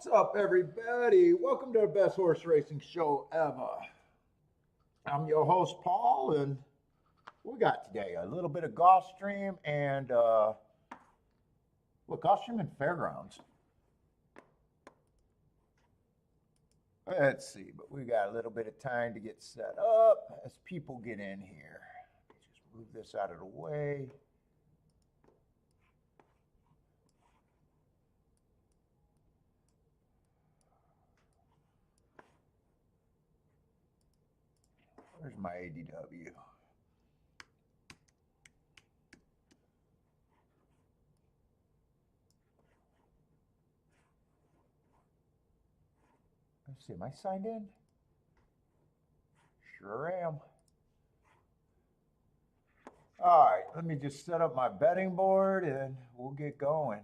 What's up, everybody? Welcome to the best horse racing show ever. I'm your host, Paul, and we got today a little bit of Gulfstream and Gulfstream and Fairgrounds. Let's see, but we got a little bit of time to get set up as people get in here. Just move this out of the way. Where's my ADW? Let's see, am I signed in? Sure am. All right, let me just set up my betting board and we'll get going.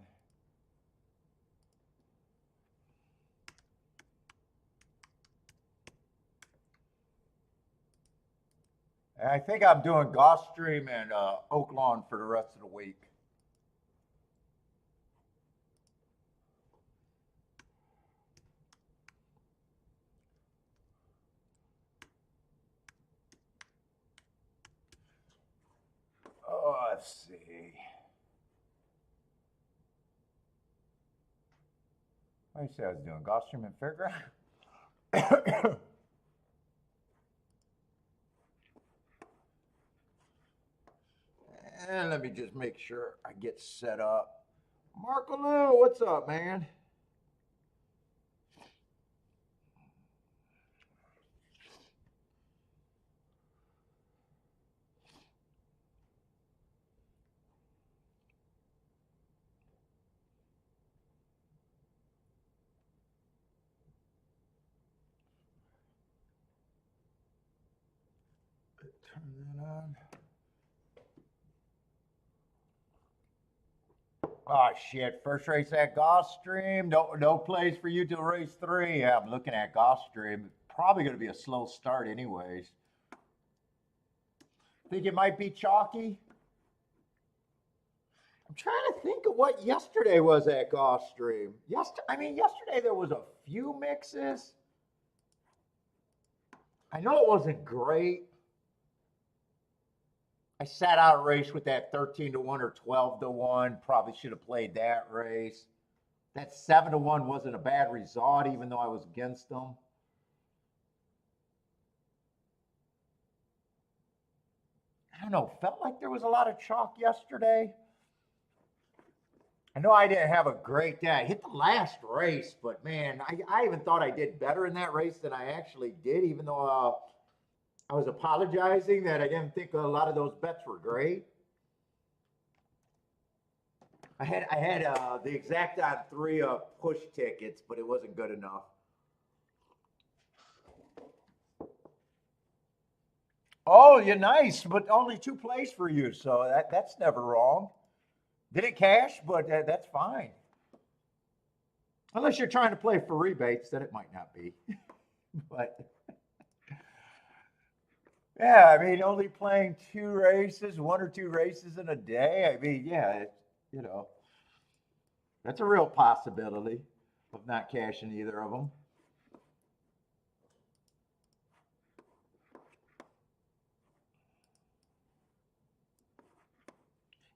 And I think I'm doing Gulfstream and Oaklawn for the rest of the week. Oh, let's see. What did I say I was doing? Gulfstream and Fairground? And let me just make sure I get set up. Marco Lou, what's up, man? Turn that on. Oh shit! First race at Gulfstream. No plays for you till race 3. Yeah, I'm looking at Gulfstream. Probably going to be a slow start, anyways. Think it might be chalky. I'm trying to think of what yesterday was at Gulfstream. Yesterday there was a few mixes. I know it wasn't great. I sat out a race with that 13-1 or 12-1. Probably should have played that race. That 7-1 wasn't a bad result, even though I was against them. I don't know. Felt like there was a lot of chalk yesterday. I know I didn't have a great day. I hit the last race, but man, I even thought I did better in that race than I actually did, even though I was apologizing that I didn't think a lot of those bets were great. I had the exact on 3 push tickets, but it wasn't good enough. Oh, you're nice, but only 2 plays for you, so that's never wrong. Didn't cash, but that's fine. Unless you're trying to play for rebates, then it might not be. But yeah, I mean, only playing 2 races, 1 or 2 races in a day. I mean, yeah, that's a real possibility of not cashing either of them.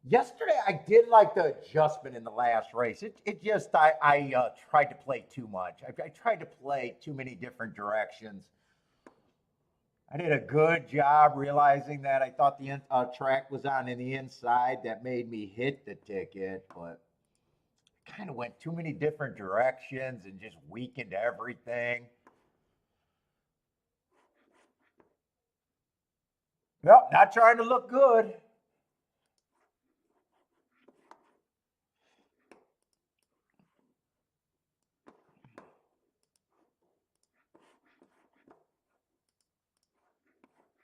Yesterday, I did like the adjustment in the last race. It just, I tried to play too much. I tried to play too many different directions. I did a good job realizing that I thought the track was on in the inside. That made me hit the ticket, but I kind of went too many different directions and just weakened everything. Yep, not trying to look good.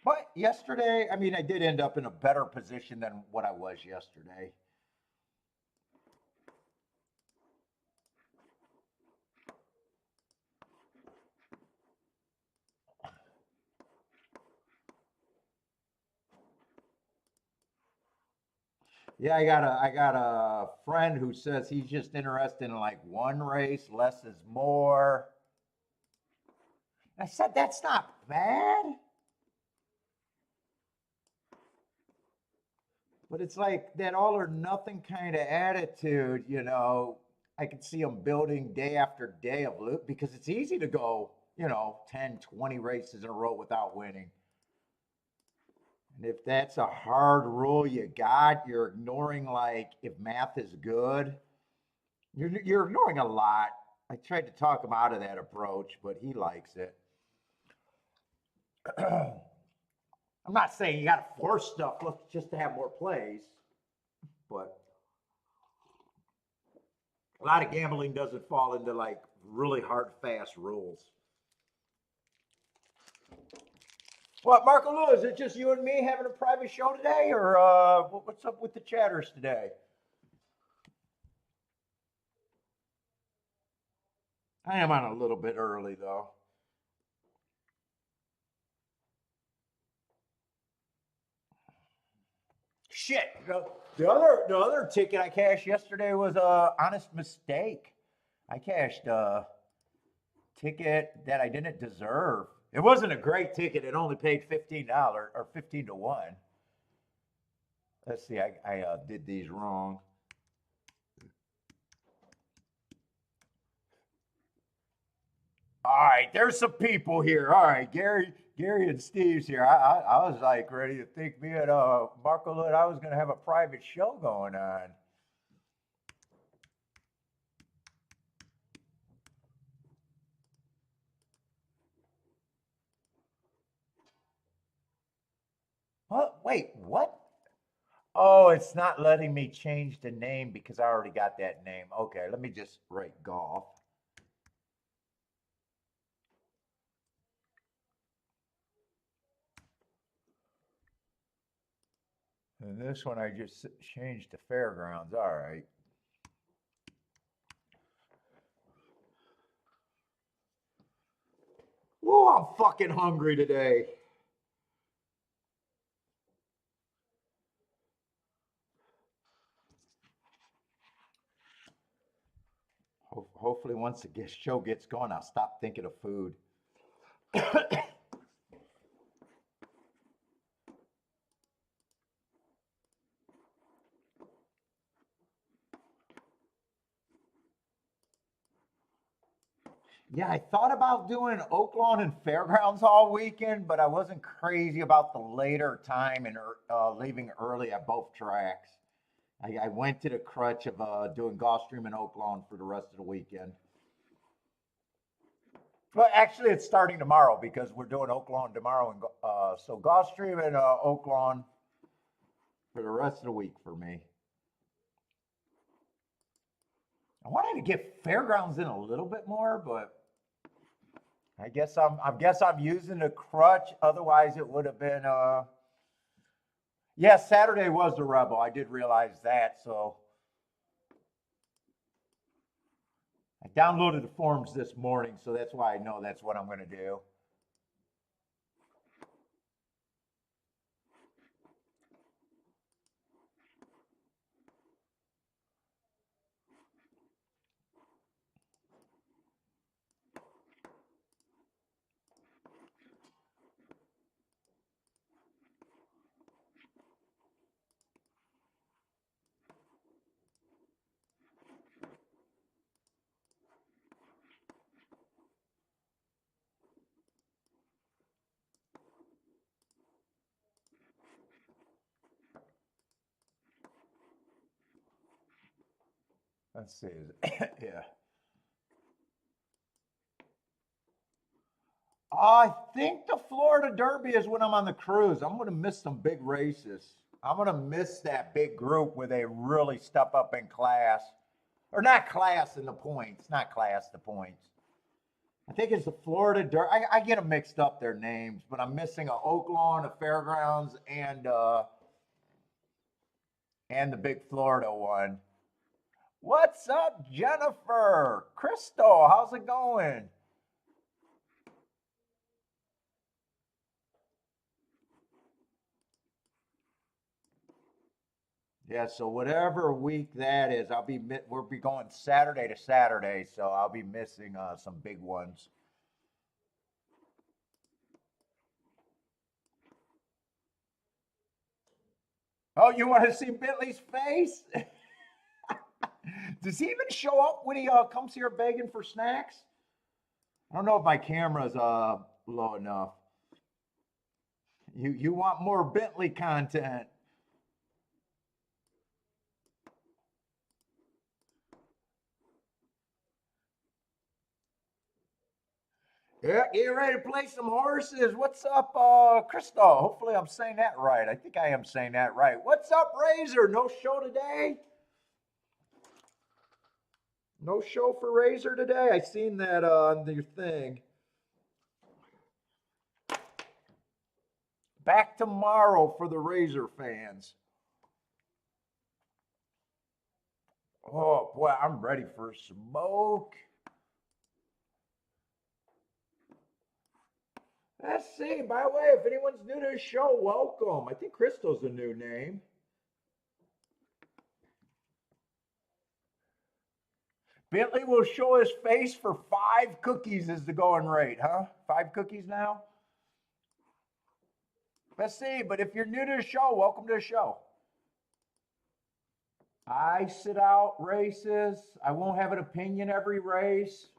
But yesterday, I mean, I did end up in a better position than what I was yesterday. Yeah, I got a friend who says he's just interested in like one race, less is more. I said that's not bad, but it's like that all or nothing kind of attitude, you know. I can see him building day after day of loot because it's easy to go, you know, 10, 20 races in a row without winning. And if that's a hard rule you got, you're ignoring like if math is good. You're ignoring a lot. I tried to talk him out of that approach, but he likes it. I'm not saying you got to force stuff just to have more plays, but a lot of gambling doesn't fall into like really hard, fast rules. What, Marco Lewis? Is it just you and me having a private show today, or what's up with the chatters today? I am on a little bit early though. Shit. The other ticket I cashed yesterday was a honest mistake. I cashed a ticket that I didn't deserve. It wasn't a great ticket. It only paid $15 or 15 to 1. Let's see. I did these wrong. All right, there's some people here. All right, Gary and Steve's here. I was like ready to think me and Marco and I was gonna have a private show going on. What? Wait, what? Oh, it's not letting me change the name because I already got that name. Okay, let me just write golf. And this one I just changed to fairgrounds. All right. Oh, I'm fucking hungry today. Hopefully, once the show gets going, I'll stop thinking of food. Yeah, I thought about doing Oaklawn and Fairgrounds all weekend, but I wasn't crazy about the later time and leaving early at both tracks. I went to the crutch of doing Gulfstream and Oaklawn for the rest of the weekend. Well, actually, it's starting tomorrow because we're doing Oaklawn tomorrow, and so Gulfstream and Oaklawn for the rest of the week for me. I wanted to get Fairgrounds in a little bit more, but I guess I'm using the crutch. Otherwise, it would have been. Yeah, Saturday was the Rebel. I did realize that, so I downloaded the forms this morning, so that's why I know that's what I'm going to do. Let's see. Yeah. I think the Florida Derby is when I'm on the cruise. I'm going to miss some big races. I'm going to miss that big group where they really step up in class. Or not class in the points, not class the points. I think it's the Florida Derby. I get them mixed up, their names, but I'm missing a Oaklawn, a Fairgrounds, and the big Florida one. What's up, Jennifer? Crystal, how's it going? Yeah, so whatever week that is, we'll be going Saturday to Saturday, so I'll be missing some big ones. Oh, you want to see Bentley's face? Does he even show up when he comes here begging for snacks? I don't know if my camera's low enough. You want more Bentley content? Yeah, get ready to play some horses. What's up, Crystal? Hopefully, I'm saying that right. I think I am saying that right. What's up, Razor? No show today. No show for Razor today. I seen that on your thing. Back tomorrow for the Razor fans. Oh boy, I'm ready for smoke. Let's see. By the way, if anyone's new to the show, welcome. I think Crystal's a new name. Bentley will show his face for 5 cookies is the going rate, huh? 5 cookies now? Let's see. But if you're new to the show, welcome to the show. I sit out races. I won't have an opinion every race.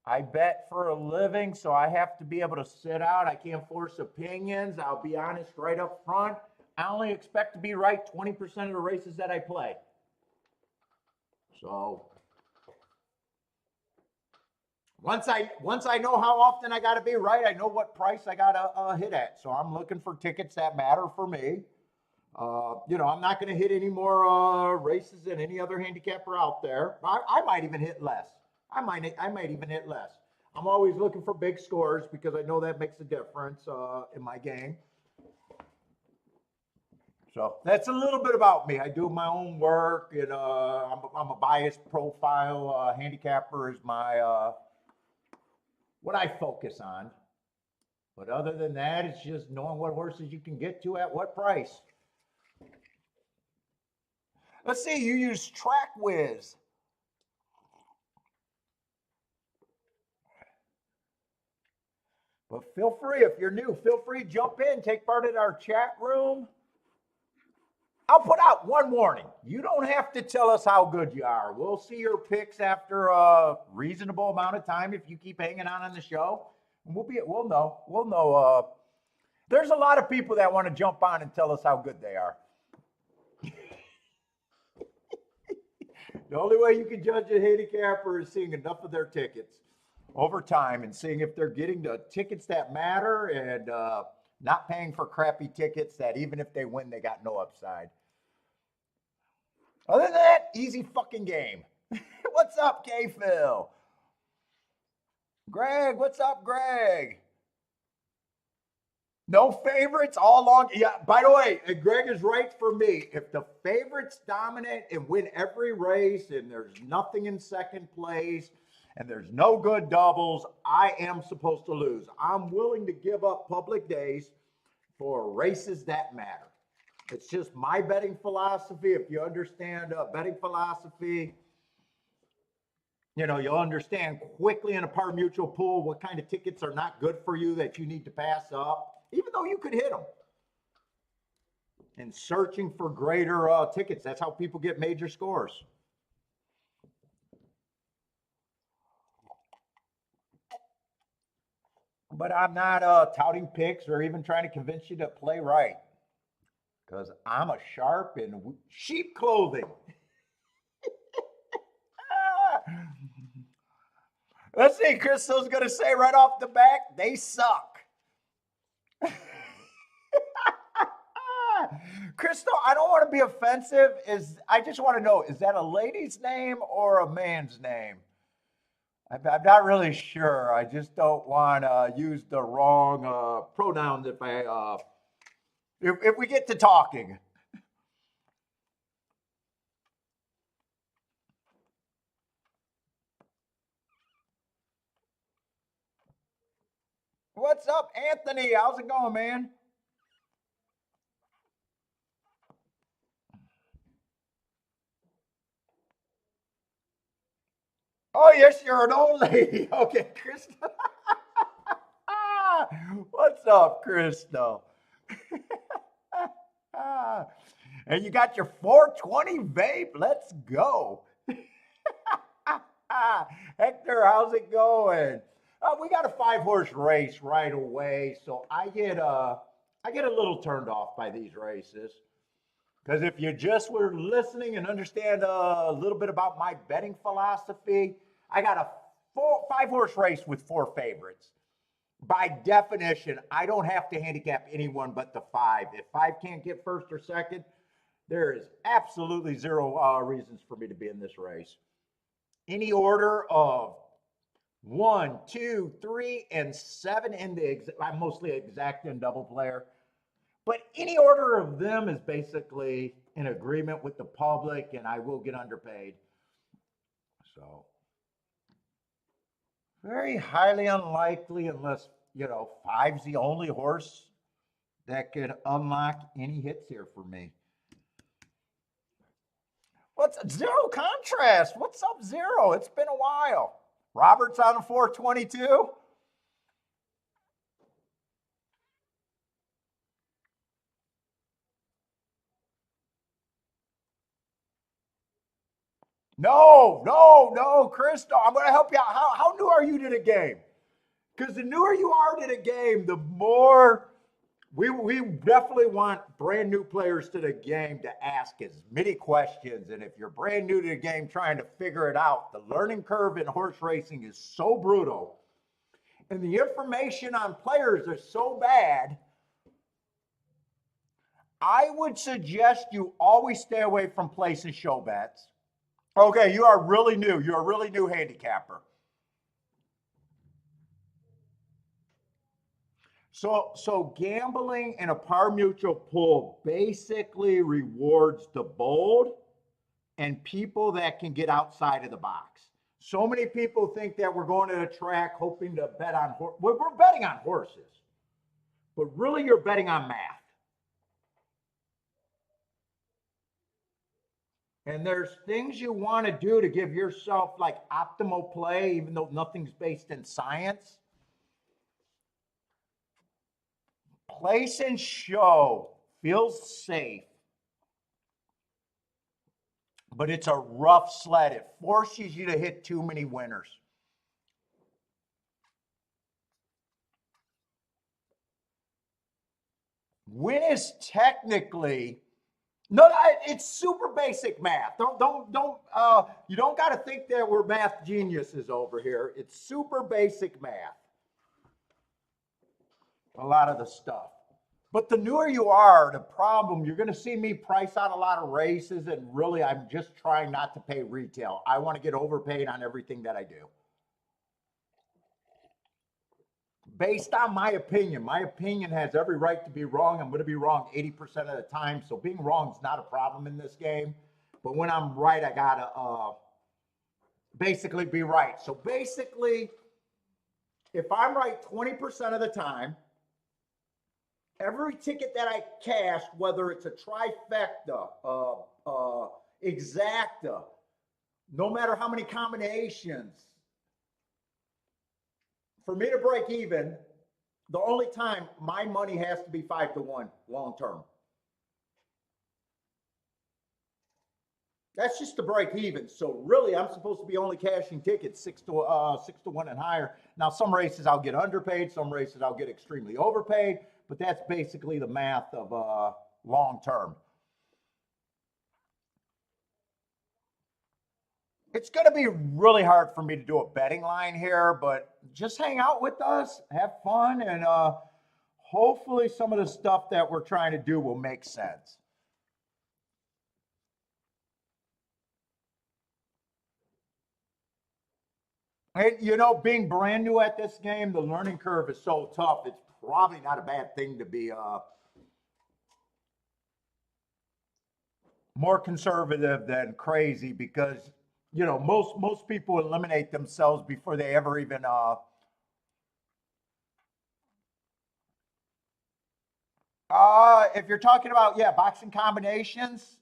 I bet for a living, so I have to be able to sit out. I can't force opinions. I'll be honest right up front. I only expect to be right 20% of the races that I play. So once I know how often I got to be right, I know what price I got to hit at. So I'm looking for tickets that matter for me. I'm not going to hit any more races than any other handicapper out there. I might even hit less. I might even hit less. I'm always looking for big scores because I know that makes a difference in my game. So that's a little bit about me. I do my own work, and I'm a biased profile. Handicapper is my what I focus on. But other than that, it's just knowing what horses you can get to at what price. Let's see, you use TrackWiz. But feel free, if you're new, feel free to jump in, take part in our chat room. I'll put out one warning. You don't have to tell us how good you are. We'll see your picks after a reasonable amount of time if you keep hanging on the show. We'll know. We'll know. There's a lot of people that want to jump on and tell us how good they are. The only way you can judge a handicapper is seeing enough of their tickets over time and seeing if they're getting the tickets that matter and not paying for crappy tickets that even if they win, they got no upside. Other than that, easy fucking game. What's up, K-Phil? Greg, what's up, Greg? No favorites all along. Yeah, by the way, Greg is right for me. If the favorites dominate and win every race and there's nothing in second place and there's no good doubles, I am supposed to lose. I'm willing to give up public days for races that matter. It's just my betting philosophy. If you understand betting philosophy, you'll understand quickly in a par mutual pool what kind of tickets are not good for you that you need to pass up, even though you could hit them. And searching for greater tickets. That's how people get major scores. But I'm not touting picks or even trying to convince you to play right. Because I'm a sharp in sheep clothing. Let's see, Crystal's going to say right off the back, they suck. Crystal, I don't want to be offensive. I just want to know, is that a lady's name or a man's name? I'm not really sure. I just don't want to use the wrong pronouns if we get to talking. What's up, Anthony? How's it going, man? Oh, yes, you're an old lady. Okay, Krista. What's up, Krista? And you got your 420 vape. Let's go. Hector, how's it going? We got a 5-horse race right away, so I get a little turned off by these races because if you just were listening and understand a little bit about my betting philosophy, I got a 5-horse race with 4 favorites. By definition, I don't have to handicap anyone but the 5. If 5 can't get first or second, there is absolutely zero reasons for me to be in this race. Any order of 1, 2, 3, and 7 in the I'm mostly exact and double player, but any order of them is basically in agreement with the public, and I will get underpaid. So very highly unlikely, unless 5's the only horse that could unlock any hits here for me. What's Zero Contrast? What's up, Zero? It's been a while. Robert's on a 422. No, Crystal. I'm going to help you out. How new are you to the game? Because the newer you are to the game, the more we definitely want brand new players to the game to ask as many questions. And if you're brand new to the game trying to figure it out, the learning curve in horse racing is so brutal. And the information on players is so bad. I would suggest you always stay away from placing show bets. Okay, you are really new. You're a really new handicapper. So gambling in a par mutual pool basically rewards the bold and people that can get outside of the box. So many people think that we're going to a track hoping to bet on horses. We're betting on horses, but really you're betting on math. And there's things you want to do to give yourself like optimal play, even though nothing's based in science. Place and show feels safe, but it's a rough sled. It forces you to hit too many winners. Win is technically no, it's super basic math. You don't got to think that we're math geniuses over here. It's super basic math. A lot of the stuff. But the newer you are, the problem, you're going to see me price out a lot of races, and really I'm just trying not to pay retail. I want to get overpaid on everything that I do. Based on my opinion has every right to be wrong. I'm going to be wrong 80% of the time. So being wrong is not a problem in this game. But when I'm right, I got to basically be right. So basically, if I'm right 20% of the time, every ticket that I cashed, whether it's a trifecta, exacta, no matter how many combinations, for me to break even, the only time my money has to be 5-1 long term. That's just to break even. So really, I'm supposed to be only cashing tickets 6-1 and higher. Now, some races I'll get underpaid, some races I'll get extremely overpaid, but that's basically the math of long term. It's going to be really hard for me to do a betting line here, but just hang out with us, have fun, and hopefully some of the stuff that we're trying to do will make sense. And being brand new at this game, the learning curve is so tough. It's probably not a bad thing to be more conservative than crazy because most people eliminate themselves before they ever even if you're talking about boxing combinations,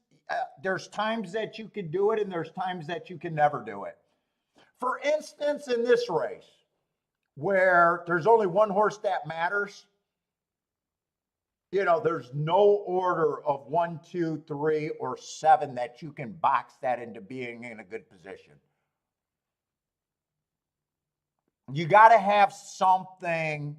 there's times that you can do it and there's times that you can never do it. For instance, in this race, where there's only one horse that matters, there's no order of 1, 2, 3, or 7 that you can box that into being in a good position. You got to have something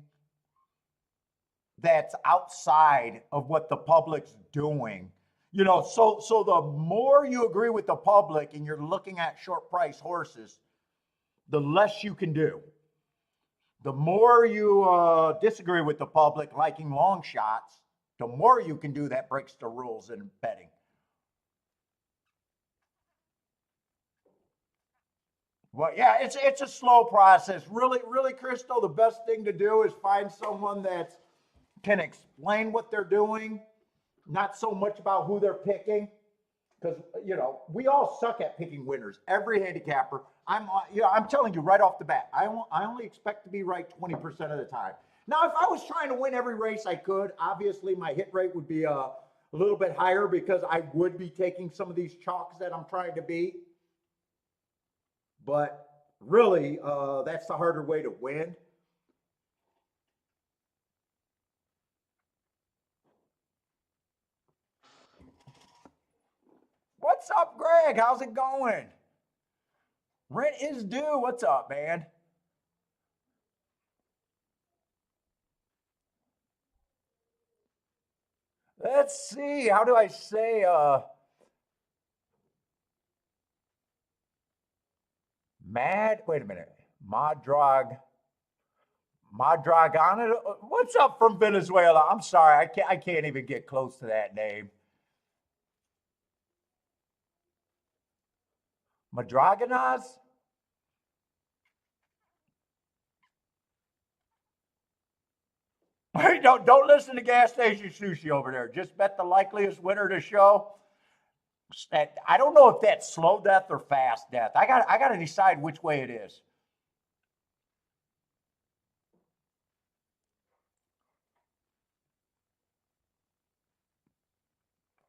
that's outside of what the public's doing. So the more you agree with the public and you're looking at short price horses, the less you can do. The more you disagree with the public, liking long shots, the more you can do that breaks the rules in betting. Well, yeah, it's a slow process. Really, Crystal, the best thing to do is find someone that can explain what they're doing, not so much about who they're picking. Because we all suck at picking winners. Every handicapper. I'm telling you right off the bat. I only expect to be right 20% of the time. Now, if I was trying to win every race I could, obviously my hit rate would be a little bit higher because I would be taking some of these chalks that I'm trying to beat. But really, that's the harder way to win. What's up, Greg? How's it going? Rent is due. What's up, man? Let's see. How do I say wait a minute. Madragana. What's up from Venezuela? I'm sorry. I can't even get close to that name. Madraganas? Hey, don't listen to gas station sushi over there. Just bet the likeliest winner to show. I don't know if that's slow death or fast death. I got to decide which way it is.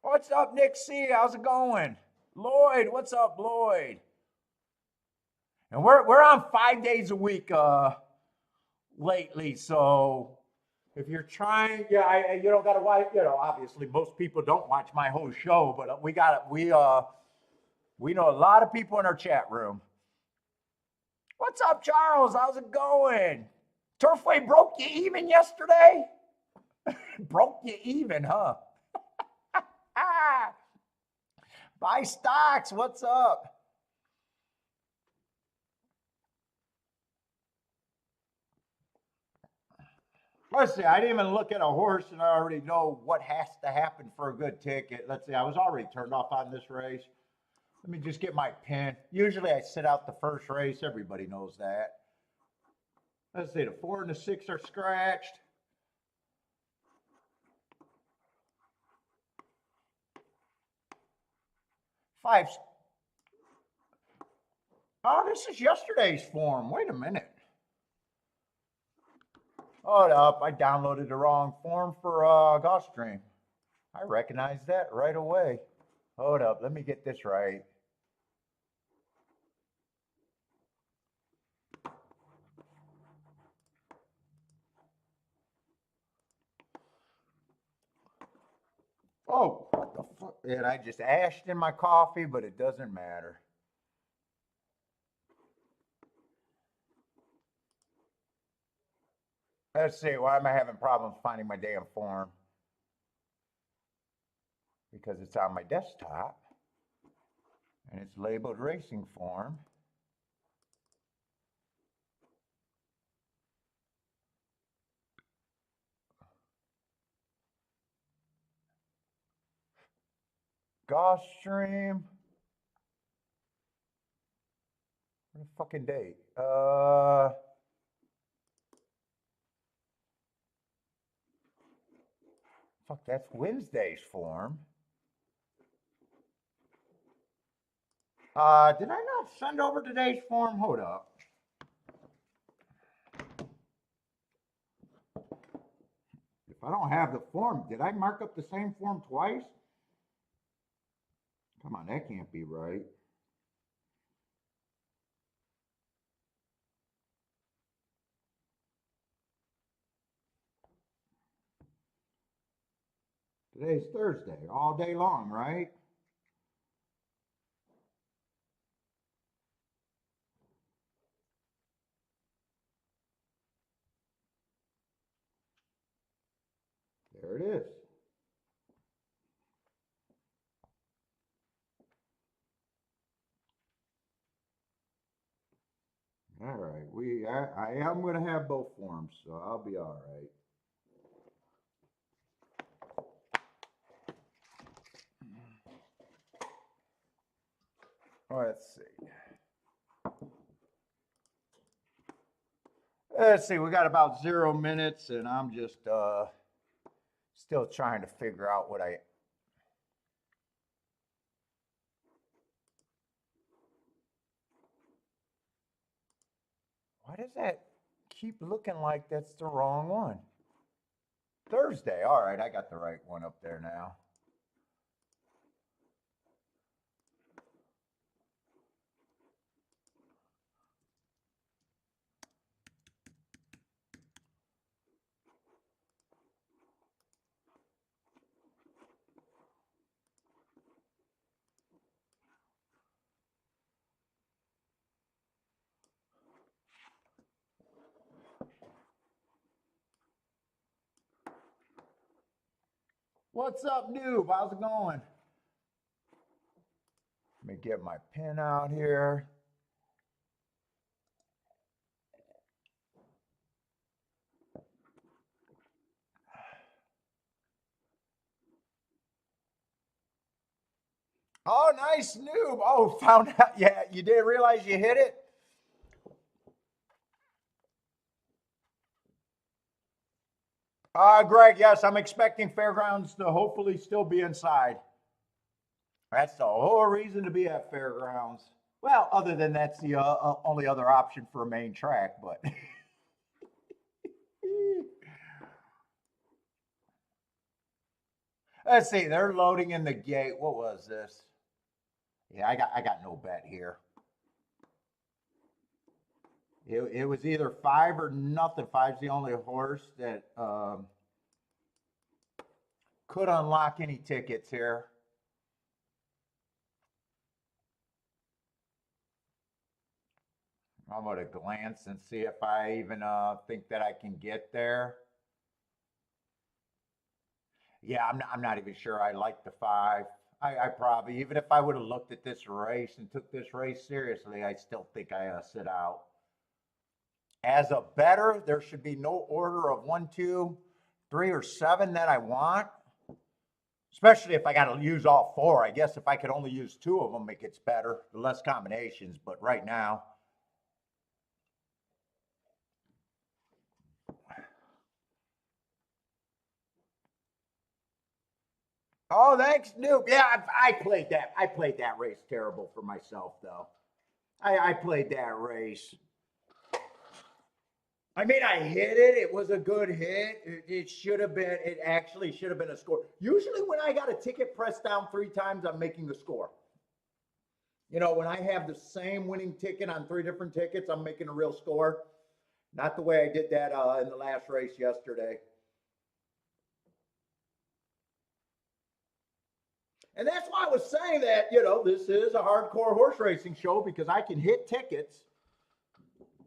What's up, Nick C? How's it going? Lloyd, what's up, Lloyd? And we're on 5 days a week lately, so if you're trying, yeah, you don't got to watch. Obviously most people don't watch my whole show, but we know a lot of people in our chat room. What's up, Charles? How's it going? Turfway broke you even yesterday? Broke you even, huh? Buy stocks. What's up? Let's see. I didn't even look at a horse, and I already know what has to happen for a good ticket. Let's see. I was already turned off on this race. Let me just get my pin. Usually I sit out the first race. Everybody knows that. Let's see. The 4 and the 6 are scratched. Five. Oh, this is yesterday's form. Wait a minute. Hold up. I downloaded the wrong form for Gulfstream. I recognize that right away. Hold up. Let me get this right. Oh, what the fuck? And I just ashed in my coffee, but it doesn't matter. Let's see. Why am I having problems finding my damn form? Because it's on my desktop and it's labeled racing form. Gulfstream. What a fucking date. Fuck, that's Wednesday's form. Did I not send over today's form? Hold up. If I don't have the form, did I mark up the same form twice? Come on, that can't be right. Today's Thursday, all day long, right? There it is. All right, I am going to have both forms, so I'll be all right. Let's see. Let's see. We got about 0 minutes, and I'm just still trying to figure out what I. Why does that keep looking like that's the wrong one? Thursday. All right, I got the right one up there now. What's up, noob? How's it going? Let me get my pen out here. Oh, nice, noob. Oh, found out. Yeah, you didn't realize you hit it? Greg, yes, I'm expecting Fairgrounds to hopefully still be inside. That's the whole reason to be at Fairgrounds. Well, other than that's the only other option for a main track, but. Let's see, they're loading in the gate. What was this? Yeah, I got no bet here. It was either 5 or nothing. 5's the only horse that could unlock any tickets here. I'm going to glance and see if I even think that I can get there. Yeah, I'm not even sure I like the 5. I probably, even if I would have looked at this race and took this race seriously, I still think I sit out. As a bettor, there should be no order of 1, 2, 3, or 7 that I want. Especially if I got to use all 4. I guess if I could only use 2 of them, it gets better. The less combinations, but right now. Oh, thanks, Noob. Yeah, I played that. I played that race terrible for myself, though. I played that race. I mean, I hit it. It was a good hit. It should have been. It actually should have been a score. Usually, when I got a ticket pressed down 3 times, I'm making a score. You know, when I have the same winning ticket on 3 different tickets, I'm making a real score. Not the way I did that in the last race yesterday. And that's why I was saying that, you know, this is a hardcore horse racing show because I can hit tickets.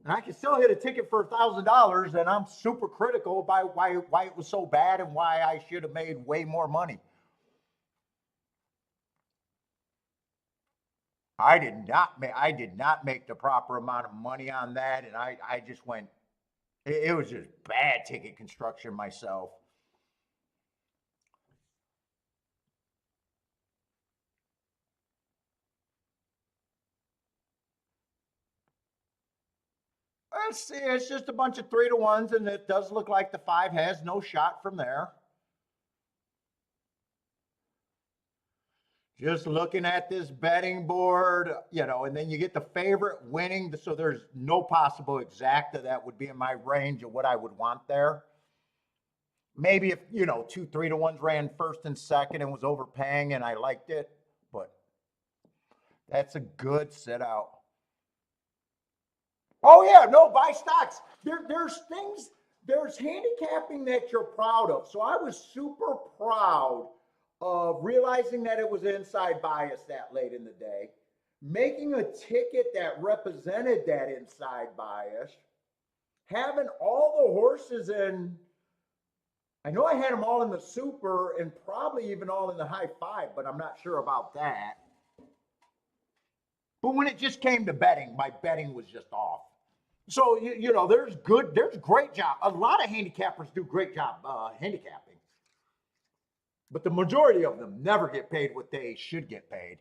And I can still hit a ticket for $1,000, and I'm super critical about why it was so bad and why I should have made way more money. I did not make the proper amount of money on that, and I just went. It was just bad ticket construction myself. Let's see, it's just a bunch of 3-to-1s, and it does look like the 5 has no shot from there. Just looking at this betting board, you know, and then you get the favorite winning. So there's no possible exacta that would be in my range of what I would want there. Maybe if, you know, 2 3-to-1s ran first and second and was overpaying and I liked it, but that's a good sit out. Oh, yeah, no, buy stocks. There's things, there's handicapping that you're proud of. So I was super proud realizing that it was inside bias that late in the day, making a ticket that represented that inside bias, having all the horses in. I know I had them all in the super and probably even all in the high five, but I'm not sure about that. But when it just came to betting, my betting was just off. So, there's great job. A lot of handicappers do great job handicapping. But the majority of them never get paid what they should get paid.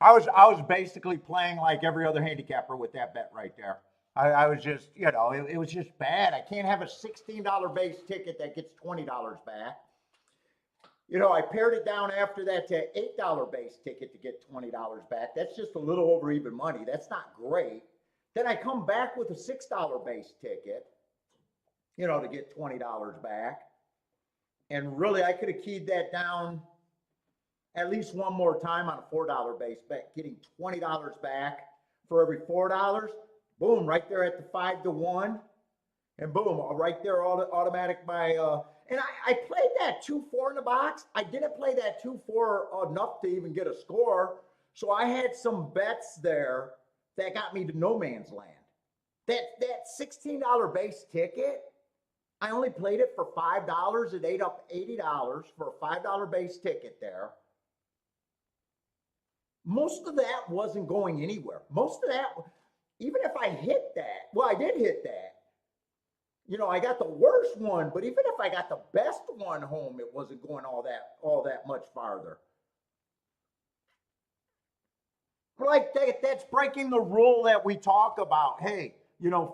I was basically playing like every other handicapper with that bet right there. I was just, it was just bad. I can't have a $16 base ticket that gets $20 back. I pared it down after that to $8 base ticket to get $20 back. That's just a little over even money. That's not great. Then I come back with a $6 base ticket, to get $20 back. And really, I could have keyed that down at least one more time on a $4 base bet, getting $20 back for every $4. Boom, right there at the 5-1. And boom, right there, automatic by, and I played that 2-4 in the box. I didn't play that 2-4 enough to even get a score. So I had some bets there that got me to no man's land. That $16 base ticket, I only played it for $5. It ate up $80 for a $5 base ticket there. Most of that wasn't going anywhere. Most of that, even if I hit that, well, I did hit that. I got the worst one, but even if I got the best one home, it wasn't going all that much farther. Like that's breaking the rule that we talk about. Hey,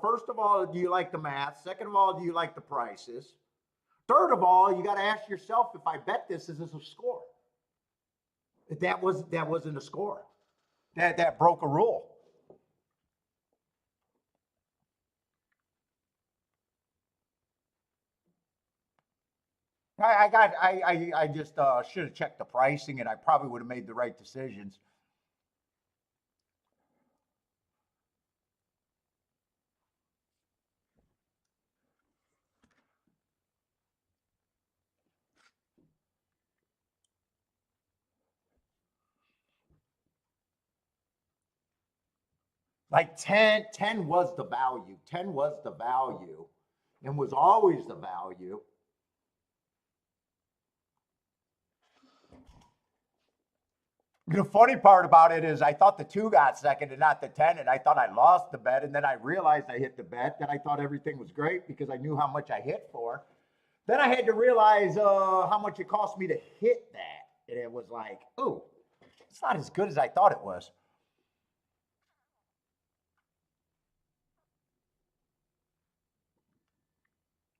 first of all, do you like the math? Second of all, do you like the prices? Third of all, you got to ask yourself, if I bet this, is this a score? That wasn't a score. That broke a rule. I just should have checked the pricing, and I probably would have made the right decisions. Like 10 was the value. 10 was the value and was always the value. The funny part about it is I thought the 2 got second and not the 10, and I thought I lost the bet, and then I realized I hit the bet. Then I thought everything was great because I knew how much I hit for. Then I had to realize how much it cost me to hit that. And it was like, oh, it's not as good as I thought it was.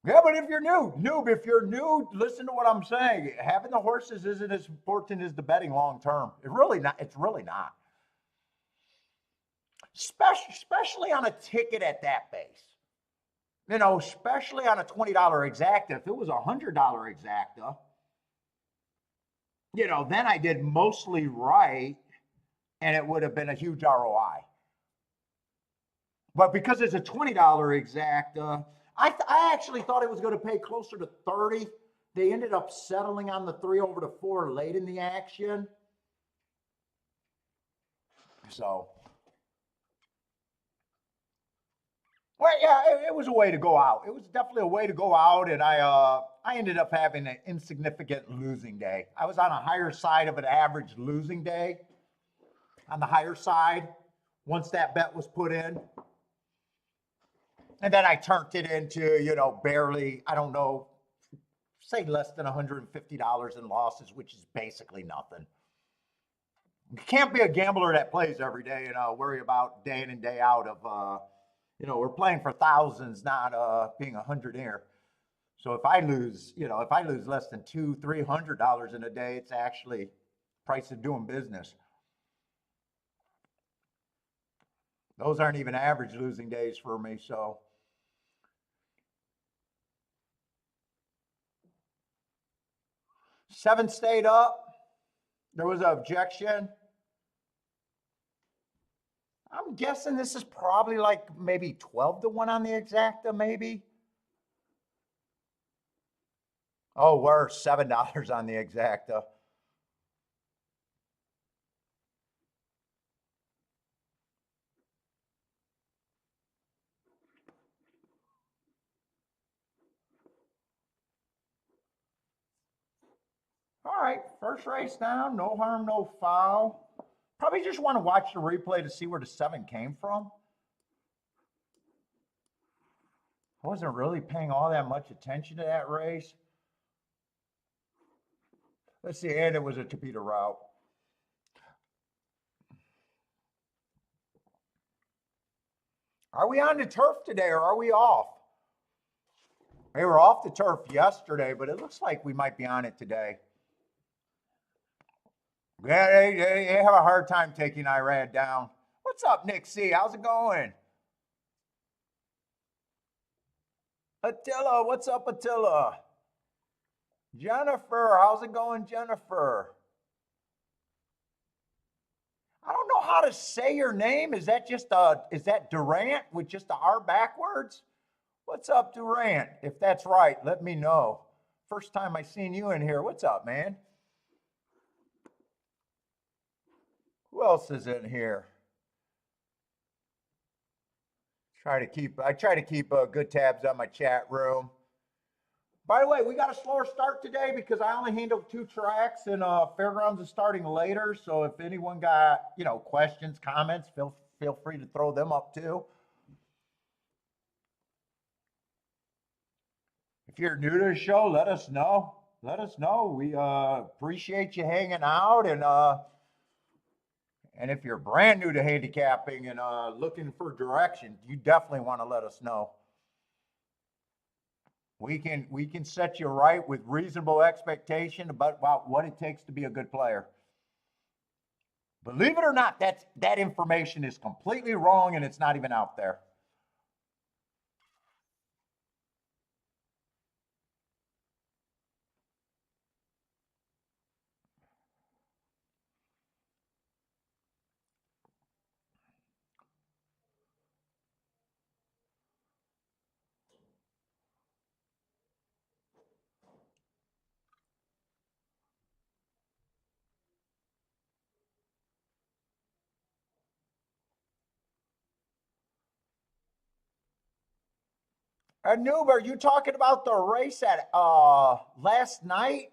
Yeah, but if you're if you're new, listen to what I'm saying. Having the horses isn't as important as the betting long term. It's really not. Especially on a ticket at that base. Especially on a $20 exacta. If it was a $100 exacta, then I did mostly right, and it would have been a huge ROI. But because it's a $20 exacta, I actually thought it was going to pay closer to 30. They ended up settling on the 3 over to 4 late in the action. So, well, yeah, it was a way to go out. It was definitely a way to go out, and I ended up having an insignificant losing day. I was on a higher side of an average losing day, on the higher side, once that bet was put in. And then I turned it into, barely, I don't know, say less than $150 in losses, which is basically nothing. You can't be a gambler that plays every day and worry about day in and day out of, we're playing for thousands, not being 100 here. So if I lose less than $200-300 in a day, it's actually price of doing business. Those aren't even average losing days for me, so. 7 stayed up. There was an objection. I'm guessing this is probably like maybe 12-1 on the exacta, maybe. Oh, we're $7 on the exacta. All right, first race down, no harm, no foul. Probably just want to watch the replay to see where the 7 came from. I wasn't really paying all that much attention to that race. Let's see, and it was a torpedo route. Are we on the turf today or are we off? They were off the turf yesterday, but it looks like we might be on it today. Yeah, they have a hard time taking Irad down. What's up, Nick C? How's it going? Attila, what's up, Attila? Jennifer, how's it going, Jennifer? I don't know how to say your name. Is that Durant with just the R backwards? What's up, Durant? If that's right, let me know. First time I seen you in here. What's up, man? Who else is in here? I try to keep good tabs on my chat room. By the way, we got a slower start today because I only handled 2 tracks and Fairgrounds is starting later. So if anyone got, questions, comments, feel free to throw them up too. If you're new to the show, let us know. Let us know. We appreciate you hanging out, and if you're brand new to handicapping and looking for direction, you definitely want to let us know. We can set you right with reasonable expectation about what it takes to be a good player. Believe it or not, that information is completely wrong and it's not even out there. Noob, are you talking about the race at last night?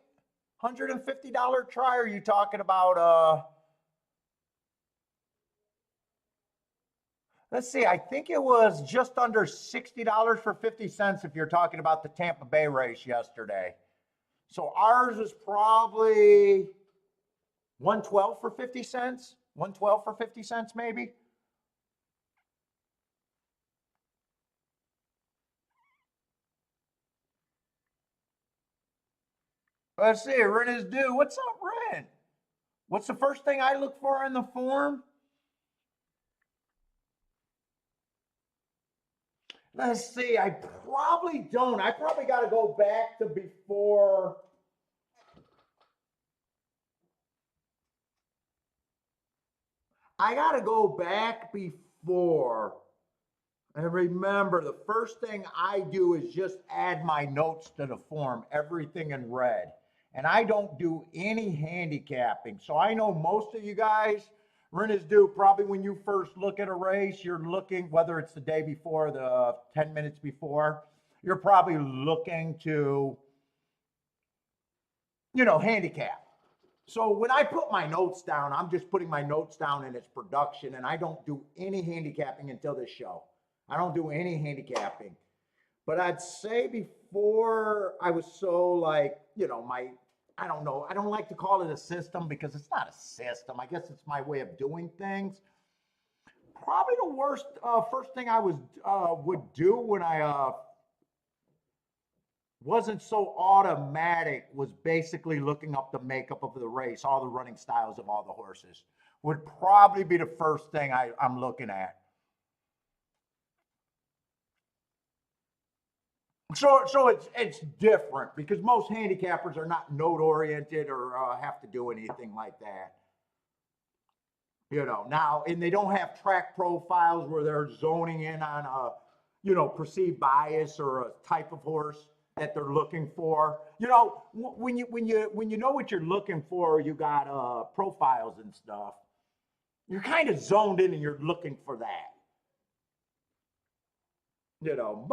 $150 try? Or are you talking about let's see, I think it was just under $60 for 50 cents if you're talking about the Tampa Bay race yesterday. So ours is probably 112 for 50 cents. 112 for 50 cents maybe. Let's see, Ren is due. What's up, Ren? What's the first thing I look for in the form? Let's see, I probably don't. I probably got to go back to before. I got to go back before. And remember, the first thing I do is just add my notes to the form, everything in red. And I don't do any handicapping. So I know most of you guys, Rennes do probably when you first look at a race, you're looking, whether it's the day before, the 10 minutes before, you're probably looking to, handicap. So when I put my notes down, I'm just putting my notes down in its production, and I don't do any handicapping until this show. I don't do any handicapping. But I'd say before I was so I don't know, I don't like to call it a system because it's not a system. I guess it's my way of doing things. Probably the worst first thing I would do when I wasn't so automatic was basically looking up the makeup of the race, all the running styles of all the horses would probably be the first thing I'm looking at. So it's different because most handicappers are not note oriented or have to do anything like that. Now, and they don't have track profiles where they're zoning in on a perceived bias or a type of horse. that they're looking for. You know, when you know what you're looking for, you got profiles and stuff. You're kind of zoned in and you're looking for that. You know,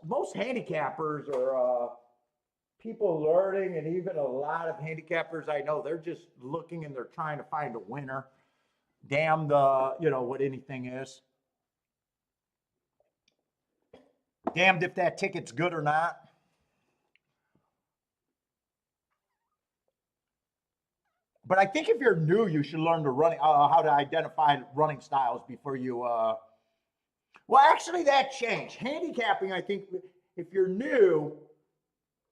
most handicappers are people learning, and even a lot of handicappers I know, they're just looking and they're trying to find a winner. Damn the, you know, what anything is. Damned if that ticket's good or not. But I think if you're new, you should learn to running how to identify running styles before you. Well, actually, that changed. Handicapping, I think, if you're new,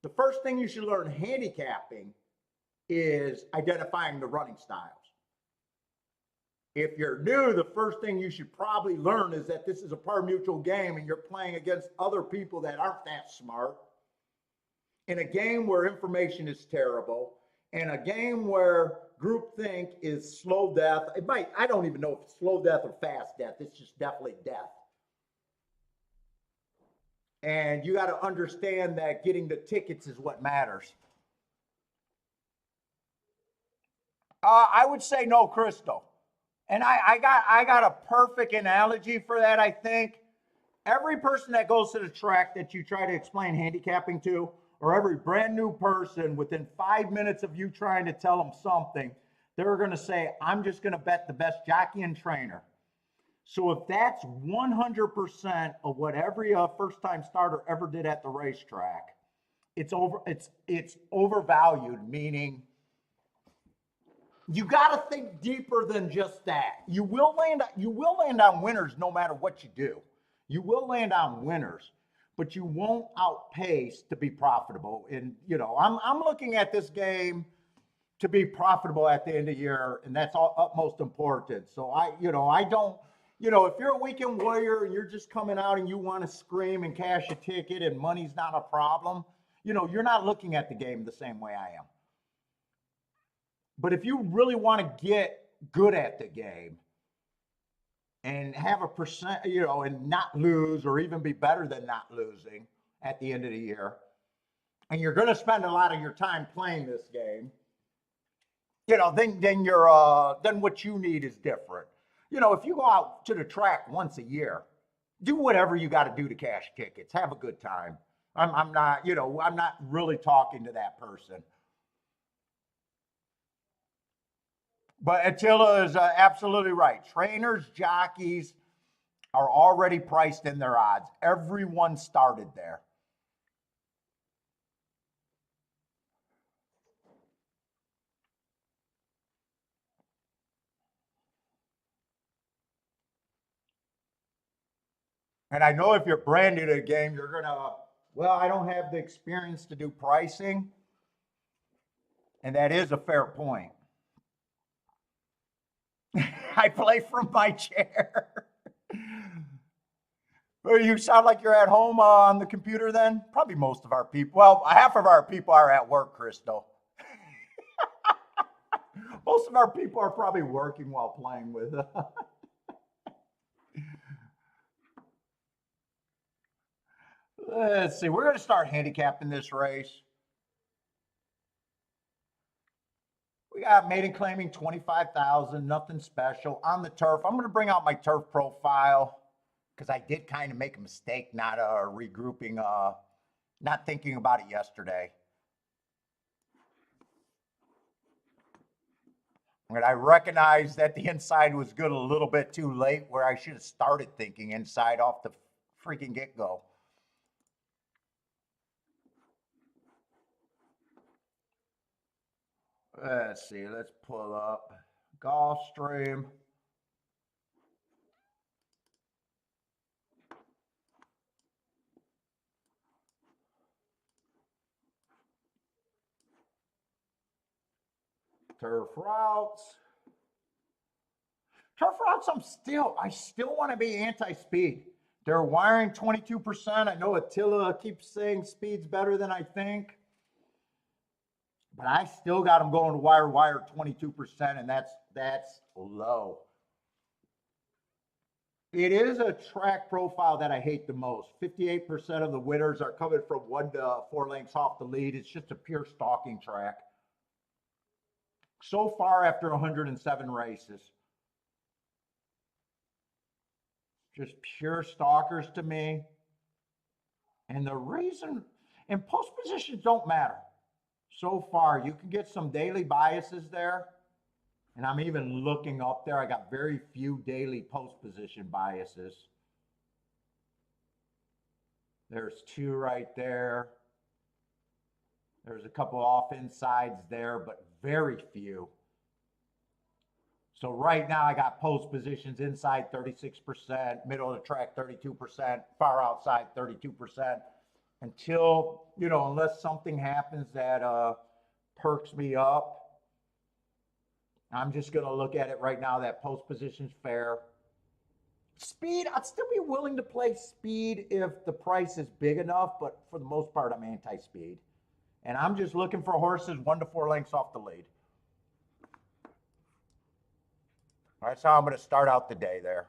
the first thing you should learn handicapping is identifying the running styles. If you're new, the first thing you should probably learn is that this is a par mutual game and you're playing against other people that aren't that smart. In a game where information is terrible, in a game where groupthink is slow death, I don't even know if it's slow death or fast death, it's just definitely death. And you got to understand that getting the tickets is what matters. I would say no crystal. And I got a perfect analogy for that, I think. Every person that goes to the track that you try to explain handicapping to, or every brand new person within 5 minutes of you trying to tell them something, they're going to say, I'm just going to bet the best jockey and trainer. So if that's 100% of what every first-time starter ever did at the racetrack, it's overvalued, meaning you got to think deeper than just that. You will land on winners no matter what you do. You will land on winners, but you won't outpace to be profitable. And you know, I'm looking at this game to be profitable at the end of the year, and that's all utmost important. So I don't, if you're a weekend warrior and you're just coming out and you want to scream and cash a ticket and money's not a problem, you're not looking at the game the same way I am. But if you really want to get good at the game and have a percent, and not lose or even be better than not losing at the end of the year, and you're going to spend a lot of your time playing this game, then what you need is different. If you go out to the track once a year, do whatever you got to do to cash tickets. Have a good time. I'm not really talking to that person. But Attila is absolutely right. Trainers, jockeys are already priced in their odds. Everyone started there. And I know if you're brand new to the game, you're going to, well, I don't have the experience to do pricing. And that is a fair point. I play from my chair. You sound like you're at home on the computer then? Probably most of our people. Well, half of our people are at work, Crystal. Most of our people are probably working while playing with us. Let's see. We're going to start handicapping this race. We got maiden claiming 25,000, nothing special on the turf. I'm going to bring out my turf profile because I did kind of make a mistake not regrouping, not thinking about it yesterday. And I recognize that the inside was good a little bit too late, where I should have started thinking inside off the freaking get-go. Let's see. Let's pull up Gulfstream. Turf routes. Turf routes, I still want to be anti-speed. They're wiring 22%. I know Attila keeps saying speed's better than I think. But I still got them going to wire 22%, and that's low. It is a track profile that I hate the most. 58% of the winners are coming from 1 to 4 lengths off the lead. It's just a pure stalking track. So far, after 107 races, just pure stalkers to me. And the reason, and post positions don't matter. So far, you can get some daily biases there. And I'm even looking up there. I got very few daily post position biases. There's 2 right there. There's a couple off insides there, but very few. So right now I got post positions inside 36%, middle of the track 32%, far outside 32%. Until, unless something happens that perks me up, I'm just going to look at it right now that post position's fair. Speed, I'd still be willing to play speed if the price is big enough, but for the most part, I'm anti-speed. And I'm just looking for horses 1 to 4 lengths off the lead. All right, that's how I'm going to start out the day there.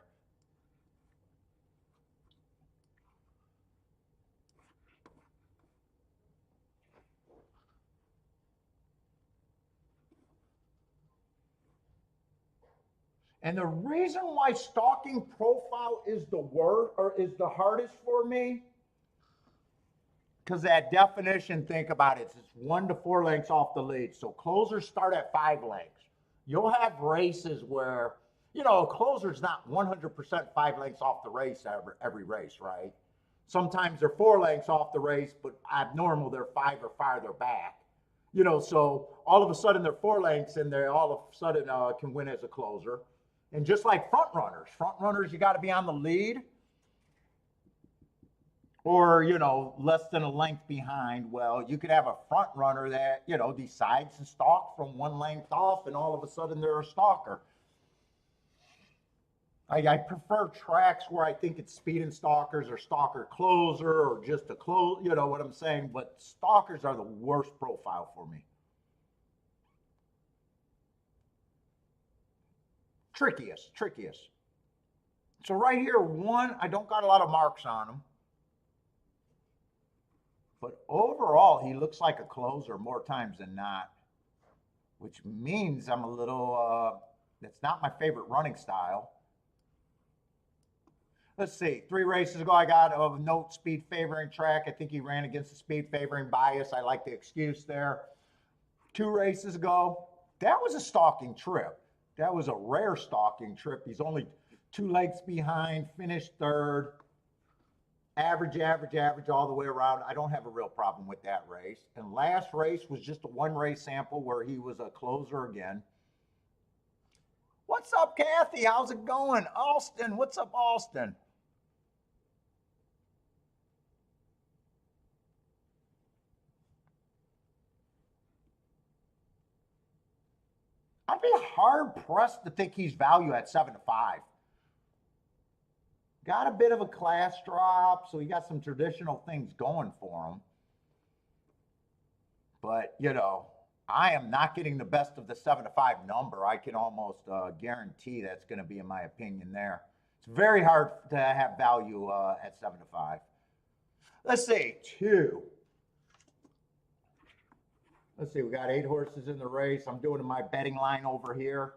And the reason why stalking profile is the worst or is the hardest for me, because that definition, think about it, it's 1 to 4 lengths off the lead. So closers start at 5 lengths. You'll have races where, a closer's not 100% 5 lengths off the race every race, right? Sometimes they're 4 lengths off the race, but abnormal, they're 5 or farther back. So all of a sudden they're 4 lengths and they all of a sudden can win as a closer. And just like front runners, you got to be on the lead or, less than a length behind. Well, you could have a front runner that, decides to stalk from 1 length off and all of a sudden they're a stalker. I prefer tracks where I think it's speed and stalkers or stalker closer or just a close, you know what I'm saying? But stalkers are the worst profile for me. Trickiest. So right here, 1, I don't got a lot of marks on him. But overall, he looks like a closer more times than not, which means I'm a little, that's not my favorite running style. Let's see, 3 races ago, I got a note speed favoring track. I think he ran against the speed favoring bias. I like the excuse there. 2 races ago, that was a stalking trip. That was a rare stalking trip. He's only 2 lengths behind, finished 3rd. Average all the way around. I don't have a real problem with that race. And last race was just a 1 race sample where he was a closer again. What's up, Kathy? How's it going? Austin, what's up, Austin? I'd be hard pressed to think he's value at 7 to 5. Got a bit of a class drop, so he got some traditional things going for him. But, I am not getting the best of the 7 to 5 number. I can almost guarantee that's going to be, in my opinion, there. It's very hard to have value at 7 to 5. Let's see, 2. Let's see, we got 8 horses in the race. I'm doing my betting line over here.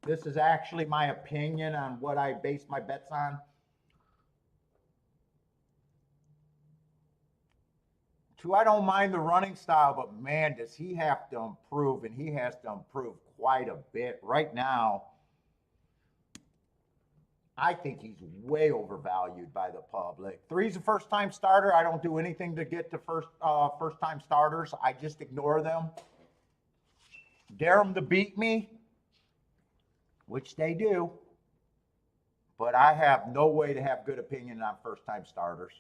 This is actually my opinion on what I base my bets on. 2, I don't mind the running style, but man, does he have to improve, and he has to improve quite a bit. Right now, I think he's way overvalued by the public. 3's a first-time starter. I don't do anything to get to first-time starters. I just ignore them. Dare them to beat me, which they do. But I have no way to have good opinion on first-time starters.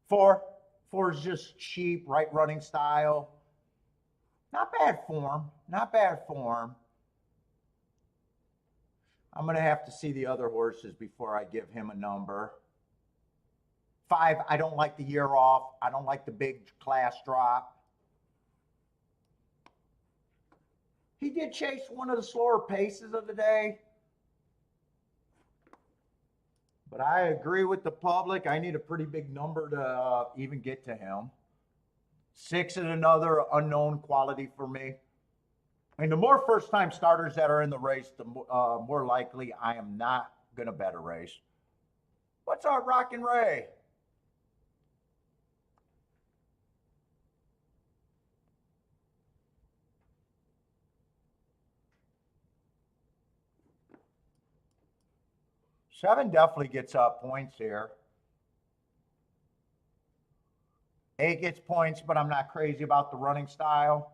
4 is just cheap, right running style. Not bad form. I'm going to have to see the other horses before I give him a number. 5, I don't like the year off. I don't like the big class drop. He did chase one of the slower paces of the day. But I agree with the public. I need a pretty big number to even get to him. 6 is another unknown quality for me. And the more first time starters that are in the race, the more likely I am not going to bet a race. What's our Rockin' Ray? Seven definitely gets points here. 8 gets points, but I'm not crazy about the running style.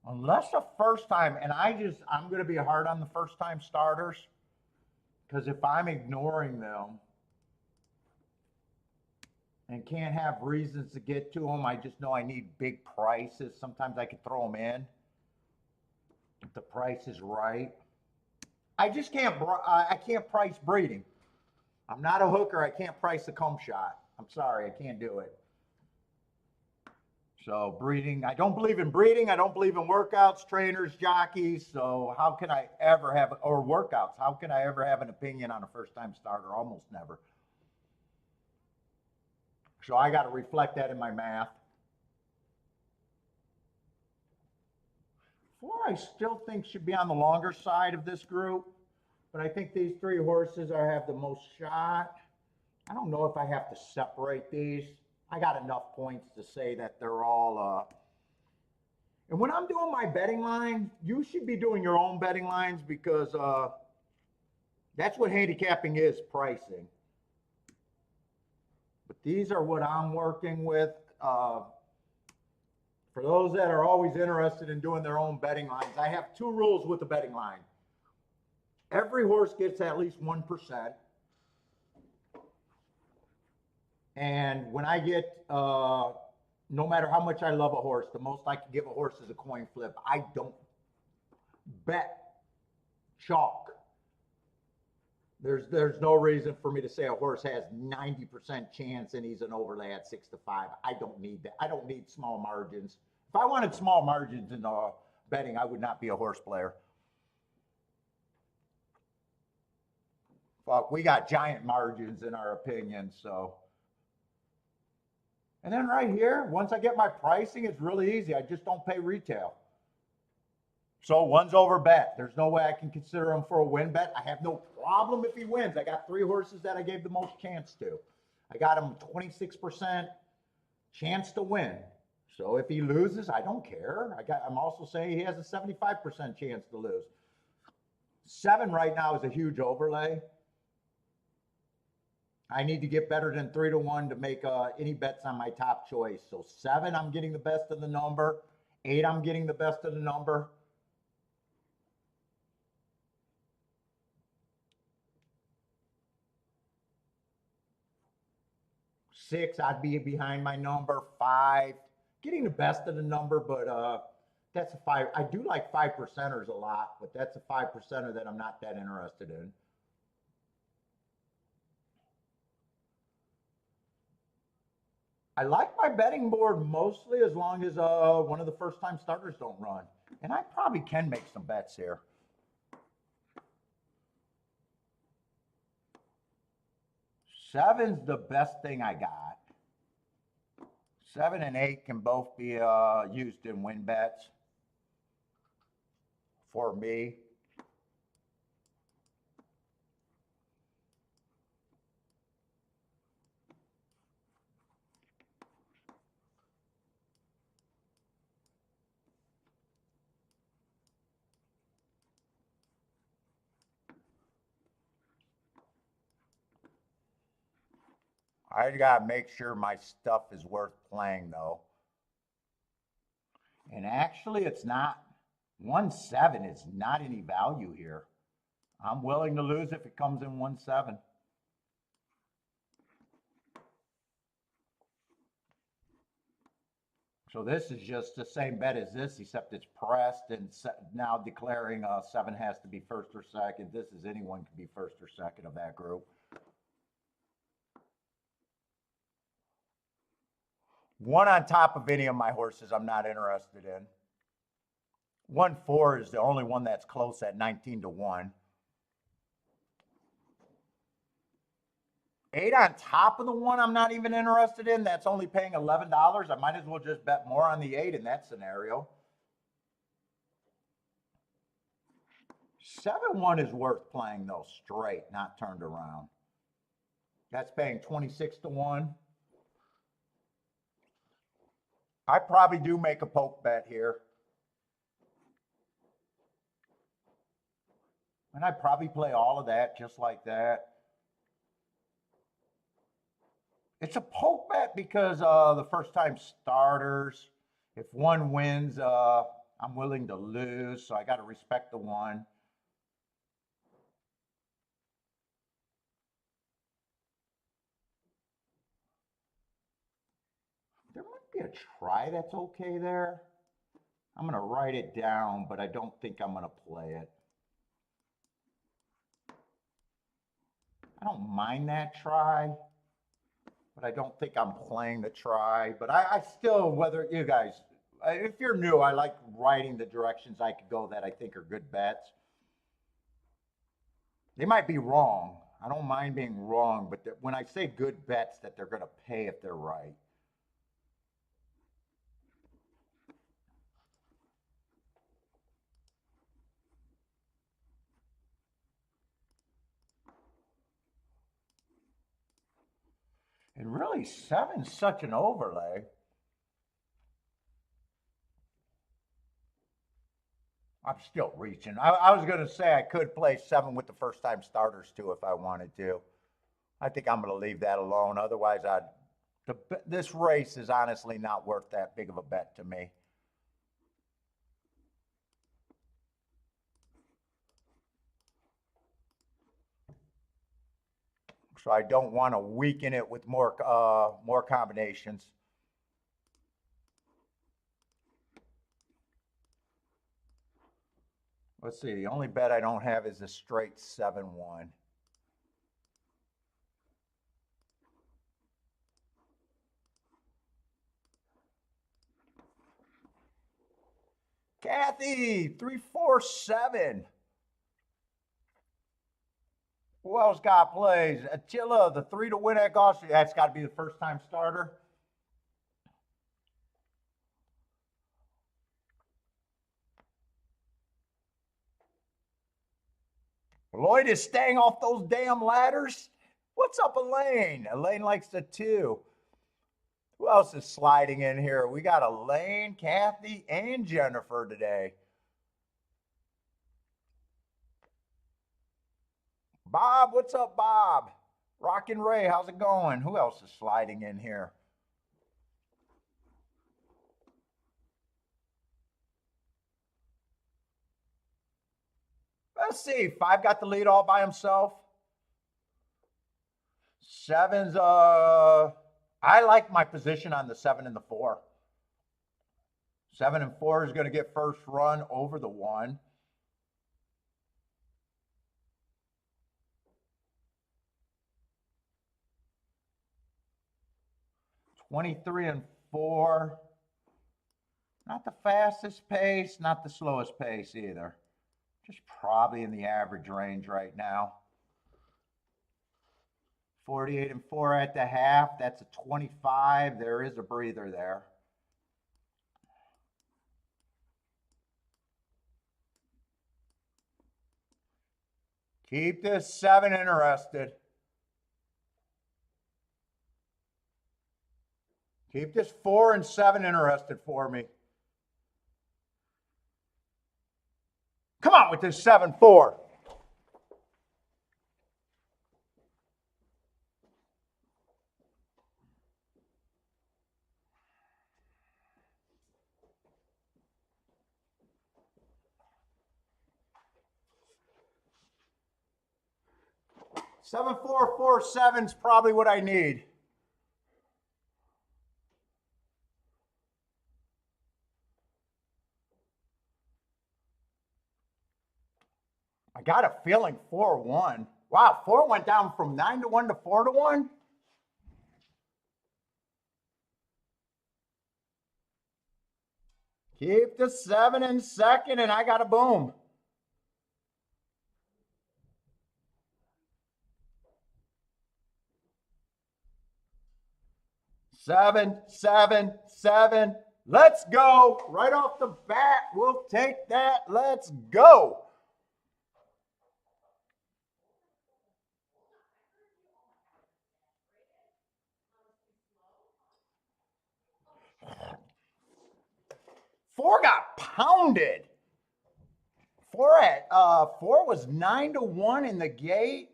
Unless the first time, and I'm going to be hard on the first time starters, because if I'm ignoring them and can't have reasons to get to them, I just know I need big prices. Sometimes I can throw them in if the price is right. I just can't. I can't price breeding. I'm not a hooker. I can't price the comb shot. I'm sorry, I can't do it. So breeding, I don't believe in breeding. I don't believe in workouts, trainers, jockeys. So how can I ever have, or workouts, how can I ever have an opinion on a first-time starter? Almost never. So I got to reflect that in my math. 4, I still think should be on the longer side of this group. But I think these 3 horses have the most shot. I don't know if I have to separate these. I got enough points to say that they're all. And when I'm doing my betting line, you should be doing your own betting lines because that's what handicapping is, pricing. But these are what I'm working with. For those that are always interested in doing their own betting lines, I have 2 rules with the betting line. Every horse gets at least 1%. And when I get, no matter how much I love a horse, the most I can give a horse is a coin flip. I don't bet chalk. There's no reason for me to say a horse has 90% chance and he's an overlay at 6 to 5. I don't need that. I don't need small margins. If I wanted small margins in betting, I would not be a horse player. Fuck, we got giant margins in our opinion, so. And then right here, once I get my pricing, it's really easy. I just don't pay retail. So 1's over bet. There's no way I can consider him for a win bet. I have no problem if he wins. I got 3 horses that I gave the most chance to. I got him 26% chance to win. So if he loses, I don't care. I'm also saying he has a 75% chance to lose. 7 right now is a huge overlay. I need to get better than 3 to 1 to make any bets on my top choice. So 7, I'm getting the best of the number. 8, I'm getting the best of the number. 6, I'd be behind my number. 5, getting the best of the number, but that's a 5. I do like 5%ers a lot, but that's a 5%er that I'm not that interested in. I like my betting board mostly as long as one of the first-time starters don't run. And I probably can make some bets here. Seven's the best thing I got. 7 and 8 can both be used in win bets for me. I got to make sure my stuff is worth playing, though. And actually, it's not. 1-7 is not any value here. I'm willing to lose if it comes in 1-7. So this is just the same bet as this, except it's pressed and now declaring 7 has to be first or second. This is anyone can be first or second of that group. 1 on top of any of my horses I'm not interested in. 1-4 is the only one that's close at 19 to 1. 8 on top of the 1 I'm not even interested in. That's only paying $11. I might as well just bet more on the 8 in that scenario. 7-1 is worth playing though, straight, not turned around. That's paying 26 to 1. I probably do make a poke bet here. And I probably play all of that just like that. It's a poke bet because the first time starters, if 1 wins, I'm willing to lose, so I got to respect the 1. There might be a try that's okay there. I'm going to write it down, but I don't think I'm going to play it. I don't mind that try, but I don't think I'm playing the try. But I still, whether you guys, if you're new, I like writing the directions I could go that I think are good bets. They might be wrong. I don't mind being wrong, but when I say good bets, that they're going to pay if they're right. And really, 7's such an overlay. I'm still reaching. I was going to say I could play 7 with the first time starters too if I wanted to. I think I'm going to leave that alone. Otherwise, this race is honestly not worth that big of a bet to me. So I don't want to weaken it with more combinations. Let's see, the only bet I don't have is a straight 7-1. Kathy, 347. Who else got plays? Attila, the 3 to win at Gulfstream. That's got to be the first time starter. Lloyd is staying off those damn ladders. What's up, Elaine? Elaine likes the 2. Who else is sliding in here? We got Elaine, Kathy, and Jennifer today. Bob, what's up, Bob? Rockin' Ray, how's it going? Who else is sliding in here? Let's see. 5 got the lead all by himself. 7's, I like my position on the 7 and the 4. 7 and 4 is going to get first run over the 1. $23 and 4. Not the fastest pace, not the slowest pace either. Just probably in the average range right now. 48 and 4 at the half. That's a 25. There is a breather there. Keep this 7 interested. Keep this 4 and 7 interested for me. Come on with this 7-4. Seven, 4, 4, 7's probably what I need. I got a feeling 4-1. Wow, 4 went down from 9 to 1 to 4 to 1. Keep the 7 in second, and I got a boom. 7, 7, 7. Let's go. Right off the bat, we'll take that. Let's go. Four got pounded. Four was 9-1 in the gate.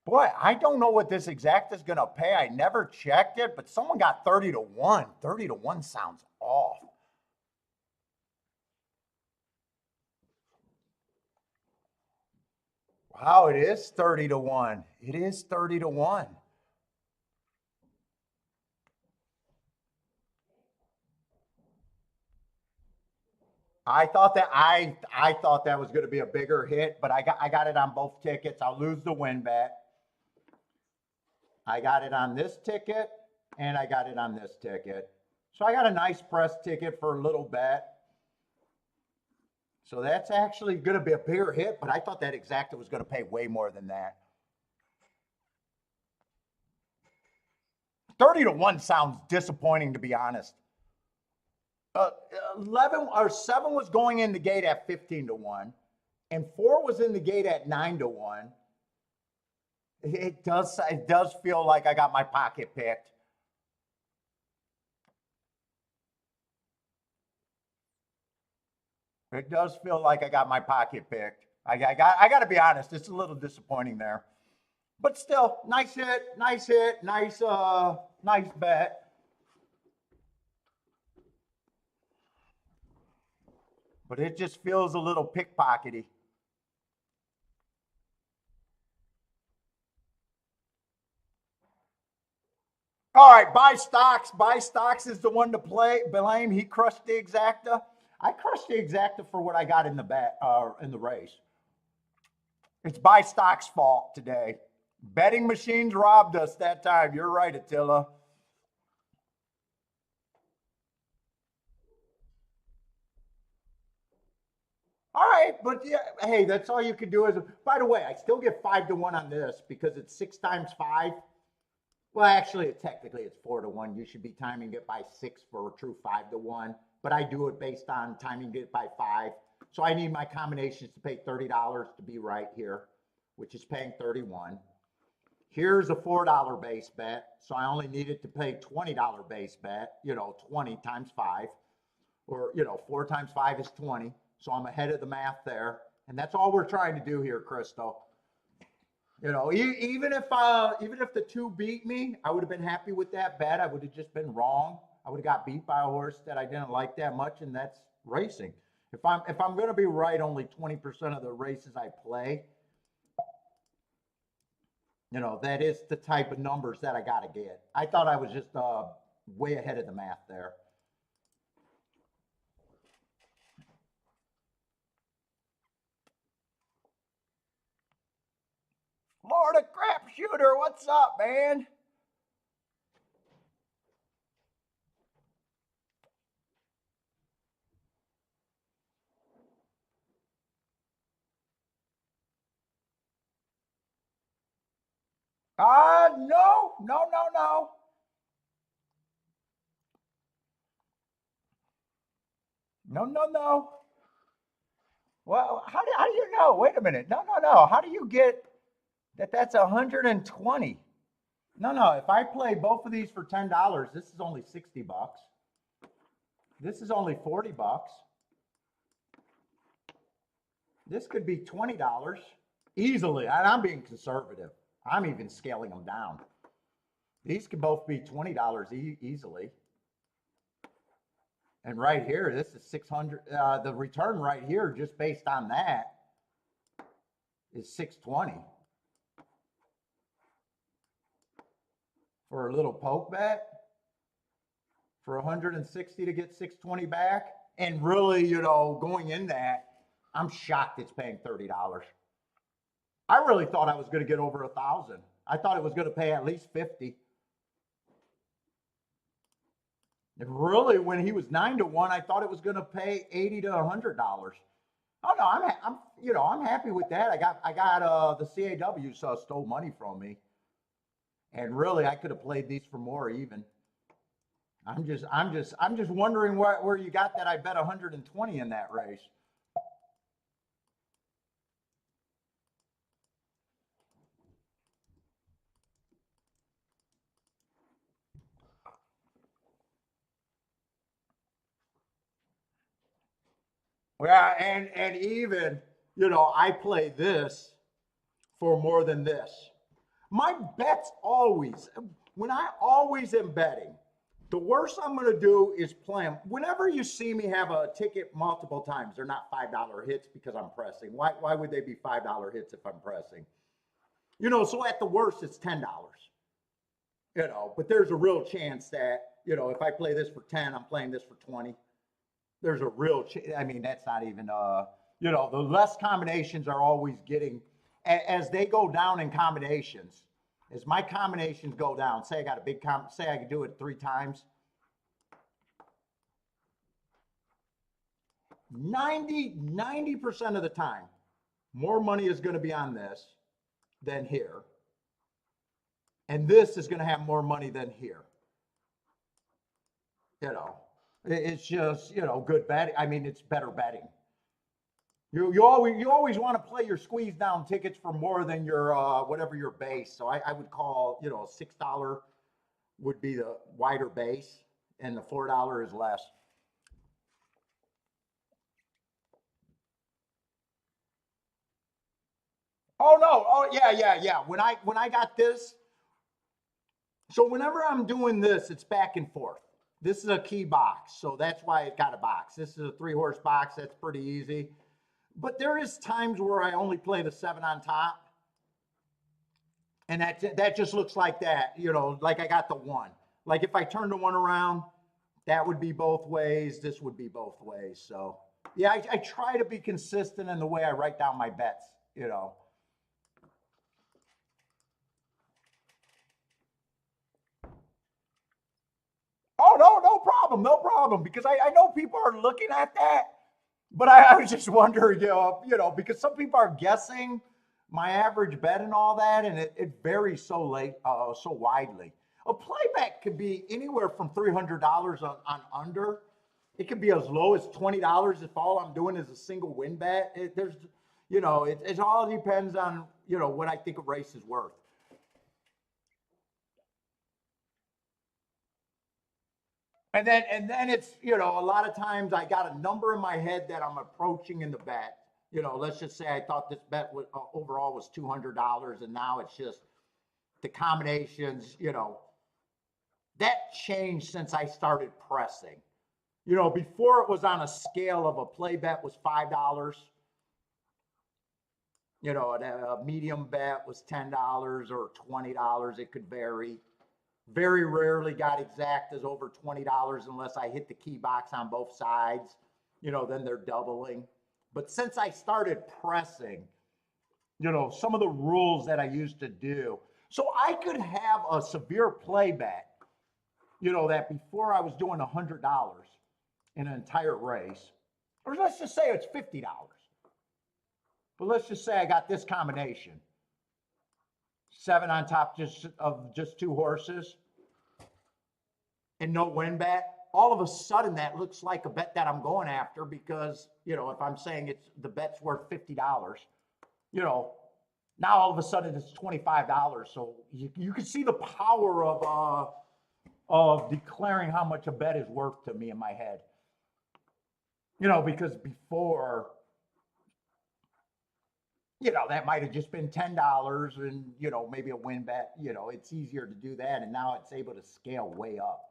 Boy, I don't know what this exact is going to pay. I never checked it, but someone got 30-1. 30-1 sounds off. Wow, it is 30-1. It is 30-1. I thought that was going to be a bigger hit, but I got it on both tickets. I'll lose the win bet. I got it on this ticket and I got it on this ticket. So I got a nice press ticket for a little bet. So that's actually going to be a bigger hit, but I thought that exacta was going to pay way more than that. 30-1 sounds disappointing, to be honest. 11 or 7 was going in the gate at 15-1, and 4 was in the gate at 9-1. It does feel like I got my pocket picked. It does feel like I got my pocket picked. I got to be honest, it's a little disappointing there, but still, nice hit, nice bet. But it just feels a little pickpockety. All right, buy stocks. Buy stocks is the one to blame. He crushed the exacta. I crushed the exacta for what I got in the bet in the race. It's buy stocks' fault today. Betting machines robbed us that time. You're right, Attila. All right, but yeah, hey, that's all you can do. By the way, I still get 5-1 on this because it's 6 times 5. Well, actually, technically it's 4-1. You should be timing it by 6 for a true 5-1. But I do it based on timing it by 5. So I need my combinations to pay $30 to be right here, which is paying 31. Here's a $4 base bet. So I only needed to pay $20 base bet, 20 times 5. Or, 4 times 5 is 20. So I'm ahead of the math there. And that's all we're trying to do here, Crystal. Even if the 2 beat me, I would have been happy with that bet. I would have just been wrong. I would have got beat by a horse that I didn't like that much, and that's racing. If I'm going to be right only 20% of the races I play, that is the type of numbers that I got to get. I thought I was just way ahead of the math there. Florida crap shooter, what's up, man? No. No. Well, how do you know? Wait a minute. No. How do you get that's 120? No. If I play both of these for $10, this is only $60. This is only $40. This could be $20 easily. And I'm being conservative. I'm even scaling them down. These could both be $20 easily. And right here, this is 600. The return right here, just based on that, is 620. For a little poke bet, for 160 to get 620 back. And really, going in that, I'm shocked it's paying $30. I really thought I was going to get over 1,000. I thought it was going to pay at least 50. And really, when he was 9-1, I thought it was going to pay $80 to $100. Oh no, I'm happy with that. I got the CAW stole money from me, and really I could have played these for more even. I'm just wondering where you got that. I bet 120 in that race. Yeah, and even, I play this for more than this. My bets always, when I always am betting, the worst I'm going to do is play them. Whenever you see me have a ticket multiple times, they're not $5 hits because I'm pressing. Why would they be $5 hits if I'm pressing? So at the worst, it's $10. But there's a real chance that, if I play this for 10, I'm playing this for 20. There's a real I mean, that's not even, the less combinations are always getting, as they go down in combinations, as my combinations go down, say I got a big say I can do it 3 times, 90% of the time, more money is going to be on this than here. And this is going to have more money than here. It's just, good betting. I mean, it's better betting. You always want to play your squeeze down tickets for more than your whatever your base. So I would call, $6 would be the wider base, and the $4 is less. Oh no! Oh yeah. When I got this, so whenever I'm doing this, it's back and forth. This is a key box, so that's why it got a box. This is a 3-horse box. That's pretty easy. But there is times where I only play the 7 on top, and that just looks like that. Like I got the 1. Like if I turn the 1 around, that would be both ways. This would be both ways. So yeah, I try to be consistent in the way I write down my bets. Oh no problem, no problem. Because I know people are looking at that, but I was just wondering, because some people are guessing my average bet and all that, and it varies so widely. A playback could be anywhere from $300 on under. It could be as low as $20 if all I'm doing is a single win bet. It all depends on what I think a race is worth. And then it's, a lot of times I got a number in my head that I'm approaching in the bet. Let's just say I thought this bet overall was $200, and now it's just the combinations. That changed since I started pressing. Before it was on a scale of a play bet was $5. A medium bet was $10 or $20. It could vary. Very rarely got exact as over $20 unless I hit the key box on both sides. Then they're doubling. But since I started pressing, some of the rules that I used to do, so I could have a severe play bet, that before I was doing $100 in an entire race, or let's just say it's $50. But let's just say I got this combination: 7 on top of just 2 horses and no win bet. All of a sudden, that looks like a bet that I'm going after because, if I'm saying the bet's worth $50, now all of a sudden it's $25. So you can see the power of declaring how much a bet is worth to me in my head. Because before, that might have just been $10 and, maybe a win bet. It's easier to do that. And now it's able to scale way up.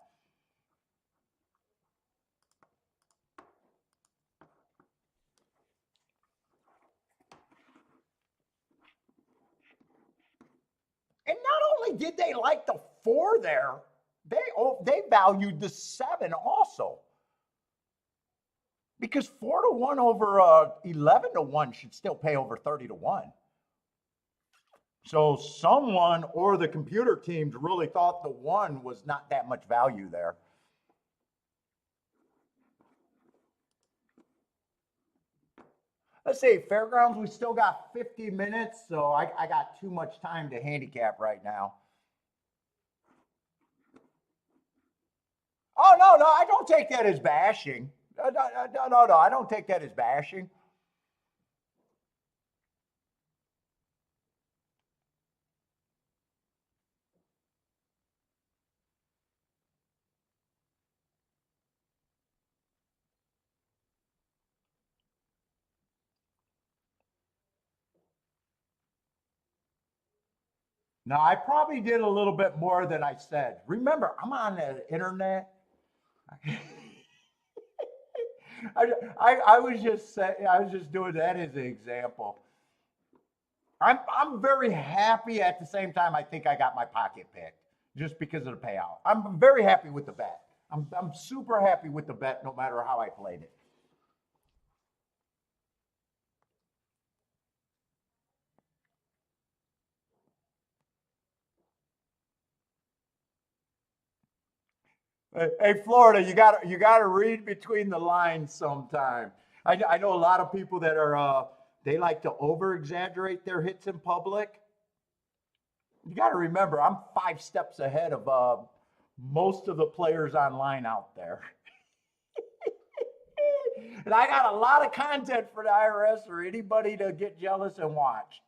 And not only did they like the 4 there, they valued the 7 also. Because 4-1 over 11-1 should still pay over 30-1. So someone or the computer teams really thought the 1 was not that much value there. Let's see, Fairgrounds, we still got 50 minutes, so I got too much time to handicap right now. Oh, no, I don't take that as bashing. No, I don't take that as bashing. Now, I probably did a little bit more than I said. Remember, I'm on the internet. I was just saying, I was just doing that as an example. I'm very happy at the same time. I think I got my pocket picked just because of the payout. I'm very happy with the bet. I'm super happy with the bet no matter how I played it. Hey, Florida, you got to read between the lines sometime. I know a lot of people that are they like to over exaggerate their hits in public. You got to remember, I'm 5 steps ahead of most of the players online out there. And I got a lot of content for the IRS or anybody to get jealous and watch.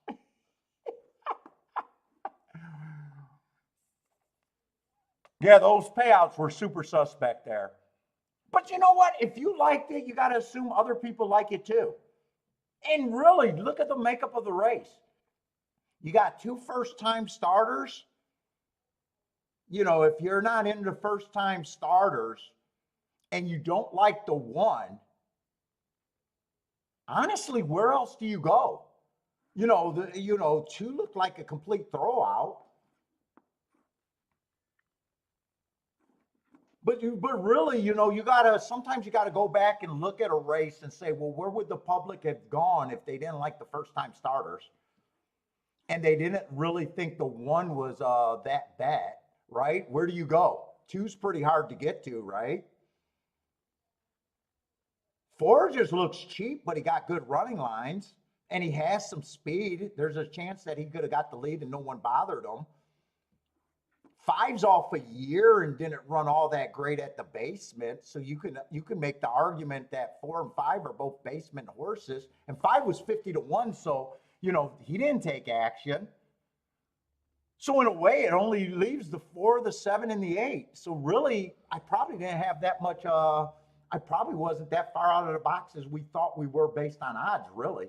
Yeah, those payouts were super suspect there. But you know what? If you liked it, you got to assume other people like it too. And really, look at the makeup of the race. You got two first time starters. You know, if you're not into first time starters and you don't like the one, honestly, where else do you go? Two looked like a complete throwout. But really, you gotta sometimes you gotta go back and look at a race and say, well, where would the public have gone if they didn't like the first time starters and they didn't really think the one was that bad, right? Where do you go? Two's pretty hard to get to, right? Four just looks cheap, but he got good running lines and he has some speed. There's a chance that he could have got the lead and no one bothered him. Five's off a year and didn't run all that great at the basement, so you can make the argument that 4 and 5 are both basement horses, and five was 50 to 1, so he didn't take action. So in a way, it only leaves the 4, the 7, and the 8. So really, I probably didn't have that much. I probably wasn't that far out of the box as we thought we were based on odds, really.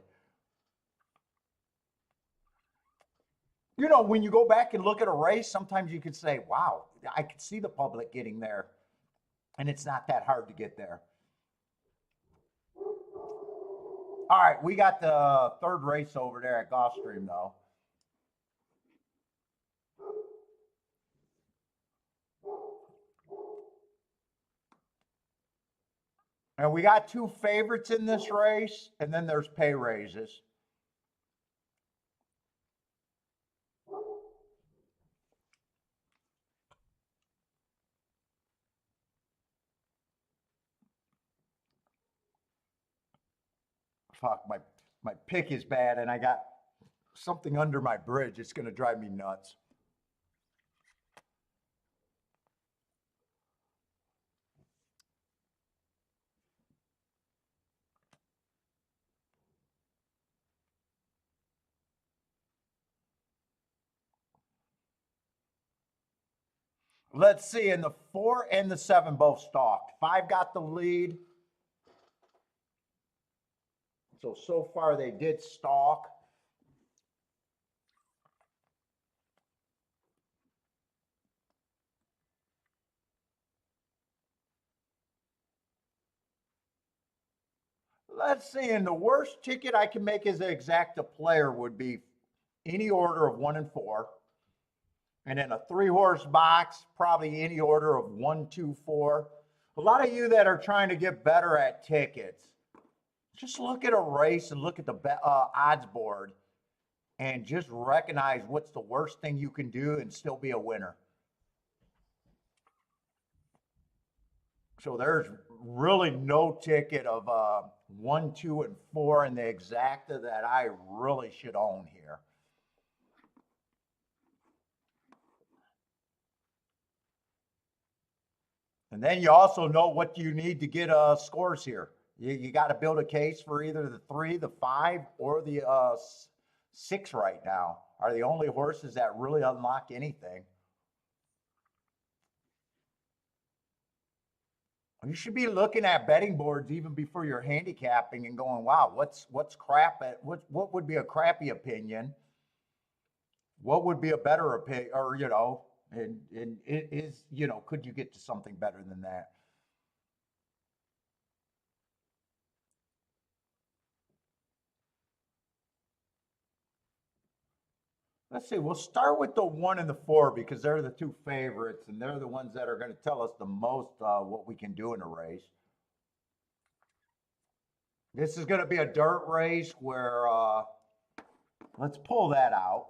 When you go back and look at a race, sometimes you could say, wow, I could see the public getting there, and it's not that hard to get there. All right, we got the third race over there at Gulfstream, though. And we got two favorites in this race, and then there's pay raises. Fuck, my pick is bad, and I got something under my bridge. It's going to drive me nuts. Let's see, and the 4 and the 7 both stalked. 5 got the lead. So far they did stalk. Let's see, and the worst ticket I can make as an exacta player would be any order of 1 and 4. And then a 3-horse box, probably any order of 1, 2, 4. A lot of you that are trying to get better at tickets, just look at a race and look at the odds board and just recognize what's the worst thing you can do and still be a winner. So there's really no ticket of 1, 2, and 4 in the exacta that I really should own here. And then you also know what you need to get scores here. You got to build a case for either the 3, the 5, or the 6 right now. Are the only horses that really unlock anything. You should be looking at betting boards even before you're handicapping and going, wow, what's crap at what would be a crappy opinion? What would be a better opinion, or and it is, could you get to something better than that? Let's see. We'll start with the 1 and the 4 because they're the 2 favorites, and they're the ones that are going to tell us the most what we can do in a race. This is going to be a dirt race where let's pull that out.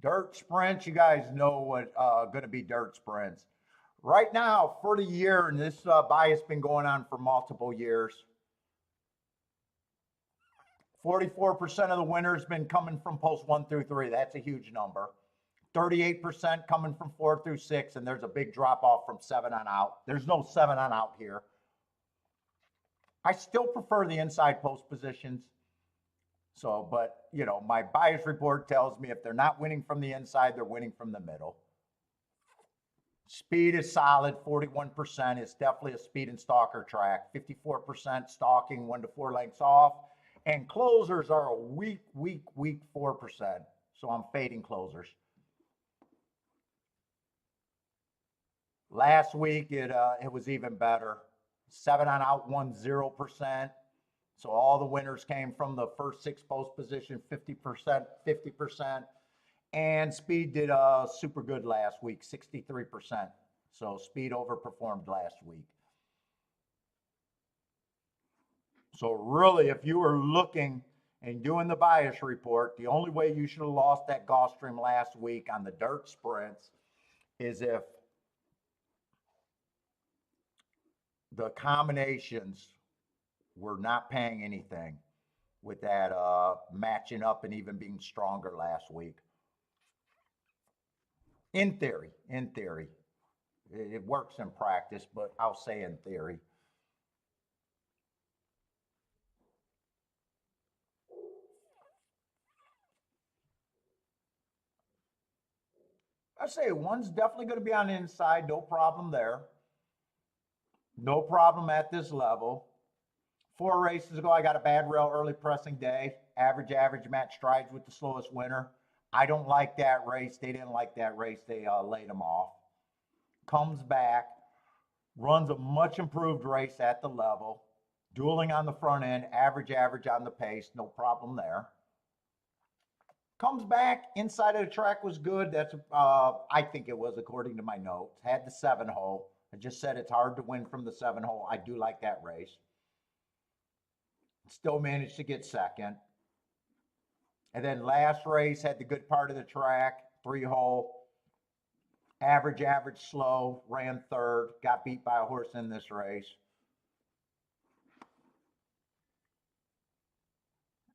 Dirt sprints, you guys know what going to be dirt sprints. Right now, for the year, and this bias been going on for multiple years, 44% of the winners been coming from post 1 through 3. That's a huge number. 38% coming from 4 through 6, and there's a big drop off from 7 on out. There's no 7 on out here. I still prefer the inside post positions. So, but, my bias report tells me if they're not winning from the inside, they're winning from the middle. Speed is solid, 41%. It's definitely a speed and stalker track. 54% stalking, 1 to 4 lengths off. And closers are a weak 4%. So I'm fading closers. Last week, it was even better. 7 on out, 0%. So all the winners came from the first 6 post position, 50%, 50%. And speed did super good last week, 63%. So speed overperformed last week. So really, if you were looking and doing the bias report, the only way you should have lost that Gulfstream last week on the dirt sprints is if the combinations were not paying anything with that matching up and even being stronger last week. In theory, it works in practice, but I'll say in theory. I say 1's definitely going to be on the inside, no problem there. No problem at this level. 4 races ago, I got a bad rail early pressing day. Average match strides with the slowest winner. I don't like that race. They didn't like that race. They laid them off. Comes back, runs a much improved race at the level. Dueling on the front end, average on the pace, no problem there. Comes back, inside of the track was good. That's I think it was according to my notes. Had the 7 hole. I just said it's hard to win from the 7 hole. I do like that race. Still managed to get second. And then last race had the good part of the track, 3 hole. Average slow, ran 3rd, got beat by a horse in this race.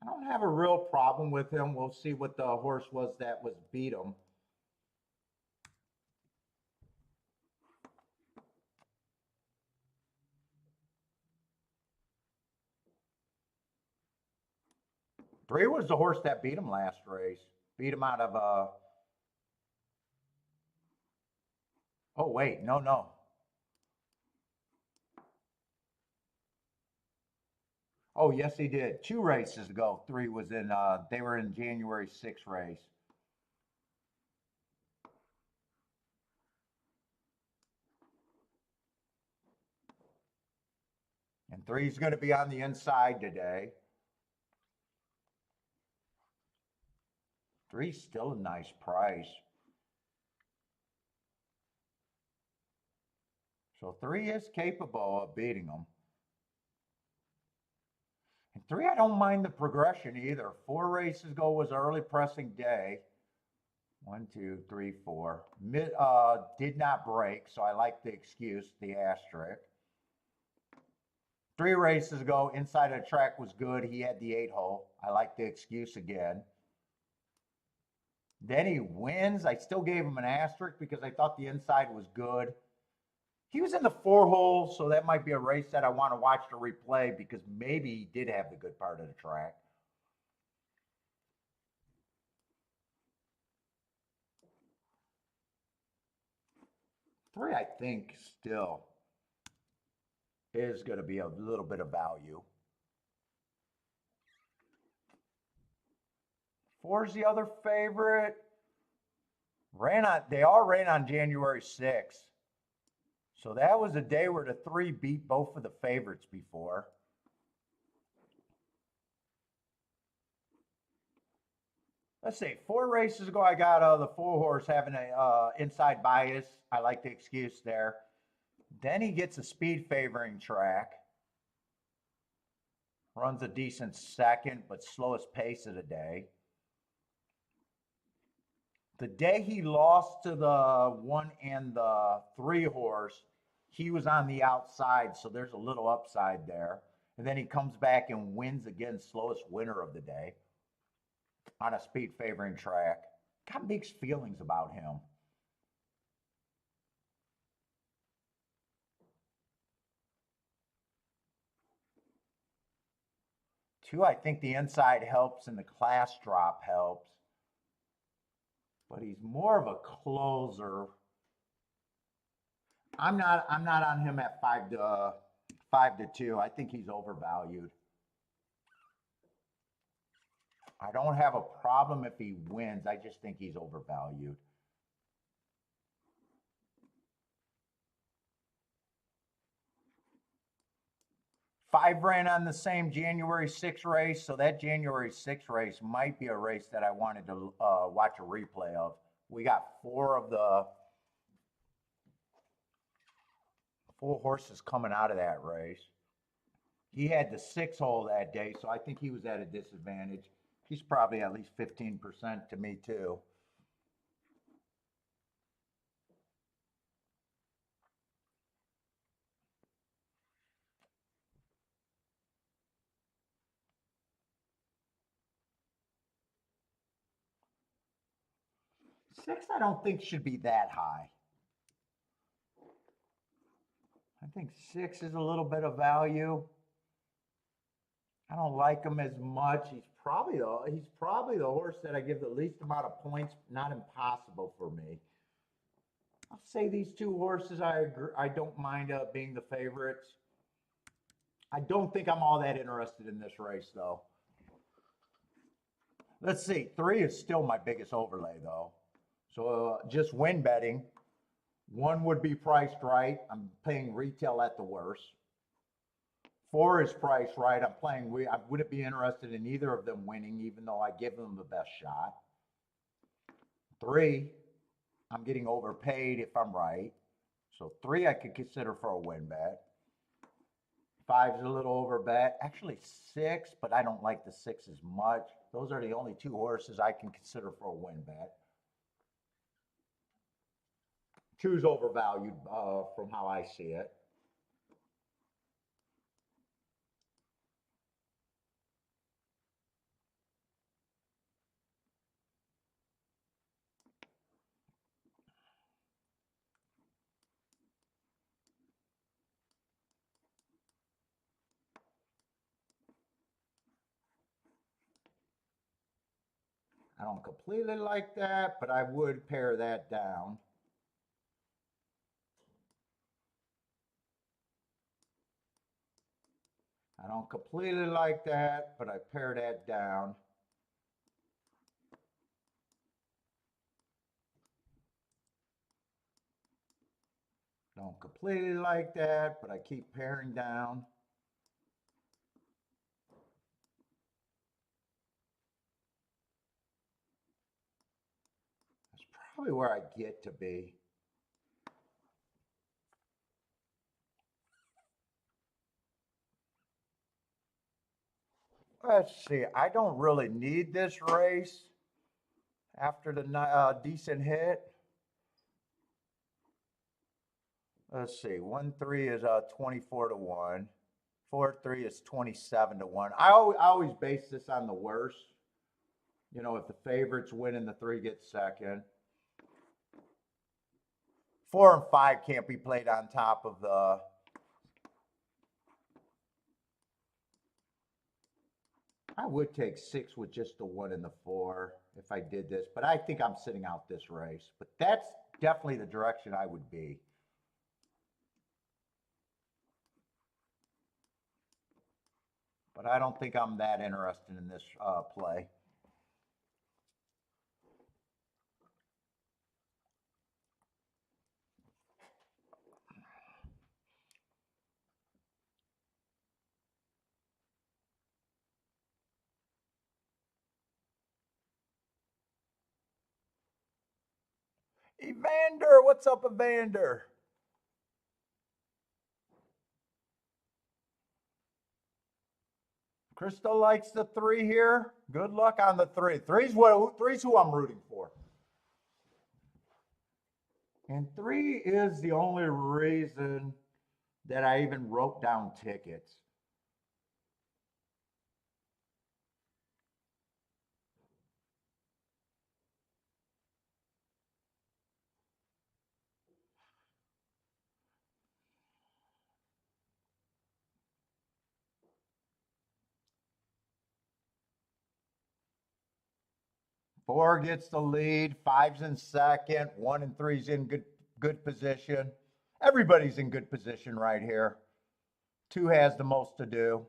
I don't have a real problem with him. We'll see what the horse was that was beat him. Three was the horse that beat him last race. Beat him out of oh wait, no. Oh yes, he did. 2 races ago, 3 was in they were in January 6th race. And 3's going to be on the inside today. 3's still a nice price. So 3 is capable of beating them. And 3, I don't mind the progression either. 4 races ago was early pressing day. 1, 2, 3, 4. Did not break, so I like the excuse, the asterisk. 3 races ago, inside of the track was good. He had the 8 hole. I like the excuse again. Then he wins. I still gave him an asterisk because I thought the inside was good. He was in the 4 hole, so that might be a race that I want to watch the replay because maybe he did have the good part of the track. Three, I think, still is going to be a little bit of value. 4's the other favorite. They all ran on January 6th. So that was a day where the 3 beat both of the favorites before. Let's see, 4 races ago, I got the 4-horse having a inside bias. I like the excuse there. Then he gets a speed favoring track. Runs a decent second, but slowest pace of the day. The day he lost to the 1 and the 3-horse, he was on the outside, so there's a little upside there. And then he comes back and wins again, slowest winner of the day on a speed favoring track. Got mixed feelings about him. 2, I think the inside helps and the class drop helps. But he's more of a closer. I'm not on him at 5 to 2. I think he's overvalued. I don't have a problem if he wins. I just think he's overvalued. Five ran on the same January 6th race, so that January 6th race might be a race that I wanted to watch a replay of. We got 4 of the 4 horses coming out of that race. He had the 6 hole that day, so I think he was at a disadvantage. He's probably at least 15% to me too. Six, I don't think should be that high. I think 6 is a little bit of value. I don't like him as much. He's probably the horse that I give the least amount of points. Not impossible for me. I'll say these 2 horses. I don't mind being the favorites. I don't think I'm all that interested in this race though. Let's see. 3 is still my biggest overlay though. So just win betting. 1 would be priced right. I'm paying retail at the worst. 4 is priced right. I wouldn't be interested in either of them winning, even though I give them the best shot. 3, I'm getting overpaid if I'm right. So 3 I could consider for a win bet. 5 is a little over bet. Actually 6, but I don't like the 6 as much. Those are the only 2 horses I can consider for a win bet. 2's overvalued from how I see it. I don't completely like that, but I would pare that down. I don't completely like that, but I pare that down. Don't completely like that, but I keep paring down. That's probably where I get to be. Let's see. I don't really need this race after the decent hit. Let's see. 1-3 is 24 to 1. 4-3 is 27 to 1. I always base this on the worst. You know, if the favorites win and the 3 gets second. 4 and 5 can't be played on top of the. I would take 6 with just the 1 and the 4 if I did this, but I think I'm sitting out this race. But that's definitely the direction I would be. But I don't think I'm that interested in this play. Evander, what's up, Evander? Crystal likes the 3 here. Good luck on the 3. Three's who I'm rooting for. And 3 is the only reason that I even wrote down tickets. Four gets the lead, 5's in second, 1 and 3's in good position. Everybody's in good position right here. 2 has the most to do.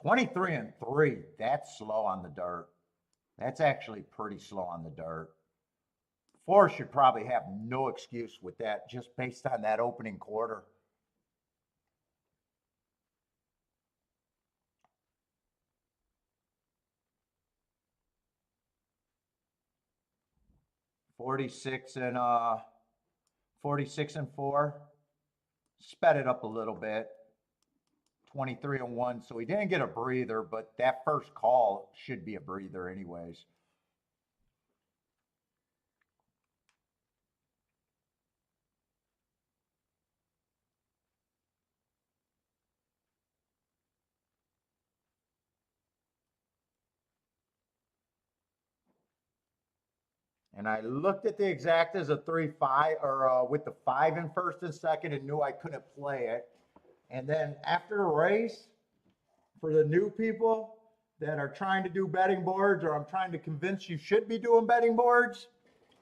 $23 and 3. That's slow on the dirt. That's actually pretty slow on the dirt. 4 should probably have no excuse with that, just based on that opening quarter. $46 and 4. Sped it up a little bit. 23 and 1. So he didn't get a breather, but that first call should be a breather anyways. And I looked at the exactas of 3-5 or with the 5 in first and second and knew I couldn't play it. And then after the race, for the new people that are trying to do betting boards, or I'm trying to convince you should be doing betting boards,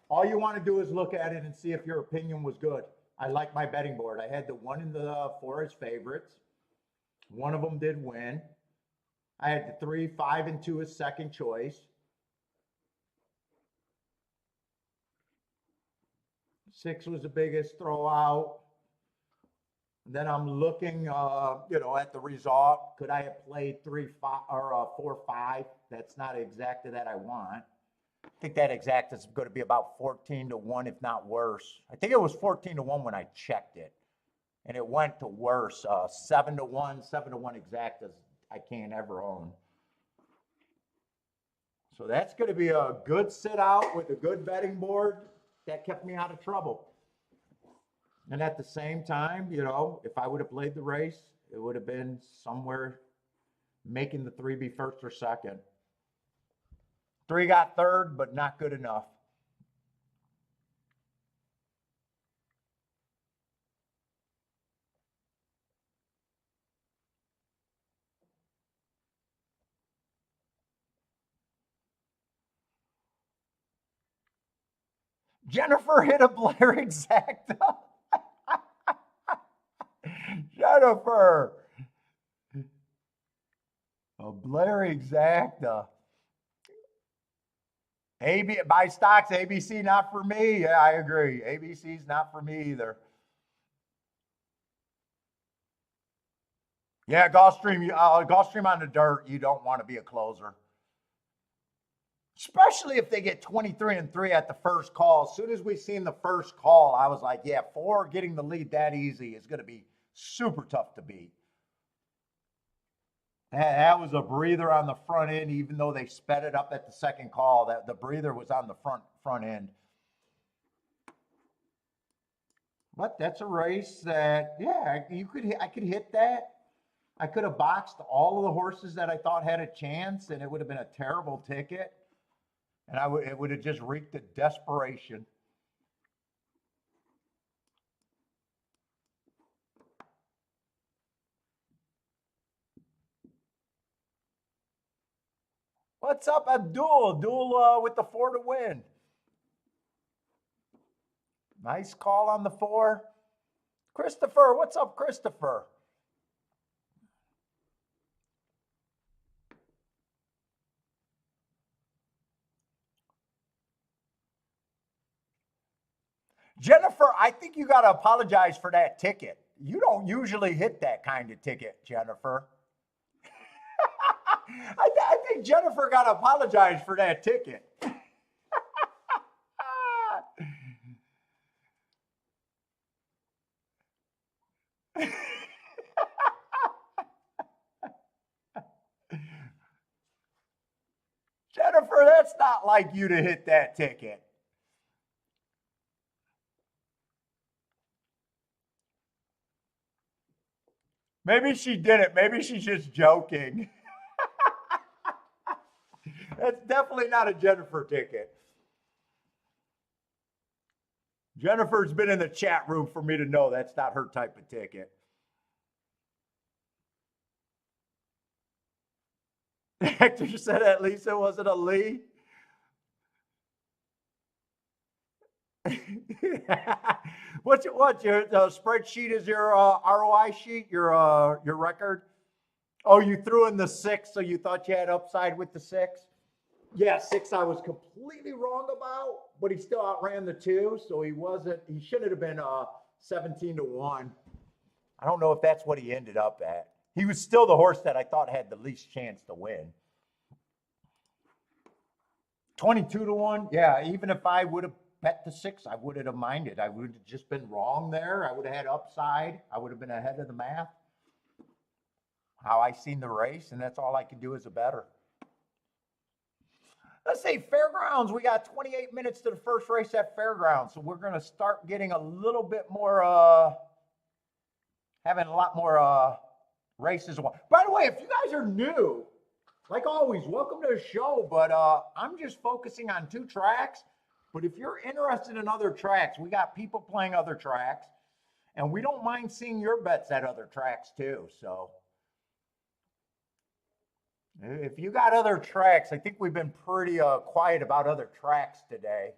all you want to do is look at it and see if your opinion was good. I like my betting board. I had the 1 and the 4 as favorites. One of them did win. I had the 3, 5, and 2 as second choice. 6 was the biggest throwout. Then I'm looking, at the result. Could I have played 3-5 or 4-5? That's not exactly that I want. I think that exact is going to be about 14 to 1, if not worse. I think it was 14 to 1 when I checked it, and it went to worse. 7 to 1, 7 to 1 exact as I can't ever own. So that's going to be a good sit out with a good betting board that kept me out of trouble. And at the same time, if I would have played the race, it would have been somewhere making the 3 be first or second. 3 got third, but not good enough. Jennifer hit a Blair exacta. Jennifer. A Blair exacta. Buy stocks, ABC not for me. Yeah, I agree. ABC's not for me either. Yeah, Gulfstream on the dirt, you don't want to be a closer. Especially if they get 23 and 3 at the first call. As soon as we seen the first call, I was like, yeah, 4 getting the lead that easy is going to be super tough to beat. That was a breather on the front end, even though they sped it up at the second call. That the breather was on the front end. But that's a race that, yeah, you could I could hit that. I could have boxed all of the horses that I thought had a chance, and it would have been a terrible ticket. And it would have just reeked of desperation. What's up, Abdul? Abdul with the 4 to win. Nice call on the 4. Christopher, what's up, Christopher? Jennifer, I think you got to apologize for that ticket. You don't usually hit that kind of ticket, Jennifer. I think Jennifer got to apologize for that ticket. Jennifer, that's not like you to hit that ticket. Maybe she didn't. Maybe she's just joking. That's definitely not a Jennifer ticket. Jennifer's been in the chat room for me to know that's not her type of ticket. Hector said at least it wasn't a Lee. What's your spreadsheet is your ROI sheet, your record? Oh, you threw in the 6, so you thought you had upside with the 6? Yeah, 6 I was completely wrong about, but he still outran the 2, so he shouldn't have been 17 to 1. I don't know if that's what he ended up at. He was still the horse that I thought had the least chance to win. 22 to 1, yeah. Even if I would have bet the 6, I wouldn't have minded. I would have just been wrong there. I would have had upside. I would have been ahead of the math. How I seen the race, and that's all I can do as a bettor. Let's say Fairgrounds. We got 28 minutes to the first race at Fairgrounds, so we're going to start getting a little bit more, having a lot more races. By the way, if you guys are new, like always, welcome to the show. But I'm just focusing on 2 tracks. But if you're interested in other tracks, we got people playing other tracks, and we don't mind seeing your bets at other tracks too. So if you got other tracks, I think we've been pretty quiet about other tracks today.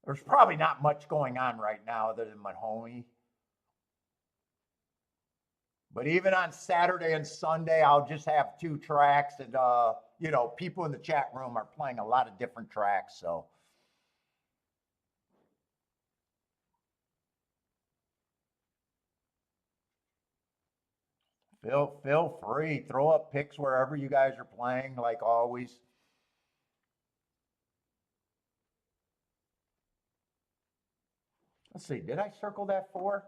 There's probably not much going on right now other than Mahoney. But even on Saturday and Sunday, I'll just have 2 tracks, and people in the chat room are playing a lot of different tracks. So feel free, throw up picks wherever you guys are playing, like always. Let's see, did I circle that 4?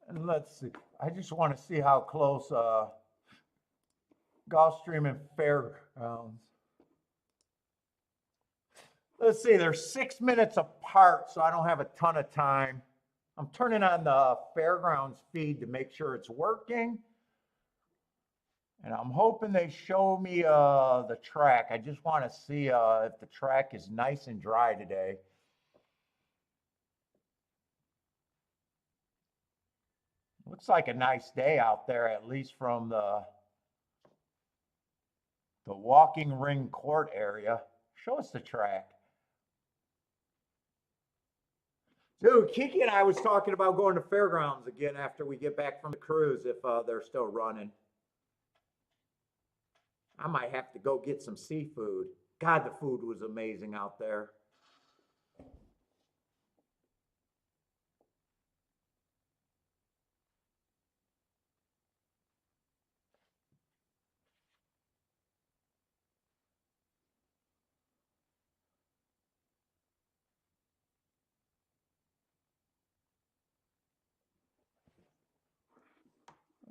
And let's see, I just want to see how close Gulfstream and Fairgrounds. Let's see, they're 6 minutes apart, so I don't have a ton of time. I'm turning on the Fairgrounds feed to make sure it's working. And I'm hoping they show me the track. I just want to see if the track is nice and dry today. Looks like a nice day out there, at least from the walking ring court area. Show us the track. Dude, Kiki and I was talking about going to Fairgrounds again after we get back from the cruise if they're still running. I might have to go get some seafood. God, the food was amazing out there.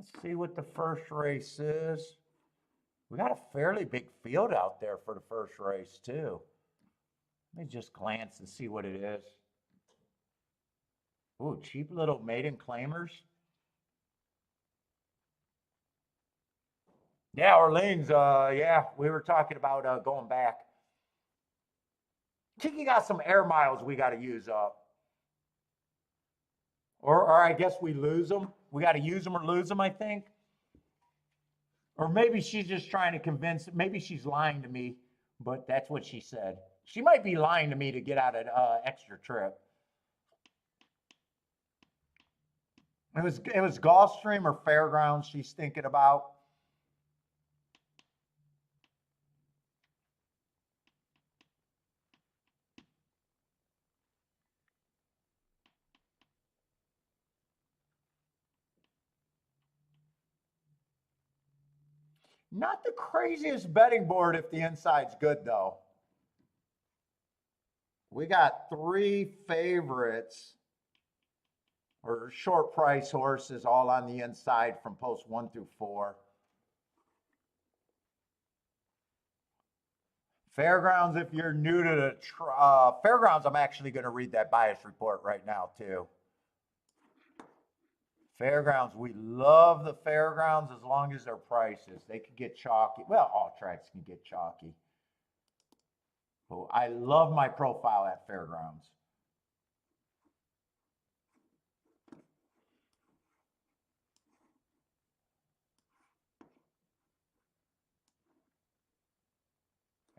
Let's see what the first race is. We got a fairly big field out there for the first race, too. Let me just glance and see what it is. Ooh, cheap little maiden claimers. Yeah, Orleans, yeah, we were talking about going back. Tiki got some air miles we got to use up. Or I guess we lose them. We got to use them or lose them, I think. Or maybe she's just trying to convince, maybe she's lying to me, but that's what she said. She might be lying to me to get out an extra trip. It was Gulfstream or Fairgrounds she's thinking about. Not the craziest betting board if the inside's good, though. We got 3 favorites or short price horses all on the inside from post 1 through 4. Fairgrounds, if you're new to the Fairgrounds, I'm actually going to read that bias report right now, too. Fairgrounds, we love the Fairgrounds as long as their prices. They could get chalky. Well, all tracks can get chalky. But I love my profile at Fairgrounds.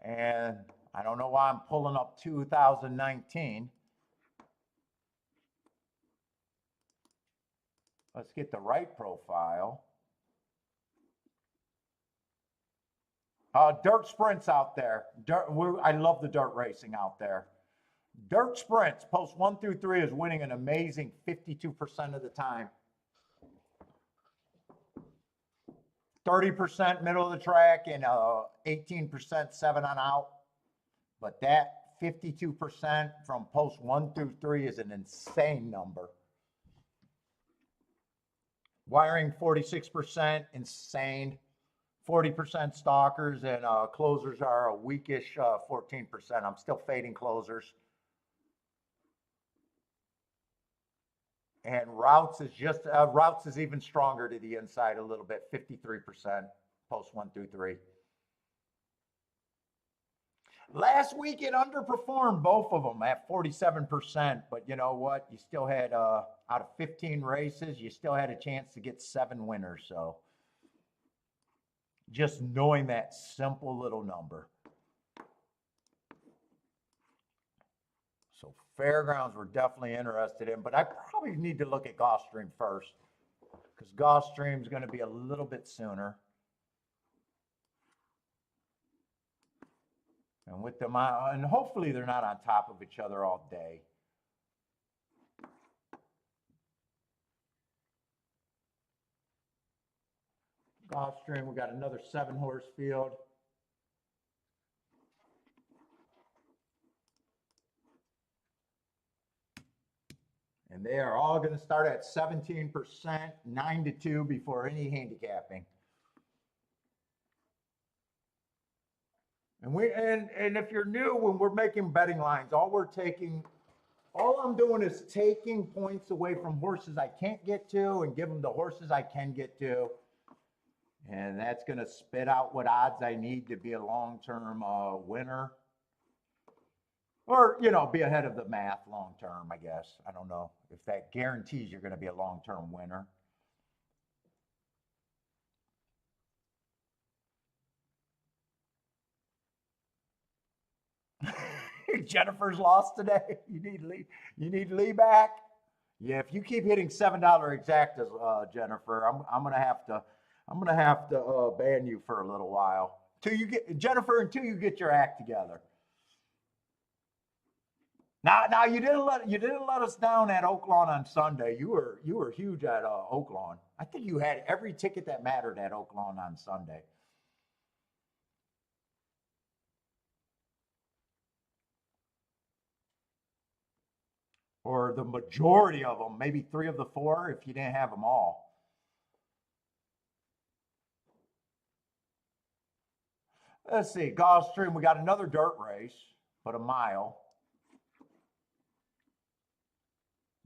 And I don't know why I'm pulling up 2019. Let's get the right profile. Dirt sprints out there. I love the dirt racing out there. Dirt sprints, post 1 through 3 is winning an amazing 52% of the time. 30% middle of the track and 18% 7 on out. But that 52% from post 1 through 3 is an insane number. Wiring 46%, insane. 40% stalkers and closers are a weakish 14%. I'm still fading closers. And routes is even stronger to the inside a little bit, 53% post 1 through 3. Last week it underperformed both of them at 47%, but you know what? You still had out of 15 races, you still had a chance to get 7 winners. So just knowing that simple little number. So Fairgrounds we're definitely interested in, but I probably need to look at Gulfstream first because Gulfstream is going to be a little bit sooner. And with them, and hopefully they're not on top of each other all day. Gulfstream, we got another 7-horse field. And they are all going to start at 17%, 9-2 before any handicapping. And if you're new, when we're making betting lines, all I'm doing is taking points away from horses I can't get to and give them the horses I can get to. And that's going to spit out what odds I need to be a long-term winner. Or, be ahead of the math long-term, I guess. I don't know if that guarantees you're going to be a long-term winner. Jennifer's lost today. You need Lee back. Yeah, if you keep hitting $7 exactas, Jennifer, I'm gonna have to ban you for a little while until you get your act together. Now you didn't let us down at Oaklawn on Sunday. You were huge at Oaklawn. I think you had every ticket that mattered at Oaklawn on Sunday. Or the majority of them, maybe 3 of the 4 if you didn't have them all. Let's see, Gulfstream, we got another dirt race, but a mile.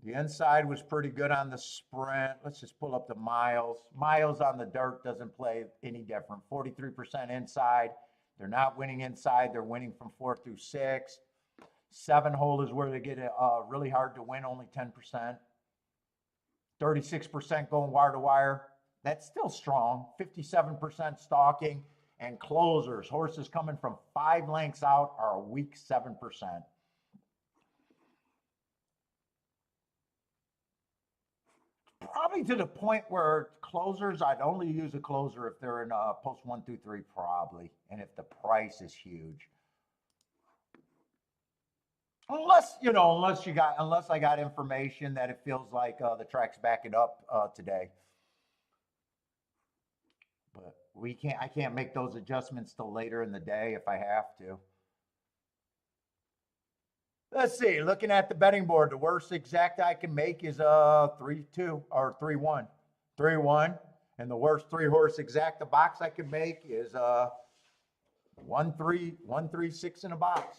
The inside was pretty good on the sprint. Let's just pull up the miles. Miles on the dirt doesn't play any different. 43% inside. They're not winning inside. They're winning from 4 through 6. 7 hole is where they get it really hard to win, only 10%. 36% going wire to wire. That's still strong. 57% stalking. And closers, horses coming from 5 lengths out, are a weak 7%. Probably to the point where closers, I'd only use a closer if they're in post 1 through 3, probably, and if the price is huge. Unless I got information that it feels like the track's backing up today. But I can't make those adjustments till later in the day if I have to. Let's see, looking at the betting board, the worst exact I can make is 3-2 or 3-1. 3-1. And the worst 3-horse exact the box I can make is 1-3-6 in a box.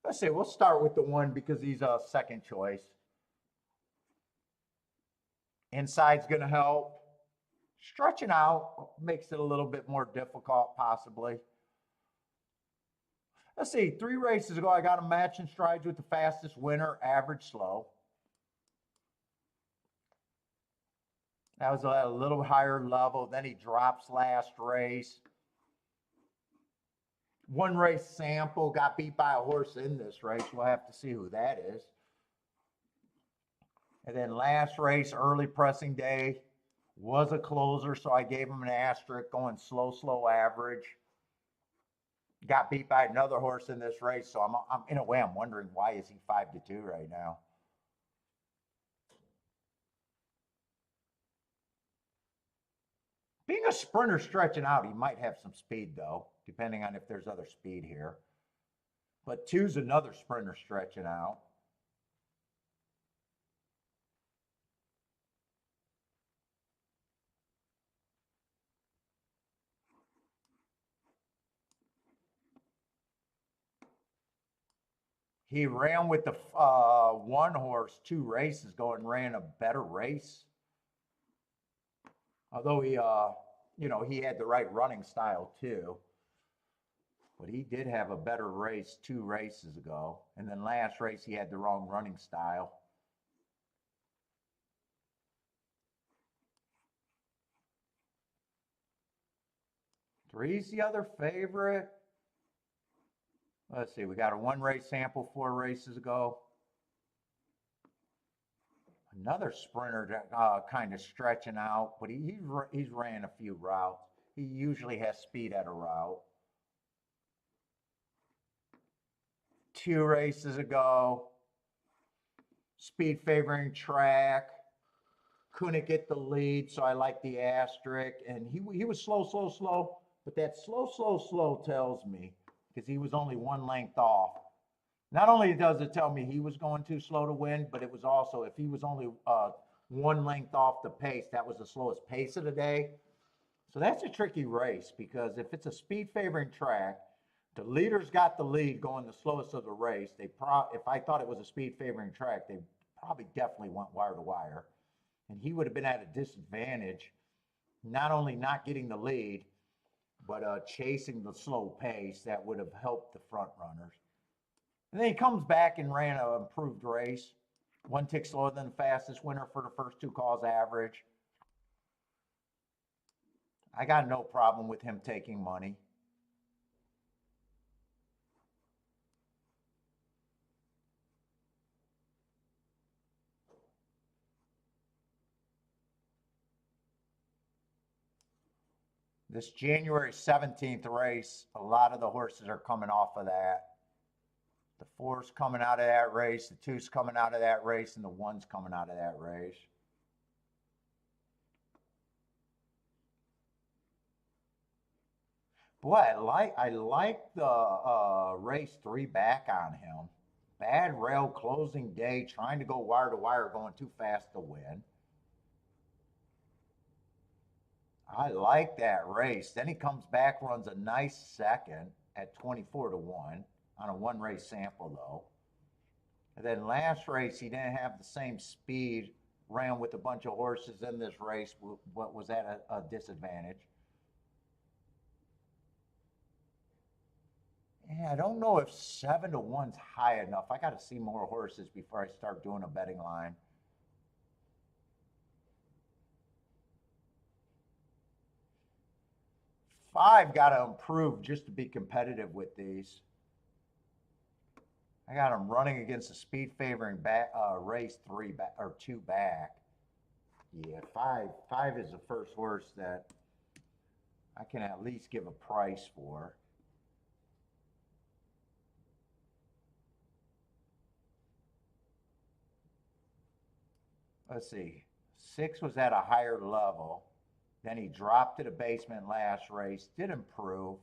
Let's see, we'll start with the 1 because he's a second choice. Inside's going to help. Stretching out makes it a little bit more difficult, possibly. Let's see, 3 races ago, I got him matching strides with the fastest winner, average slow. That was at a little higher level. Then he drops last race. 1 race sample, got beat by a horse in this race. We'll have to see who that is. And then last race, early pressing day, was a closer, so I gave him an asterisk, going slow average. Got beat by another horse in this race, so I'm in a way, I'm wondering why is he 5-2 right now. Being a sprinter stretching out, he might have some speed though, depending on if there's other speed here. But 2's another sprinter stretching out. He ran with the 1 horse 2 races ago and ran a better race. Although he, he had the right running style too. But he did have a better race 2 races ago. And then last race, he had the wrong running style. Three's the other favorite. Let's see, we got a 1 race sample 4 races ago. Another sprinter kind of stretching out, but he's ran a few routes. He usually has speed at a route. 2 races ago, speed favoring track. Couldn't get the lead, so I like the asterisk. And he was slow. But that slow tells me, because he was only 1 length off. Not only does it tell me he was going too slow to win, but it was also, if he was only 1 length off the pace, that was the slowest pace of the day. So that's a tricky race, because if it's a speed favoring track, the leader's got the lead going the slowest of the race. If I thought it was a speed favoring track, they probably definitely went wire to wire. And he would have been at a disadvantage, not only not getting the lead, but chasing the slow pace that would have helped the front runners. And then he comes back and ran an improved race. 1 tick slower than the fastest winner for the first 2 calls average. I got no problem with him taking money. This January 17th race, a lot of the horses are coming off of that. The 4's coming out of that race, the 2's coming out of that race, and the 1's coming out of that race. Boy, I like the race 3 back on him. Bad rail closing day, trying to go wire to wire, going too fast to win. I like that race. Then he comes back, runs a nice second at 24-1 on a one race sample, though. And then last race, he didn't have the same speed, ran with a bunch of horses in this race, what was at a disadvantage. Yeah, I don't know if 7-1's high enough. I got to see more horses before I start doing a betting line. Five got to improve just to be competitive with these. I got him running against a speed favoring back, race three back or two back. Yeah, five is the first horse that I can at least give a price for. Let's see. Six was at a higher level. Then he dropped to the basement last race, did improve.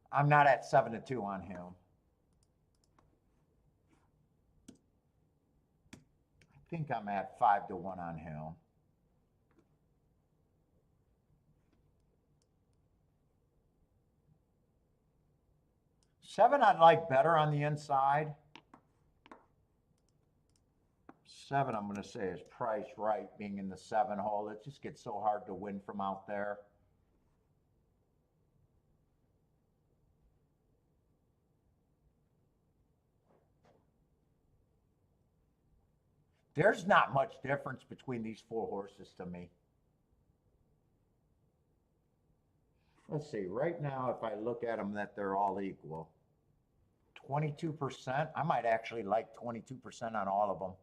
I'm not at 7-2 on him. I think I'm at 5-1 on him. Seven, I'd like better on the inside. Seven, I'm going to say is priced right, being in the 7 hole. It just gets so hard to win from out there. There's not much difference between these 4 horses to me. Let's see, right now, if I look at them, that they're all equal. 22%, I might actually like 22% on all of them.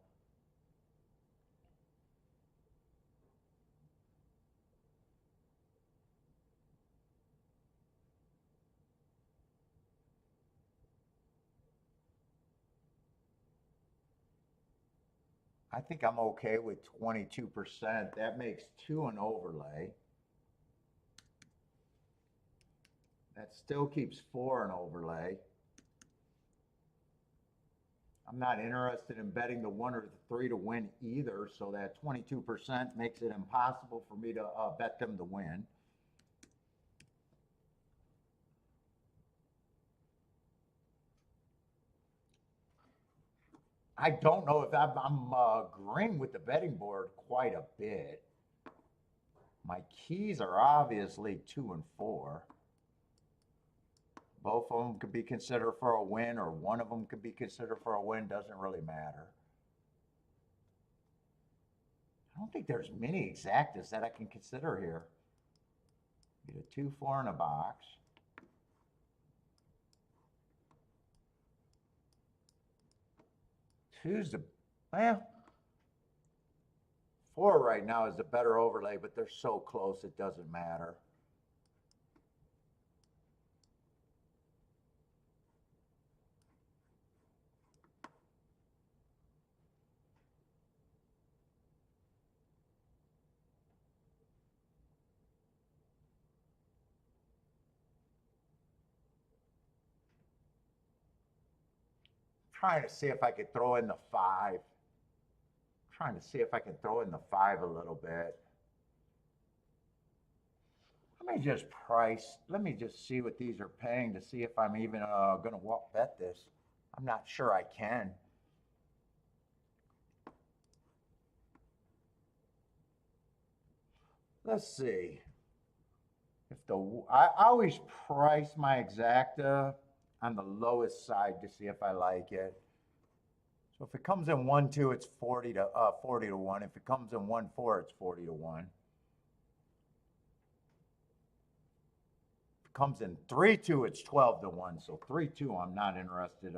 I think I'm okay with 22%. That makes 2 an overlay. That still keeps 4 an overlay. I'm not interested in betting the 1 or the 3 to win either, so that 22% makes it impossible for me to bet them to win. I don't know if I'm agreeing with the betting board quite a bit. My keys are obviously 2 and 4. Both of them could be considered for a win, or one of them could be considered for a win. Doesn't really matter. I don't think there's many exactas that I can consider here. Get a 2, 4 in a box. Two's the, well, 4 right now is the better overlay, but they're so close it doesn't matter. Trying to see if I could throw in the 5. Trying to see if I can throw in the 5 a little bit. Let me just price. Let me just see what these are paying to see if I'm even going to bet this. I'm not sure I can. Let's see. If I always price my exacta on the lowest side to see if I like it. So if it comes in 1-2, it's 40-1. If it comes in 1-4, it's 40-1. If it comes in 3-2, it's 12-1. So 3-2, I'm not interested.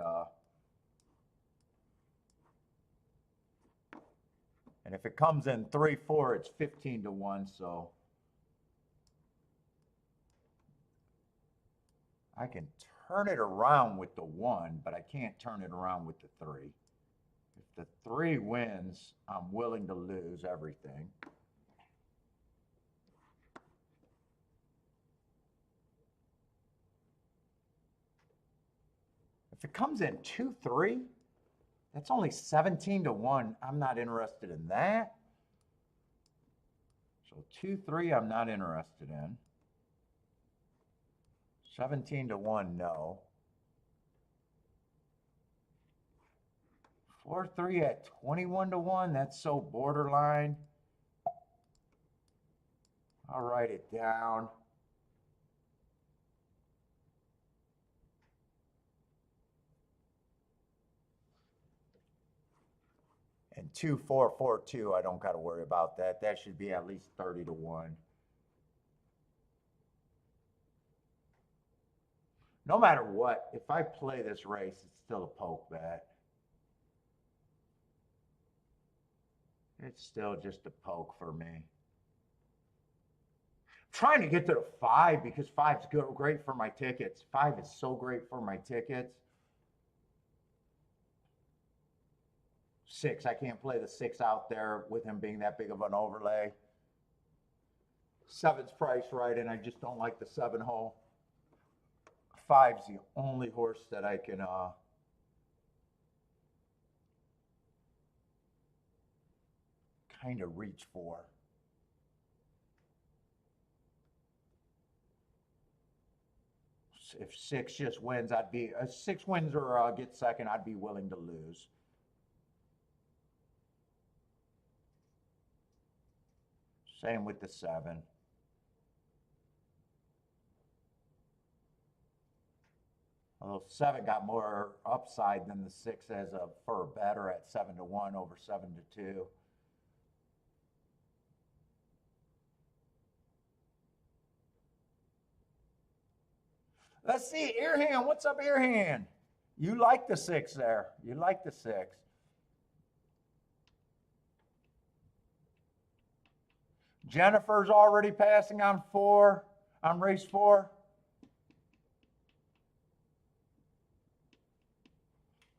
And if it comes in 3-4, it's 15-1. So I can turn it around with the 1, but I can't turn it around with the 3. If the 3 wins, I'm willing to lose everything. If it comes in 2-3, That's only 17 to 1. I'm not interested in that. So 2-3, I'm not interested in. 17 to 1, no. 4-3 at 21 to 1, that's so borderline. I'll write it down. And 2-4-4-2, I don't got to worry about that. That should be at least 30 to 1. No matter what, if I play this race, it's still a poke bet. It's still just a poke for me. Trying to get to the 5 because 5's great for my tickets. 5 is so great for my tickets. 6, I can't play the 6 out there with him being that big of an overlay. 7's priced right, and I just don't like the 7 hole. 5's the only horse that I can kind of reach for. If 6 just wins, I'd be 6 wins or get second, I'd be willing to lose. Same with the 7. Although 7 got more upside than the 6 as for a bettor at 7 to 1 over 7 to 2. Let's see, Earhand. What's up, Earhand? You like the 6 there. You like the 6. Jennifer's already passing on 4, on race 4.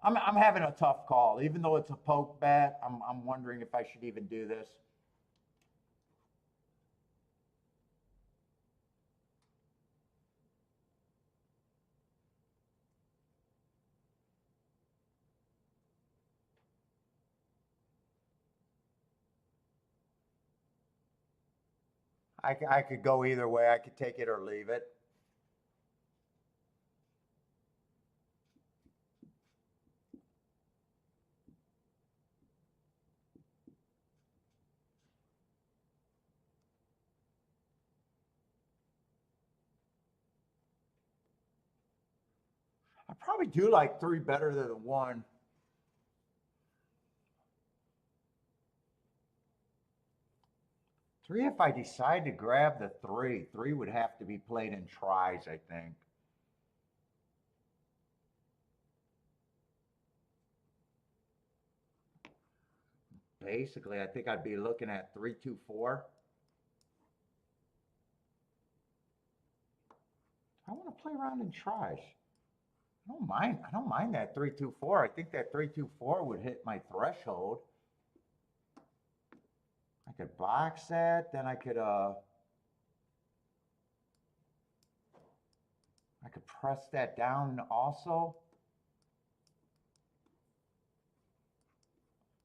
I'm having a tough call. Even though it's a poke bet, I'm wondering if I should even do this. I could go either way. I could take it or leave it. I probably do like 3 better than the 1. Three, if I decide to grab the 3, 3 would have to be played in tries, I think. Basically, I think I'd be looking at 3-2-4. I want to play around in tries. I don't mind that 3-2-4. I think that 3-2-4 would hit my threshold. I could box that, then I could press that down also.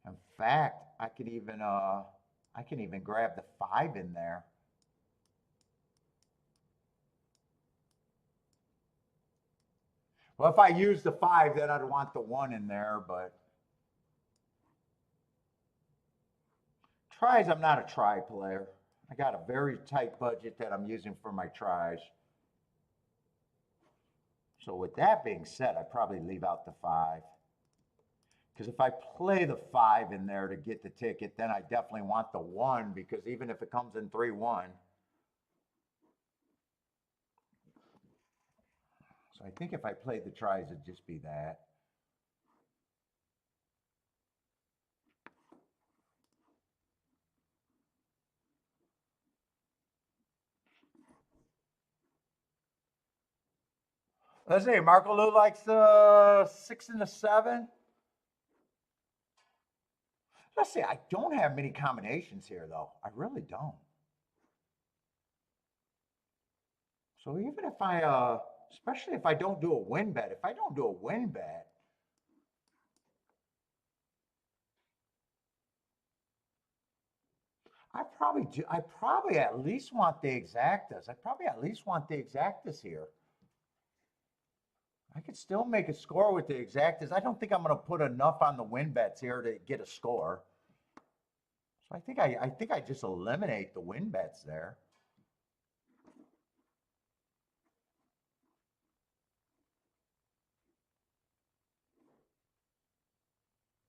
In fact, I can even grab the 5 in there. Well, if I use the 5, then I'd want the 1 in there, but tries, I'm not a try player. I got a very tight budget that I'm using for my tries. So with that being said, I probably leave out the 5. Because if I play the 5 in there to get the ticket, then I definitely want the 1, because even if it comes in 3-1. So I think if I played the tries, it'd just be that. Let's see, Marco Lou likes the 6 and the 7. Let's see, I don't have many combinations here, though. I really don't. So even if I, especially if I don't do a win bet, if I don't do a win bet, I probably at least want the exactas. I probably at least want the exactas here. I could still make a score with the exactas. I don't think I'm going to put enough on the win bets here to get a score. So I think I just eliminate the win bets there.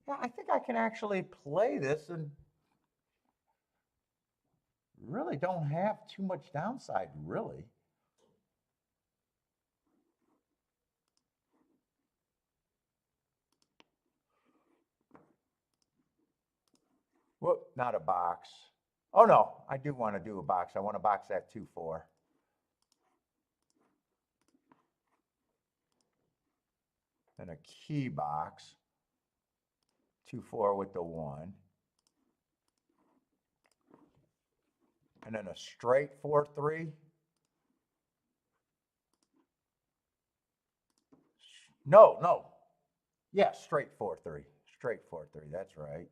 Yeah, I think I can actually play this and really don't have too much downside, really. Whoop, not a box. Oh no, I do want to do a box. I want to box that 2-4. Then a key box. 2-4 with the 1. And then a straight 4-3. No, no. Yeah, straight 4-3. Straight 4-3. That's right.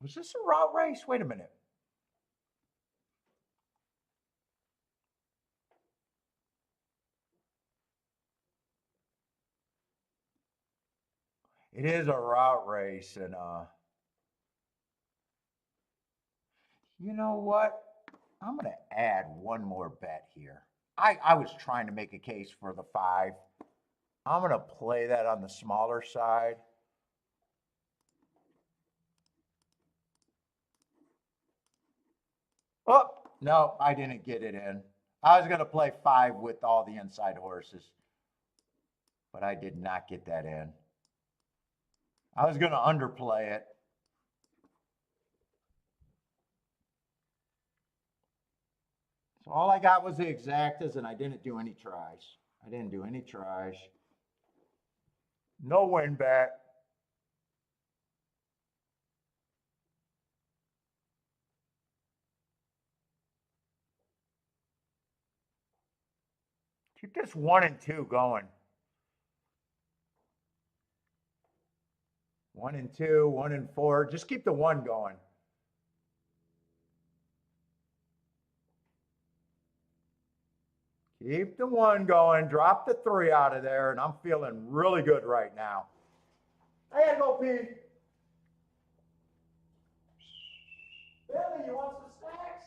Was this a route race? Wait a minute. It is a route race, and you know what? I'm going to add one more bet here. I was trying to make a case for the 5. I'm going to play that on the smaller side. Oh, no, I didn't get it in. I was going to play 5 with all the inside horses, but I did not get that in. I was going to underplay it. So all I got was the exactas, and I didn't do any tries. I didn't do any tries. No win bet. Keep this 1 and 2 going. 1 and 2, 1 and 4. Just keep the 1 going. Keep the 1 going. Drop the 3 out of there, and I'm feeling really good right now. I gotta go pee. Billy, you want some snacks?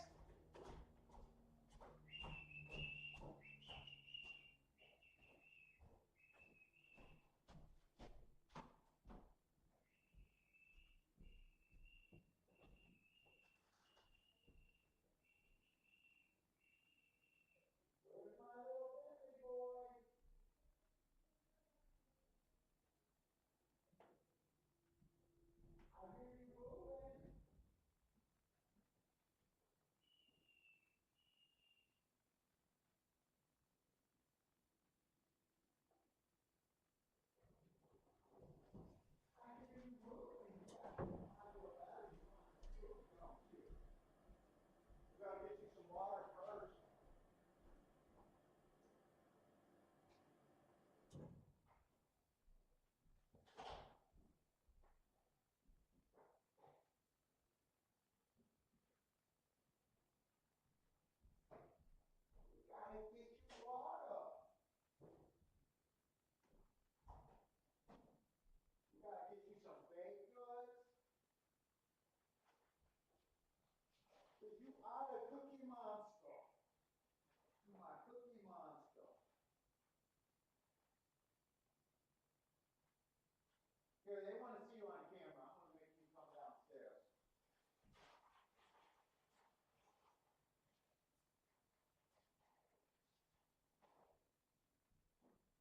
Here, they want to see you on camera. I'm going to make you come downstairs.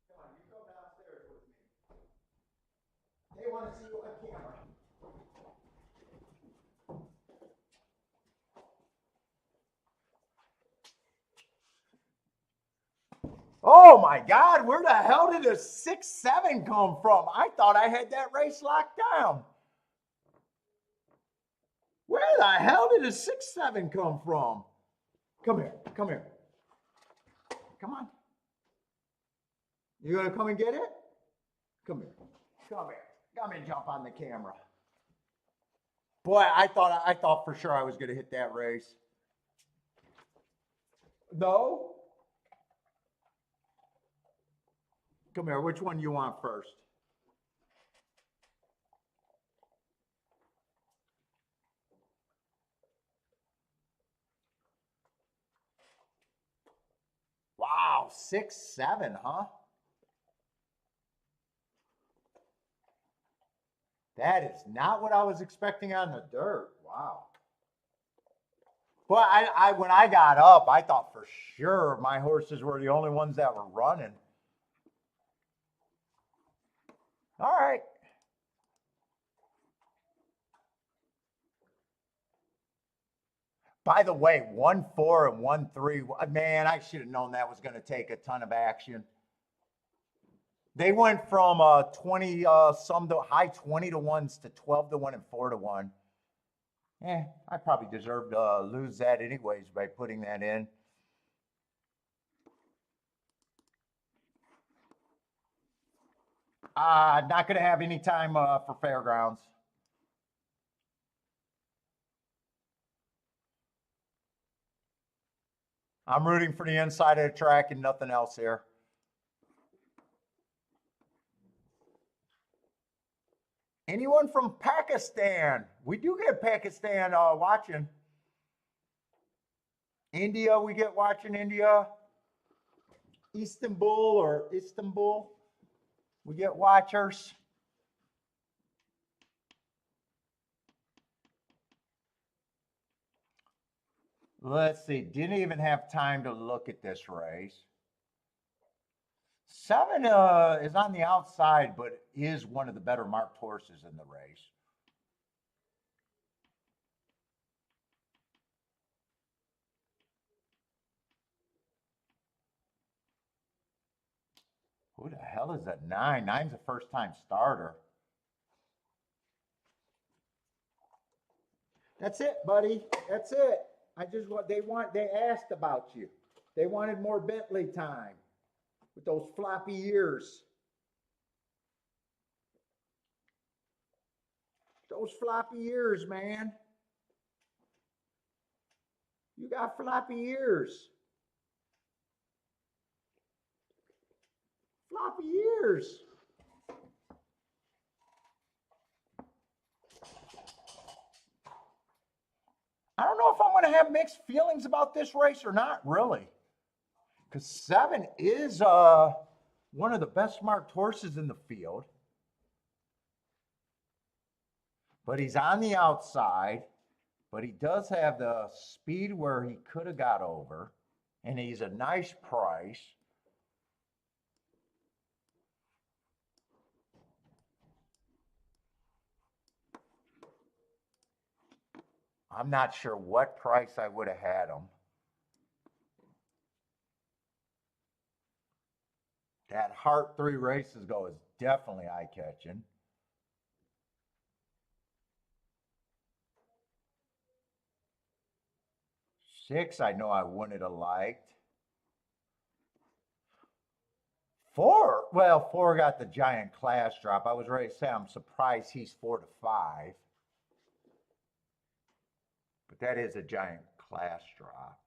Come on, you come downstairs with me. They want to see you on camera. Oh my God, where the hell did a 6-7 come from? I thought I had that race locked down. Where the hell did a 6-7 come from? Come here, come here. Come on. You gonna come and get it? Come here, come here. Come and jump on the camera. Boy, I thought for sure I was going to hit that race. No? Come here. Which one you want first? Wow, 6-7, huh? That is not what I was expecting on the dirt. Wow. Well, when I got up, I thought for sure my horses were the only ones that were running. All right. By the way, 1-4 and 1-3. Man, I should have known that was going to take a ton of action. They went from 20 some to high 20 to 1s to 12 to 1 and 4 to 1. I probably deserved to lose that anyways by putting that in. Not going to have any time for fairgrounds. I'm rooting for the inside of the track and nothing else here. Anyone from Pakistan? We do get Pakistan watching. India, we get watching India. Istanbul, we get watchers. Let's see, didn't even have time to look at this race. 7 is on the outside, but is one of the better marked horses in the race. Who the hell is that 9? 9's a first-time starter. That's it, buddy. That's it. They asked about you. They wanted more Bentley time with those floppy ears. Those floppy ears, man. You got floppy ears. Floppy ears. I don't know if I'm going to have mixed feelings about this race or not, really. Because 7 is one of the best marked horses in the field. But he's on the outside. But he does have the speed where he could have got over. And he's a nice price. I'm not sure what price I would have had him. That Heart 3 races ago is definitely eye-catching. Six, I know I wouldn't have liked. 4, well, 4 got the giant class drop. I was ready to say I'm surprised he's 4 to 5. But that is a giant class drop.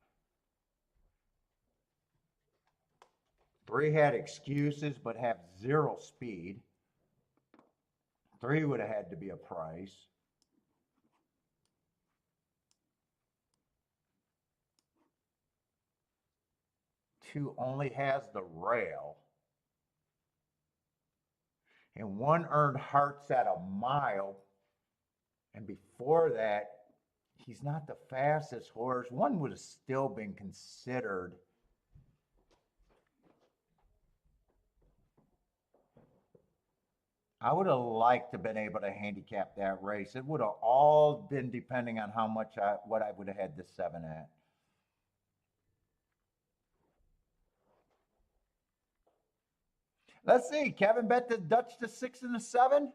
3 had excuses but have 0 speed. 3 would have had to be a price. 2 only has the rail. And 1 earned hearts at a mile. And before that, he's not the fastest horse. 1 would have still been considered. I would have liked to have been able to handicap that race. It would have all been depending on how much what I would have had this 7 at. Let's see. Kevin bet the Dutch to 6 and the 7.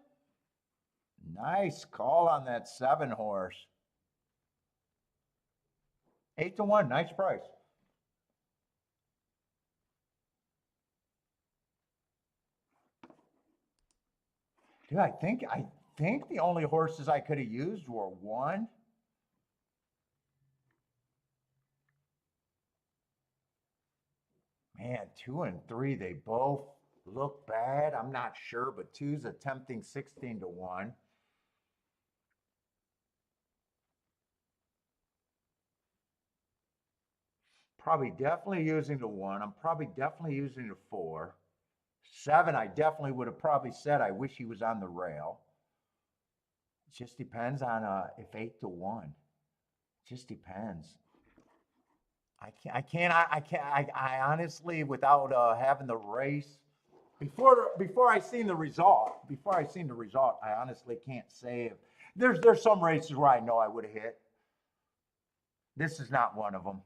Nice call on that 7 horse. 8 to 1. Nice price. Dude, I think the only horses I could have used were one. Man, 2 and 3, they both look bad. I'm not sure, but two's attempting 16 to 1. Probably definitely using the one. I'm probably definitely using the four. Seven, I definitely would have probably said I wish he was on the rail. It just depends on if 8 to 1. It just depends. I honestly, without having the race, before I seen the result, I honestly can't say if there's some races where I know I would have hit. This is not one of them.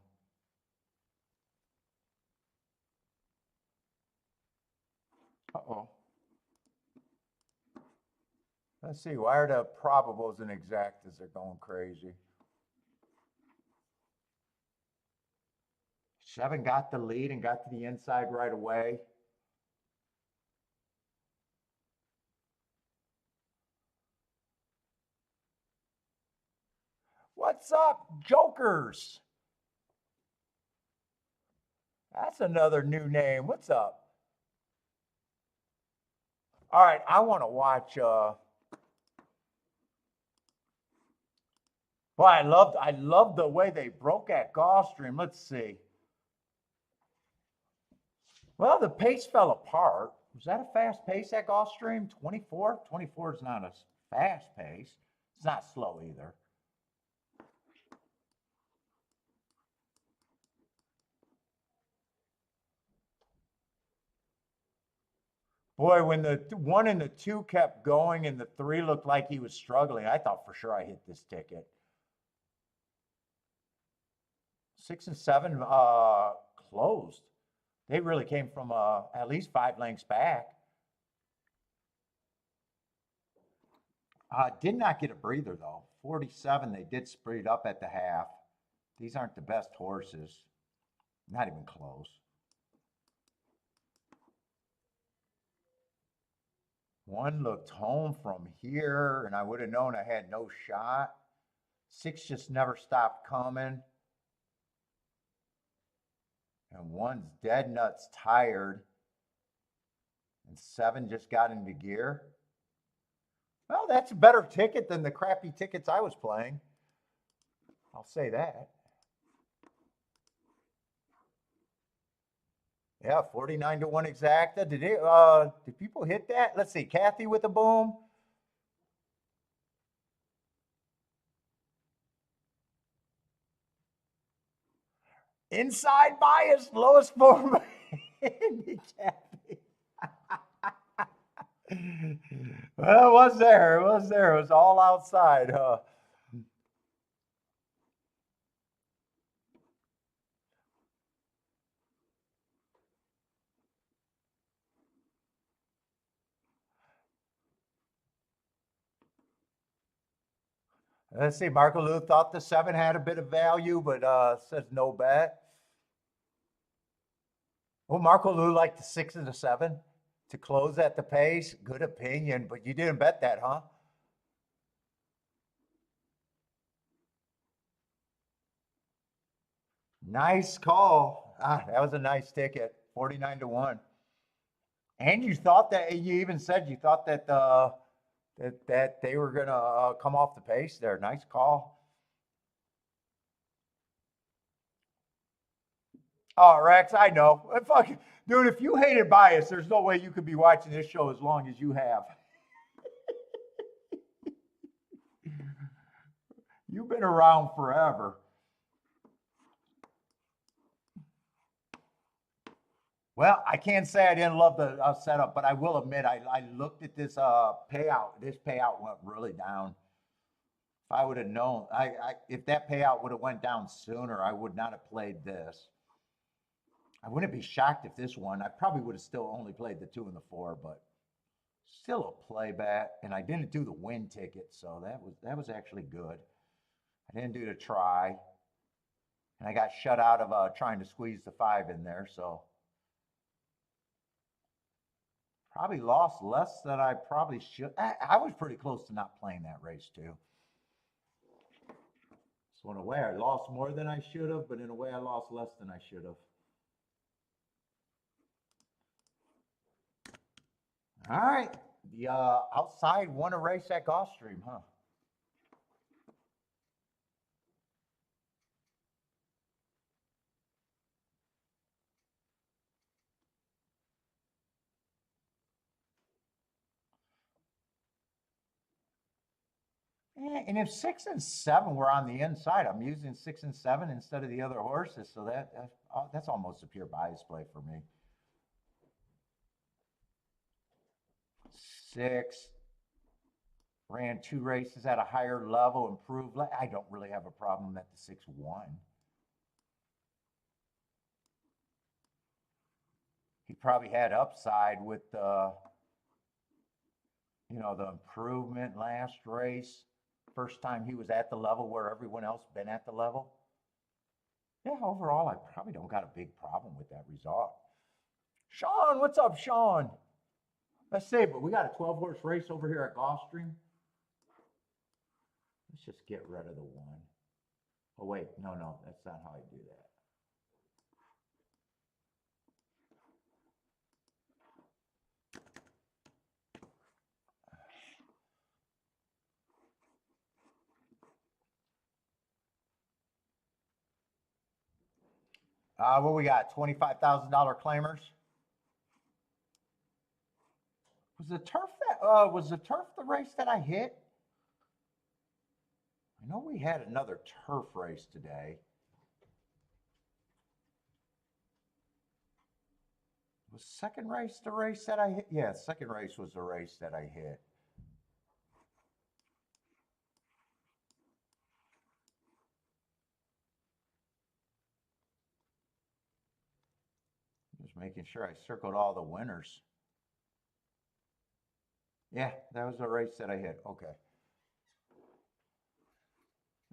Uh-oh. Let's see. Why are the probables and exactas are going crazy? 7 got the lead and got to the inside right away. What's up, Jokers? That's another new name. What's up? All right, I want to watch. Well, I loved the way they broke at Gulfstream. Let's see. Well, the pace fell apart. Was that a fast pace at Gulfstream? 24? 24 is not a fast pace. It's not slow either. Boy, when the 1 and the 2 kept going and the 3 looked like he was struggling, I thought for sure I hit this ticket. 6 and 7 closed. They really came from at least 5 lengths back. Did not get a breather though. 47, they did speed up at the half. These aren't the best horses. Not even close. One looked home from here, and I would have known I had no shot. 6 just never stopped coming. And 1's dead nuts tired. And 7 just got into gear. Well, that's a better ticket than the crappy tickets I was playing. I'll say that. Yeah, 49 to 1 exacta. Did people hit that? Let's see. Kathy with a boom. Inside bias, lowest form. Kathy. Well, it was there. It was there. It was all outside, huh? Let's see. Marco Lou thought the 7 had a bit of value, but says no bet. Well, Marco Lou liked the 6 and the 7 to close at the pace. Good opinion, but you didn't bet that, huh? Nice call. That was a nice ticket. 49 to 1. And you thought that you even said you thought that that they were gonna come off the pace there. Nice call. Oh, Rex, I know. Fuck, dude, if you hated bias, there's no way you could be watching this show as long as you have. You've been around forever. Well, I can't say I didn't love the setup, but I will admit I looked at this payout. This payout went really down. If I would have known, if that payout would have went down sooner, I would not have played this. I wouldn't be shocked if this one. I probably would have still only played the 2 and the 4, but still a play bet. And I didn't do the win ticket, so that was actually good. I didn't do the try, and I got shut out of trying to squeeze the 5 in there, so Probably lost less than I probably should. I was pretty close to not playing that race too. So in a way, I lost more than I should have, but in a way, I lost less than I should have. All right. The outside won a race at Gulfstream, huh? And if 6 and 7 were on the inside, I'm using 6 and 7 instead of the other horses, so that's almost a pure bias play for me. 6 ran 2 races at a higher level, improved. I don't really have a problem that the 6 won. He probably had upside with the improvement last race. First time he was at the level where everyone else been at the level. Yeah, overall, I probably don't got a big problem with that result. Sean, what's up, Sean? Let's see, but we got a 12-horse race over here at Gulfstream. Let's just get rid of the 1. Oh, wait, no, that's not how I do that. What we got? $25,000 claimers. Was the turf the race that I hit? I know we had another turf race today. Was second race the race that I hit? Yeah, second race was the race that I hit. Just making sure I circled all the winners. Yeah, that was the race that I hit. Okay.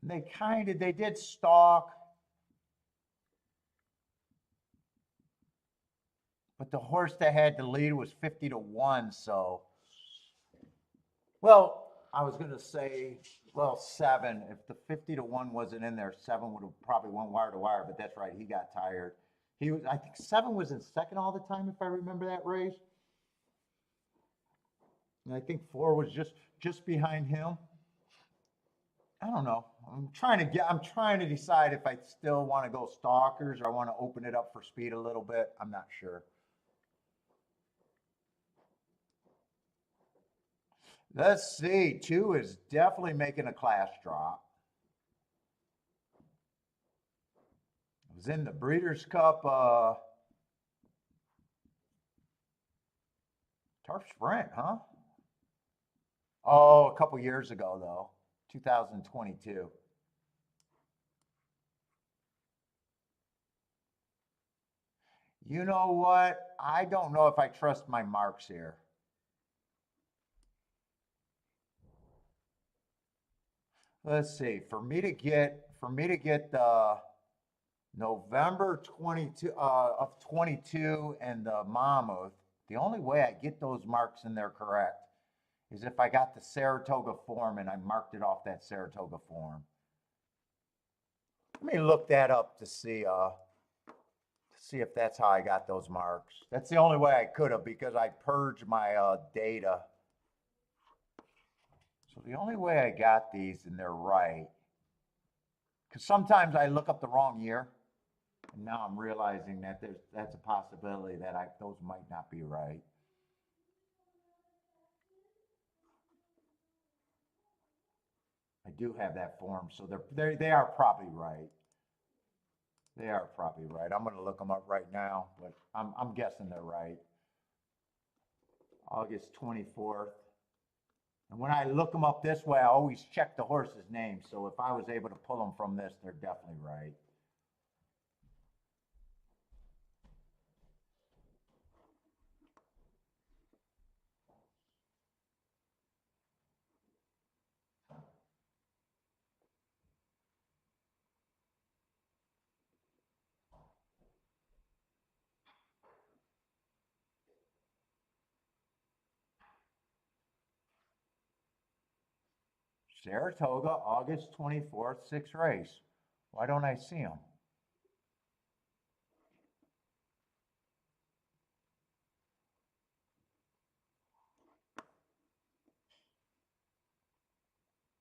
And they did stalk. But the horse that had the lead was 50-1, so. Well, I was going to say, 7. If the 50-1 wasn't in there, 7 would have probably went wire to wire, but that's right, he got tired. I think 7 was in second all the time, if I remember that race. And I think 4 was just behind him. I don't know. I'm trying to decide if I still want to go stalkers or I want to open it up for speed a little bit. I'm not sure. Let's see. 2 is definitely making a class drop. It was in the Breeders' Cup Turf Sprint, huh? Oh, a couple years ago, though. 2022. You know what? I don't know if I trust my marks here. Let's see. For me to get the November 22 of 22 and the Mammoth, the only way I get those marks in there correct is if I got the Saratoga form and I marked it off that Saratoga form. Let me look that up to see if that's how I got those marks. That's the only way I could have because I purged my data. So the only way I got these and they're right, because sometimes I look up the wrong year, and now I'm realizing that that's a possibility that those might not be right. I do have that form, so they are probably right. They are probably right. I'm going to look them up right now, but I'm guessing they're right. August 24th. And when I look them up this way, I always check the horse's name. So if I was able to pull them from this, they're definitely right. Saratoga, August 24th, 6th race. Why don't I see him?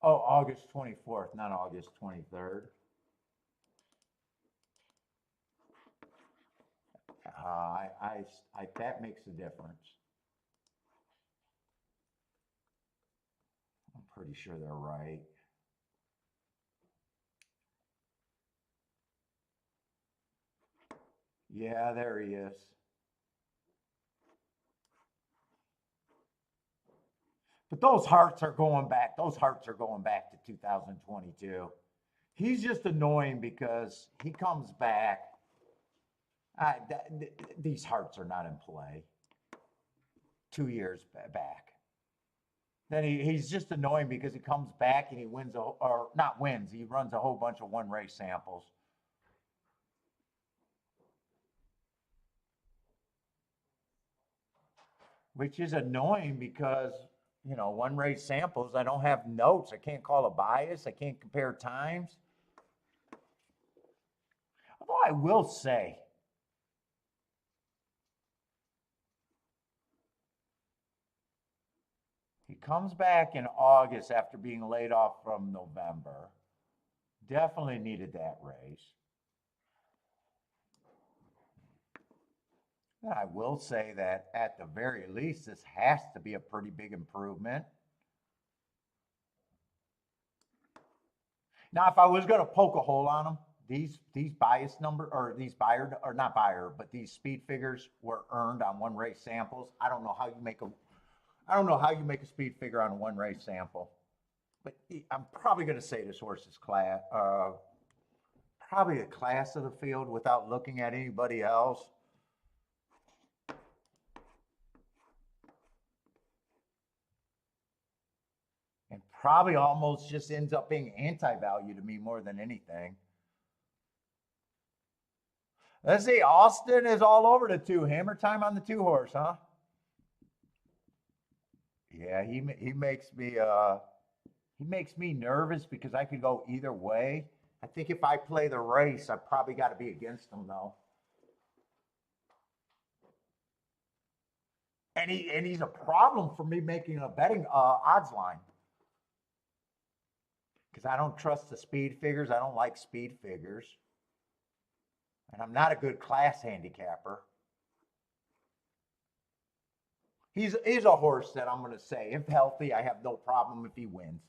Oh, August 24th, not August 23rd. That makes a difference. I'm pretty sure they're right. Yeah, there he is. But those hearts are going back. Those hearts are going back to 2022. He's just annoying because he comes back. These hearts are not in play. 2 years back. Then he's just annoying because he comes back and he wins, or not wins, he runs a whole bunch of one race samples. Which is annoying because, one race samples, I don't have notes. I can't call a bias. I can't compare times. Although I will say, he comes back in August after being laid off from November. Definitely needed that race. And I will say that at the very least, this has to be a pretty big improvement. Now, if I was going to poke a hole on them, these bias number, or these buyer, or not buyer, but these speed figures were earned on one race samples. I don't know how you make a speed figure on a one race sample. But I'm probably going to say this horse is probably a class of the field without looking at anybody else. And probably almost just ends up being anti-value to me more than anything. Let's see, Austin is all over the two. Hammer time on the two horse, huh? Yeah, he makes me nervous because I could go either way. I think if I play the race, I probably got to be against him though. And he's a problem for me making a betting odds line because I don't trust the speed figures. I don't like speed figures, and I'm not a good class handicapper. He's a horse that I'm going to say, if healthy, I have no problem if he wins.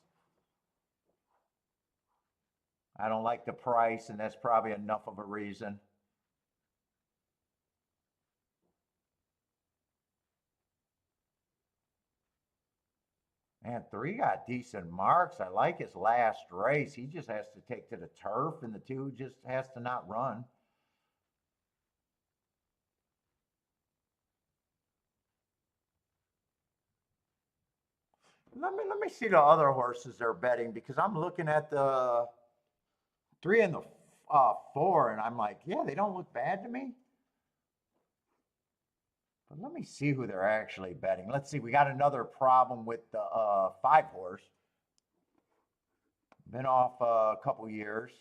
I don't like the price, and that's probably enough of a reason. Man, 3 got decent marks. I like his last race. He just has to take to the turf, and the 2 just has to not run. Let me see the other horses they're betting because I'm looking at the 3 and the 4, and I'm like, yeah, they don't look bad to me. But let me see who they're actually betting. Let's see. We got another problem with the 5 horse. Been off a couple years.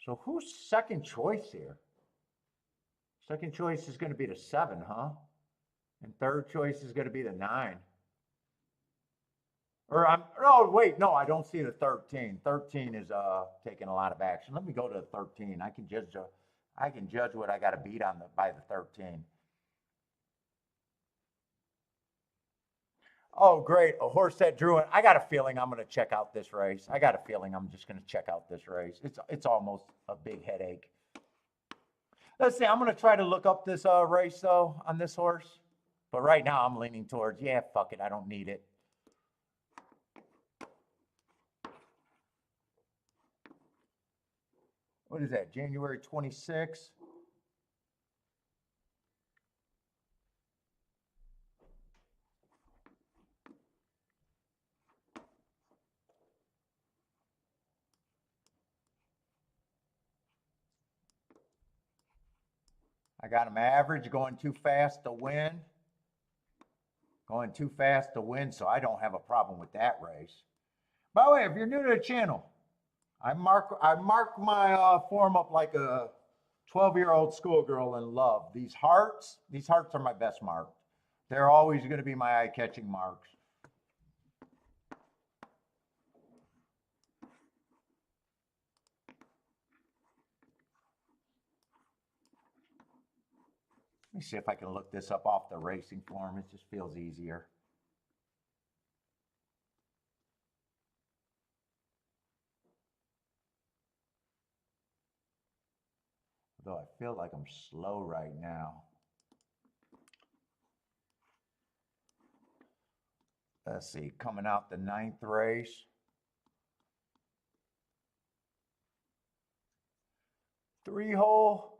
So who's second choice here? Second choice is going to be the 7, huh? And third choice is going to be the 9. Wait, no, I don't see the 13. 13 is taking a lot of action. Let me go to 13. I can judge what I got to beat on by the 13. Oh, great. A horse that drew it. I got a feeling I'm going to check out this race. I got a feeling I'm just going to check out this race. It's almost a big headache. Let's see. I'm going to try to look up this race, though, on this horse. But right now, I'm leaning towards, yeah, fuck it. I don't need it. What is that, January 26th? I got him average, going too fast to win. Going too fast to win, so I don't have a problem with that race. By the way, if you're new to the channel, I mark my form up like a 12-year-old schoolgirl in love. These hearts are my best mark. They're always going to be my eye-catching marks. Let me see if I can look this up off the racing form. It just feels easier. Though I feel like I'm slow right now. Let's see, coming out the 9th race. 3-hole.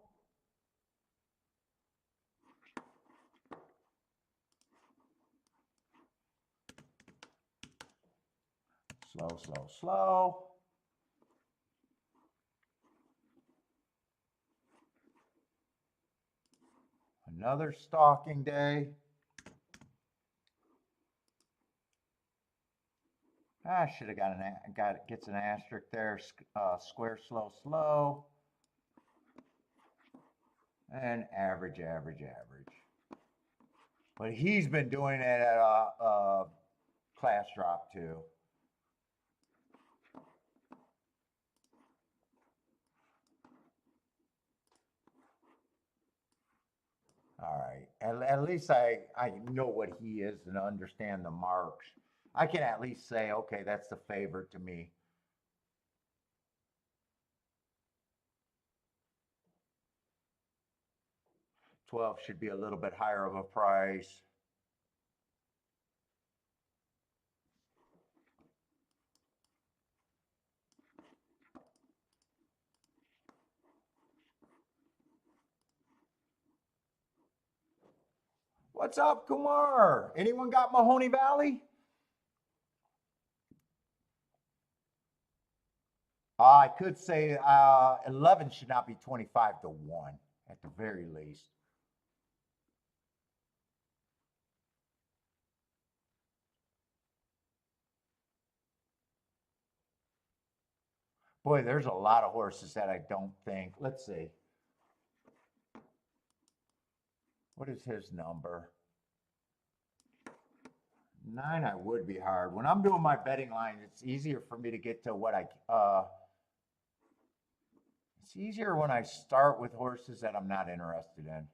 Slow, slow, slow. Another stalking day. I should have gets an asterisk there. Square, slow, slow. And average, average, average. But he's been doing it at a class drop too. All right. At least I know what he is and understand the marks. I can at least say, okay, that's the favorite to me. $12 should be a little bit higher of a price. What's up, Kumar? Anyone got Mahoney Valley? I could say 11 should not be 25 to 1 at the very least. Boy, there's a lot of horses that I don't think. Let's see. What is his number? 9 I would be hard. When I'm doing my betting line, it's easier for me to get to what it's easier when I start with horses that I'm not interested in.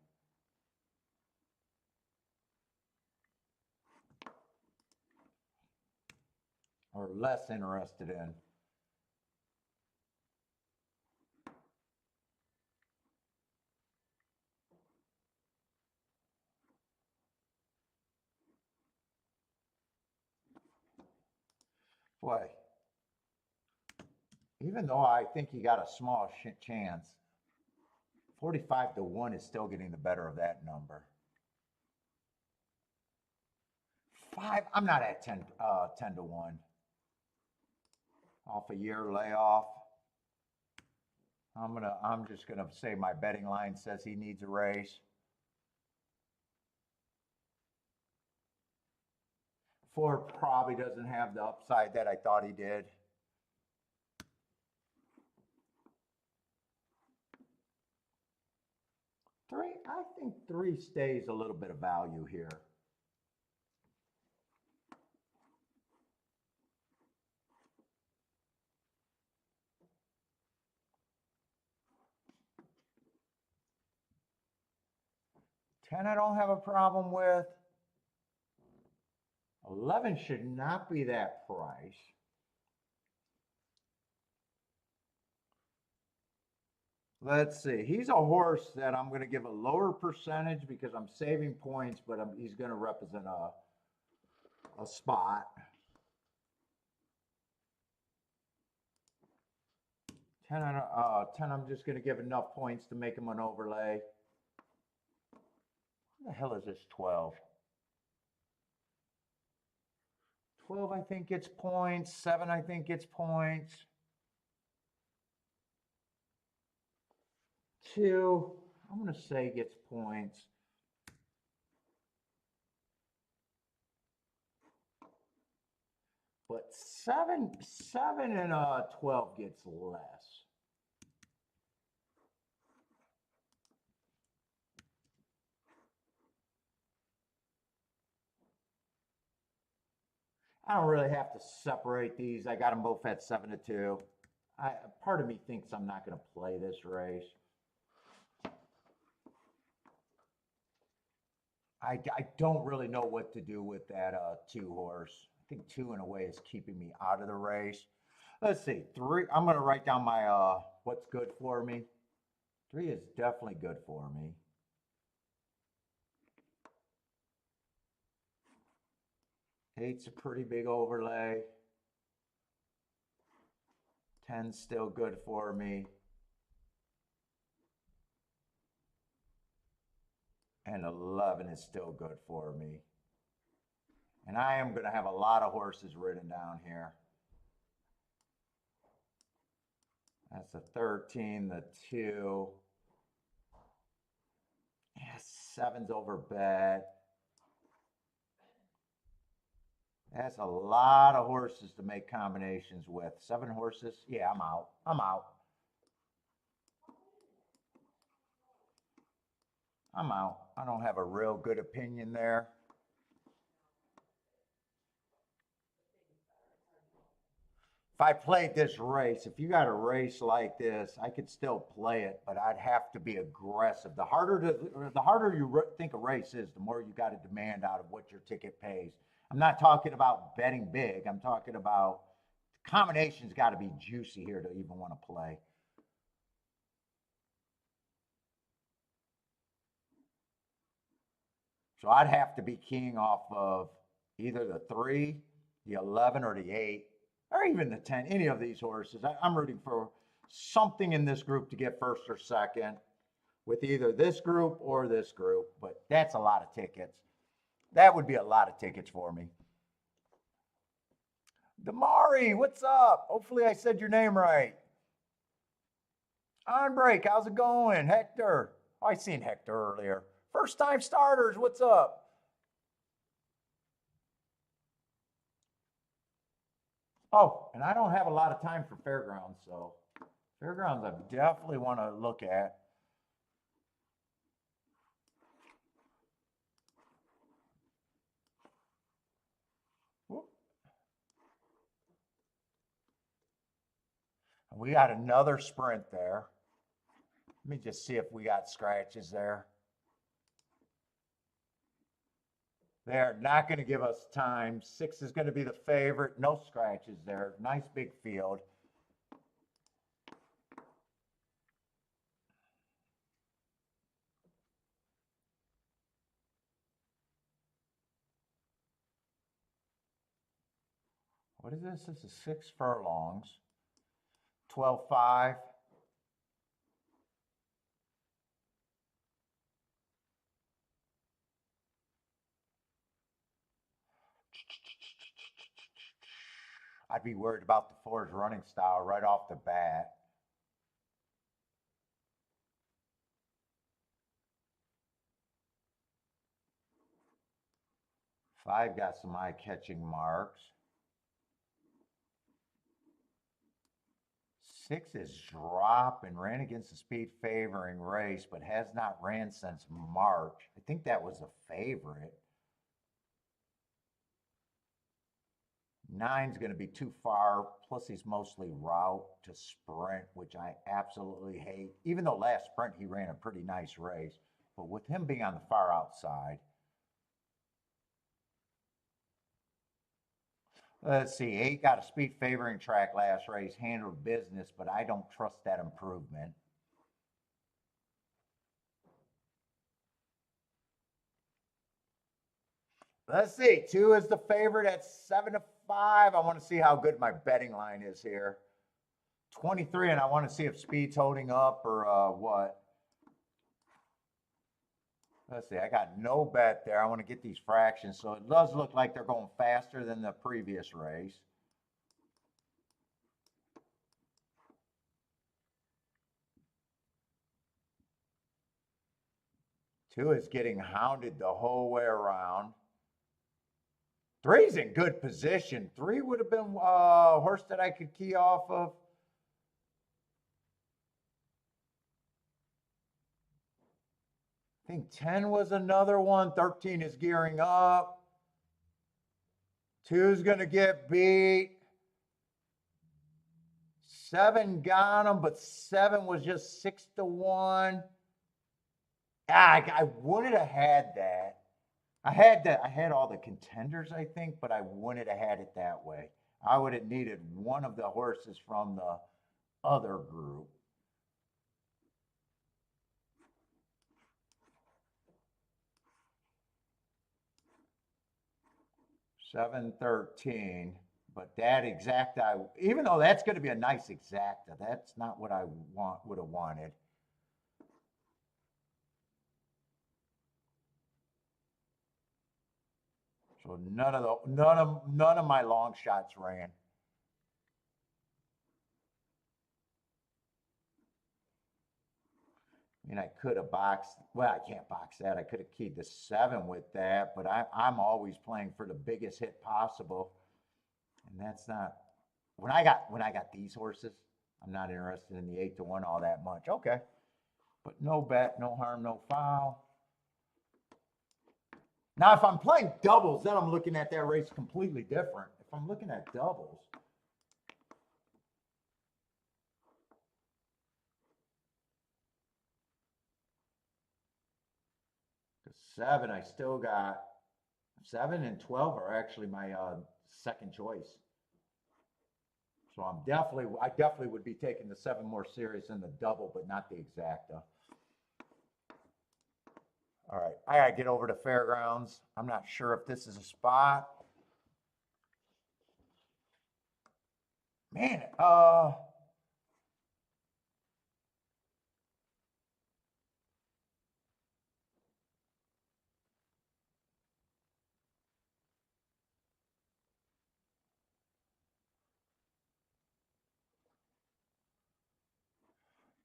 Or less interested in. Boy, even though I think he got a small chance, 45 to 1 is still getting the better of that number. 5, I'm not at 10 to 1. Off a year layoff. I'm just gonna say my betting line says he needs a race. 4 probably doesn't have the upside that I thought he did. I think 3 stays a little bit of value here. $10 I don't have a problem with. 11 should not be that price. Let's see. He's a horse that I'm going to give a lower percentage because I'm saving points, but he's going to represent a spot. 10, I'm just going to give enough points to make him an overlay. What the hell is this 12? 12 I think gets points. 7 I think gets points. 2, I'm going to say gets points. But 7 and 12 gets less. I don't really have to separate these. I got them both at 7 to 2. Part of me thinks I'm not going to play this race. I don't really know what to do with that 2 horse. I think 2 in a way is keeping me out of the race. Let's see, 3. I'm going to write down my what's good for me. 3 is definitely good for me. 8's a pretty big overlay. 10's still good for me. And 11 is still good for me. And I am going to have a lot of horses written down here. That's the 13, the 2. Yeah, 7's over bet. That's a lot of horses to make combinations with. 7 horses? Yeah, I'm out. I'm out. I'm out. I don't have a real good opinion there. If I played this race, if you got a race like this, I could still play it, but I'd have to be aggressive. The harder you think a race is, the more you got to demand out of what your ticket pays. I'm not talking about betting big. I'm talking about combinations got to be juicy here to even want to play. So I'd have to be keying off of either the 3, the 11, or the 8, or even the 10, any of these horses. I'm rooting for something in this group to get first or second with either this group or this group, but that's a lot of tickets. That would be a lot of tickets for me. Damari, what's up? Hopefully I said your name right. On break, how's it going? Hector. Oh, I seen Hector earlier. First time starters, what's up? Oh, and I don't have a lot of time for fairgrounds, so fairgrounds I definitely want to look at. We got another sprint there. Let me just see if we got scratches there. They're not going to give us time. 6 is going to be the favorite. No scratches there. Nice big field. What is this? This is 6 furlongs. 12.5. I'd be worried about the 4's running style right off the bat. Five got some eye-catching marks. 6 is drop and ran against the speed favoring race, but has not ran since March. I think that was a favorite. 9's going to be too far. Plus, he's mostly route to sprint, which I absolutely hate. Even though last sprint he ran a pretty nice race, but with him being on the far outside. Let's see, 8 got a speed favoring track last race, handled business, but I don't trust that improvement. Let's see, 2 is the favorite at 7 to 5. I want to see how good my betting line is here. 23, and I want to see if speed's holding up or what. Let's see, I got no bet there. I want to get these fractions, so it does look like they're going faster than the previous race. 2 is getting hounded the whole way around. 3's in good position. 3 would have been a horse that I could key off of. I think 10 was another one. 13 is gearing up. 2's going to get beat. 7 got him, but 7 was just 6-1. I wouldn't have had that. I had all the contenders, I think, but I wouldn't have had it that way. I would have needed one of the horses from the other group. $7.13, but that exacta, even though that's going to be a nice exacta, that's not what I would have wanted. So none of my long shots ran. I mean, I could have boxed. Well, I can't box that. I could have keyed the 7 with that, but I'm always playing for the biggest hit possible, and that's not. When I got these horses, I'm not interested in the 8-1 all that much. Okay, but no bet, no harm, no foul. Now, if I'm playing doubles, then I'm looking at that race completely different. If I'm looking at doubles. The 7, I still got 7 and 12 are actually my second choice. So I definitely would be taking the 7 more serious than the double, but not the exacta. All right, I gotta get over to Fairgrounds. I'm not sure if this is a spot. Man,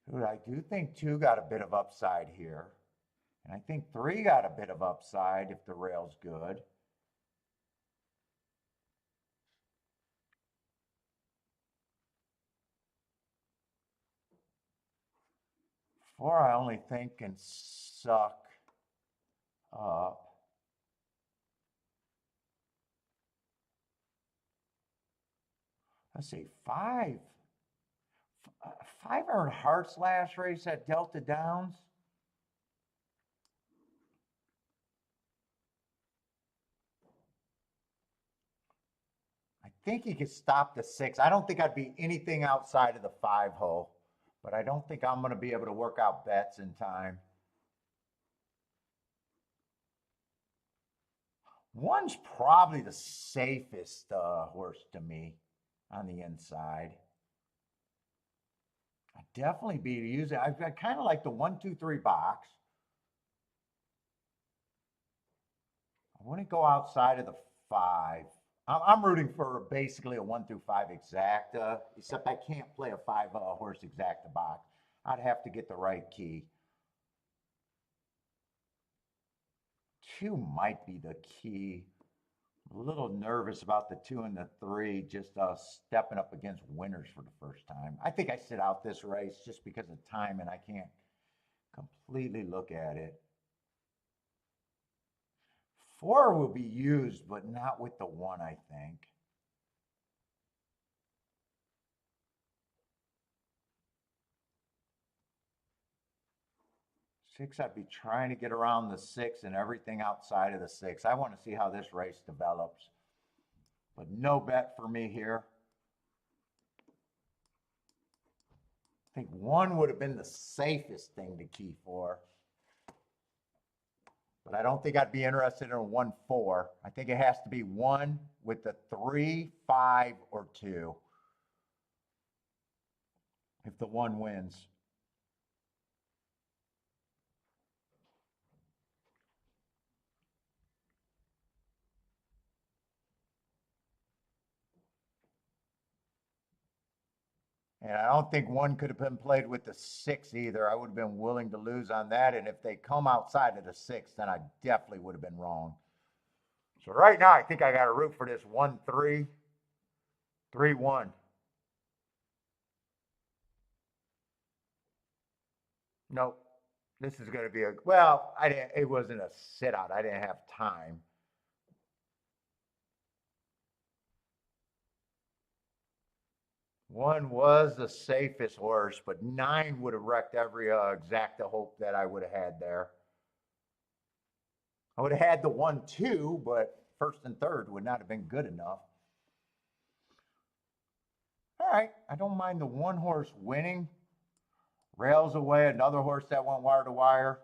dude, I do think 2 got a bit of upside here. And I think 3 got a bit of upside if the rail's good. 4, I only think can suck up. Let's see, 5. 5 earned Hearts last race at Delta Downs. I think he could stop the 6. I don't think I'd be anything outside of the 5 hole, but I don't think I'm going to be able to work out bets in time. 1's probably the safest horse to me on the inside. I'd definitely be using. I kind of like the 1, 2, 3 box. I wouldn't go outside of the 5. I'm rooting for basically a 1 through 5 exacta, except I can't play a 5 horse exacta box. I'd have to get the right key. 2 might be the key. I'm a little nervous about the 2 and the 3, just stepping up against winners for the first time. I think I sit out this race just because of time and I can't completely look at it. 4 will be used, but not with the 1, I think. Six, I'd be trying to get around the 6 and everything outside of the 6. I want to see how this race develops. But no bet for me here. I think 1 would have been the safest thing to key for. But I don't think I'd be interested in a 1-4. I think it has to be 1 with the 3, 5, or 2. If the 1 wins. And I don't think one could have been played with the 6 either. I would have been willing to lose on that. And if they come outside of the 6, then I definitely would have been wrong. So right now, I think I got to root for this 1-3, 3-1. Nope. This is going to be a, well, it wasn't a sit out. I didn't have time. One was the safest horse, but 9 would have wrecked every exacta hope that I would have had there. I would have had the 1-2, but first and third would not have been good enough. All right, I don't mind the one horse winning. Rails away, another horse that went wire to wire.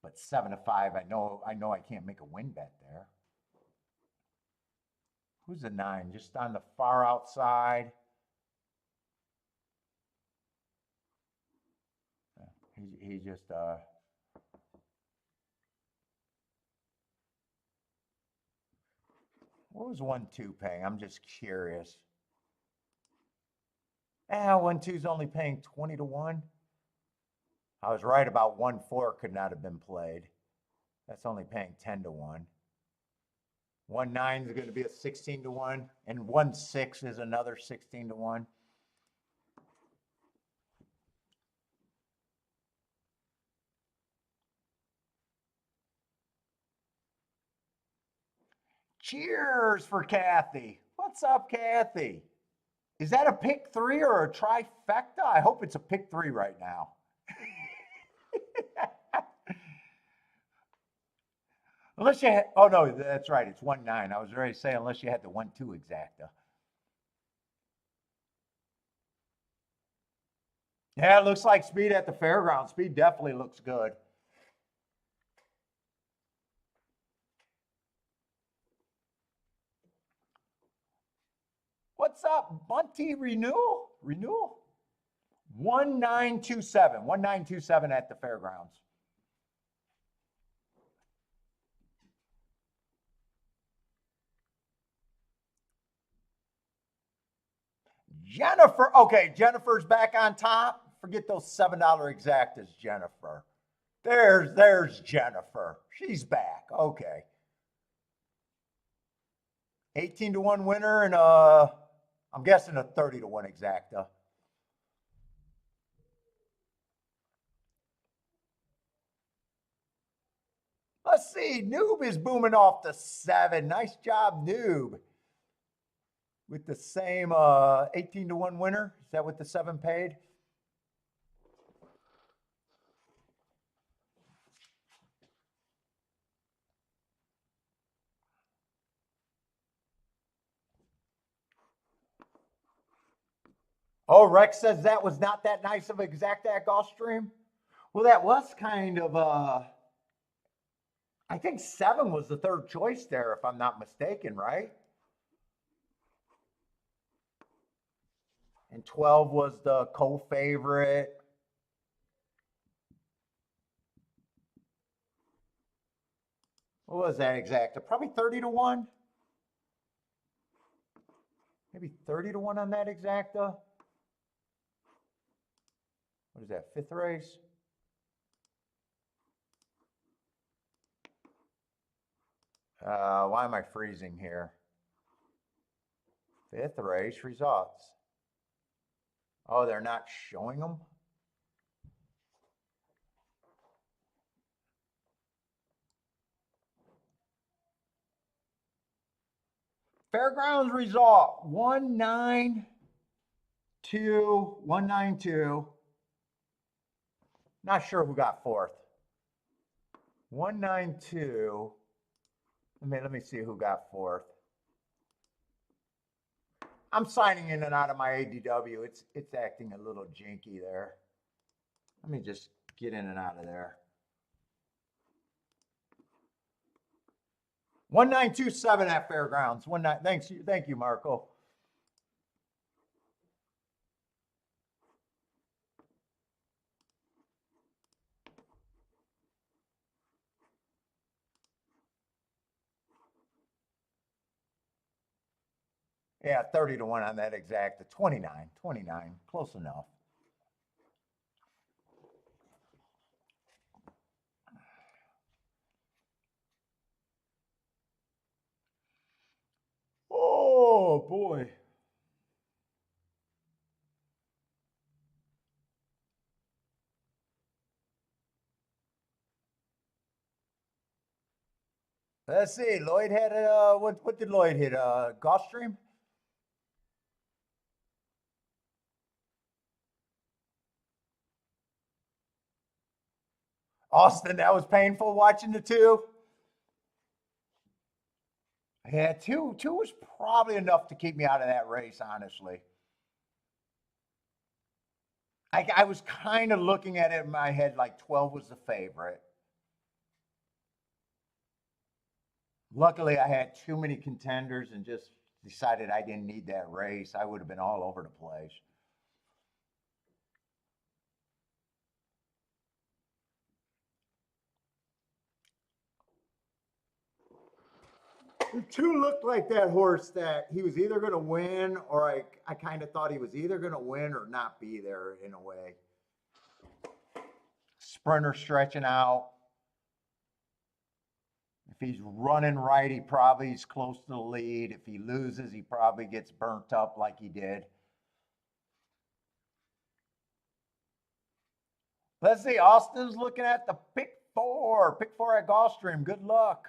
But 7-5, I know I can't make a win bet there. Who's the 9? Just on the far outside. He just what was 1-2 paying? I'm just curious. 1-2's only paying 20 to 1. I was right about 1-4 could not have been played. That's only paying 10 to 1. 1-9 is going to be a 16 to 1, and 1-6 is another 16 to 1. Cheers for Kathy. What's up, Kathy? Is that a pick 3 or a trifecta? I hope it's a pick 3 right now. Unless you had, oh no, that's right, it's 1-9. I was ready to say unless you had the 1-2 exacta. Yeah, it looks like speed at the fairground. Speed definitely looks good. What's up, Bunty? Renewal? 1927. 1927 at the fairgrounds. Jennifer. Okay, Jennifer's back on top. Forget those $7 exactas, Jennifer. There's Jennifer. She's back. Okay. 18 to 1 winner and I'm guessing a 30 to 1 exacta. Let's see. Noob is booming off the 7. Nice job, Noob. With the same 18 to 1 winner. Is that what the 7 paid? Oh, Rex says that was not that nice of an exacta at Gulfstream. Well, that was kind of I think 7 was the third choice there, if I'm not mistaken, right? And 12 was the co-favorite. What was that exacta? Probably 30 to 1. Maybe 30 to 1 on that exacta. What is that, 5th race? Why am I freezing here? 5th race results. Oh, they're not showing them? Fairgrounds result 192, 192. Not sure who got 4th. 192. Let me see who got 4th. I'm signing in and out of my ADW. It's acting a little janky there. Let me just get in and out of there. 1927 at Fairgrounds. Thank you, Marco. Yeah, 30 to 1 on that exact. 29, 29, close enough. Oh boy. Let's see. Lloyd had what did Lloyd hit? Gulfstream? Austin, that was painful watching the two. Yeah, two was probably enough to keep me out of that race, honestly. I was kind of looking at it in my head like 12 was the favorite. Luckily, I had too many contenders and just decided I didn't need that race. I would have been all over the place. The two looked like that horse that he was either going to win, or I kind of thought he was either going to win or not be there in a way. Sprinter stretching out. If he's running right, he probably is close to the lead. If he loses, he probably gets burnt up like he did. Let's see. Austin's looking at the pick four. Pick four at Gulfstream. Good luck.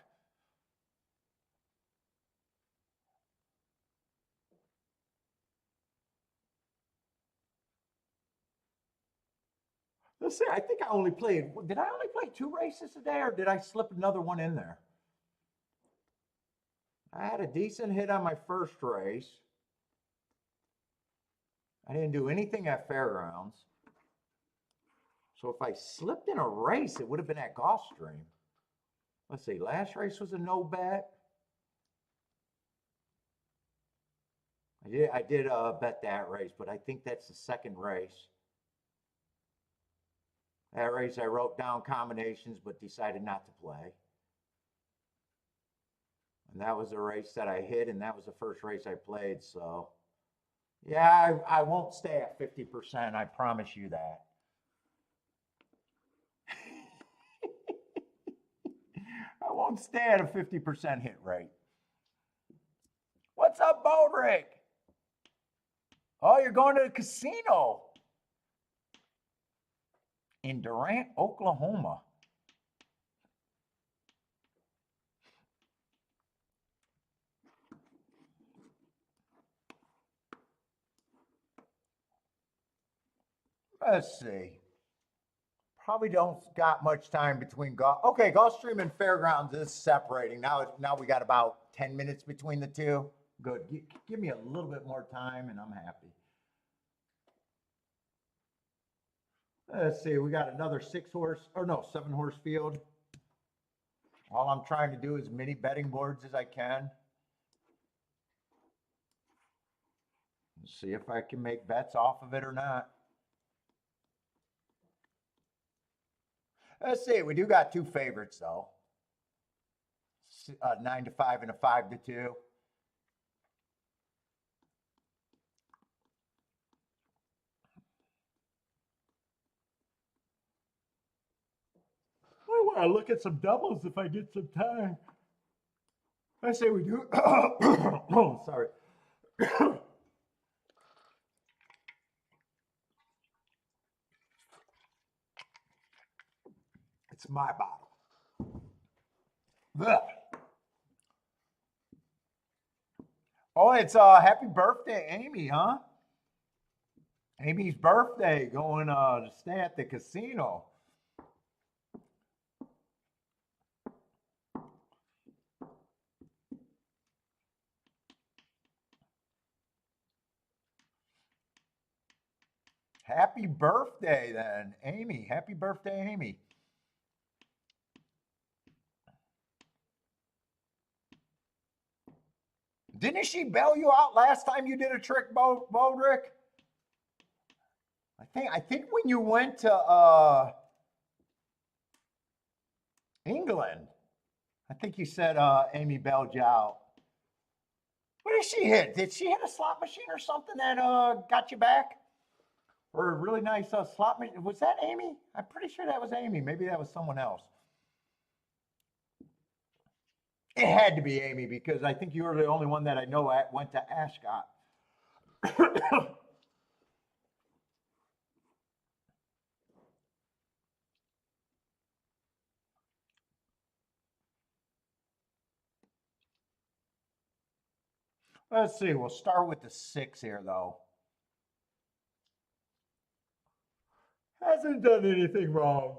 Let's see. I think I only played. Did I only play two races today, or did I slip another one in there? I had a decent hit on my first race. I didn't do anything at Fairgrounds. So if I slipped in a race, it would have been at Gulfstream. Let's see. Last race was a no bet. I did bet that race, but I think that's the second race. That race I wrote down combinations, but decided not to play. And that was a race that I hit, and that was the first race I played. So, yeah, I won't stay at 50%. I promise you that. I won't stay at a 50% hit rate. What's up, Bodrick? Oh, you're going to the casino in Durant, Oklahoma. Let's see. Probably don't got much time between golf. Okay, Gulfstream and Fairgrounds is separating. Now we got about 10 minutes between the two. Good. Give me a little bit more time and I'm happy. Let's see. We got another 6-horse, or no, 7-horse field. All I'm trying to do is mini betting boards as I can. See if I can make bets off of it or not. Let's see. We do got two favorites though. 9 to 5 and a 5 to 2. I want to look at some doubles if I get some time. I say we do. Oh, sorry. It's my bottle. Ugh. Oh, it's happy birthday, Amy, huh? Amy's birthday, going to stay at the casino. Happy birthday, then, Amy. Happy birthday, Amy. Didn't she bail you out last time you did a trick, Bodrick? I think when you went to England, I think you said Amy bailed you out. But did she hit? Did she hit a slot machine or something that got you back? Or a really nice slot machine? Was that Amy? I'm pretty sure that was Amy. Maybe that was someone else. It had to be Amy because I think you were the only one that I know went to Ascot. Let's see. We'll start with the 6 here, though. Hasn't done anything wrong.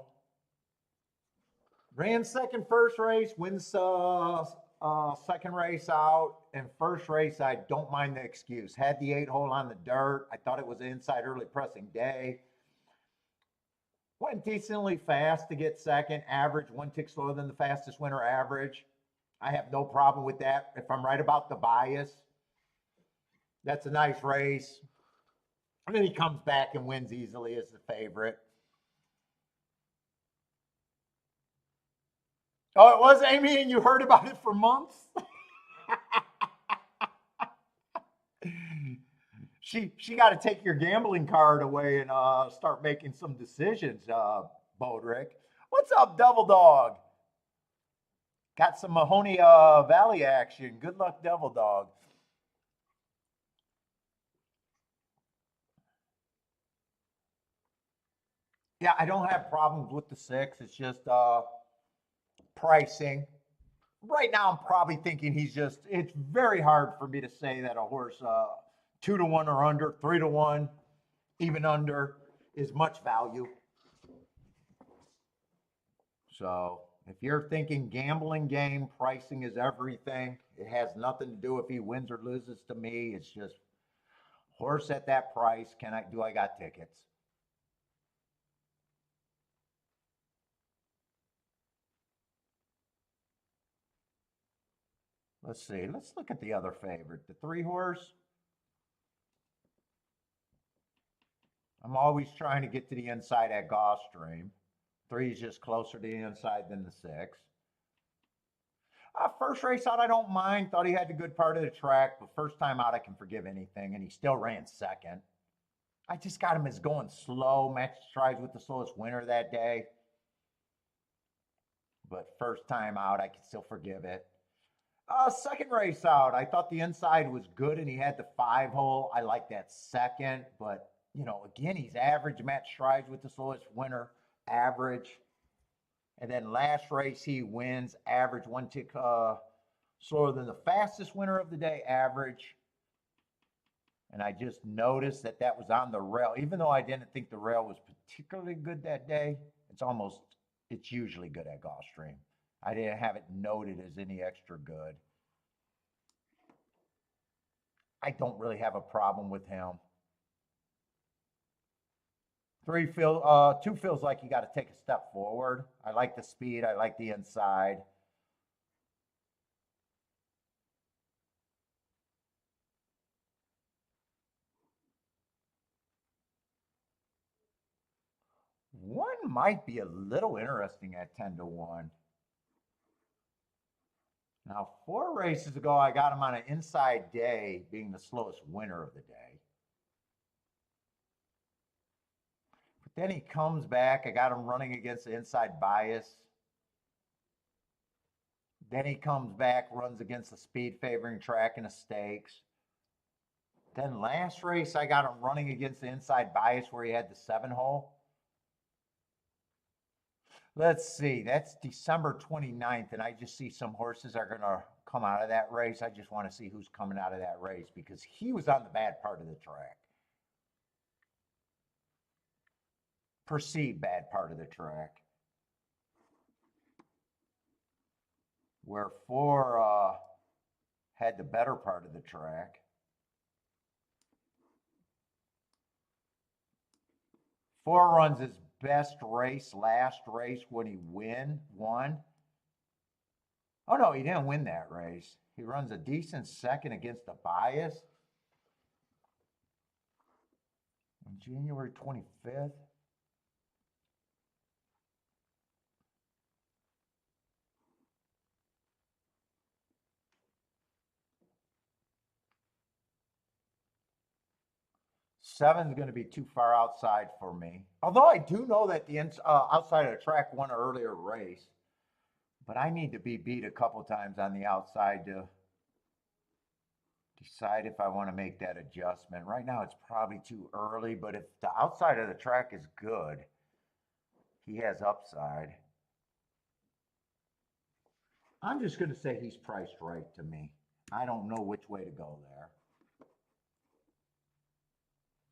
Ran second first race, wins second race out, and first race I don't mind the excuse. Had the 8-hole on the dirt. I thought it was an inside early pressing day. Went decently fast to get second. Average 1 tick slower than the fastest winner average. I have no problem with that. If I'm right about the bias, that's a nice race. And then he comes back and wins easily as the favorite. Oh, it was Amy, and you heard about it for months? She got to take your gambling card away and start making some decisions, Bodrick. What's up, Devil Dog? Got some Mahoney Valley action. Good luck, Devil Dog. Yeah, I don't have problems with the 6. It's just pricing. Right now, I'm probably thinking it's very hard for me to say that a horse 2-1 or under, 3-1, even under, is much value. So if you're thinking gambling game, pricing is everything. It has nothing to do if he wins or loses to me. It's just horse at that price. I got tickets? Let's see. Let's look at the other favorite, the 3-horse. I'm always trying to get to the inside at Gulfstream. 3 is just closer to the inside than the 6. First race out, I don't mind. Thought he had the good part of the track, but first time out, I can forgive anything, and he still ran second. I just got him as going slow. Match tries with the slowest winner that day. But first time out, I can still forgive it. Second race out, I thought the inside was good, and he had the 5-hole. I like that second, but again, he's average. Match strides with the slowest winner, average. And then last race, he wins, average 1 tick slower than the fastest winner of the day, average. And I just noticed that was on the rail. Even though I didn't think the rail was particularly good that day, it's usually good at Gulfstream. I didn't have it noted as any extra good. I don't really have a problem with him. 2 feels like you got to take a step forward. I like the speed. I like the inside. One might be a little interesting at 10-1. Now, 4 races ago, I got him on an inside day, being the slowest winner of the day. But then he comes back. I got him running against the inside bias. Then he comes back, runs against the speed favoring track in the stakes. Then last race, I got him running against the inside bias where he had the 7-hole. Let's see, that's December 29th, and I just see some horses are going to come out of that race. I just want to see who's coming out of that race because he was on the bad part of the track. Perceived bad part of the track. Where 4 had the better part of the track. 4 runs his best race last race when he won. Oh no, he didn't win that race. He runs a decent second against the bias on January 25th. Seven's going to be too far outside for me. Although I do know that the outside of the track won an earlier race, but I need to be beat a couple times on the outside to decide if I want to make that adjustment. Right now, it's probably too early, but if the outside of the track is good, he has upside. I'm just going to say he's priced right to me. I don't know which way to go there.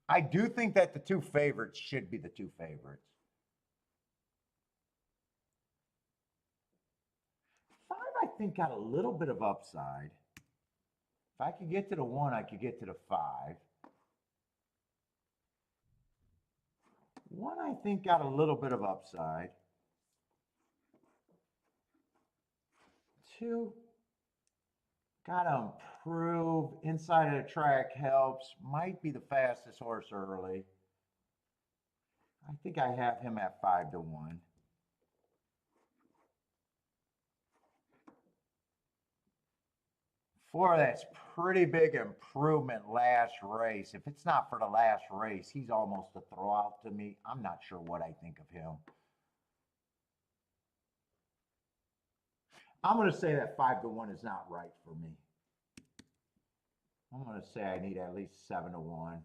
I do think that the two favorites should be the two favorites. Five, I think, got a little bit of upside. If I could get to the one, I could get to the five. One, I think, got a little bit of upside. Two, got to improve. Inside of the track helps. Might be the fastest horse early. I think I have him at 5-1. Four, that's pretty big improvement last race. If it's not for the last race, he's almost a throwout to me. I'm not sure what I think of him. I'm going to say that 5-1 is not right for me. I'm going to say I need at least 7-1.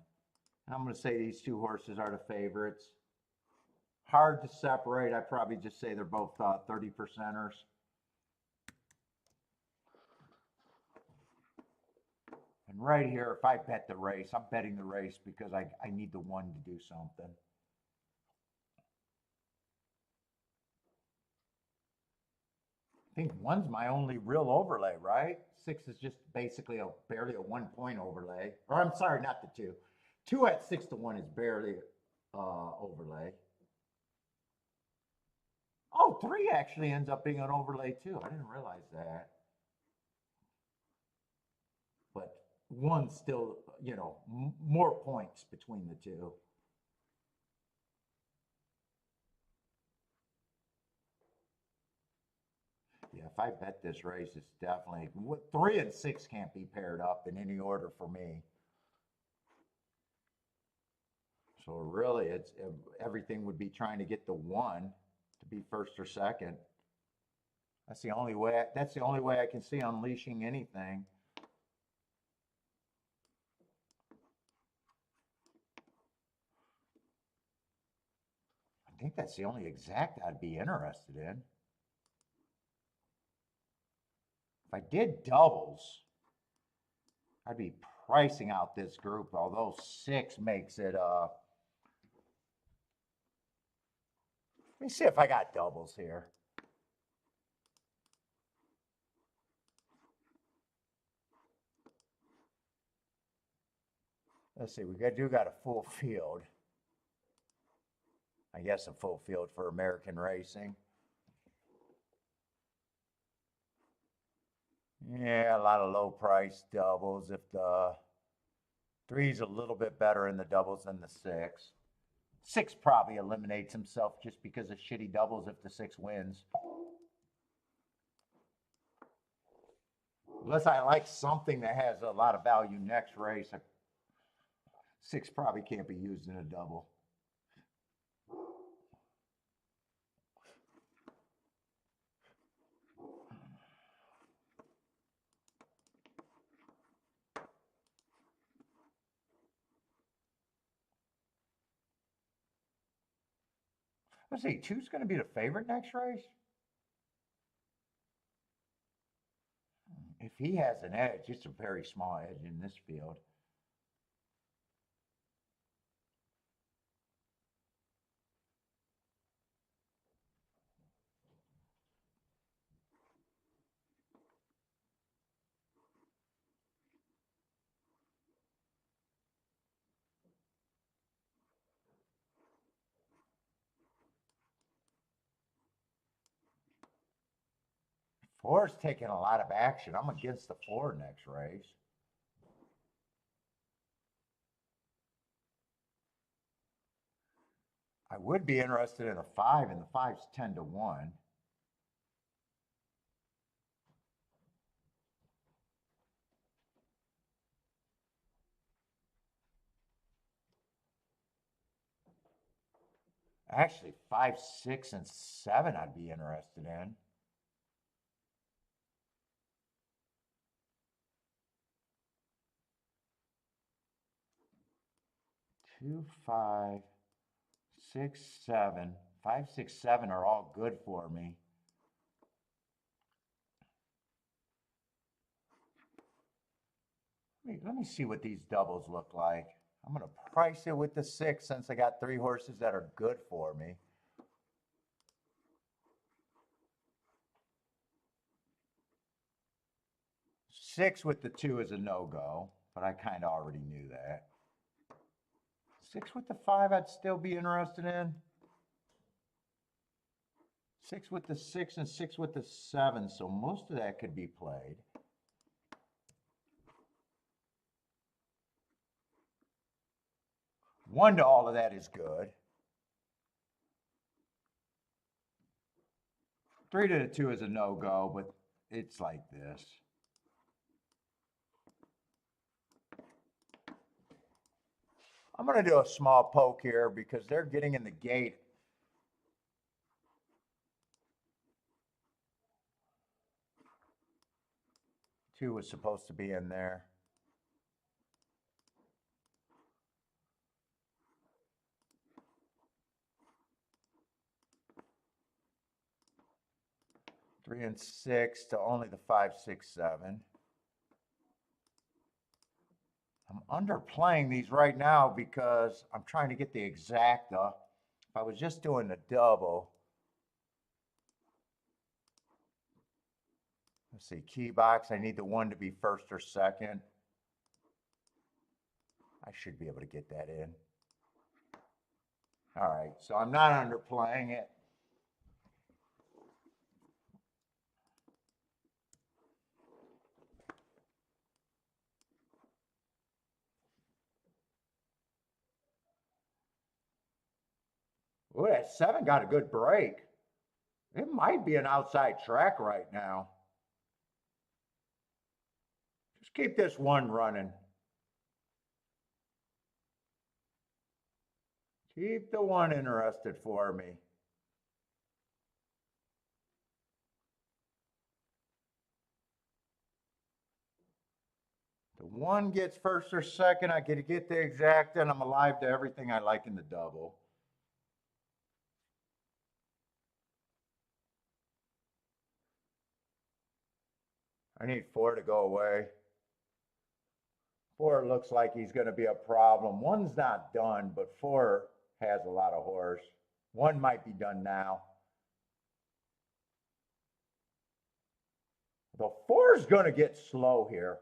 I'm going to say these two horses are the favorites. Hard to separate. I'd probably just say they're both 30%ers. And right here, if I bet the race, I'm betting the race because I need the one to do something. I think one's my only real overlay, right? Six is just basically barely a 1 point overlay. Or I'm sorry, not the two. Two at 6-1 is barely overlay. Oh, three actually ends up being an overlay too. I didn't realize that. But one's still, you know, more points between the two. Yeah, if I bet this race, it's definitely 3 and 6 can't be paired up in any order for me. So really, it's everything would be trying to get the one to be first or second. That's the only way. That's the only way I can see unleashing anything. I think that's the only exact I'd be interested in. If I did doubles, I'd be pricing out this group, although 6 makes it, let me see if I got doubles here. Let's see, we got a full field. I guess a full field for American racing. Yeah, a lot of low price doubles. If the 3's a little bit better in the doubles than the 6. 6 probably eliminates himself just because of shitty doubles if the 6 wins. Unless I like something that has a lot of value next race, 6 probably can't be used in a double. Let's see, 2's going to be the favorite next race? If he has an edge, it's a very small edge in this field. Four's taking a lot of action. I'm against the 4 next race. I would be interested in a 5, and the 5's 10-1. Actually, 5, 6, and 7 I'd be interested in. 2, 5, 6, 7. 5, 6, 7 are all good for me. Let me see what these doubles look like. I'm going to price it with the 6 since I got 3 horses that are good for me. Six with the 2 is a no-go, but I kind of already knew that. 6 with the 5 I'd still be interested in. 6 with the 6 and 6 with the 7, so most of that could be played. One to all of that is good. 3 to the 2 is a no-go, but it's like this. I'm going to do a small poke here because they're getting in the gate. Two was supposed to be in there. Three and 6 to only the 5, 6, 7. I'm underplaying these right now because I'm trying to get the exacta. If I was just doing the double, let's see, key box, I need the 1 to be first or second. I should be able to get that in. All right, so I'm not underplaying it. Oh, that 7 got a good break. It might be an outside track right now. Just keep this 1 running. Keep the 1 interested for me. The 1 gets first or second. I get to get the exacta, and I'm alive to everything I like in the double. I need 4 to go away. 4 looks like he's going to be a problem. 1's not done, but 4 has a lot of horse. 1 might be done now. The 4's going to get slow here.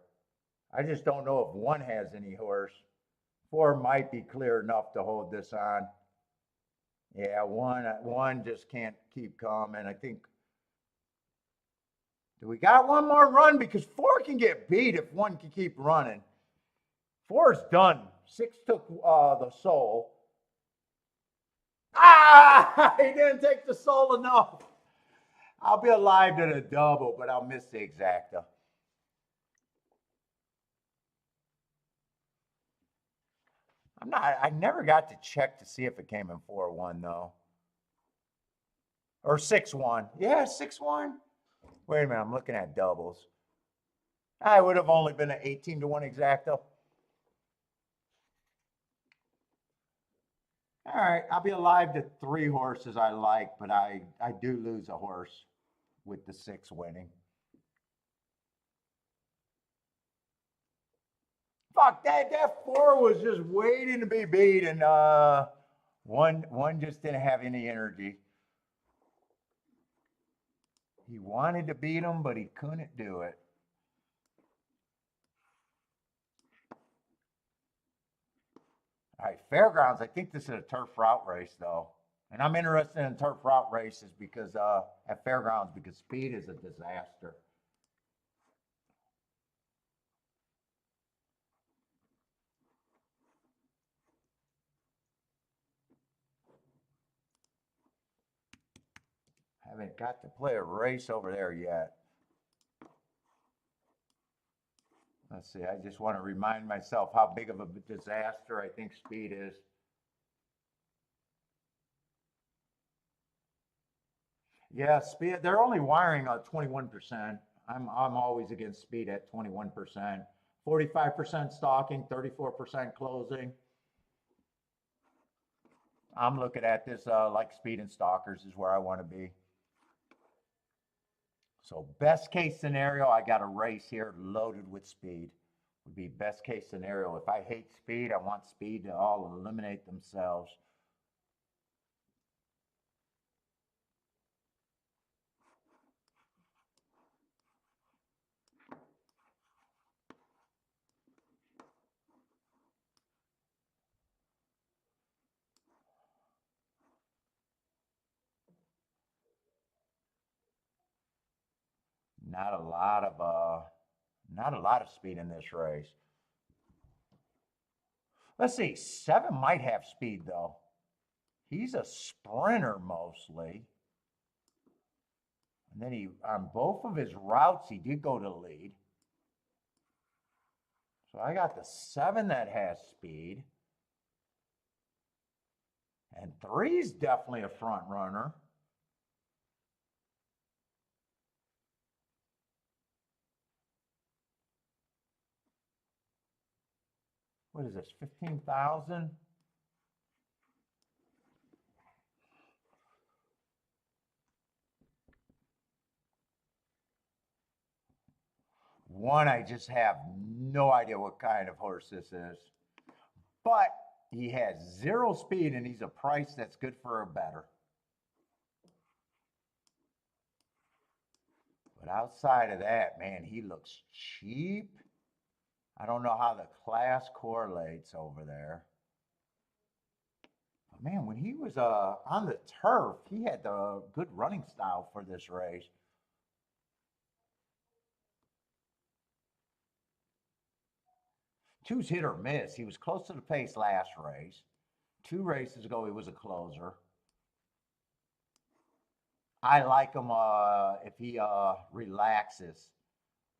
I just don't know if 1 has any horse. 4 might be clear enough to hold this on. Yeah, 1 just can't keep coming. I think. Do we got 1 more run? Because 4 can get beat if 1 can keep running. 4's done. 6 took the soul. Ah! He didn't take the soul enough. I'll be alive to the double, but I'll miss the exacta. I never got to check to see if it came in 4-1 though. Or 6-1. Yeah, 6-1. Wait a minute, I'm looking at doubles. I would have only been an 18-1 exacta. All right, I'll be alive to 3 horses I like, but I do lose a horse with the 6 winning. Fuck, that 4 was just waiting to be beat, and one just didn't have any energy. He wanted to beat him, but he couldn't do it. All right, fairgrounds. I think this is a turf route race, though. And I'm interested in turf route races because at fairgrounds, because speed is a disaster. Haven't got to play a race over there yet. Let's see, I just want to remind myself how big of a disaster I think speed is. Yeah, speed. They're only wiring 21%. I'm always against speed at 21%. 45% stalking, 34% closing. I'm looking at this like speed and stalkers is where I want to be. So best case scenario, I got a race here loaded with speed. Would be best case scenario. If I hate speed, I want speed to all eliminate themselves. Not a lot of not a lot of speed in this race. Let's see, 7 might have speed though. He's a sprinter mostly. And then he on both of his routes he did go to lead. So I got the 7 that has speed. And 3's definitely a front runner. What is this, 15,000? One, I just have no idea what kind of horse this is. But he has 0 speed and he's a price that's good for a bettor. But outside of that, man, he looks cheap. I don't know how the class correlates over there. But man, when he was on the turf, he had the good running style for this race. Two's hit or miss. He was close to the pace last race. 2 races ago, he was a closer. I like him if he relaxes.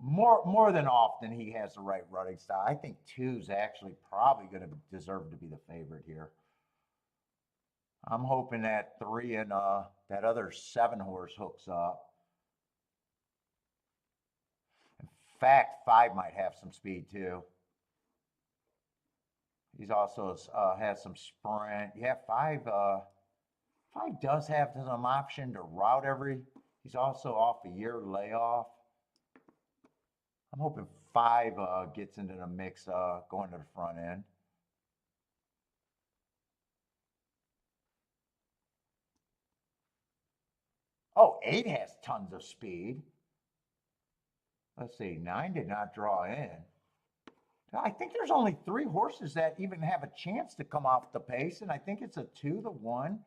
More than often, he has the right running style. I think 2's actually probably going to deserve to be the favorite here. I'm hoping that 3 and that other 7 horse hooks up. In fact, 5 might have some speed too. He's also has some sprint. Yeah, 5 does have some option to route every. He's also off a year layoff. I'm hoping 5 gets into the mix going to the front end. Oh, 8 has tons of speed. Let's see, 9 did not draw in. I think there's only 3 horses that even have a chance to come off the pace, and I think it's a 2, the 1.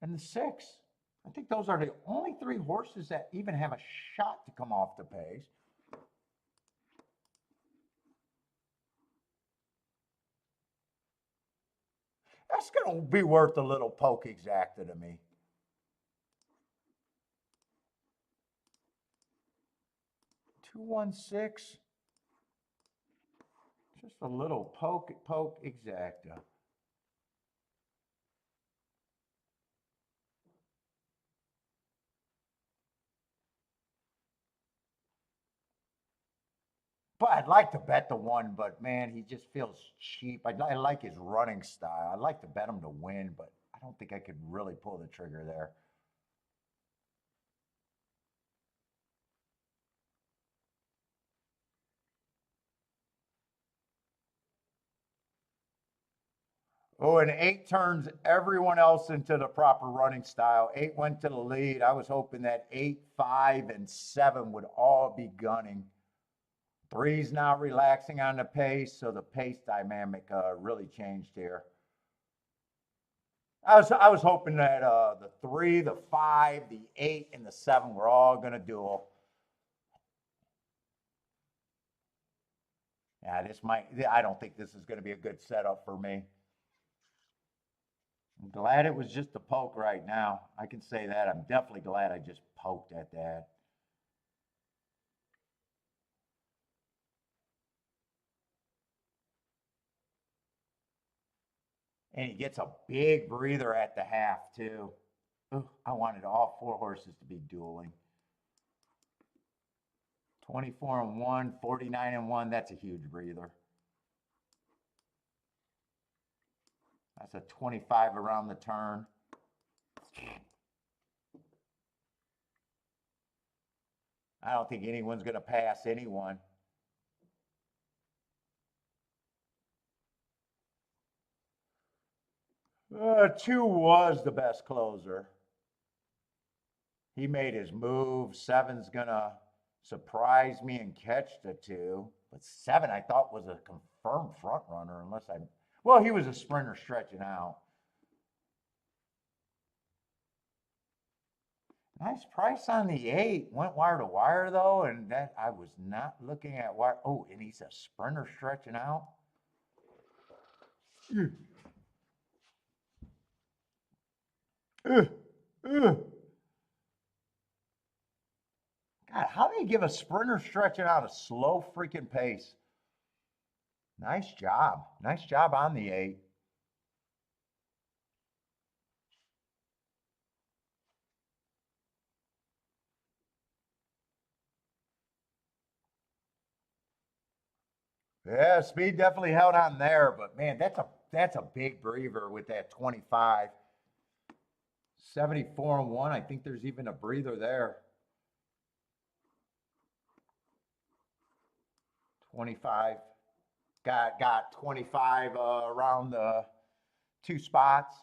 And the 6. I think those are the only 3 horses that even have a shot to come off the pace. That's going to be worth a little poke exacta to me. 216. Just a little poke exacta. But I'd like to bet the 1, but man, he just feels cheap. I like his running style. I'd like to bet him to win, but I don't think I could really pull the trigger there. Oh, and 8 turns everyone else into the proper running style. 8 went to the lead. I was hoping that 8, 5, and 7 would all be gunning. 3's now relaxing on the pace, so the pace dynamic really changed here. I was hoping that the 3, the 5, the 8, and the 7 were all going to duel. Yeah, this might. I don't think this is going to be a good setup for me. I'm glad it was just a poke right now. I can say that. I'm definitely glad I just poked at that. And he gets a big breather at the half, too. Ooh, I wanted all 4 horses to be dueling. 24-1, 49-1. That's a huge breather. That's a 25 around the turn. I don't think anyone's going to pass anyone. Two was the best closer. He made his move. 7's going to surprise me and catch the 2. But 7 I thought was a confirmed front runner unless I... Well, he was a sprinter stretching out. Nice price on the 8. Went wire to wire, though, and that I was not looking at wire. Oh, and he's a sprinter stretching out. God, how do you give a sprinter stretching out a slow freaking pace? Nice job. Nice job on the 8. Yeah, speed definitely held on there, but man, that's a big breather with that 25. 74-1. I think there's even a breather there. 25. Got 25 around the 2 spots.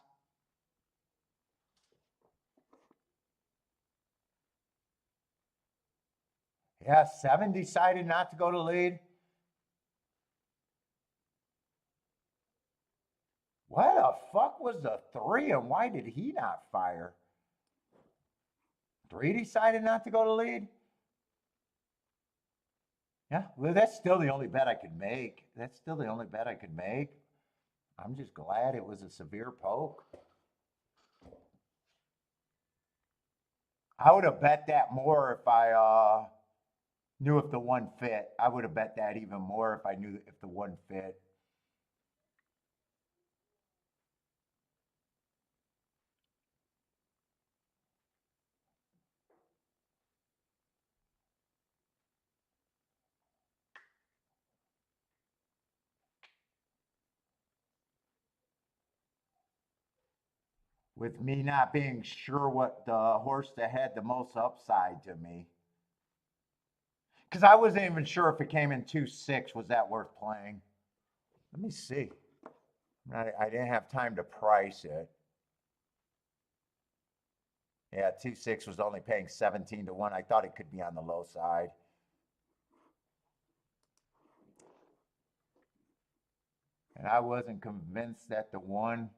Yeah, 7 decided not to go to lead. What the fuck was the 3 and why did he not fire? 3 decided not to go to lead? Yeah, well, that's still the only bet I could make. That's still the only bet I could make. I'm just glad it was a severe poke. I would have bet that more if I knew if the 1 fit. I would have bet that even more if I knew if the 1 fit. With me not being sure what the horse that had the most upside to me. Because I wasn't even sure if it came in 2-6, was that worth playing? Let me see. I didn't have time to price it. Yeah, 2-6 was only paying 17-1. I thought it could be on the low side. And I wasn't convinced that the 1,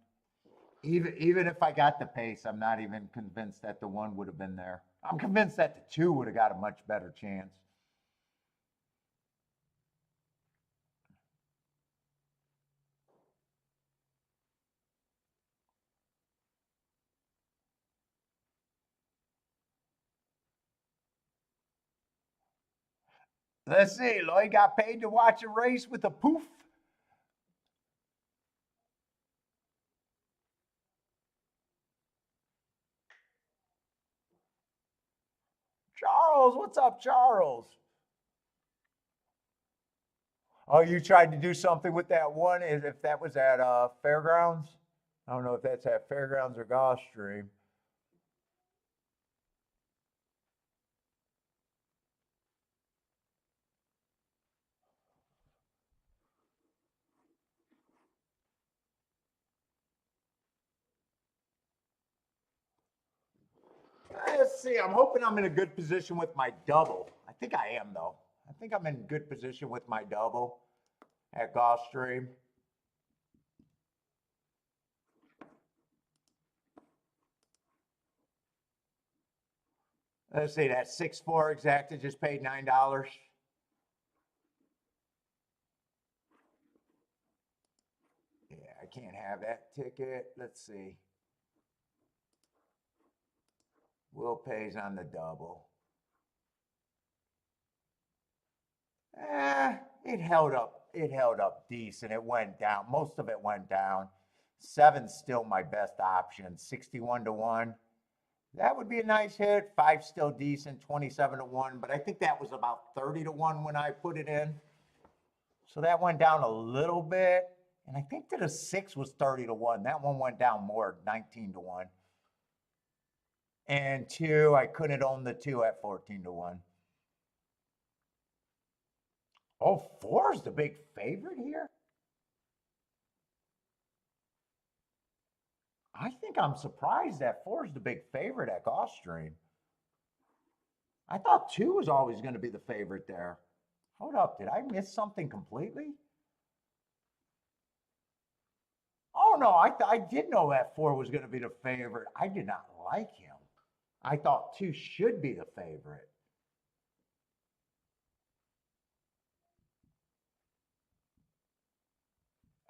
even if I got the pace, I'm not even convinced that the 1 would have been there. I'm convinced that the 2 would have got a much better chance. Let's see, Lloyd got paid to watch a race with a poof. Charles, what's up, Charles? Oh, you tried to do something with that 1, if that was at Fairgrounds? I don't know if that's at Fairgrounds or Gulfstream. Let's see. I'm hoping I'm in a good position with my double. I think I am, though. I think I'm in good position with my double at Gulfstream. Let's see. That 6-4 exacta just paid $9. Yeah, I can't have that ticket. Let's see. Will pays on the double. It held up. It held up decent. It went down. Most of it went down. 7's still my best option. 61 to 1. That would be a nice hit. 5's still decent, 27 to 1. But I think that was about 30 to 1 when I put it in. So that went down a little bit. And I think that a 6 was 30 to 1. That one went down more, 19 to 1. And 2, I couldn't own the 2 at 14 to 1. Oh, 4 is the big favorite here? I think I'm surprised that 4 is the big favorite at Gulfstream. I thought 2 was always going to be the favorite there. Hold up, did I miss something completely? Oh no, I did know that 4 was going to be the favorite. I did not like him. I thought 2 should be the favorite.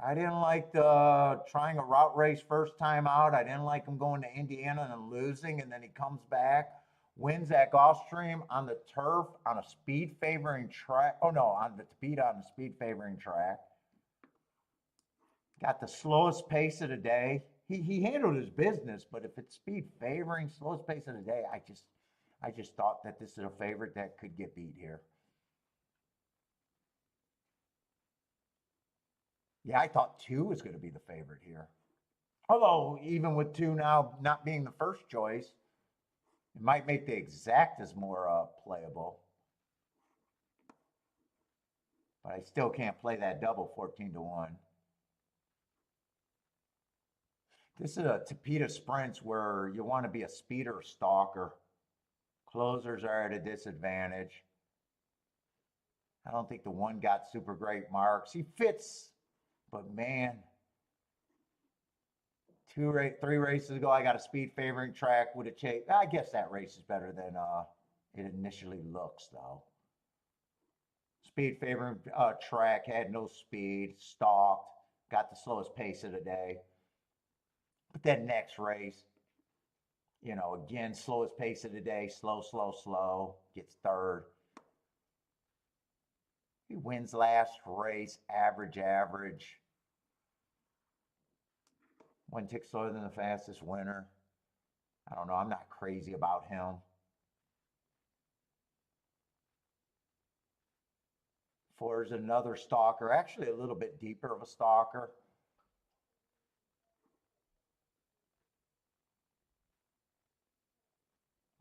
I didn't like the trying a route race first time out. I didn't like him going to Indiana and losing, and then he comes back, wins at Gulfstream on the turf on a speed favoring track. Oh no, on the Tapeta on the speed favoring track. Got the slowest pace of the day. He handled his business, but if it's speed favoring, slowest pace of the day, I just thought that this is a favorite that could get beat here. Yeah, I thought 2 was going to be the favorite here. Although, even with 2 now not being the first choice, it might make the exactas more playable. But I still can't play that double 14 to 1. This is a Tapeta Sprints where you want to be a speeder or stalker. Closers are at a disadvantage. I don't think the 1 got super great marks. He fits, but man, 3 races ago, I got a speed favoring track with a chase. I guess that race is better than it initially looks, though. Speed favoring track, had no speed, stalked, got the slowest pace of the day. But then next race, you know, again, slowest pace of the day, slow, gets third. He wins last race, average. 1 tick slower than the fastest winner. I don't know, I'm not crazy about him. 4 is another stalker, actually a little bit deeper of a stalker.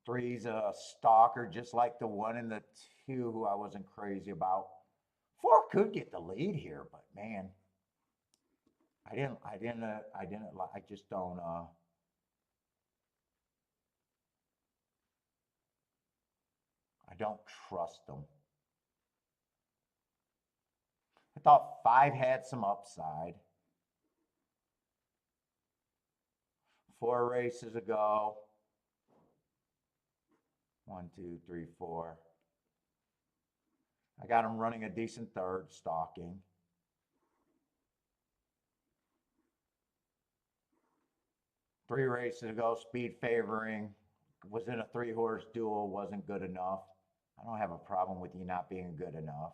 3's a stalker, just like the 1 and the 2, who I wasn't crazy about. 4 could get the lead here, but man, I just don't. I don't trust them. I thought 5 had some upside. 4 races ago. 1, 2, 3, 4. I got him running a decent third, stalking. 3 races ago, speed favoring, was in a 3-horse duel, wasn't good enough. I don't have a problem with you not being good enough.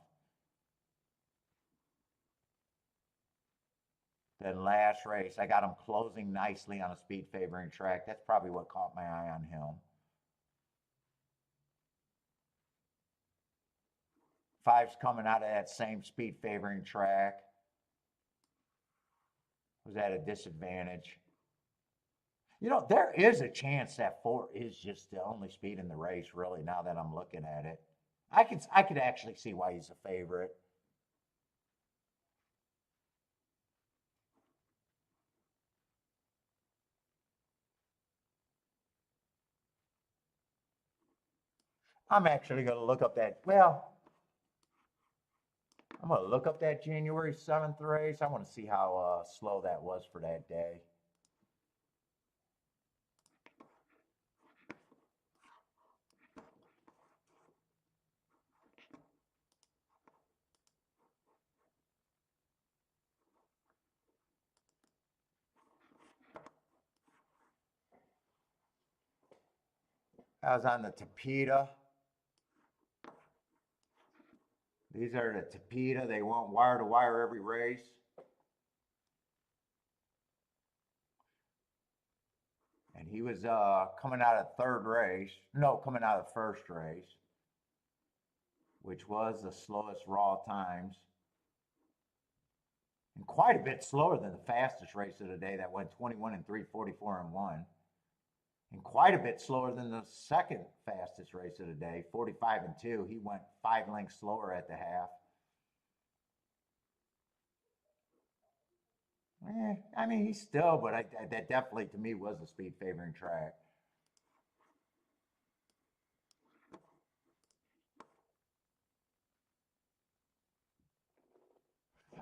Then last race, I got him closing nicely on a speed favoring track. That's probably what caught my eye on him. 5's coming out of that same speed favoring track. Was at a disadvantage. You know, there is a chance that 4 is just the only speed in the race, really, now that I'm looking at it. I could actually see why he's a favorite. I'm actually going to look up that, well, I'm going to look up that January 7th race. I want to see how slow that was for that day. I was on the Tapeta. These are the Tapeta. They want wire to wire every race. And he was coming out of coming out of first race, which was the slowest raw times. And quite a bit slower than the fastest race of the day that went 21 and 3, 44 and 1. And quite a bit slower than the second fastest race of the day, 45 and 2. He went 5 lengths slower at the half. I mean, he's still, but that definitely to me was the speed favoring track.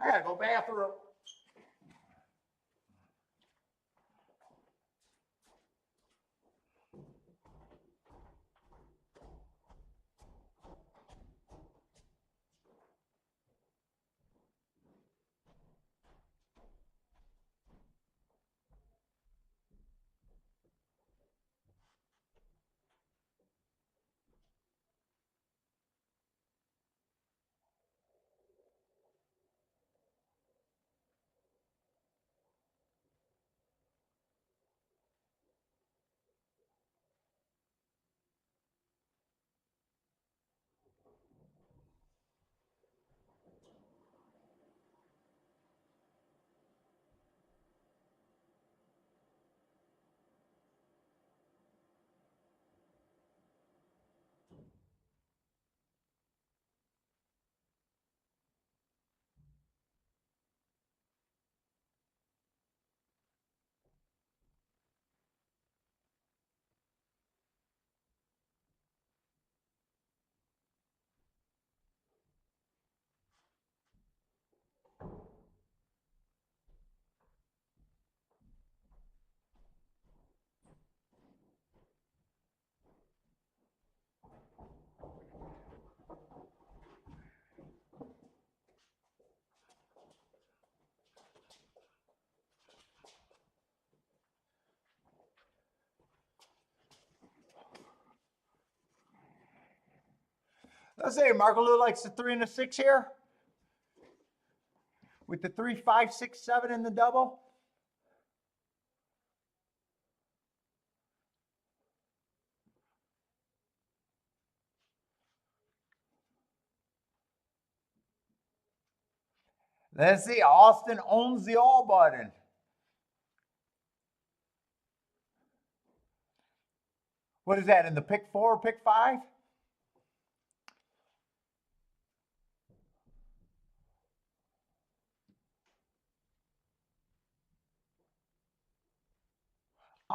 I gotta go bathroom. Let's say Marco Lou likes the 3 and the 6 here. With the 3, 5, 6, 7 in the double. Let's see. Austin owns the all button. What is that in the pick 4, pick 5?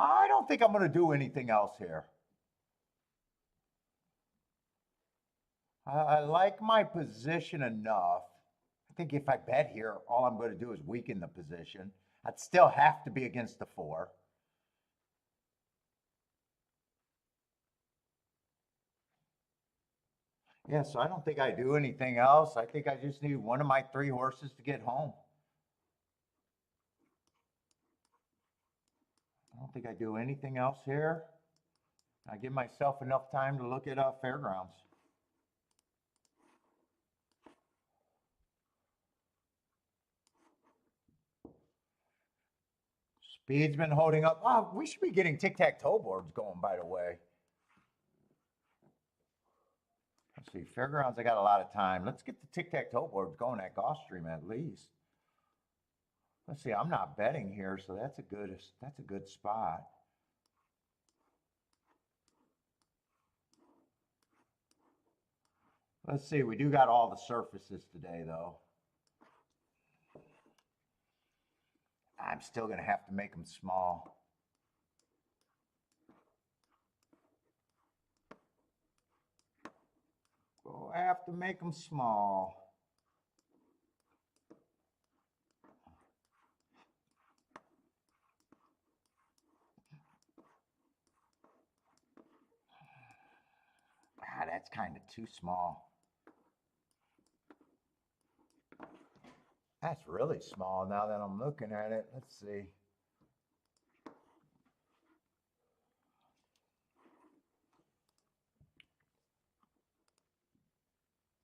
I don't think I'm going to do anything else here. I like my position enough. I think if I bet here, all I'm going to do is weaken the position. I'd still have to be against the 4. Yeah, so I don't think I do anything else. I think I just need one of my 3 horses to get home. I don't think I do anything else here. I give myself enough time to look at fairgrounds. Speed's been holding up. Oh, we should be getting tic-tac-toe boards going, by the way. Let's see, fairgrounds, I got a lot of time. Let's get the tic-tac-toe boards going at Gulfstream at least. Let's see, I'm not betting here, so that's a good spot. Let's see, we do got all the surfaces today, though. I'm still going to have to make them small. We'll have to make them small. That's kind of too small. That's really small now that I'm looking at it. Let's see.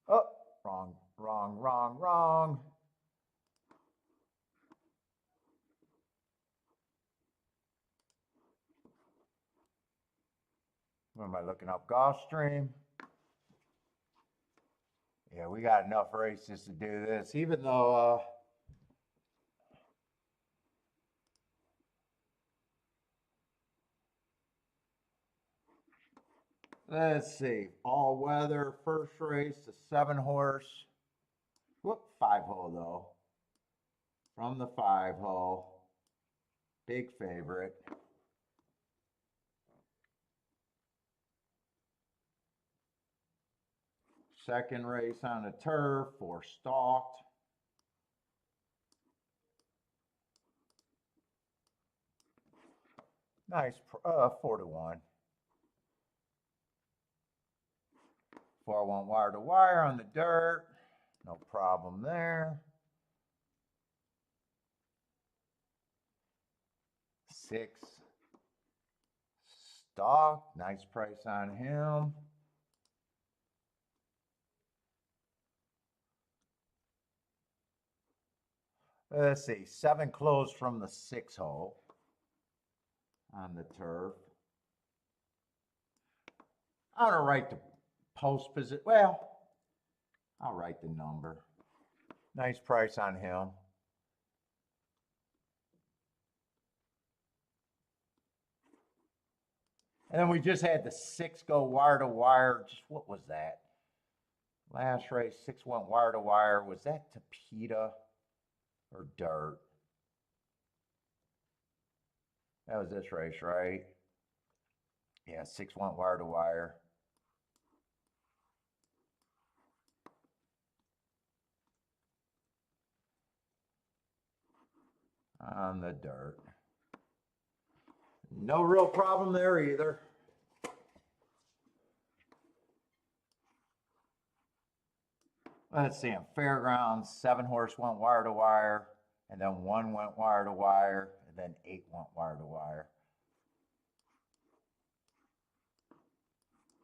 Oh, wrong. What am I looking up? Gulfstream. Yeah, we got enough races to do this, even though let's see, all weather, first race, the 7-horse. Whoop, 5-hole though. From the 5-hole. Big favorite. Second race on the turf, 4 stalked. Nice, 4-1. 4-1 wire to wire on the dirt. No problem there. 6 stock. Nice price on him. Let's see. 7 closed from the 6-hole on the turf. I'm going to write the post position. Well, I'll write the number. Nice price on him. And then we just had the 6 go wire to wire. Just what was that? Last race, 6 went wire to wire. Was that Tapeta or dirt? That was this race, right? Yeah, 6 went wire to wire. On the dirt. No real problem there either. Let's see, on Fairgrounds, 7-horse went wire to wire, and then 1 went wire to wire, and then 8 went wire to wire.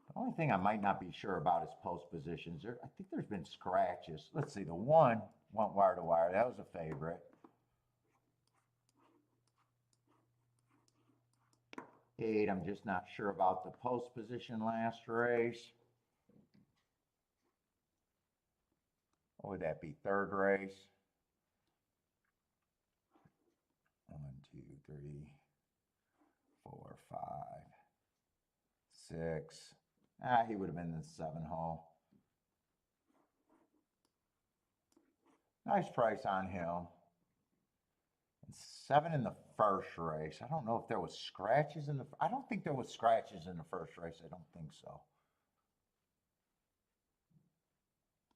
The only thing I might not be sure about is post positions. I think there's been scratches. Let's see, the 1 went wire to wire. That was a favorite. 8, I'm just not sure about the post position last race. What would that be? Third race? 1, 2, 3, 4, 5, 6. He would have been in the 7-hole. Nice price on him. And 7 in the first race. I don't know if there was scratches in the. I don't think there was scratches in the first race. I don't think so.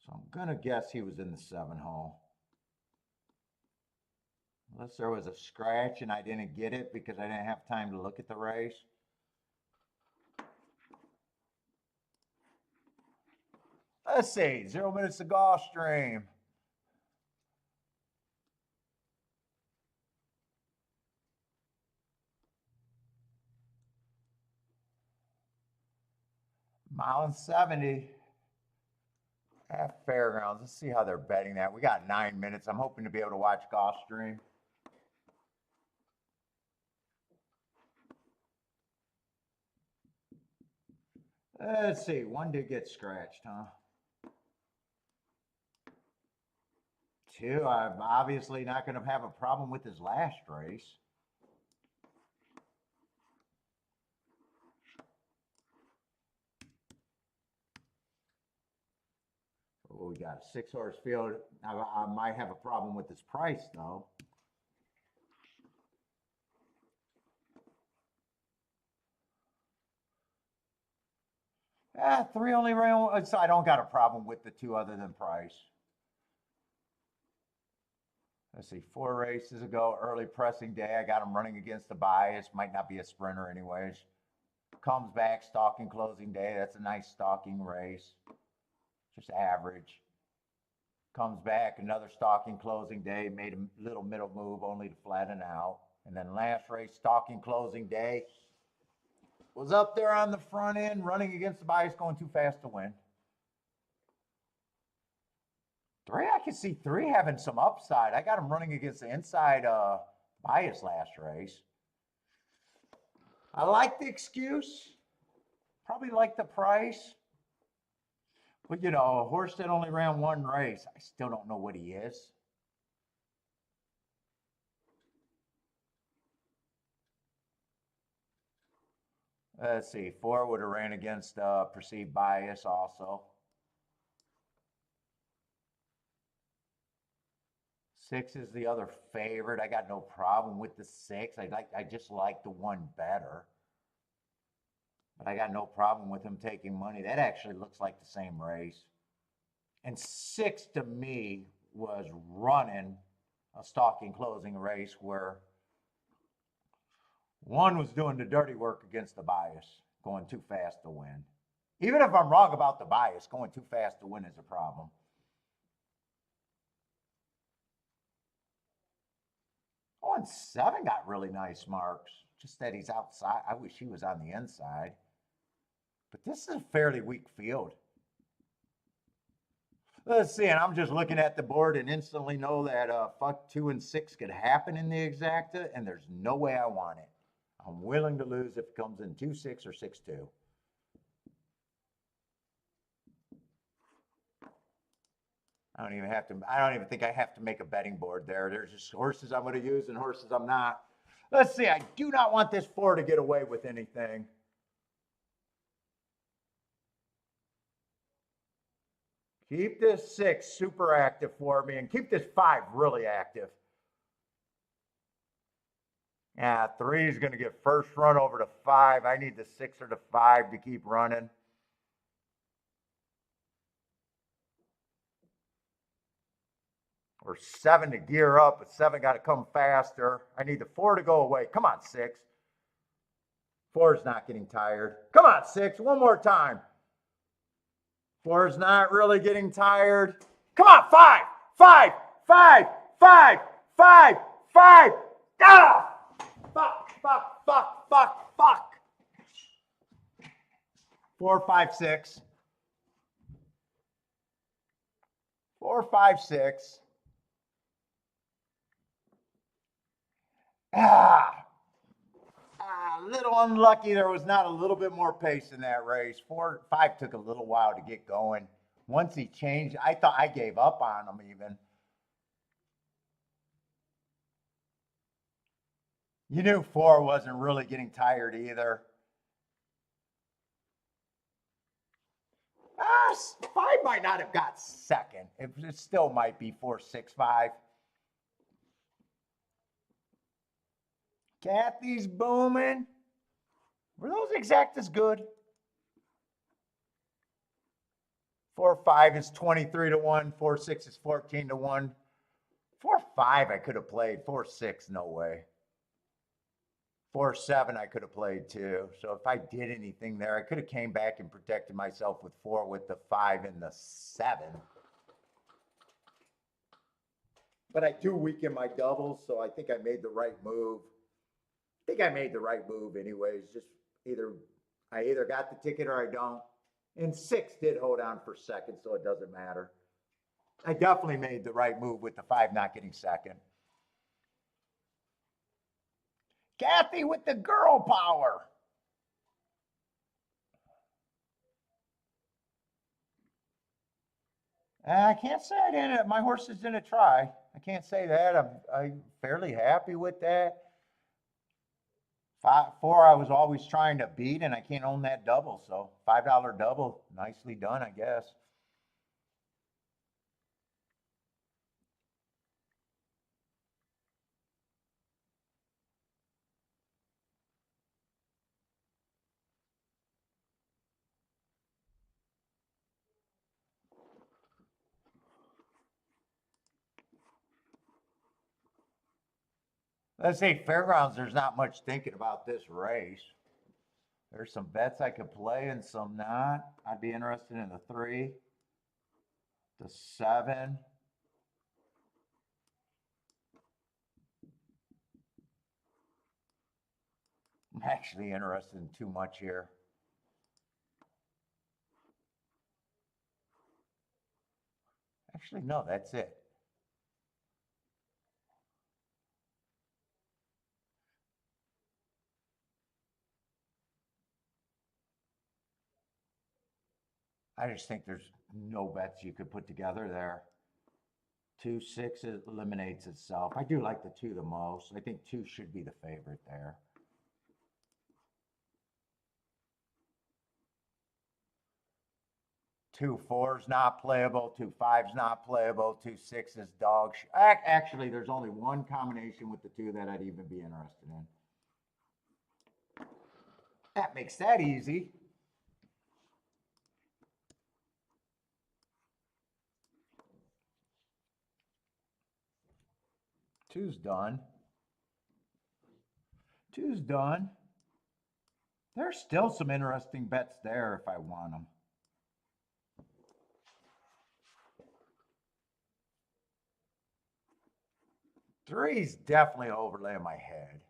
So I'm gonna guess he was in the 7-hole. Unless there was a scratch and I didn't get it because I didn't have time to look at the race. Let's see, 0 minutes to Gulfstream. Mile and 70 at Fairgrounds. Let's see how they're betting that. We got 9 minutes. I'm hoping to be able to watch Gulfstream. Let's see, 1 did get scratched, huh? 2, I'm obviously not going to have a problem with his last race. Oh, we got a 6-horse field. I might have a problem with this price, though. Ah, 3 only ran, so I don't got a problem with the 2 other than price. Let's see, 4 races ago, early pressing day, I got him running against the bias. Might not be a sprinter anyways. Comes back, stalking closing day. That's a nice stalking race. Just average. Comes back, another stalking closing day. Made a little middle move only to flatten out. And then last race, stalking closing day. Was up there on the front end, running against the bias, going too fast to win. 3, I can see 3 having some upside. I got him running against the inside bias last race. I like the excuse. probably like the price. But, you know, a horse that only ran one race, I still don't know what he is. Let's see, 4 would have ran against perceived bias also. 6 is the other favorite. I got no problem with the 6. I just like the 1 better. But I got no problem with him taking money. That actually looks like the same race. And 6 to me was running a stalking closing race where 1 was doing the dirty work against the bias, going too fast to win. Even if I'm wrong about the bias, going too fast to win is a problem. Oh, and 7 got really nice marks. Just that he's outside. I wish he was on the inside. But this is a fairly weak field. Let's see, and I'm just looking at the board and instantly know that fuck 2 and 6 could happen in the exacta, and there's no way I want it. I'm willing to lose if it comes in 2-6 or 6-2. I don't even think I have to make a betting board there. There's just horses I'm going to use and horses I'm not. Let's see, I do not want this 4 to get away with anything. Keep this 6 super active for me and keep this 5 really active. Yeah, 3 is going to get first run over to 5. I need the 6 or the 5 to keep running. Or 7 to gear up, but 7 got to come faster. I need the 4 to go away. Come on, 6. 4 is not getting tired. Come on, 6. One more time. 4 is not really getting tired. Come on, 5. 5. 5. 5. 5. 5. Ah! Fuck, fuck, fuck, fuck, fuck. 4, 5, 6. 4, 5, 6. A little unlucky there was not a little bit more pace in that race. 4, 5 took a little while to get going. Once he changed, I thought I gave up on him even. You knew 4 wasn't really getting tired either. 5 might not have got second. It still might be 4, 6, 5. Kathy's booming. Were those exactas good? 4, 5 is 23 to 1. 4, 6 is 14 to 1. 4, 5 I could have played. 4, 6, no way. 4, 7 I could have played too. So if I did anything there, I could have came back and protected myself with 4 with the 5 and the 7. But I do weaken my doubles, so I think I made the right move. I think I made the right move anyways. Just I either got the ticket or I don't. And 6 did hold on for second, so it doesn't matter. I definitely made the right move with the 5 not getting second. Kathy with the girl power. I can't say I didn't. My horses didn't try. I can't say that. I'm fairly happy with that. 4 I was always trying to beat, and I can't own that double. So $5 double, nicely done, I guess. Let's say Fairgrounds, there's not much thinking about this race. There's some bets I could play and some not. I'd be interested in the 3, the 7. I'm actually interested in too much here. Actually, no, that's it. I just think there's no bets you could put together there. 2-6 eliminates itself. I do like the 2 the most. I think 2 should be the favorite there. Two fours not playable, 2-5's not playable, 2-6 is dog. Actually, there's only one combination with the 2 that I'd even be interested in. That makes that easy. Two's done. Two's done. There's still some interesting bets there if I want them. Three's definitely overlaying my head.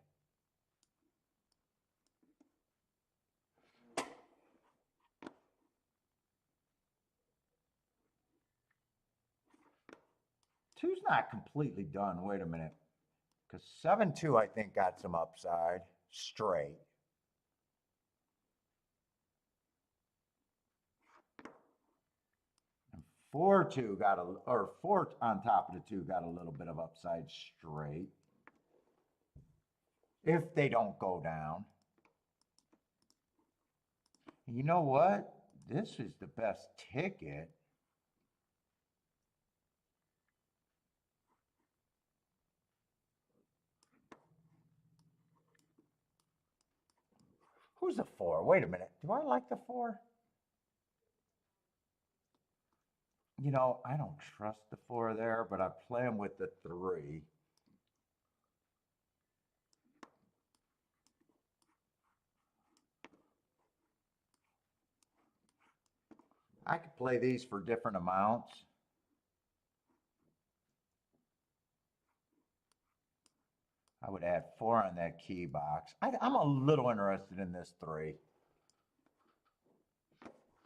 Two's not completely done. Wait a minute. Because 7-2, I think, got some upside straight. And 4-2 got or 4 on top of the 2 got a little bit of upside straight. If they don't go down. You know what? This is the best ticket. Who's the 4? Wait a minute. Do I like the 4? You know, I don't trust the 4 there, but I play him with the 3. I could play these for different amounts. I would add 4 on that key box. I'm a little interested in this 3.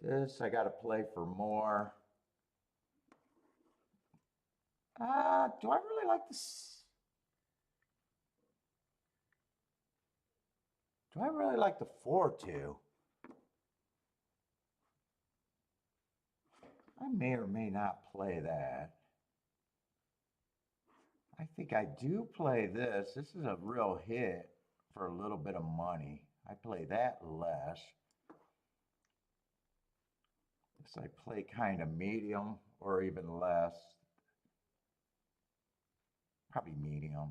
This, I got to play for more. Do I really like this? Do I really like the 4-2? I may or may not play that. I think I do play this. This is a real hit for a little bit of money. I play that less. This I play kind of medium or even less. Probably medium.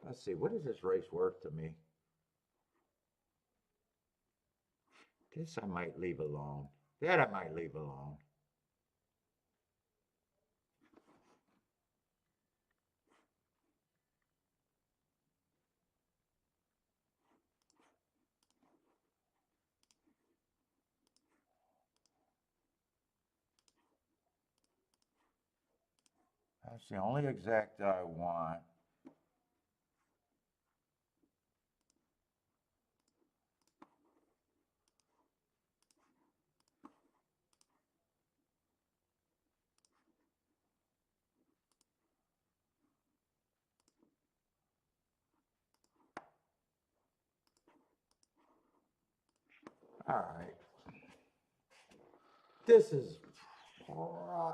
Let's see, what is this race worth to me? This I might leave alone. That I might leave alone. That's the only exact I want. All right. This is,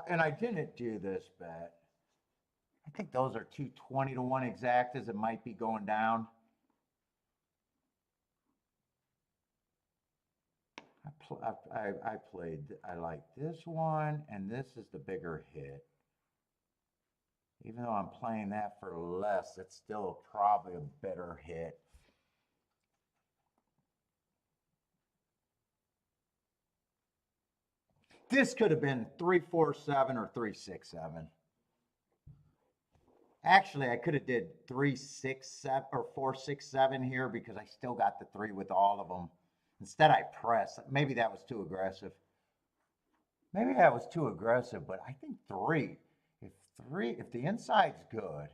and I didn't do this bet. I think those are 2 20-1 exactas. It might be going down. I played, I like this one, and this is the bigger hit. Even though I'm playing that for less, it's still probably a better hit. This could have been 3-4-7 or 3-6-7. Actually, I could have did 3-6-7 or 4-6-7 here because I still got the 3 with all of them. Instead, I pressed. Maybe that was too aggressive. Maybe that was too aggressive, but I think 3. If the inside's good,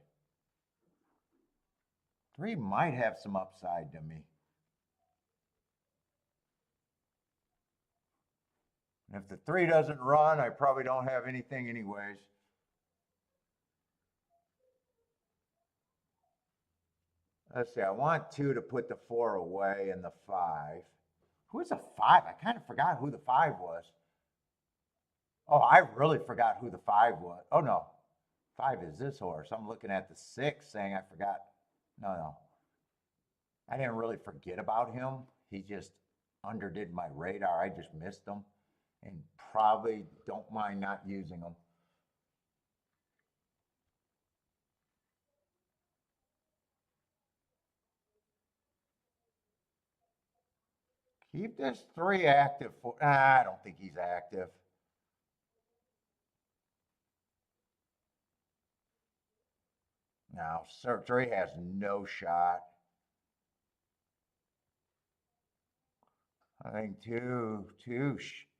3 might have some upside to me. And if the 3 doesn't run, I probably don't have anything anyways. Let's see, I want 2 to put the 4 away and the 5. Who's the 5? I kind of forgot who the 5 was. Oh, I really forgot who the 5 was. Oh no, 5 is this horse. I'm looking at the 6 saying I forgot. No, no. I didn't really forget about him. He just underdid my radar. I just missed him and probably don't mind not using him. Keep this 3 active for. I don't think he's active. No, Sir 3 has no shot. I think two.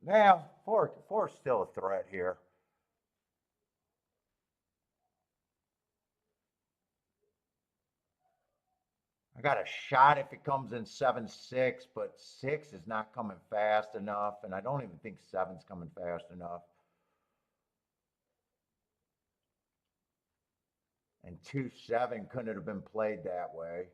Now four's still a threat here. I got a shot if it comes in 7-6, but 6 is not coming fast enough, and I don't even think 7's coming fast enough. And 2-7 couldn't have been played that way.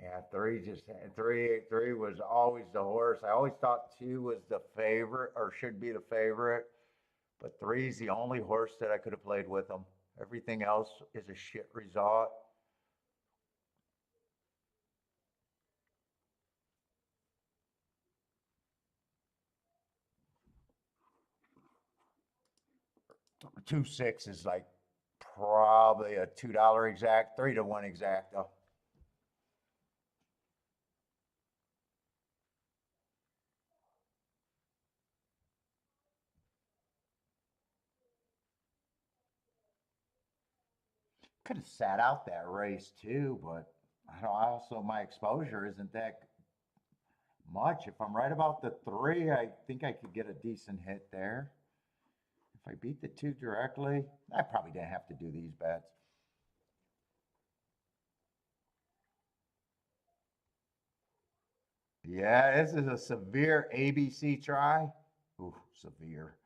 Yeah, three was always the horse. I always thought 2 was the favorite or should be the favorite, but 3's the only horse that I could have played with him. Everything else is a shit result. 2-6 is like probably a $2 exact, 3-1 exact though. Could have sat out that race too, but I don't. Also, my exposure isn't that much. If I'm right about the 3, I think I could get a decent hit there. If I beat the 2 directly, I probably didn't have to do these bets. Yeah, this is a severe ABC try. Ooh, severe.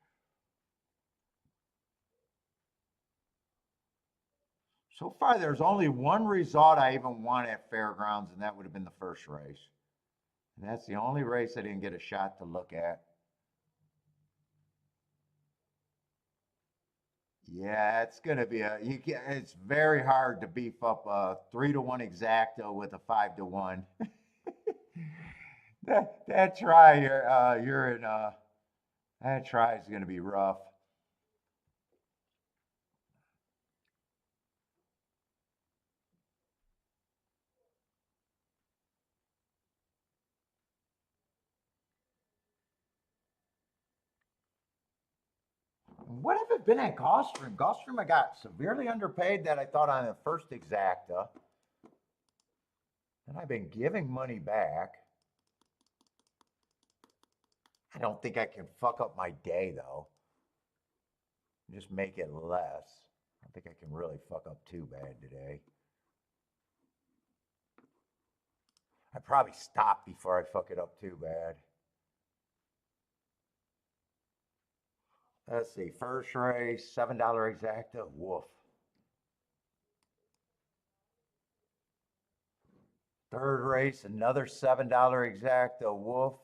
So far, there's only one result I even won at Fairgrounds, and that would have been the first race. And that's the only race I didn't get a shot to look at. Yeah, it's gonna be a you can it's very hard to beef up a 3-1 exacto with a 5-1. That try you're in that try is gonna be rough. What have it been at Gulfstream? Gulfstream I got severely underpaid that I thought on the first exacta. And I've been giving money back. I don't think I can fuck up my day though. Just make it less. I don't think I can really fuck up too bad today. I probably stop before I fuck it up too bad. Let's see. First race, $7 exacta. Woof. Third race, another $7 exacta. Woof.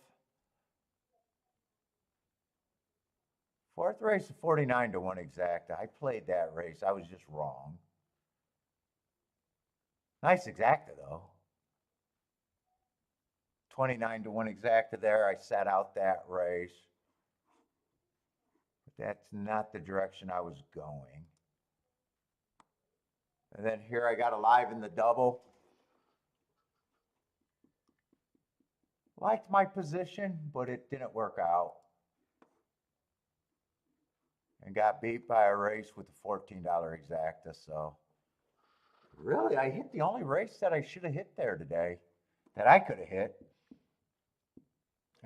Fourth race, 49-1 exacta. I played that race. I was just wrong. Nice exacta though. 29-1 exacta there. I sat out that race. But that's not the direction I was going. And then here I got a live in the double. Liked my position, but it didn't work out. And got beat by a race with a $14 exacta. So really, I hit the only race that I should have hit there today, that I could have hit.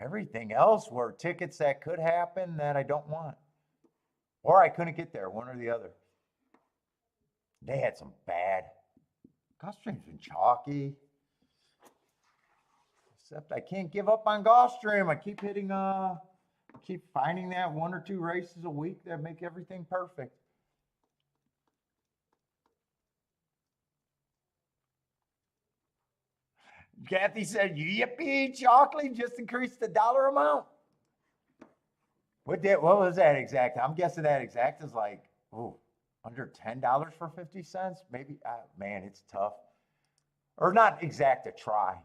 Everything else were tickets that could happen that I don't want. Or I couldn't get there, one or the other. They had some bad. Gulfstream's been chalky. Except I can't give up on Gulfstream. I keep hitting keep finding that 1 or 2 races a week that make everything perfect. Kathy said, yippee, chocolate, just increase the dollar amount. What was that exact? I'm guessing that exact is like, ooh, under $10 for 50 cents. Maybe, man, it's tough. Or not exact a try.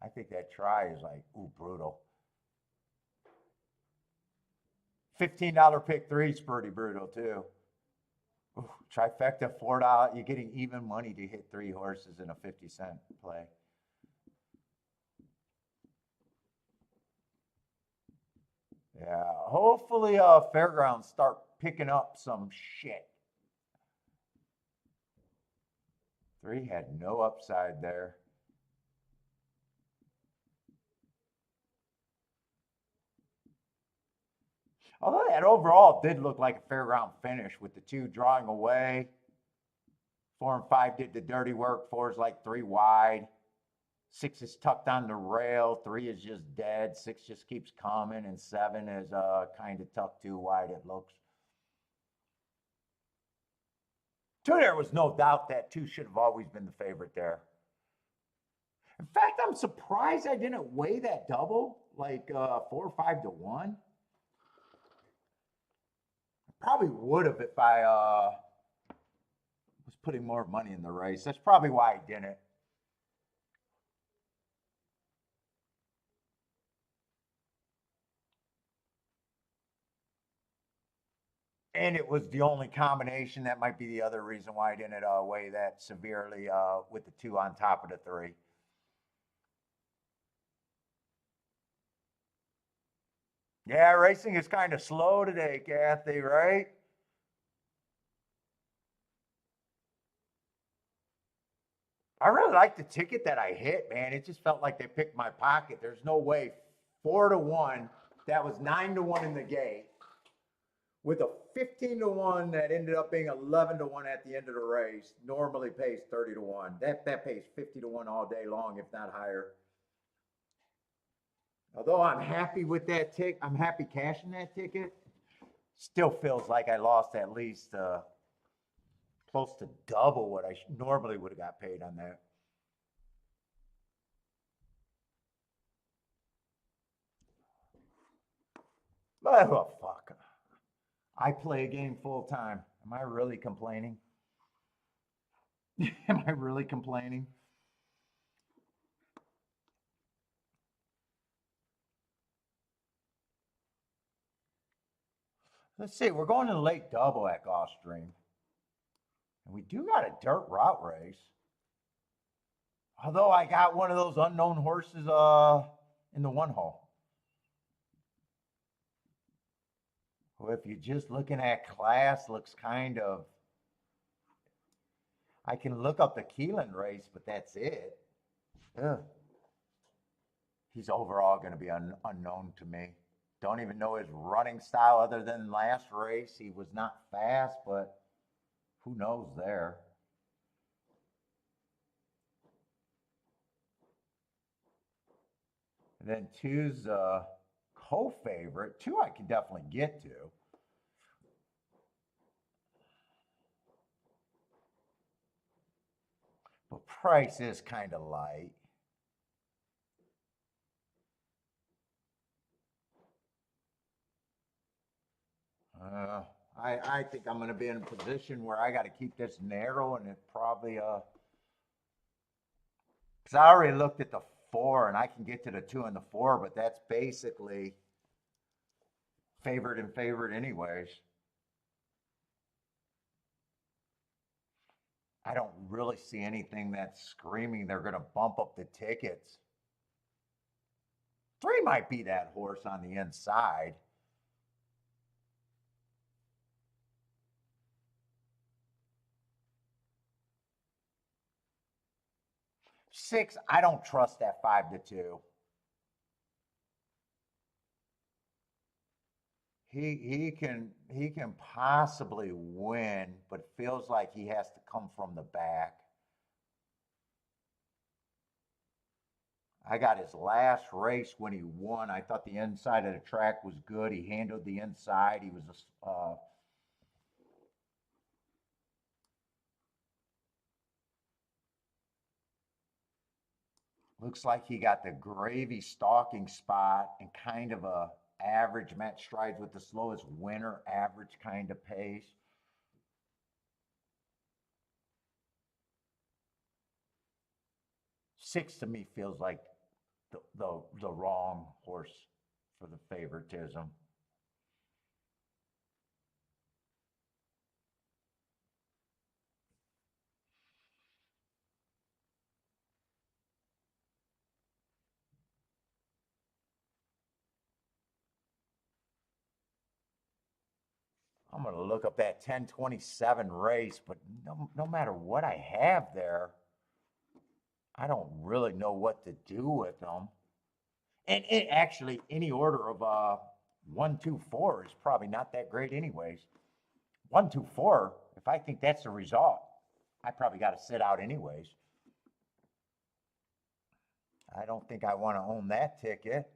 I think that try is like, ooh, brutal. $15 pick three is pretty brutal too. Ooh, trifecta, $4. You're getting even money to hit three horses in a 50-cent play. Yeah, hopefully Fairgrounds start picking up some shit. Three had no upside there. Although that overall did look like a fairground finish with the two drawing away. 4 and 5 did the dirty work. 4 is like 3 wide. 6 is tucked on the rail. 3 is just dead. 6 just keeps coming. And 7 is kind of tucked too wide, it looks. 2, there was no doubt that 2 should have always been the favorite there. In fact, I'm surprised I didn't weigh that double, like 4 or 5 to 1. Probably would have if I was putting more money in the race. That's probably why I didn't. And it was the only combination. That might be the other reason why I didn't weigh that severely with the 2 on top of the 3. Yeah, racing is kind of slow today, Kathy, right? I really like the ticket that I hit, man. It just felt like they picked my pocket. There's no way. 4 to 1. That was 9 to 1 in the gate. With a 15 to 1 that ended up being 11 to 1 at the end of the race. Normally pays 30 to 1. That pays 50 to 1 all day long, if not higher. Although I'm happy with that ticket, I'm happy cashing that ticket. Still feels like I lost at least close to double what I normally would have got paid on that. But oh, fuck. I play a game full time. Am I really complaining? Am I really complaining? Let's see. We're going to the late double at Gulfstream. And we do got a dirt route race. Although I got one of those unknown horses in the 1 hole. Well, if you're just looking at class, looks kind of. I can look up the Keelan race, but that's it. Ugh. He's overall going to be unknown to me. Don't even know his running style other than last race. He was not fast, but who knows there. And then 2's co-favorite. 2 I can definitely get to. But price is kind of light. Uh, I think I'm going to be in a position where I got to keep this narrow, and it probably because I already looked at the 4 and I can get to the 2 and the 4, but that's basically favored and favored anyways. I don't really see anything that's screaming they're going to bump up the tickets. 3 might be that horse on the inside. 6, I don't trust that 5 to 2. He can possibly win, but it feels like he has to come from the back. I got his last race when he won. I thought the inside of the track was good. He handled the inside. He was looks like he got the gravy stalking spot and kind of a average, match strides with the slowest winner, average kind of pace. Six to me feels like the wrong horse for the favoritism. I'm going to look up that 1027 race, but no matter what I have there, I don't really know what to do with them. And it actually, any order of 1, 2, 4 is probably not that great, anyways. 1, 2, 4, if I think that's the result, I probably got to sit out, anyways. I don't think I want to own that ticket.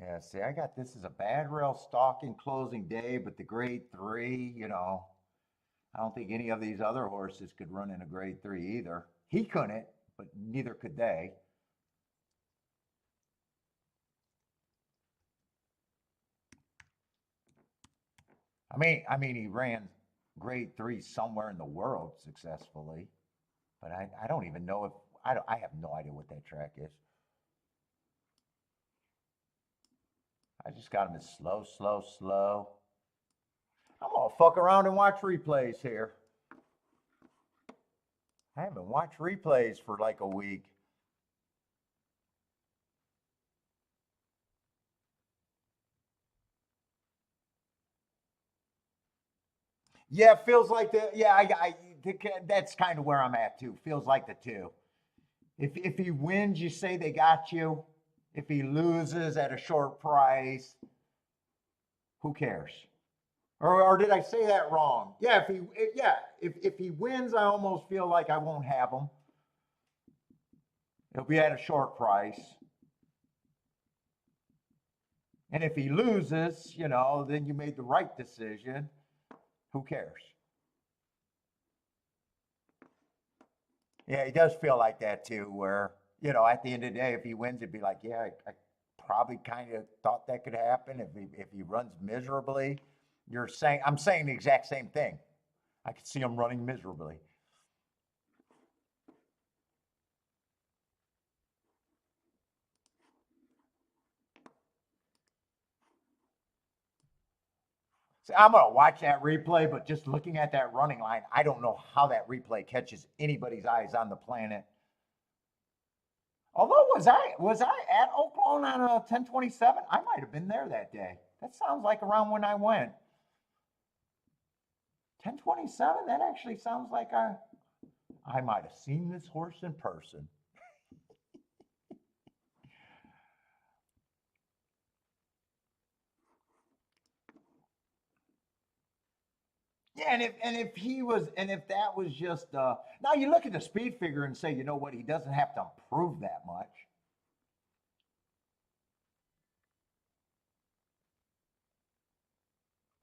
Yeah, see, I got this as a bad rail stalking closing day, but the grade 3, I don't think any of these other horses could run in a grade 3 either. He couldn't, but neither could they. I mean, he ran grade 3 somewhere in the world successfully, but I don't even know if I have no idea what that track is. I just got him as slow, slow, slow. I'm gonna fuck around and watch replays here. I haven't watched replays for like a week. Yeah, feels like that's kind of where I'm at too. Feels like the 2. If he wins, you say they got you. If he loses at a short price, who cares? Or did I say that wrong? Yeah, if he wins, I almost feel like I won't have him. He'll be at a short price. And if he loses, then you made the right decision. Who cares? Yeah, he does feel like that too, where, at the end of the day, if he wins, it'd be like, yeah, I probably kind of thought that could happen. If he runs miserably, I'm saying the exact same thing. I could see him running miserably. So I'm gonna watch that replay, but just looking at that running line, I don't know how that replay catches anybody's eyes on the planet. Although was I at Oakland on a 1027? I might have been there that day. That sounds like around when I went. 1027? That actually sounds like I might have seen this horse in person. Yeah, and if that was just now you look at the speed figure and say, you know what, he doesn't have to improve that much.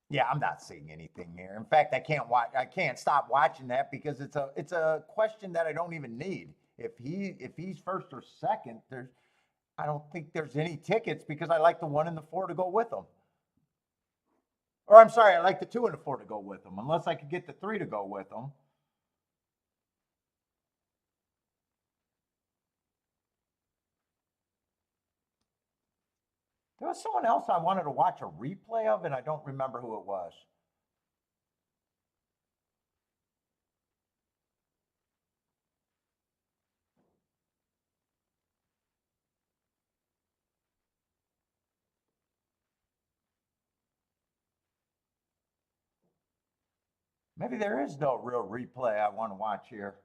Yeah, I'm not seeing anything here. In fact, I can't stop watching that because it's a question that I don't even need. If he's first or second, I don't think there's any tickets because I like the 1 and the 4 to go with them. Or I'm sorry, I like the 2 and the 4 to go with them, unless I could get the 3 to go with them. There was someone else I wanted to watch a replay of, and I don't remember who it was. Maybe there is no real replay I want to watch here.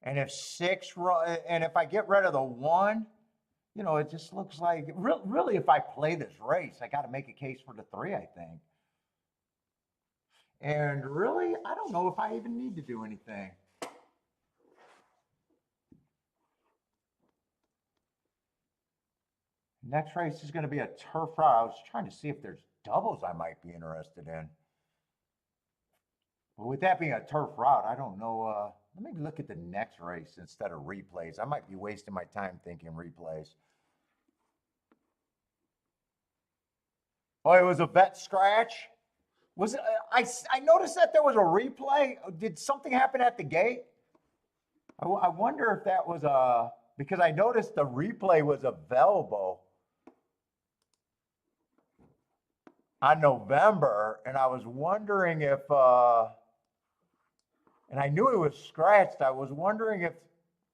And if I get rid of the 1, it just looks like really if I play this race, I got to make a case for the 3, I think. And really, I don't know if I even need to do anything. Next race is going to be a turf route. I was trying to see if there's doubles I might be interested in. But with that being a turf route, I don't know. Let me look at the next race instead of replays. I might be wasting my time thinking replays. Oh, it was a vet scratch. Was it? I noticed that there was a replay. Did something happen at the gate? I wonder if that was because I noticed the replay was available on November, and I was wondering if, and I knew it was scratched. I was wondering if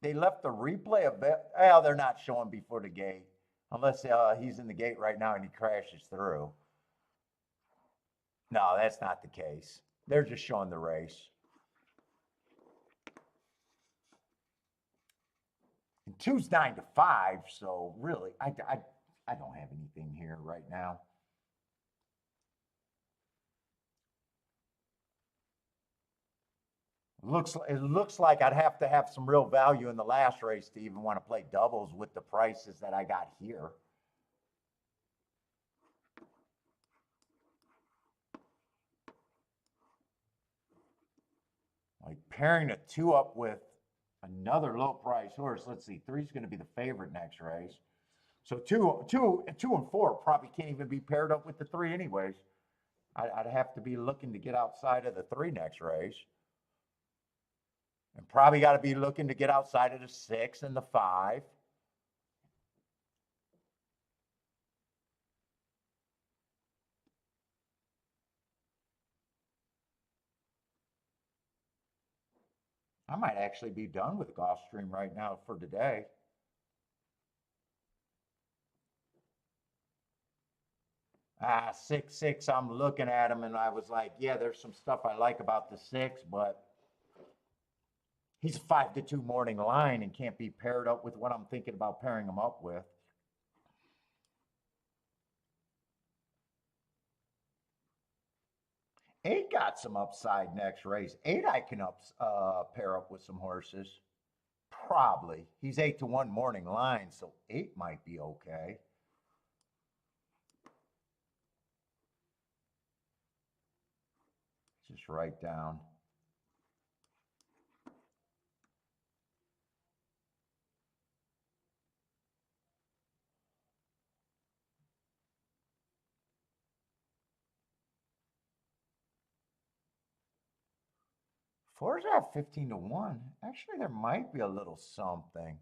they left the replay of it. Well, they're not showing before the gate, unless he's in the gate right now and he crashes through. No, that's not the case. They're just showing the race. And 2's 9 to 5, so really, I don't have anything here right now. It looks like I'd have to have some real value in the last race to even want to play doubles with the prices that I got here. Like pairing a 2 up with another low price horse. Let's see, 3's going to be the favorite next race. So two and 4 probably can't even be paired up with the 3 anyways. I'd have to be looking to get outside of the 3 next race. And probably got to be looking to get outside of the 6 and the 5. I might actually be done with Gulfstream right now for today. Ah, 6-6, I'm looking at him and I was like, yeah, there's some stuff I like about the 6, but he's a 5 to 2 morning line and can't be paired up with what I'm thinking about pairing him up with. 8 got some upside next race. 8 I can pair up with some horses. Probably. He's 8 to 1 morning line, so 8 might be okay. Just write down. Fours at 15 to 1. Actually, there might be a little something.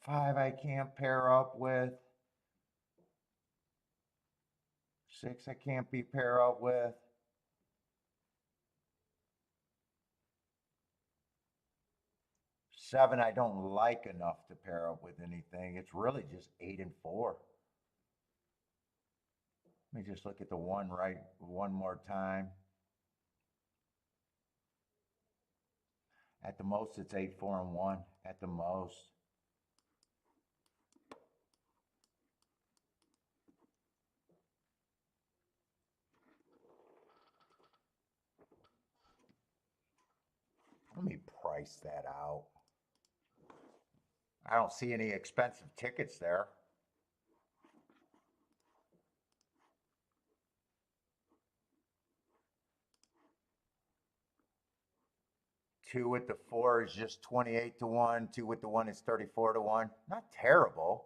5 I can't pair up with. 6 I can't be pair up with. 7 I don't like enough to pair up with anything. It's really just 8 and 4. Let me just look at the 1 right one more time. At the most, it's 8, 4, and 1. At the most. Let me price that out. I don't see any expensive tickets there. Two with the 4 is just 28 to 1. 2 with the 1 is 34 to 1. Not terrible.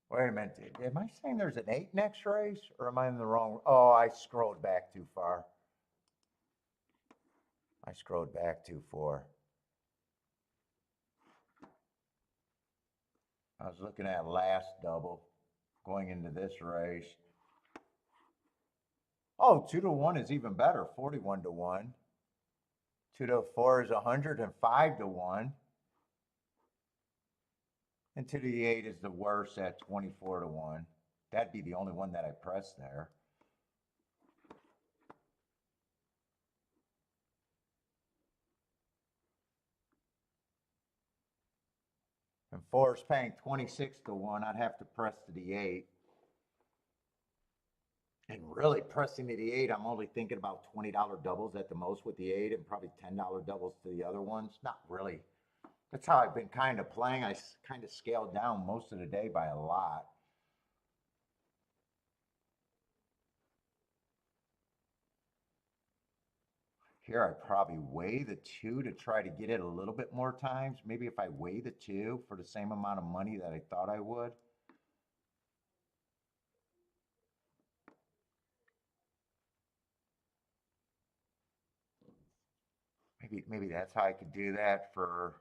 Wait a minute. Am I saying there's an 8 next race? Or am I in the wrong? Oh, I scrolled back too far. I scrolled back too far. I was looking at last double going into this race. Oh, 2 to 1 is even better. 41 to 1. 2 to 4 is 105 to 1. And 2 to the 8 is the worst at 24 to 1. That'd be the only one that I pressed there. And 4 is paying 26 to 1. I'd have to press to the 8. And really pressing to the 8, I'm only thinking about $20 doubles at the most with the 8 and probably $10 doubles to the other ones. Not really. That's how I've been kind of playing. I kind of scaled down most of the day by a lot. Here I probably weigh the 2 to try to get it a little bit more times. Maybe if I weigh the 2 for the same amount of money that I thought I would. Maybe that's how I could do that for,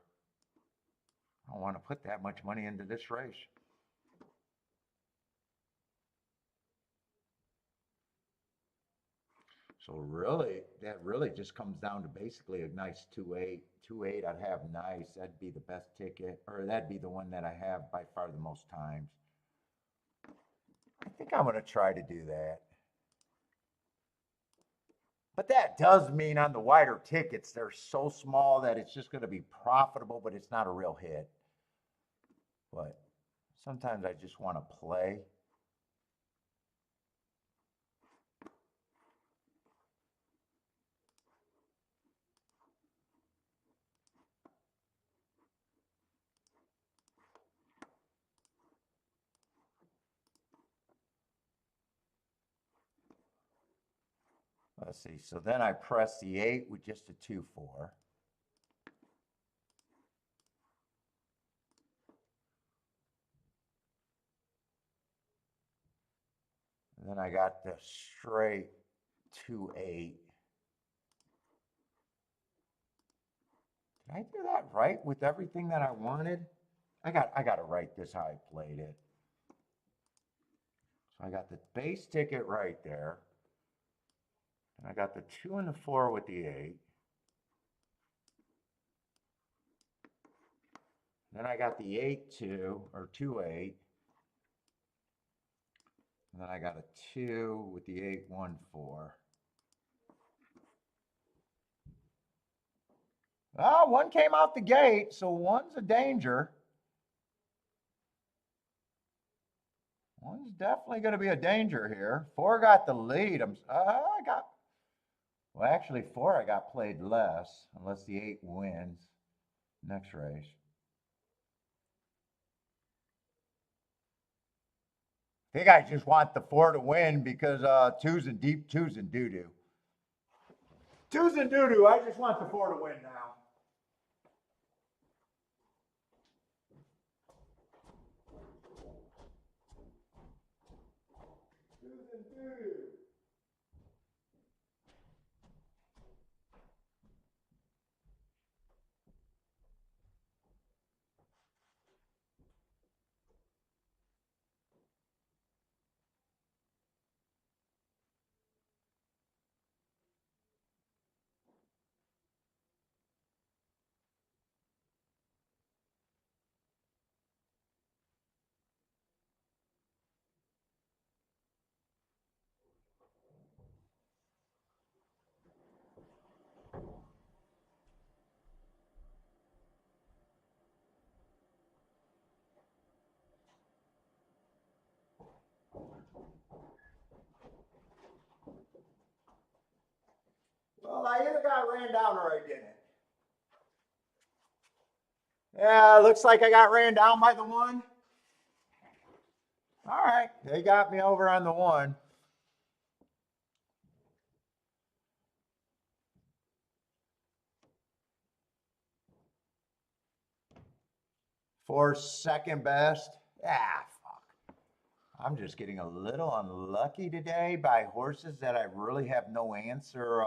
I don't want to put that much money into this race. So really, that really just comes down to basically a nice 2-8. 2-8 I'd have nice. That'd be the best ticket, or that'd be the one that I have by far the most times. I think I'm going to try to do that. But that does mean on the wider tickets, they're so small that it's just going to be profitable, but it's not a real hit. But sometimes I just want to play. Let's see. So then I press the 8 with just a 2-4. And then I got the straight 2-8. Did I do that right with everything that I wanted? I got to write this how I played it. So I got the base ticket right there. And I got the 2 and the 4 with the 8. Then I got the 8-2 or 2-8. And then I got a 2 with the 8-1-4. Oh, one came out the gate, so one's a danger. One's definitely going to be a danger here. 4 got the lead. Well, actually 4 I got played less, unless the 8 wins next race. I think I just want the 4 to win because 2's in deep, 2's in doo-doo. 2's in doo-doo. I just want the 4 to win now. Well, I either got ran down or I didn't. Yeah, looks like I got ran down by the 1. All right, they got me over on the 1. For second best. Ah, fuck. I'm just getting a little unlucky today by horses that I really have no answer.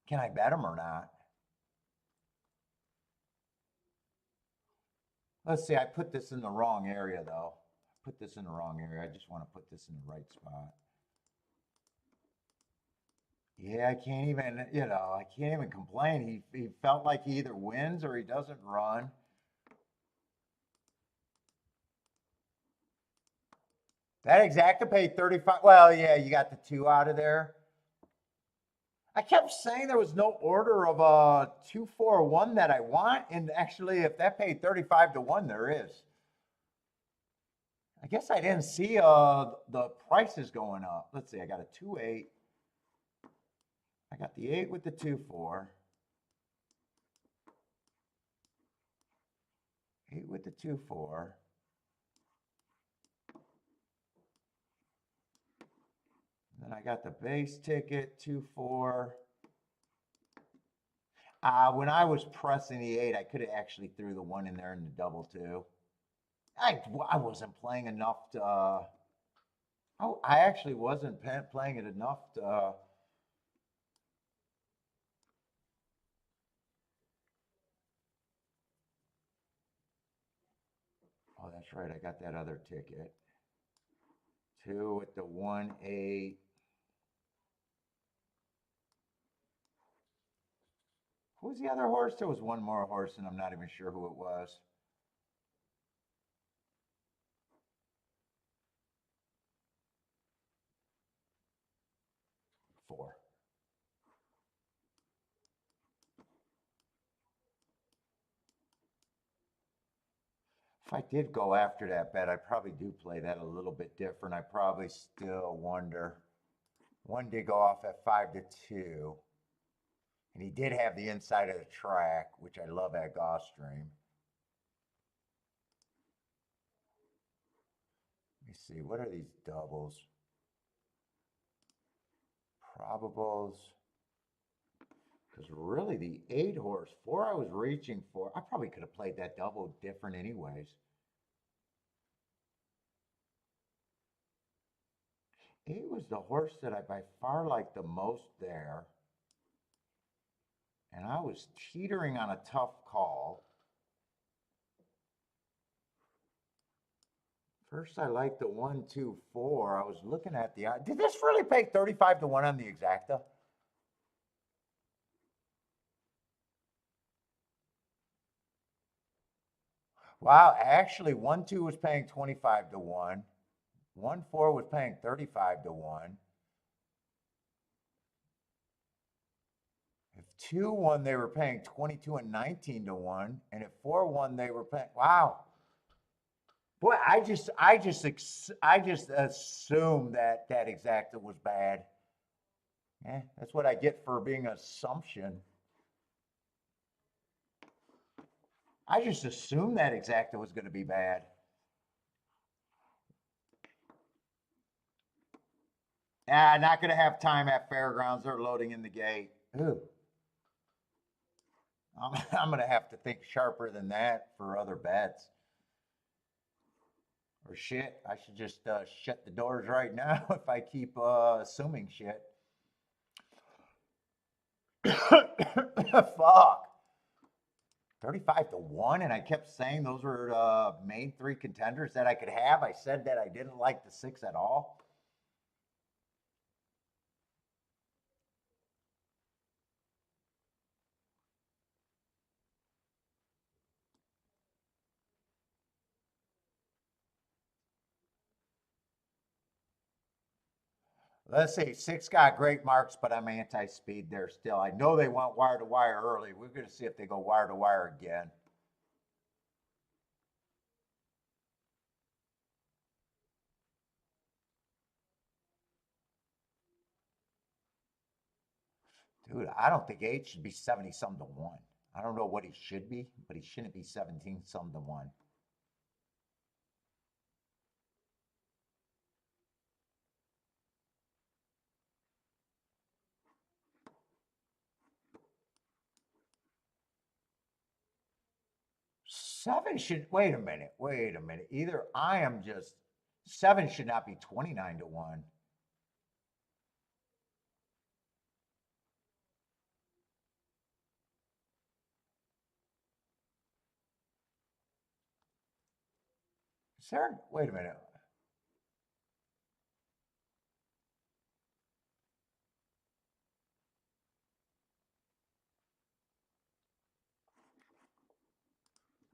Can I bet them or not? Let's see, I put this in the wrong area though. Put this in the wrong area. I just want to put this in the right spot. Yeah, I can't even, I can't even complain. He felt like he either wins or he doesn't run. That exacta paid 35. Well, yeah, you got the 2 out of there. I kept saying there was no order of a 2, 4, 1 that I want, and actually, if that paid 35 to 1, there is. I guess I didn't see the prices going up. Let's see, I got a 2-8. I got the 8 with the 2-4. 8 with the 2-4. Then I got the base ticket, 2-4. When I was pressing the 8, I could have actually threw the 1 in there in the double 2. I wasn't playing enough to. I actually wasn't playing it enough to. Oh, that's right. I got that other ticket. 2 with the 1 8. Who was the other horse? There was one more horse, and I'm not even sure who it was. 4. If I did go after that bet, I probably do play that a little bit different. I probably still wonder. One did go off at 5-2, and he did have the inside of the track, which I love at Gulfstream. Let me see, what are these doubles? Probables. Because really, the 8 horse, 4 I was reaching for, I probably could have played that double different anyways. 8 was the horse that I by far liked the most there. And I was teetering on a tough call. First, I liked the 1-2-4. I was looking at the. Did this really pay 35-1 on the exacta? Wow, actually, 1-2 was paying 25-1. 1-4 was paying 35-1. If 2-1, they were paying 22 and 19-1, and if 4-1, they were paying. Wow. Boy, I just assumed that exacta was bad. That's what I get for being an assumption. I just assumed that exacta was going to be bad. Not going to have time at fairgrounds. They're loading in the gate. Ooh. I'm going to have to think sharper than that for other bets. Or shit, I should just shut the doors right now if I keep assuming shit. Fuck. 35-1, and I kept saying those were main 3 contenders that I could have. I said that I didn't like the 6 at all. Let's see, 6 got great marks, but I'm anti-speed there still. I know they want wire to wire early. We're going to see if they go wire to wire again. Dude, I don't think 8 should be 70 some to 1. I don't know what he should be, but he shouldn't be 17 some to 1. Seven should, wait a minute, wait a minute. Either I am just, 7 should not be 29-1. Is there, wait a minute.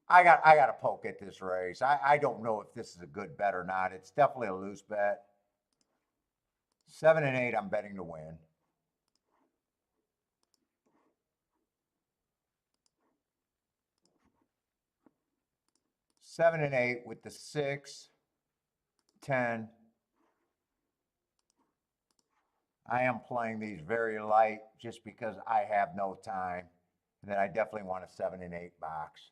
I got to poke at this race. I don't know if this is a good bet or not. It's definitely a loose bet. 7 and 8, I'm betting to win. Seven and 8 with the 6, 10. I am playing these very light just because I have no time. And then I definitely want a 7 and 8 box.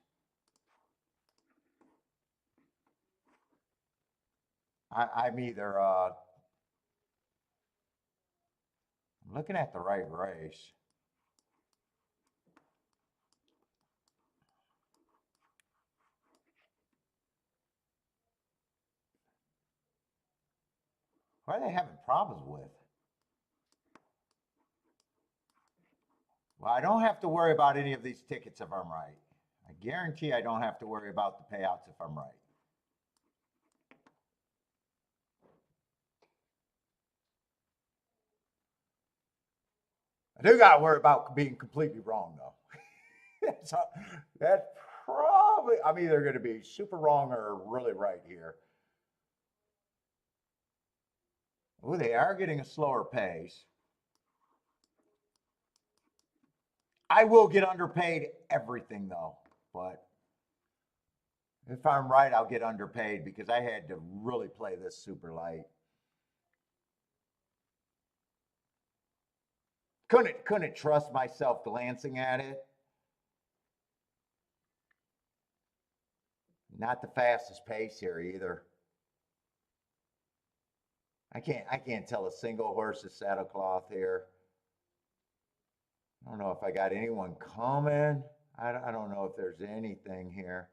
I'm either I'm looking at the right race. What are they having problems with? Well, I don't have to worry about any of these tickets if I'm right. I guarantee I don't have to worry about the payouts if I'm right. I do got to worry about being completely wrong, though. So that's probably, I'm either going to be super wrong or really right here. Oh, they are getting a slower pace. I will get underpaid everything, though. But if I'm right, I'll get underpaid because I had to really play this super light. Couldn't trust myself glancing at it. Not the fastest pace here either. I can't tell a single horse's saddlecloth here. I don't know if I got anyone coming. I don't know if there's anything here.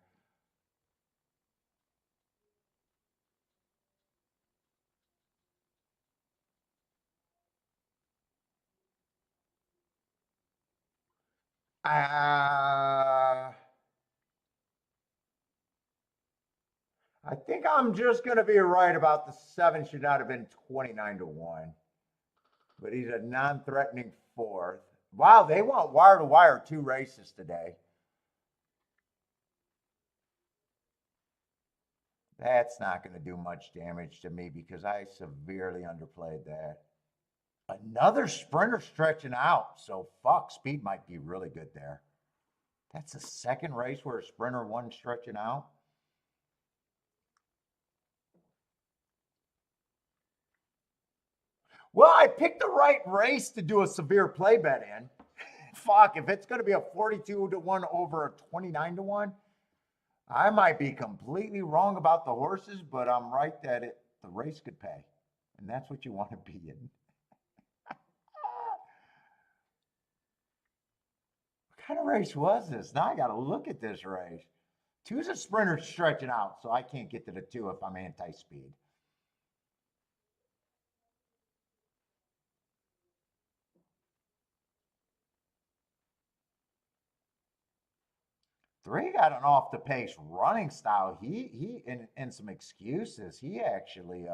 I think I'm just going to be right about the 7 should not have been 29-1. But he's a non-threatening fourth. Wow, they want wire to wire 2 races today. That's not going to do much damage to me because I severely underplayed that. Another sprinter stretching out, so fuck, speed might be really good there. That's the second race where a sprinter won stretching out. Well, I picked the right race to do a severe play bet in. Fuck, if it's going to be a 42-1 over a 29-1, I might be completely wrong about the horses, but I'm right that the race could pay. And that's what you want to be in. What kind of race was this? Now I got to look at this race. 2's a sprinter stretching out, so I can't get to the 2 if I'm anti-speed. Three got an off the pace running style. He and some excuses. He actually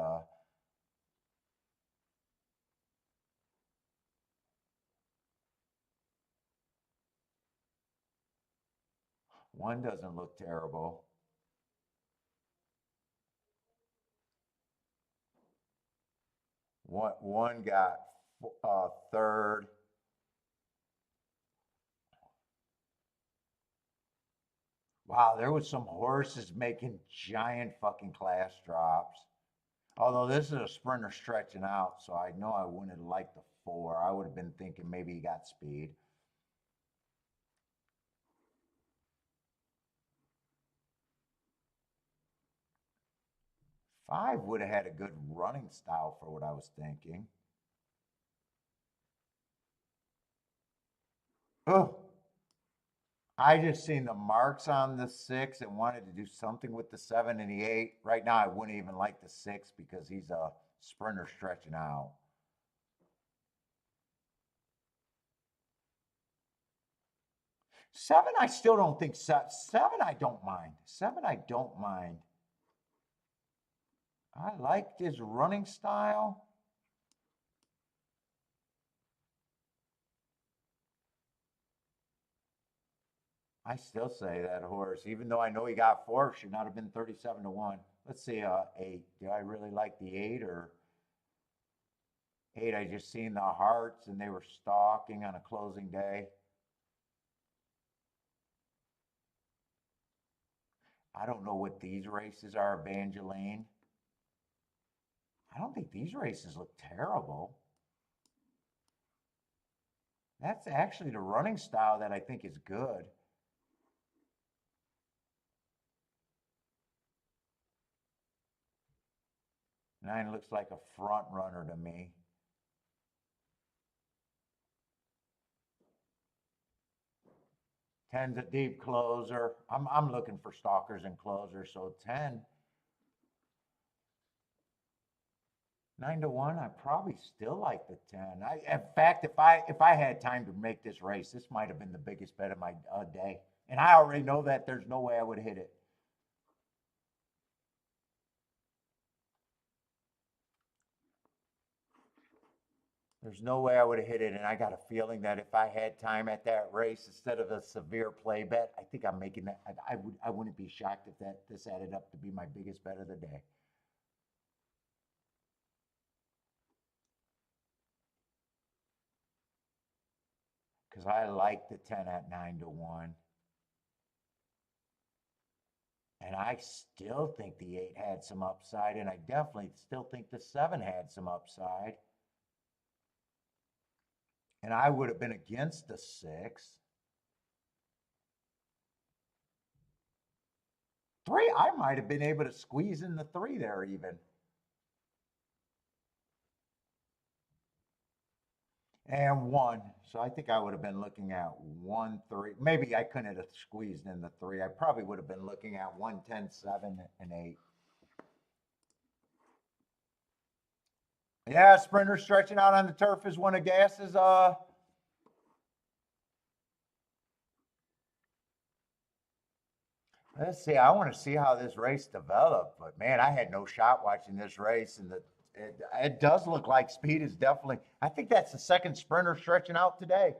one doesn't look terrible. One got third. Wow, there was some horses making giant fucking class drops. Although this is a sprinter stretching out, so I know I wouldn't have liked the 4. I would have been thinking maybe he got speed. Five would have had a good running style for what I was thinking. Oh, I just seen the marks on the 6 and wanted to do something with the 7 and the 8. Right now, I wouldn't even like the 6 because he's a sprinter stretching out. Seven, I still don't think seven. I don't mind. 7, I don't mind. I liked his running style. I still say that horse, even though I know he got 4, should not have been 37-1. Let's see, 8. Do I really like the 8 or 8? I just seen the hearts and they were stalking on a closing day. I don't know what these races are, Evangeline. I don't think these races look terrible. That's actually the running style that I think is good. 9 looks like a front runner to me. 10's a deep closer. I'm looking for stalkers and closers, so 10. 9 to 1, I probably still like the 10. In fact, if I had time to make this race, this might have been the biggest bet of my day. And I already know that there's no way I would hit it. There's no way I would have hit it, and I got a feeling that if I had time at that race instead of a severe play bet, I think I'm making that. I wouldn't be shocked if that this added up to be my biggest bet of the day. Because I like the 10 at 9 to 1. And I still think the 8 had some upside, and I definitely still think the 7 had some upside. And I would have been against the 6. 3, I might have been able to squeeze in the 3 there even. And 1. So I think I would have been looking at 1, 3. Maybe I couldn't have squeezed in the 3. I probably would have been looking at 1, 10, 7, and 8. Yeah, sprinter stretching out on the turf is one of Gas's let's see. I want to see how this race developed, but man, I had no shot watching this race, and it does look like speed is definitely. I think that's the second sprinter stretching out today.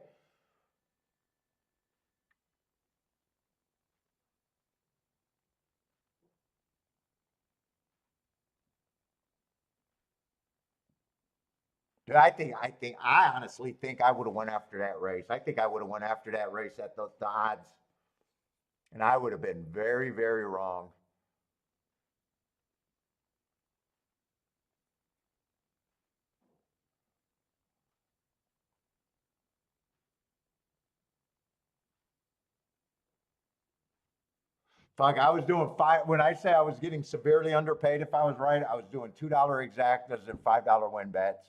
Dude, I honestly think I would have won after that race. I think I would have won after that race at the odds, and I would have been very, very wrong. Fuck, I was doing five. When I say I was getting severely underpaid, if I was right, I was doing $2 exactas and $5 win bets.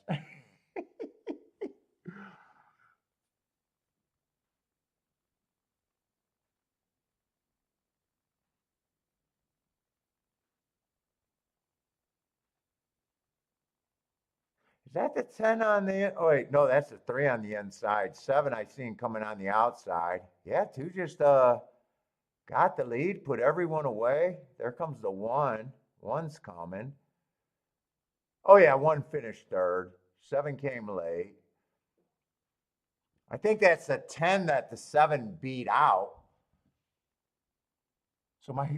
Is that the 10 on the, oh wait, no, that's the 3 on the inside. 7 I seen coming on the outside. Yeah, 2 just got the lead, put everyone away. There comes the 1. 1's coming. Oh yeah, 1 finished third. 7 came late. I think that's the 10 that the 7 beat out. So my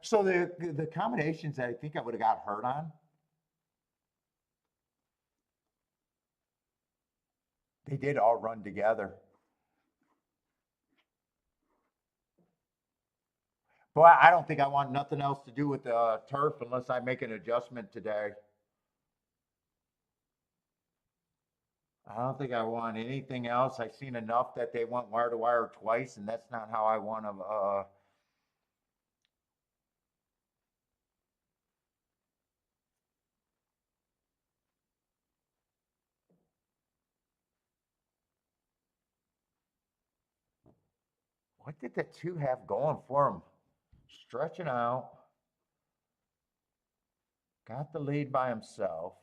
so the combinations that I think I would have got hurt on, they did all run together. But I don't think I want nothing else to do with the turf unless I make an adjustment today. I don't think I want anything else. I've seen enough that they went wire to wire twice, and that's not how I want to. What did the 2 have going for him? Stretching out, got the lead by himself.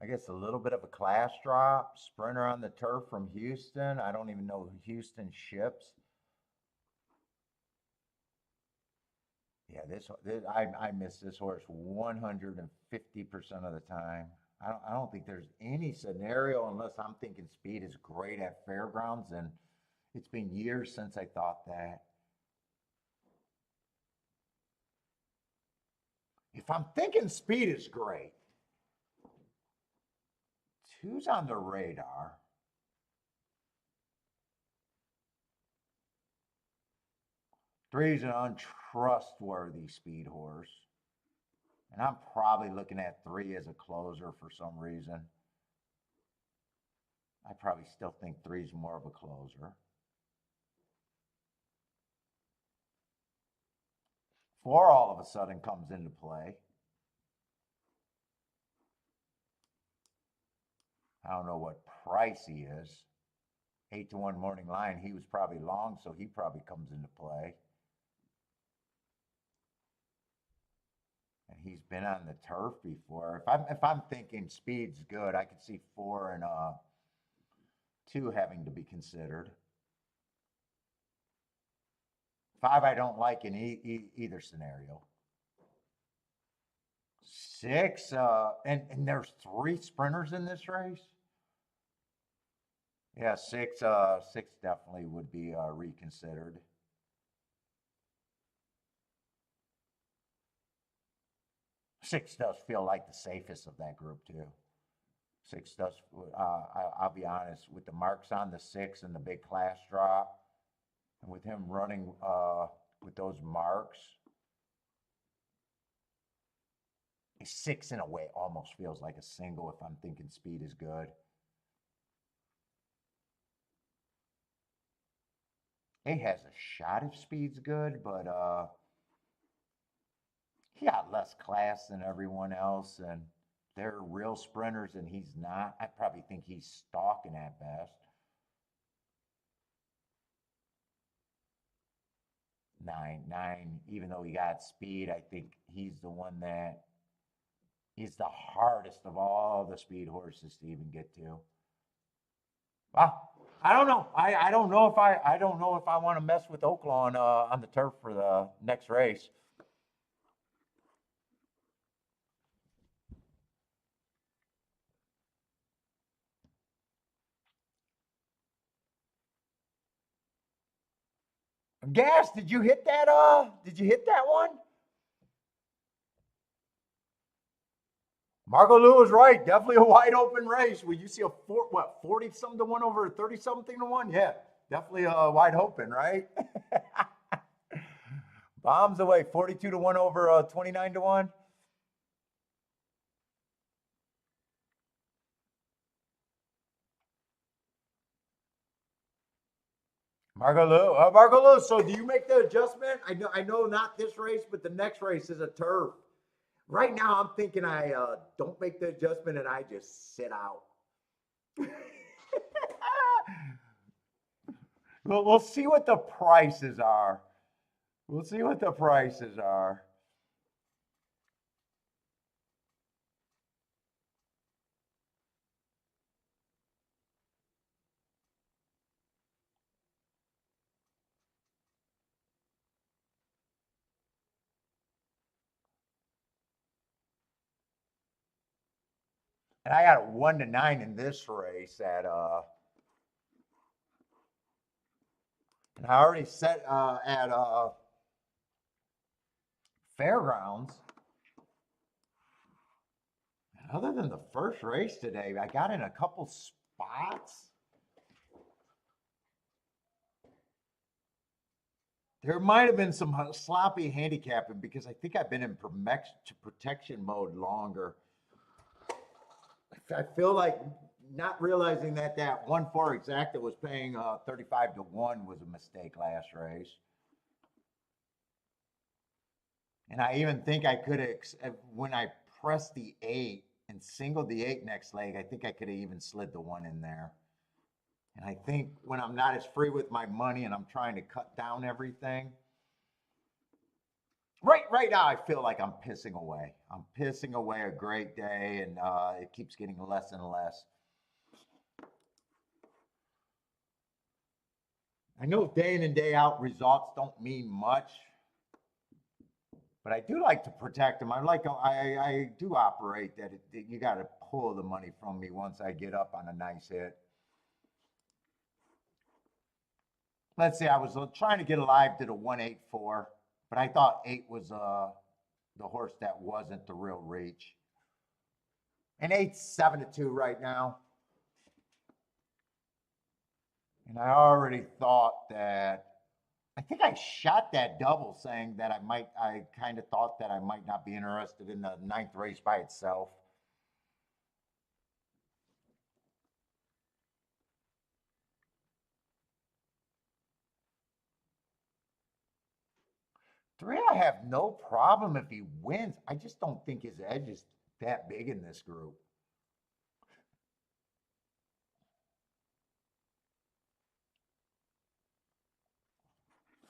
I guess a little bit of a class drop. Sprinter on the turf from Houston. I don't even know who Houston ships. Yeah, I miss this horse 150% of the time. I don't think there's any scenario unless I'm thinking speed is great at fairgrounds, and it's been years since I thought that. If I'm thinking speed is great, 2's on the radar. 3's an untrustworthy speed horse. And I'm probably looking at 3 as a closer for some reason. I probably still think 3's more of a closer. 4 all of a sudden comes into play. I don't know what price he is. 8 to 1 morning line. He was probably long, so he probably comes into play. been on the turf before. If I'm thinking speed's good, I could see 4 and 2 having to be considered. 5 I don't like in either scenario. 6 and there's 3 sprinters in this race. Yeah, 6 definitely would be reconsidered. 6 does feel like the safest of that group too. 6 does. I'll be honest with the marks on the 6 and the big class drop, and with him running with those marks, a 6 in a way almost feels like a single if I'm thinking speed is good. 8 has a shot if speed's good, but he got less class than everyone else, and they're real sprinters, and he's not. I probably think he's stalking at best. 9, even though he got speed, I think he's the one that he's the hardest of all the speed horses to even get to. Well, I don't know. I don't know if I don't know if I want to mess with Oaklawn on the turf for the next race. Gas, did you hit that? Did you hit that one? Marco Lou was right. Definitely a wide open race. Will you see a 40 something to 1 over 30 something to 1? Yeah, definitely a wide open, right? Bombs away, 42 to 1 over 29 to 1. Marco Lou. So do you make the adjustment? I know, not this race, but the next race is a turf. Right now, I'm thinking I don't make the adjustment and I just sit out. We'll see what the prices are. We'll see what the prices are. And I got 1 to 9 in this race and I already set at Fairgrounds. And other than the first race today, I got in a couple spots. There might have been some sloppy handicapping because I think I've been in protection mode longer. I feel like not realizing that 1-4 exact that was paying 35 to 1 was a mistake last race. And I even think I could have, when I pressed the 8 and singled the 8 next leg, I think I could have even slid the 1 in there. And I think when I'm not as free with my money and I'm trying to cut down everything, right now I feel like I'm pissing away. I'm pissing away a great day, and it keeps getting less and less. I know day in and day out results don't mean much, but I do like to protect them. I do operate that you got to pull the money from me once I get up on a nice hit. Let's see, I was trying to get alive to the 184, but I thought 8 was the horse that wasn't the real reach. And 8's 7 to 2 right now. And I already thought that I think I shot that double saying that I kind of thought that I might not be interested in the 9th race by itself. Three, I have no problem if he wins. I just don't think his edge is that big in this group.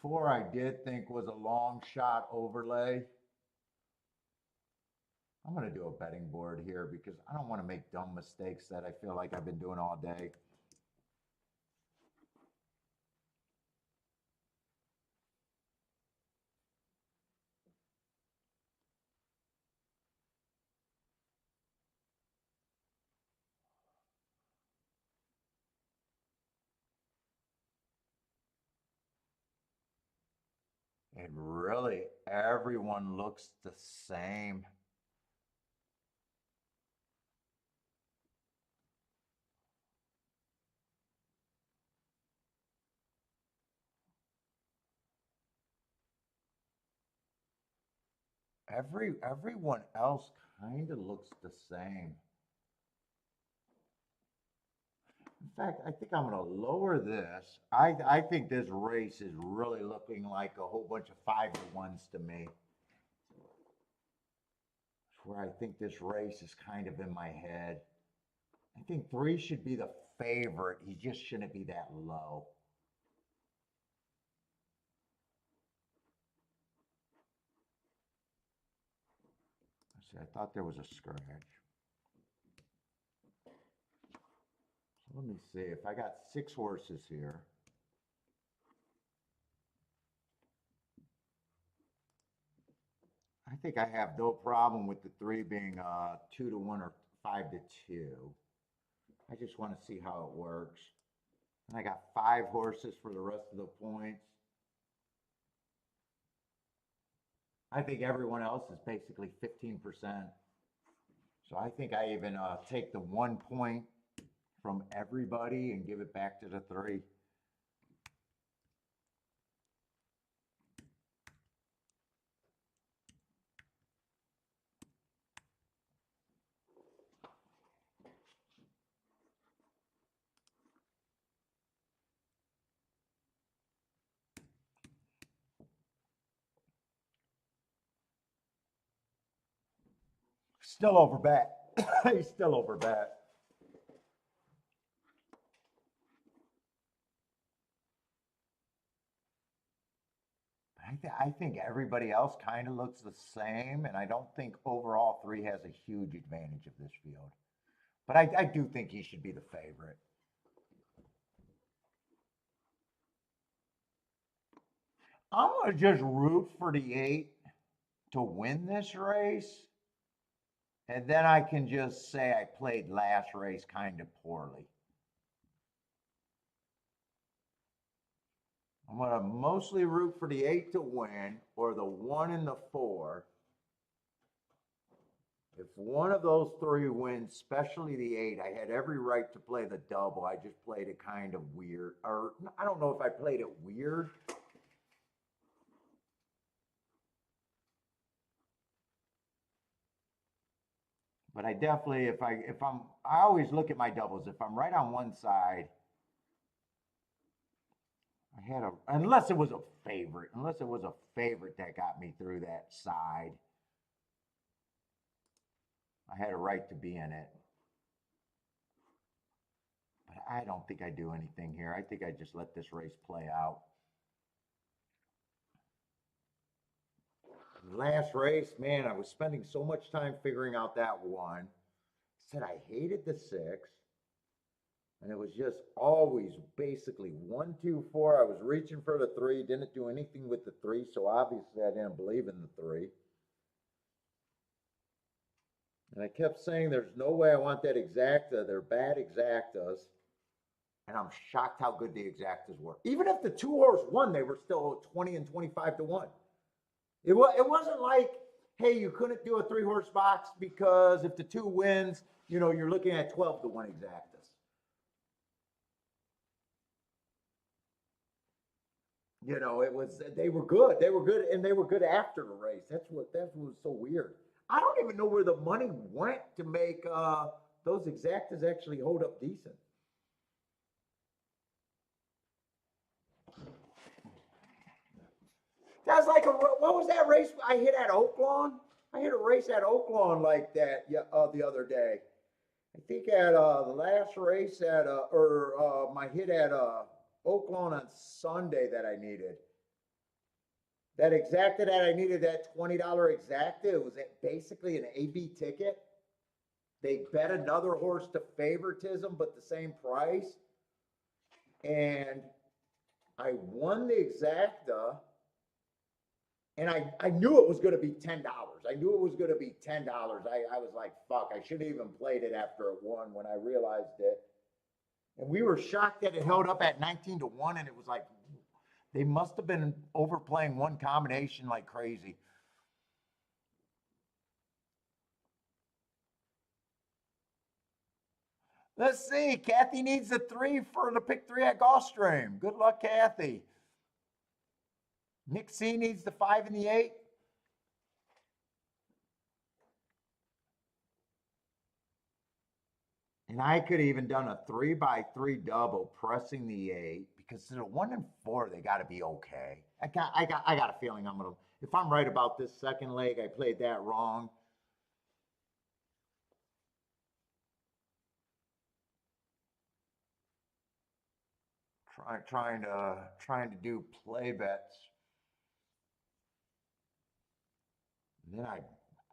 4, I did think was a long shot overlay. I'm going to do a betting board here because I don't want to make dumb mistakes that I feel like I've been doing all day. And really, everyone looks the same. Everyone else kind of looks the same. In fact, I think I'm going to lower this. I think this race is really looking like a whole bunch of 5-to-1s to me. Where I think this race is kind of in my head. I think 3 should be the favorite. He just shouldn't be that low. Let's see, I thought there was a scratch. So let me see. If I got 6 horses here. I think I have no problem with the 3 being 2-to-1 or 5-to-2. I just want to see how it works. And I got 5 horses for the rest of the points. I think everyone else is basically 15%. So I think I even take the 1 point from everybody and give it back to the 3. Still over bet. He's still over bet. I think everybody else kind of looks the same, and I don't think overall 3 has a huge advantage of this field. But I do think he should be the favorite. I'm going to just root for the 8 to win this race. And then I can just say I played last race kind of poorly. I'm going to mostly root for the 8 to win or the 1 and the 4. If one of those 3 wins, especially the 8, I had every right to play the double. I just played it kind of weird. Or I don't know if I played it weird. But I definitely, I always look at my doubles. If I'm right on one side, unless it was a favorite, that got me through that side, I had a right to be in it. But I don't think I do anything here. I think I just let this race play out. Last race, man, I was spending so much time figuring out that 1. Said I hated the 6. And it was just always basically 1, 2, 4. I was reaching for the 3, didn't do anything with the 3, so obviously I didn't believe in the 3. And I kept saying, there's no way I want that exacta. They're bad exactas. And I'm shocked how good the exactas were. Even if the 2 horse won, they were still 20 and 25 to 1. It wasn't like, hey, you couldn't do a 3 horse box because if the 2 wins, you're looking at 12 to 1 exactas. They were good. They were good, and they were good after the race. That was so weird. I don't even know where the money went to make those exactas actually hold up decent. That's like what was that race I hit at Oaklawn? I hit a race at Oaklawn like that the other day. I think at the last race my hit at Oaklawn on Sunday that I needed. That exacta that I needed, that $20 exacta, it was basically an AB ticket. They bet another horse to favoritism, but the same price. And I won the exacta. And I knew it was going to be $10. I knew it was going to be $10. I was like, fuck, I should have even played it after it won when I realized it. And we were shocked that it held up at 19-1. And it was like, they must have been overplaying one combination like crazy. Let's see. Kathy needs a 3 for the pick 3 at Gulfstream. Good luck, Kathy. Nick C needs the 5 and the 8. And I could have even done a 3x3 double, pressing the 8, because the 1 and 4, they got to be okay. I got a feeling I'm gonna. If I'm right about this second leg, I played that wrong. Trying to do play bets. And then I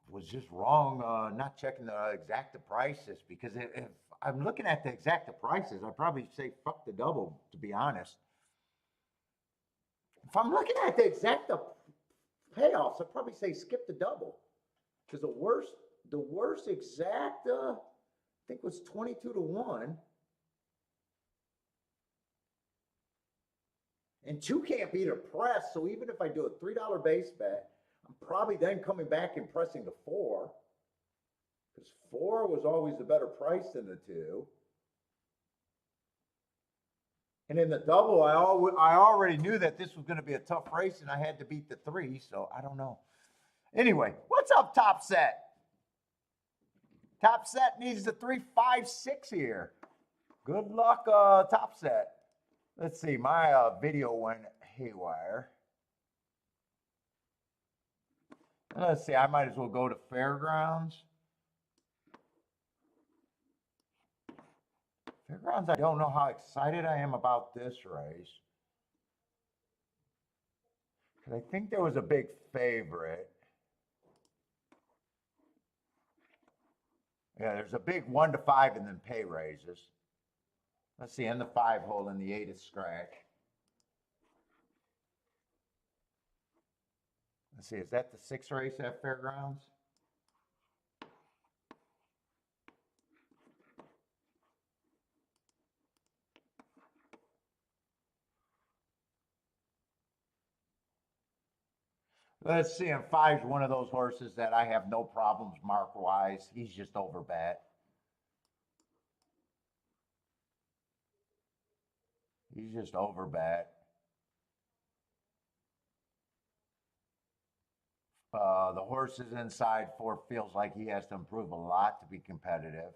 was just wrong, not checking the exacta prices, because if I'm looking at the exacta prices, I'd probably say fuck the double, to be honest. If I'm looking at the exacta payoffs, I'd probably say skip the double, because the worst exacta, I think, was 22-1. And 2 can't beat a press, so even if I do a $3 base bet, I'm probably then coming back and pressing the 4, because 4 was always the better price than the 2. And in the double, I already knew that this was going to be a tough race, and I had to beat the 3, so I don't know. Anyway, what's up, Top Set? Top Set needs the 3, 5, 6 here. Good luck, Top Set. Let's see, my video went haywire. Let's see, I might as well go to Fairgrounds. Fairgrounds, I don't know how excited I am about this race. Because I think there was a big favorite. Yeah, there's a big 1 to 5 and then pay raises. Let's see, in the 5 hole and the 8 is scratch. Let's see, is that the 6 race at Fairgrounds? Let's see, and 5's one of those horses that I have no problems mark-wise. He's just overbet. He's just overbet. The horses inside 4 feels like he has to improve a lot to be competitive.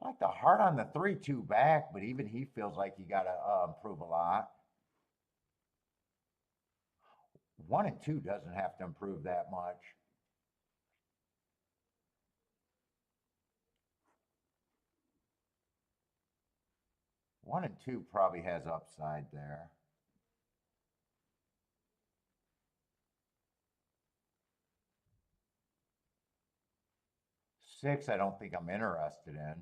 I like the heart on the 3-2 back, but even he feels like he got to improve a lot. 1 and 2 doesn't have to improve that much. One and 2 probably has upside there. Six, I don't think I'm interested in.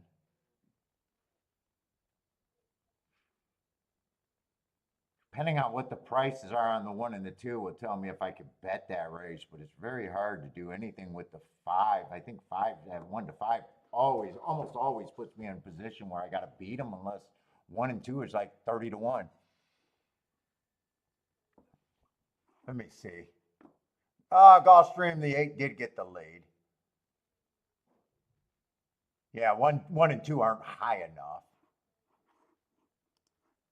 Depending on what the prices are on the 1 and the 2 will tell me if I could bet that race, but it's very hard to do anything with the 5. I think 5 at 1 to 5 almost always puts me in a position where I got to beat them, unless 1 and 2 is like 30-1. Let me see. Gulfstream, the 8 did get the lead. Yeah, one and 2 aren't high enough.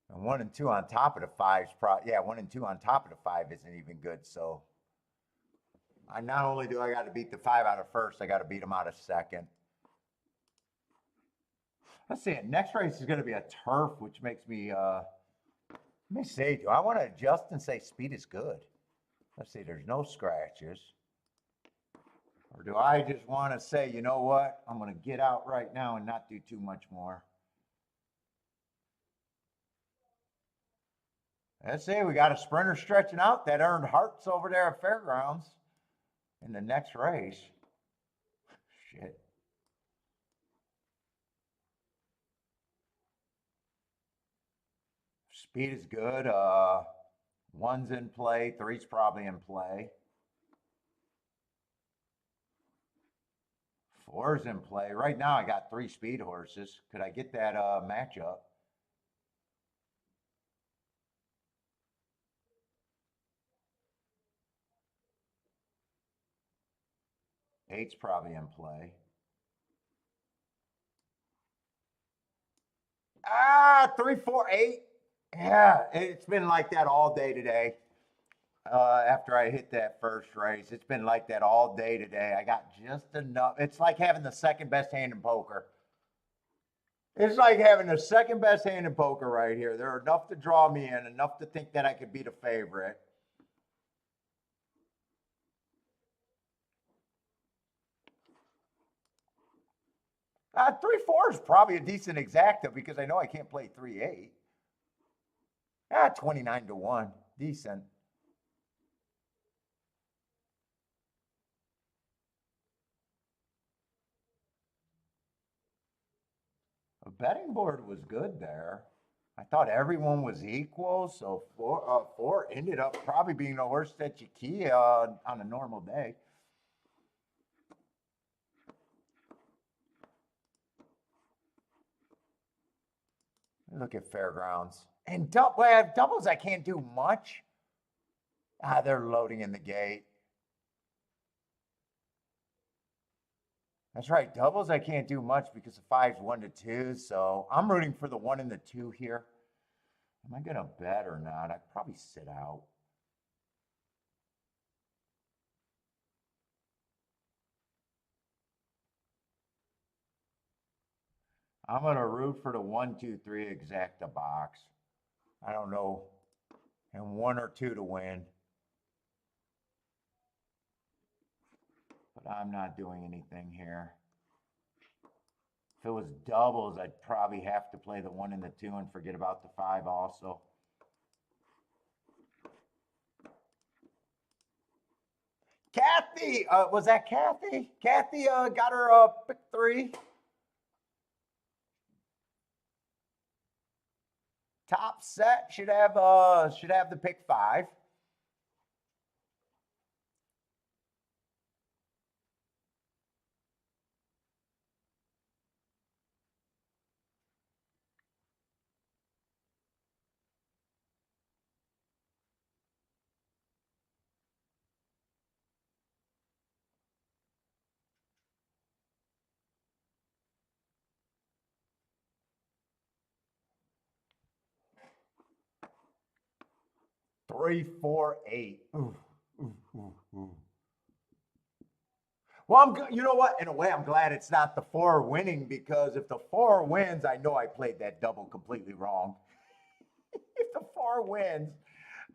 And 1 and 2 on top of the 5's probably, yeah, 1 and 2 on top of the 5 isn't even good. So I not only do I got to beat the 5 out of first, I got to beat them out of second. Let's see. Next race is going to be a turf, which makes me, let me see, do I want to adjust and say speed is good? Let's see, there's no scratches. Or do I just want to say, you know what, I'm going to get out right now and not do too much more? Let's see, we got a sprinter stretching out that earned hearts over there at Fairgrounds in the next race. Shit. Speed is good. One's in play, three's probably in play. Four's in play. Right now I got three speed horses. Could I get that matchup? Eight's probably in play. Ah, 3, 4, 8. Yeah, it's been like that all day today. After I hit that first race, it's been like that all day today. I got just enough. It's like having the second best hand in poker. It's like having the second best hand in poker right here. There are enough to draw me in, enough to think that I could be the favorite. 3, 4 is probably a decent exacta because I know I can't play 3, 8. 29 to 1, decent. The betting board was good there. I thought everyone was equal, so four ended up probably being the horse that you key on a normal day. Look at Fairgrounds. And doubles, I can't do much. They're loading in the gate. That's right. Doubles, I can't do much because the 5's 1 to 2. So I'm rooting for the 1 and the 2 here. Am I going to bet or not? I'd probably sit out. I'm going to root for the 1, 2, 3 exacta box. I don't know. And 1 or 2 to win. But I'm not doing anything here. If it was doubles, I'd probably have to play the 1 and the 2 and forget about the 5 also. Kathy, was that Kathy? Kathy got her pick 3. Top set should have the pick 5. Three, 4, 8. Ooh, ooh, ooh, ooh. Well, you know what? In a way, I'm glad it's not the 4 winning because if the 4 wins, I know I played that double completely wrong. If the 4 wins,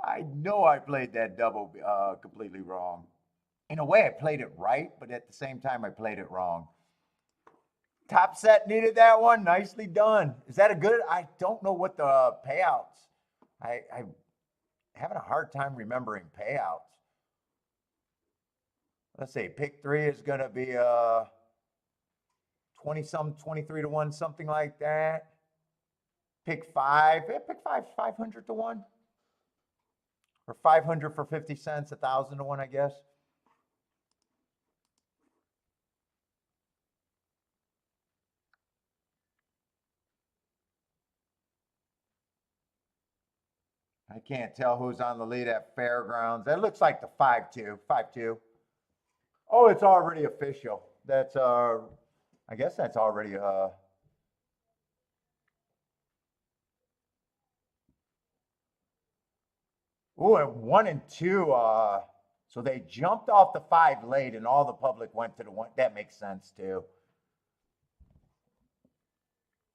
I know I played that double completely wrong. In a way, I played it right, but at the same time, I played it wrong. Top set needed that one. Nicely done. Is that a good? I don't know what the payouts. I'm having a hard time remembering payouts. Let's see. Pick 3 is going to be 20 some 23 to 1, something like that. Pick 5. Pick 5, 500 to 1. Or 500 for 50 cents, 1,000 to 1, I guess. I can't tell who's on the lead at Fairgrounds. That looks like the 5-2. 5-2. Oh, it's already official. That's I guess that's already Ooh, and 1 and 2 so they jumped off the 5 late and all the public went to the 1. That makes sense too.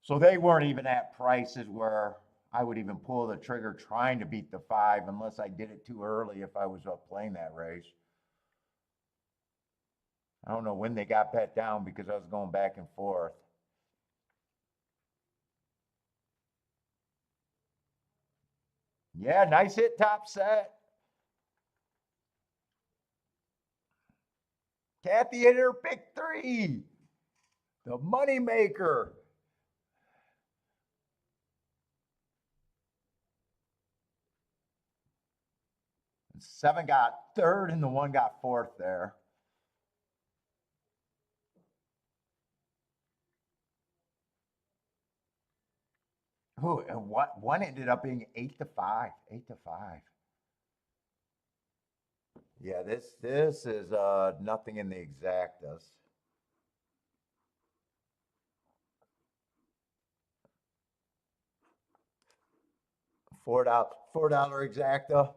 So they weren't even at prices where I would even pull the trigger trying to beat the 5 unless I did it too early if I was playing that race. I don't know when they got bet down because I was going back and forth. Yeah, nice hit top set. Kathy hit her pick 3. The money maker. 7 got 3rd and the 1 got 4th there. Who and what one ended up being 8-5. 8-5. Yeah, this is nothing in the exactas. $4 exacta.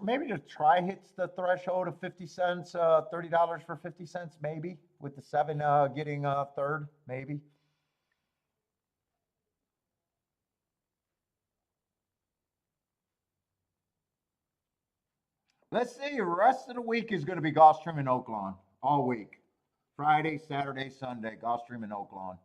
Maybe the try hits the threshold of 50 cents, $30 for 50 cents, maybe, with the 7 getting 3rd, maybe. Let's see, the rest of the week is going to be Gulfstream and Oaklawn all week. Friday, Saturday, Sunday, Gulfstream and Oaklawn.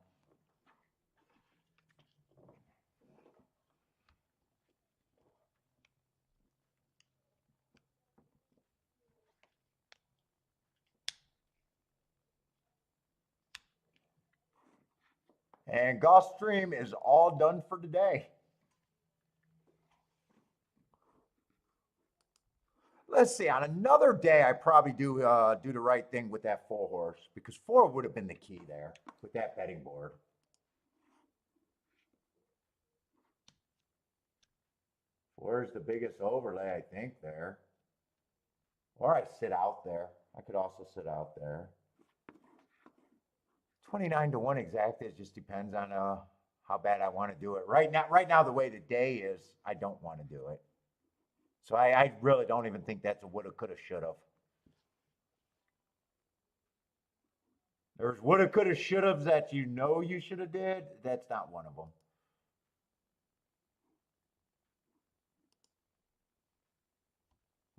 And Gulfstream is all done for today. Let's see. On another day, I probably do the right thing with that 4 horse because 4 would have been the key there with that betting board. Where's the biggest overlay? I think there. Or I sit out there. I could also sit out there. 29-1 exact. It just depends on how bad I want to do it. Right now, the way the day is, I don't want to do it. So I really don't even think that's a woulda, coulda, shoulda. There's woulda, coulda, shouldas that you know you should have did. That's not one of them.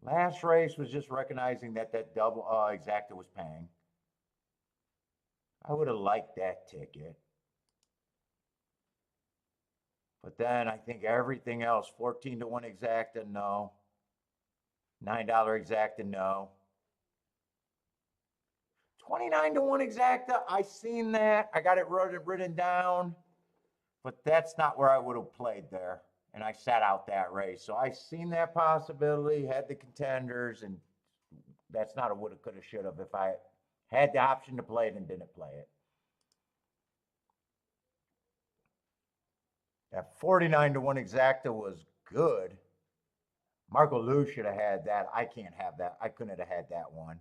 Last race was just recognizing that double exacta was paying. I would have liked that ticket. But then I think everything else, 14-1 exacta, no. $9 exacta, no. 29-1 exacta, I seen that. I got it written down. But that's not where I would have played there. And I sat out that race. So I seen that possibility, had the contenders, and that's not a woulda, coulda, shoulda if I had the option to play it and didn't play it. That 49-1 exacta was good. Marco Lou should have had that. I can't have that. I couldn't have had that one.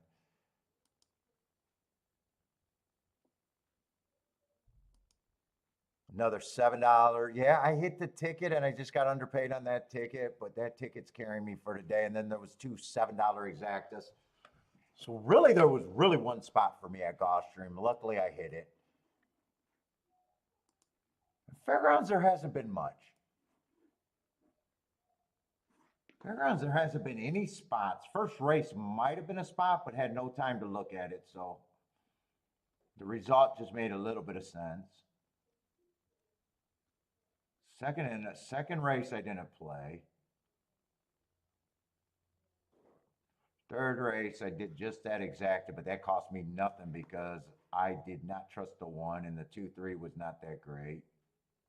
Another $7. Yeah, I hit the ticket and I just got underpaid on that ticket, but that ticket's carrying me for today. And then there was 2 $7 exactas. So really, there was really one spot for me at Gulfstream. Luckily, I hit it. Fairgrounds, there hasn't been much. Fairgrounds, there hasn't been any spots. First race might have been a spot, but had no time to look at it. So the result just made a little bit of sense. Second race, I didn't play. Third race, I did just that exacta, but that cost me nothing because I did not trust the 1, and the 2-3 was not that great.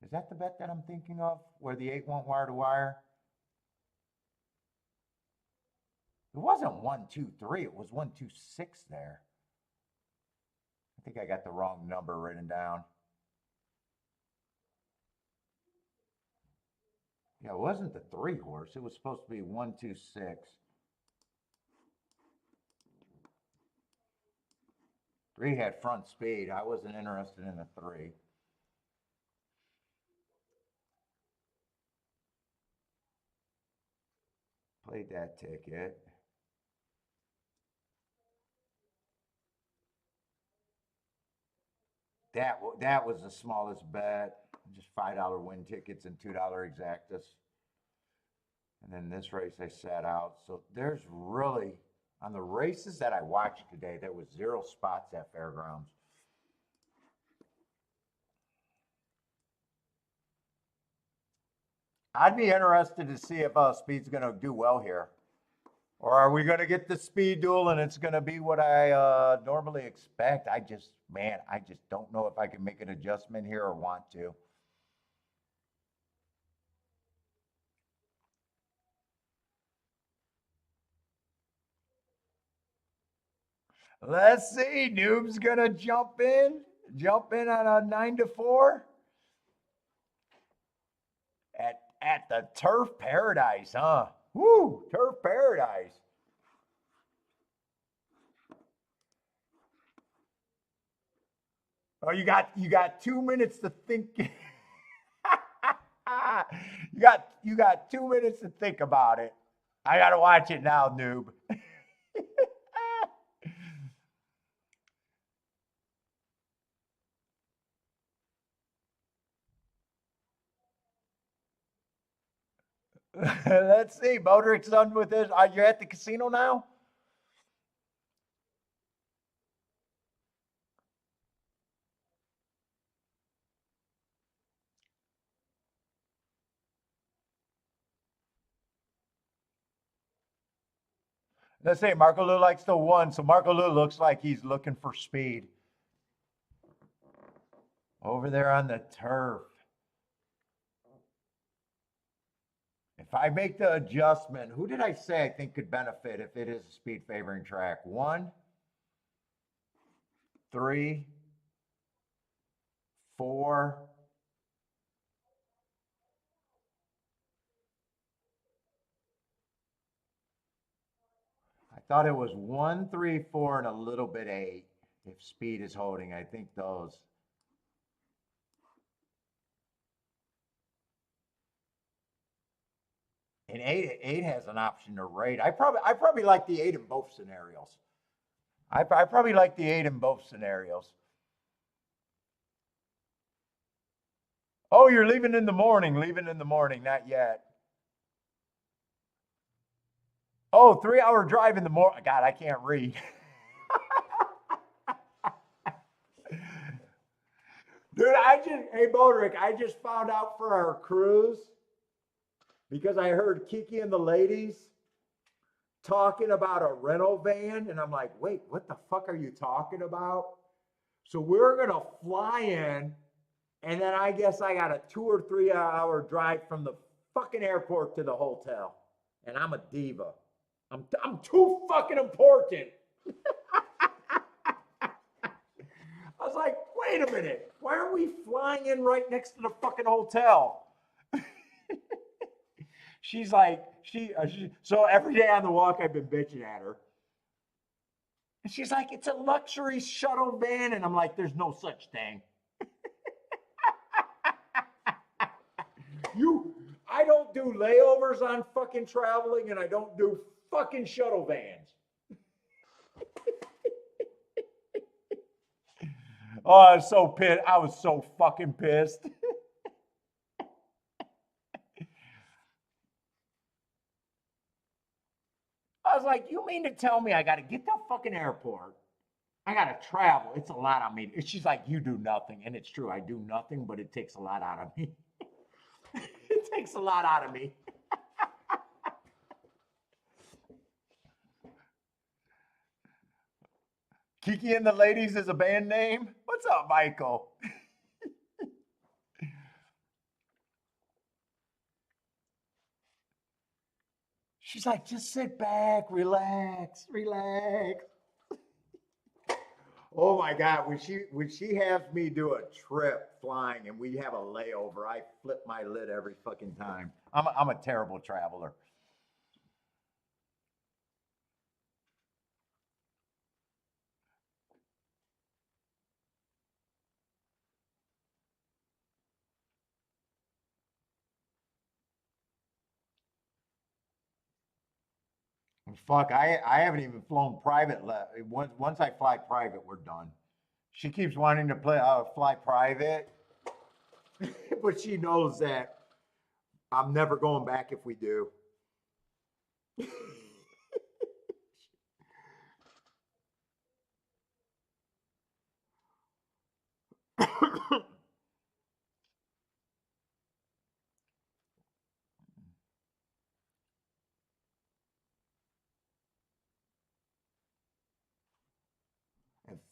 Is that the bet that I'm thinking of, where the 8 went wire to wire? It wasn't 1-2-3. It was 1-2-6 there. I think I got the wrong number written down. Yeah, it wasn't the 3 horse. It was supposed to be 1-2-6. 3 had front speed. I wasn't interested in the 3. Played that ticket. That was the smallest bet. Just $5 win tickets and $2 exactas. And then this race I sat out. So there's really, on the races that I watched today, there was 0 spots at Fairgrounds. I'd be interested to see if Speed's going to do well here. Or are we going to get the speed duel and it's going to be what I normally expect? Man, I just don't know if I can make an adjustment here or want to. Let's see. Noob's going to jump in on a 9-4 at the Turf Paradise, huh? Woo, Turf Paradise. Oh, you got 2 minutes to think. You got 2 minutes to think about it. I gotta watch it now, noob. Let's see. Modric's done with this. Are you at the casino now? Let's say Marco Lu likes the one, so Marco Lu looks like he's looking for speed. Over there on the turf. If I make the adjustment, who did I say I think could benefit if it is a speed favoring track? 1, 3, 4. I thought it was 1, 3, 4, and a little bit 8. If speed is holding, I think those. And eight has an option to rate. I probably like the 8 in both scenarios. I probably like the 8 in both scenarios. Oh, you're leaving in the morning. Leaving in the morning. Not yet. Oh, 3-hour drive in the morning. God, I can't read. Dude, hey, Bodrick, I just found out for our cruise because I heard Kiki and the ladies talking about a rental van. And I'm like, wait, what the fuck are you talking about? So we're going to fly in. And then I guess I got a 2 or 3 hour drive from the fucking airport to the hotel. And I'm a diva. I'm too fucking important. I was like, wait a minute. Why are we flying in right next to the fucking hotel? She's like, so every day on the walk, I've been bitching at her. And she's like, it's a luxury shuttle van. And I'm like, there's no such thing. I don't do layovers on fucking traveling, and I don't do fucking shuttle vans. Oh, I was so pissed. I was so fucking pissed. I was like, you mean to tell me I got to get to fucking airport? I got to travel. It's a lot on me. She's like, you do nothing. And it's true. I do nothing, but it takes a lot out of me. It takes a lot out of me. Kiki and the Ladies is a band name. What's up, Michael? She's like, just sit back, relax, relax. Oh my God, when she has me do a trip flying and we have a layover, I flip my lid every fucking time. I'm a terrible traveler. Fuck, I haven't even flown private. Once I fly private, we're done. She keeps wanting to fly private, but she knows that I'm never going back if we do.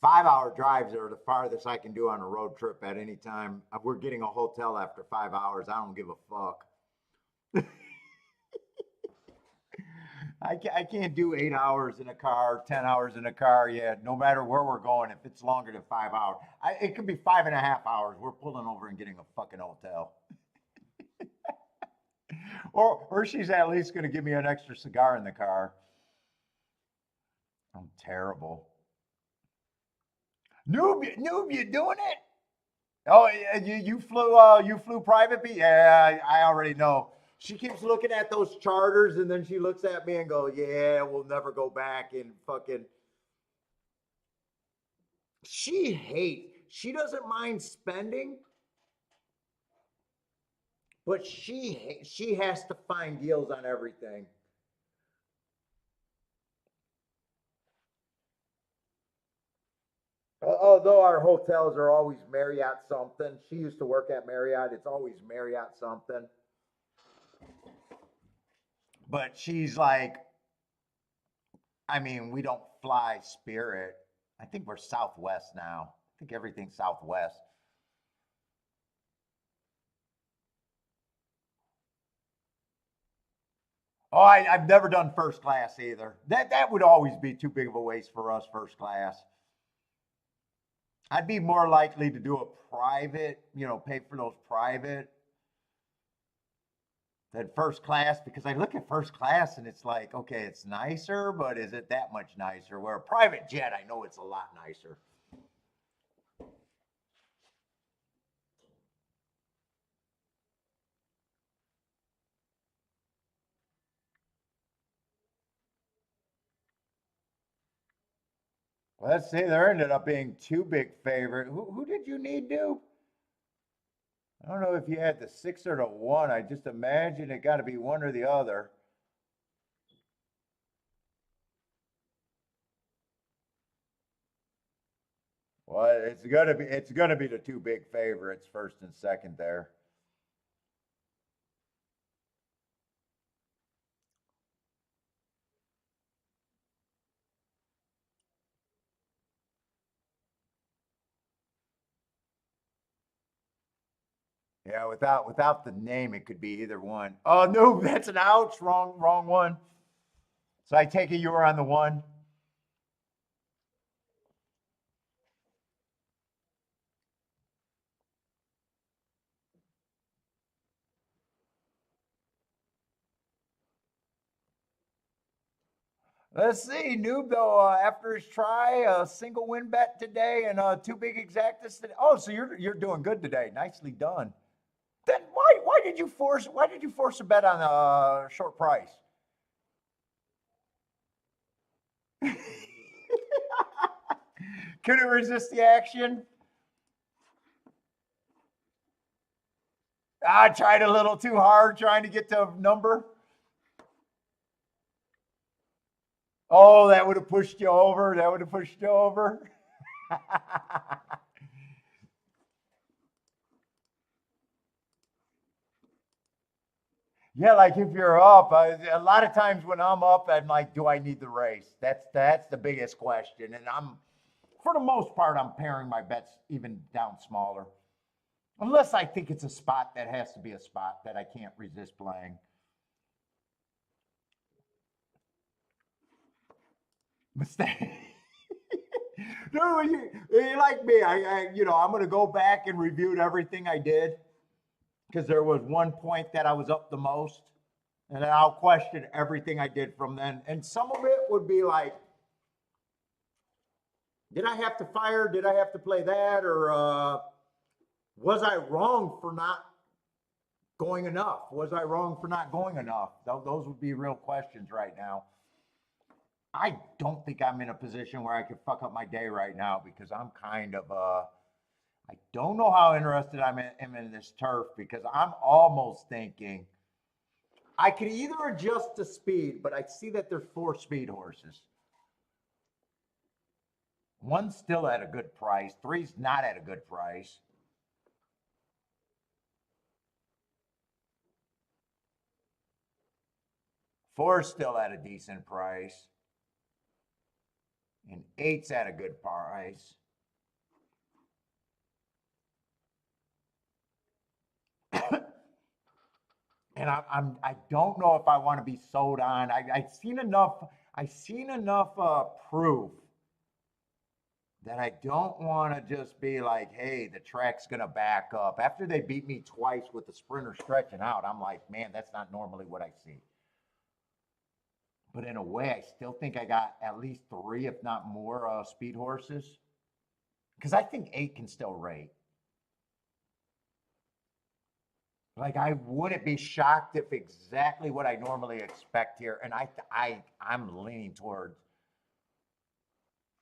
5 hour drives are the farthest I can do on a road trip at any time. We're getting a hotel after 5 hours. I don't give a fuck. I can't do 8 hours in a car, 10 hours in a car yet, no matter where we're going. If it's longer than 5 hours, it could be 5.5 hours. We're pulling over and getting a fucking hotel. Or she's at least going to give me an extra cigar in the car. I'm terrible. Noob, you doing it? Oh, you flew private? Yeah, I already know. She keeps looking at those charters, and then she looks at me and go, "Yeah, we'll never go back." And fucking, she hates. She doesn't mind spending, but she has to find deals on everything. Although our hotels are always Marriott something. She used to work at Marriott. It's always Marriott something. But she's like, I mean, we don't fly Spirit. I think we're Southwest now. I think everything's Southwest. Oh, I've never done first class either. That would always be too big of a waste for us, first class. I'd be more likely to do a private, pay for those private than first class because I look at first class and it's like, okay, it's nicer, but is it that much nicer? Where a private jet, I know it's a lot nicer. Well, let's see, there ended up being two big favorite. Who did you need, dude? I don't know if you had the six or the one. I just imagine it got to be one or the other. Well, it's gonna be the two big favorites, first and second there. Yeah, without the name, it could be either one. Oh no, that's an ouch. Wrong one. So I take it you were on the one. Let's see, Noob though. After his try, a single win bet today and two big exactas today. Oh, so you're doing good today. Nicely done. Then why did you force a bet on a short price? Couldn't resist the action. I tried a little too hard trying to get to a number. Oh, that would have pushed you over. That would have pushed you over. Yeah, like if you're up, a lot of times when I'm up, I'm like, do I need the race? That's the biggest question, and for the most part, I'm paring my bets even down smaller, unless I think it's a spot that has to be a spot that I can't resist playing. Mistake. No, you like me. I'm gonna go back and review everything I did because there was one point that I was up the most, and then I'll question everything I did from then. And some of it would be like, did I have to fire? Did I have to play that? Or was I wrong for not going enough? Was I wrong for not going enough? Those would be real questions right now. I don't think I'm in a position where I could fuck up my day right now because I'm kind of I don't know how interested I'm in this turf because I'm almost thinking I could either adjust to speed, but I see that there's four speed horses. One's still at a good price. Three's not at a good price. Four's still at a decent price. And 8's at a good price. And I don't know if I want to be sold on. I've seen enough. I've seen enough proof that I don't want to just be like, hey, the track's gonna back up. After they beat me twice with the sprinter stretching out, I'm like, man, that's not normally what I see. But in a way, I still think I got at least 3, if not more, speed horses. Because I think 8 can still rate. Like I wouldn't be shocked if exactly what I normally expect here, and I'm leaning towards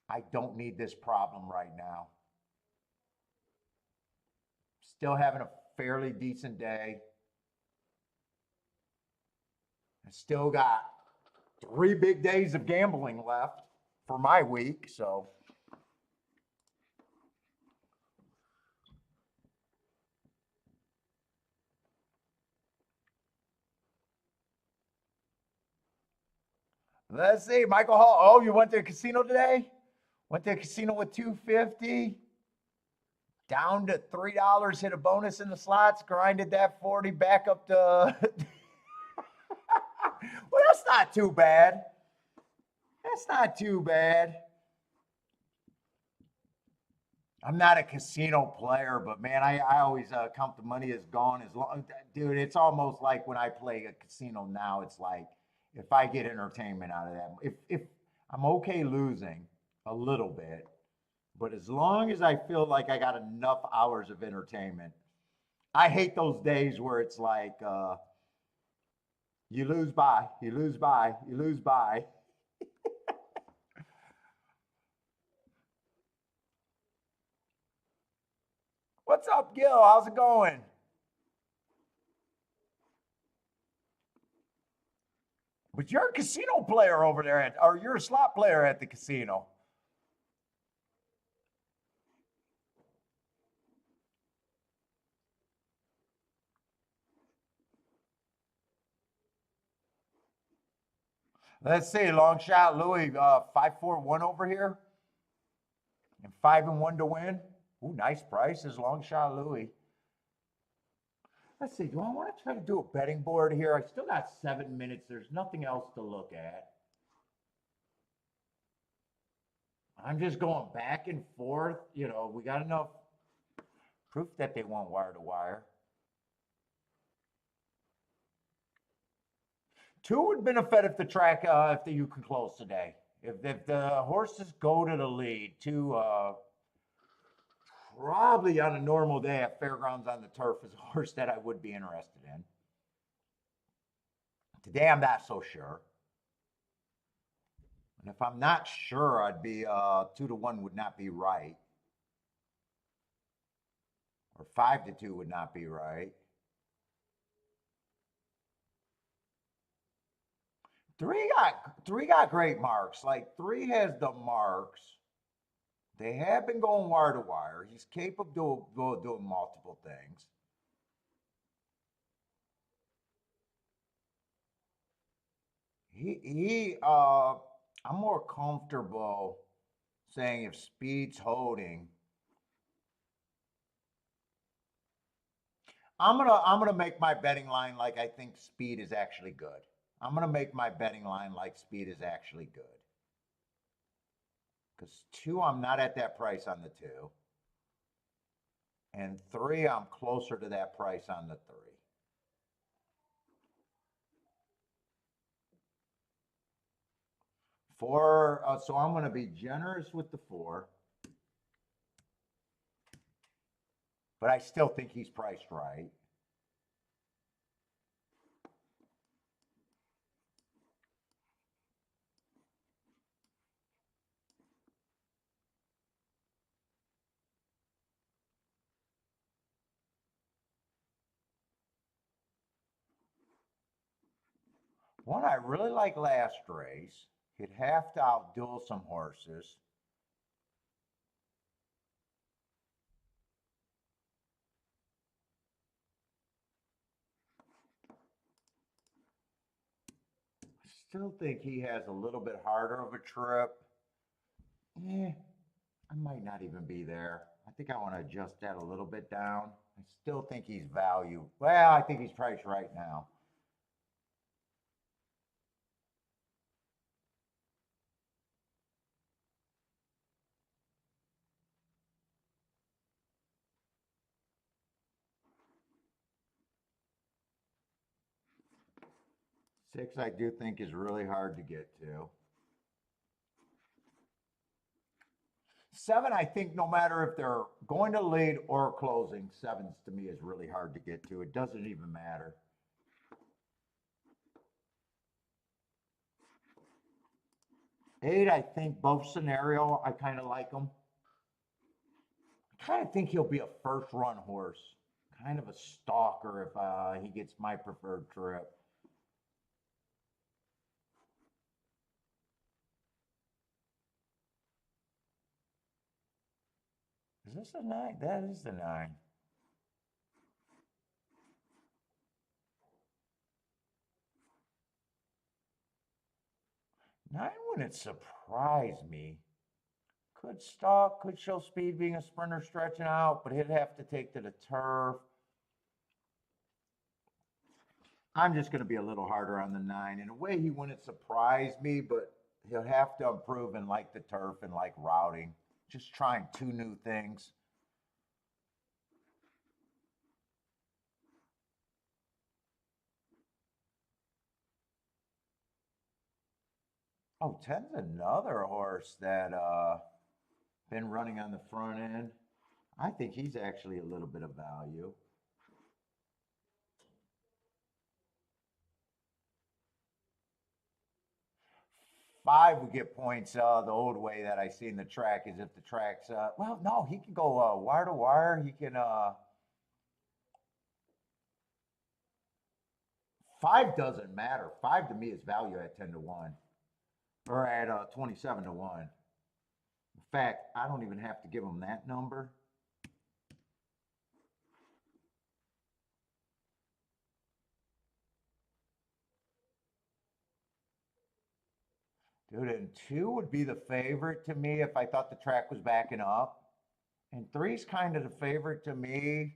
I don't need this problem right now. Still having a fairly decent day. I still got 3 big days of gambling left for my week, so let's see. Michael Hall. Oh, you went to the casino today? Went to the casino with 250. Down to $3, hit a bonus in the slots, grinded that 40 back up to well, that's not too bad. That's not too bad. I'm not a casino player, but man, I always count the money as gone as long. Dude, it's almost like when I play a casino now, it's like if I get entertainment out of that, if I'm okay losing a little bit, but as long as I feel like I got enough hours of entertainment, I hate those days where it's like you lose by, you lose by, you lose by. What's up, Gil? How's it going? But you're a casino player over there, or you're a slot player at the casino. Let's see, long shot, Louis, 5-4-1 over here, and 5-1 to win. Ooh, nice prices, long shot, Louis. Let's see, do I want to try to do a betting board here? I still got 7 minutes. There's nothing else to look at. I'm just going back and forth. You know, we got enough proof that they want wire to wire. 2 would benefit if the track, if the you can close today. If the horses go to the lead, 2 probably on a normal day at fairgrounds on the turf is a horse that I would be interested in. Today I'm not so sure. And if I'm not sure, I'd be 2-1 would not be right. Or 5-2 would not be right. 3 got great marks. Like 3 has the marks. They have been going wire to wire. He's capable of doing multiple things. I'm more comfortable saying if speed's holding, I'm gonna make my betting line like I think speed is actually good. I'm gonna make my betting line like speed is actually good. Because 2, I'm not at that price on the 2. And 3, I'm closer to that price on the 3. 4, so I'm gonna be generous with the 4. But I still think he's priced right. One I really like last race. He'd have to outduel some horses. Still think he has a little bit harder of a trip. Eh, I might not even be there. I think I want to adjust that a little bit down. I still think he's value. Well, I think he's priced right now. Six, I do think is really hard to get to. Seven, I think no matter if they're going to lead or closing, sevens to me is really hard to get to. It doesn't even matter. Eight, I think both scenario, I kind of like them. I kind of think he'll be a first run horse, kind of a stalker if he gets my preferred trip. Is this a nine? That is the nine. Nine wouldn't surprise me. Could stalk, could show speed being a sprinter stretching out, but he'd have to take to the turf. I'm just going to be a little harder on the nine. In a way, he wouldn't surprise me, but he'll have to improve in like the turf and like routing. Just trying two new things. Oh, 10's another horse that been running on the front end. I think he's actually a little bit of value. Five would get points the old way that I see in the track is if the track's well, no, he can go wire to wire. He can five doesn't matter. Five to me is value at 10 to 1 or at 27 to 1. In fact, I don't even have to give him that number. Dude, and two would be the favorite to me if I thought the track was backing up. And three's kind of the favorite to me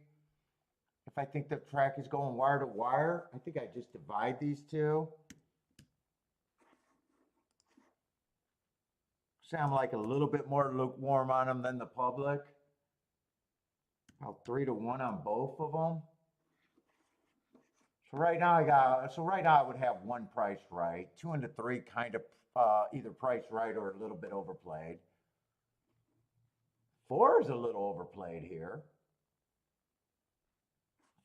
if I think the track is going wire to wire. I think I just divide these two. Say I'm like a little bit more lukewarm on them than the public. About 3 to 1 on both of them. So right now I would have one price right. Two and the three kind of either price right or a little bit overplayed. Four is a little overplayed here.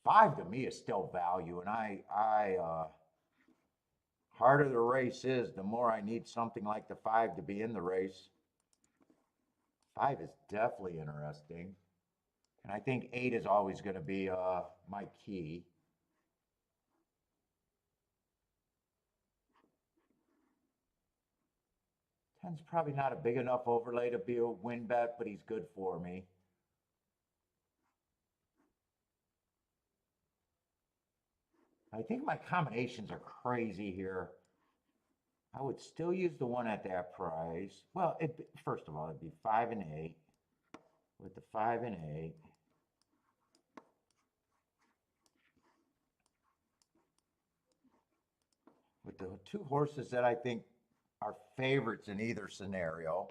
Five to me is still value, and harder the race is, the more I need something like the five to be in the race. Five is definitely interesting, and I think eight is always going to be my key. 10's probably not a big enough overlay to be a win bet, but he's good for me. I think my combinations are crazy here. I would still use the one at that price. Well, first of all, it'd be 5 and 8 with the 5 and 8. With the two horses that I think are favorites in either scenario,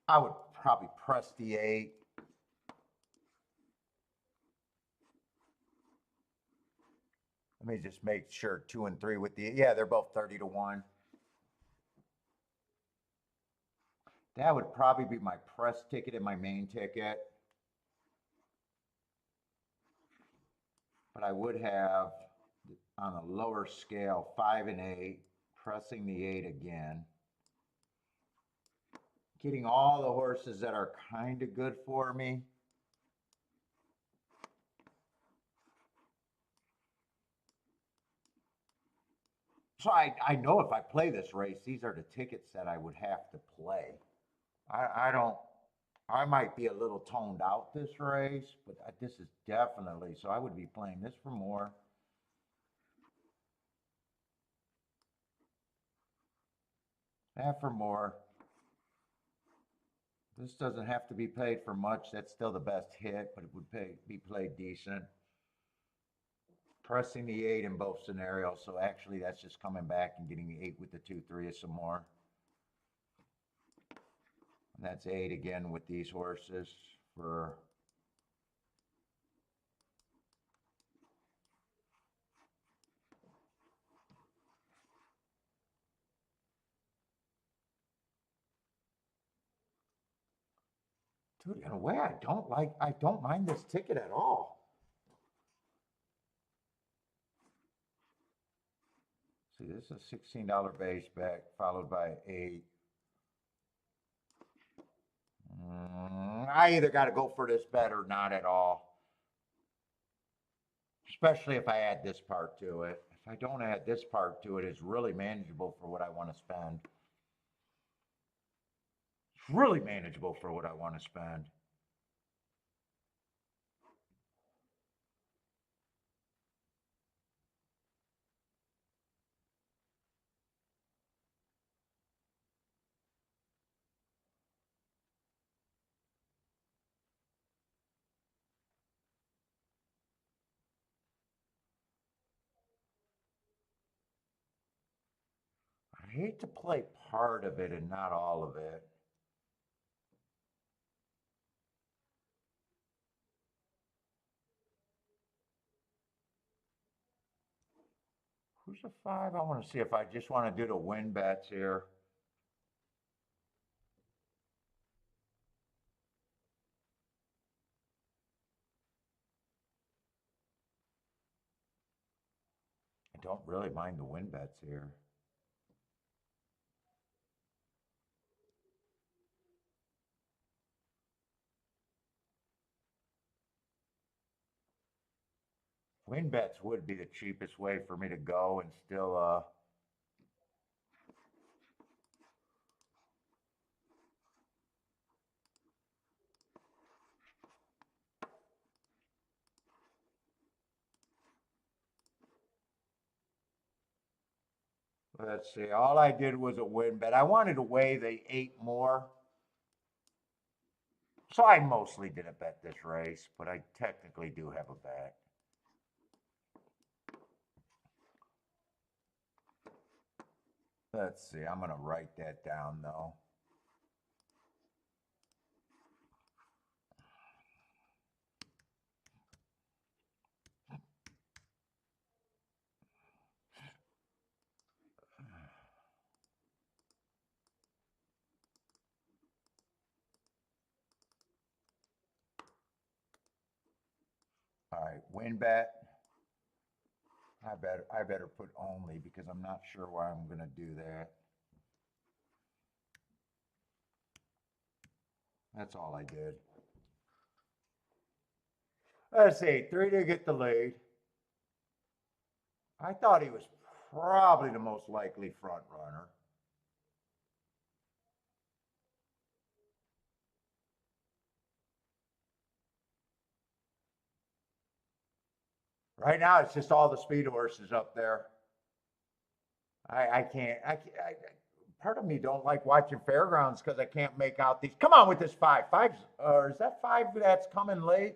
I would probably press the 8. Let me just make sure 2 and 3 with the, yeah, they're both 30 to 1. That would probably be my press ticket and my main ticket. But I would have on a lower scale 5 and 8, pressing the 8 again. Getting all the horses that are kind of good for me. So I know if I play this race, these are the tickets that I would have to play. I don't, I might be a little toned out this race, but this is definitely, so I would be playing this for more. That for more. This doesn't have to be played for much. That's still the best hit, but it would be played decent. Pressing the 8 in both scenarios, so actually that's just coming back and getting the 8 with the 2-3 some more. And that's 8 again with these horses for dude, in a way I don't mind this ticket at all. See, this is a $16 base bet followed by 8. I either got to go for this bet or not at all. Especially if I add this part to it. If I don't add this part to it, it's really manageable for what I want to spend. It's really manageable for what I want to spend. I hate to play part of it and not all of it. Who's a 5? I want to see if I just want to do the win bets here. I don't really mind the win bets here. Win bets would be the cheapest way for me to go and still let's see. All I did was a win bet. I wanted to weigh the 8 more. So I mostly didn't bet this race, but I technically do have a bet. Let's see. I'm going to write that down though. All right, win bet. I better put only because I'm not sure why I'm going to do that. That's all I did. Let's see, 3 to get the lead. I thought he was probably the most likely front runner. Right now, it's just all the speed horses up there. I can't. Part of me don't like watching fairgrounds because I can't make out these. Come on with this 5. 5's, or is that 5 that's coming late?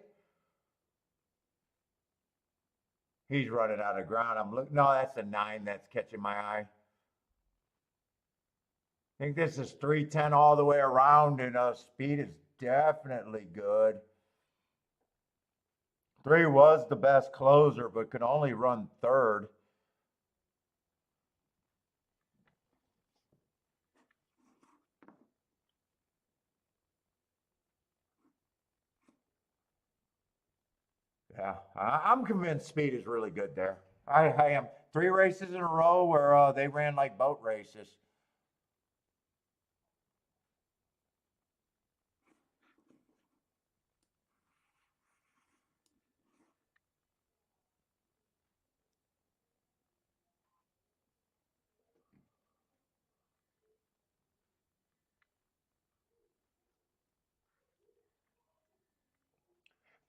He's running out of ground. I'm looking. No, that's a 9 that's catching my eye. I think this is 310 all the way around, and speed is definitely good. 3 was the best closer, but could only run third. Yeah, I'm convinced speed is really good there. I am. 3 races in a row where they ran like boat races.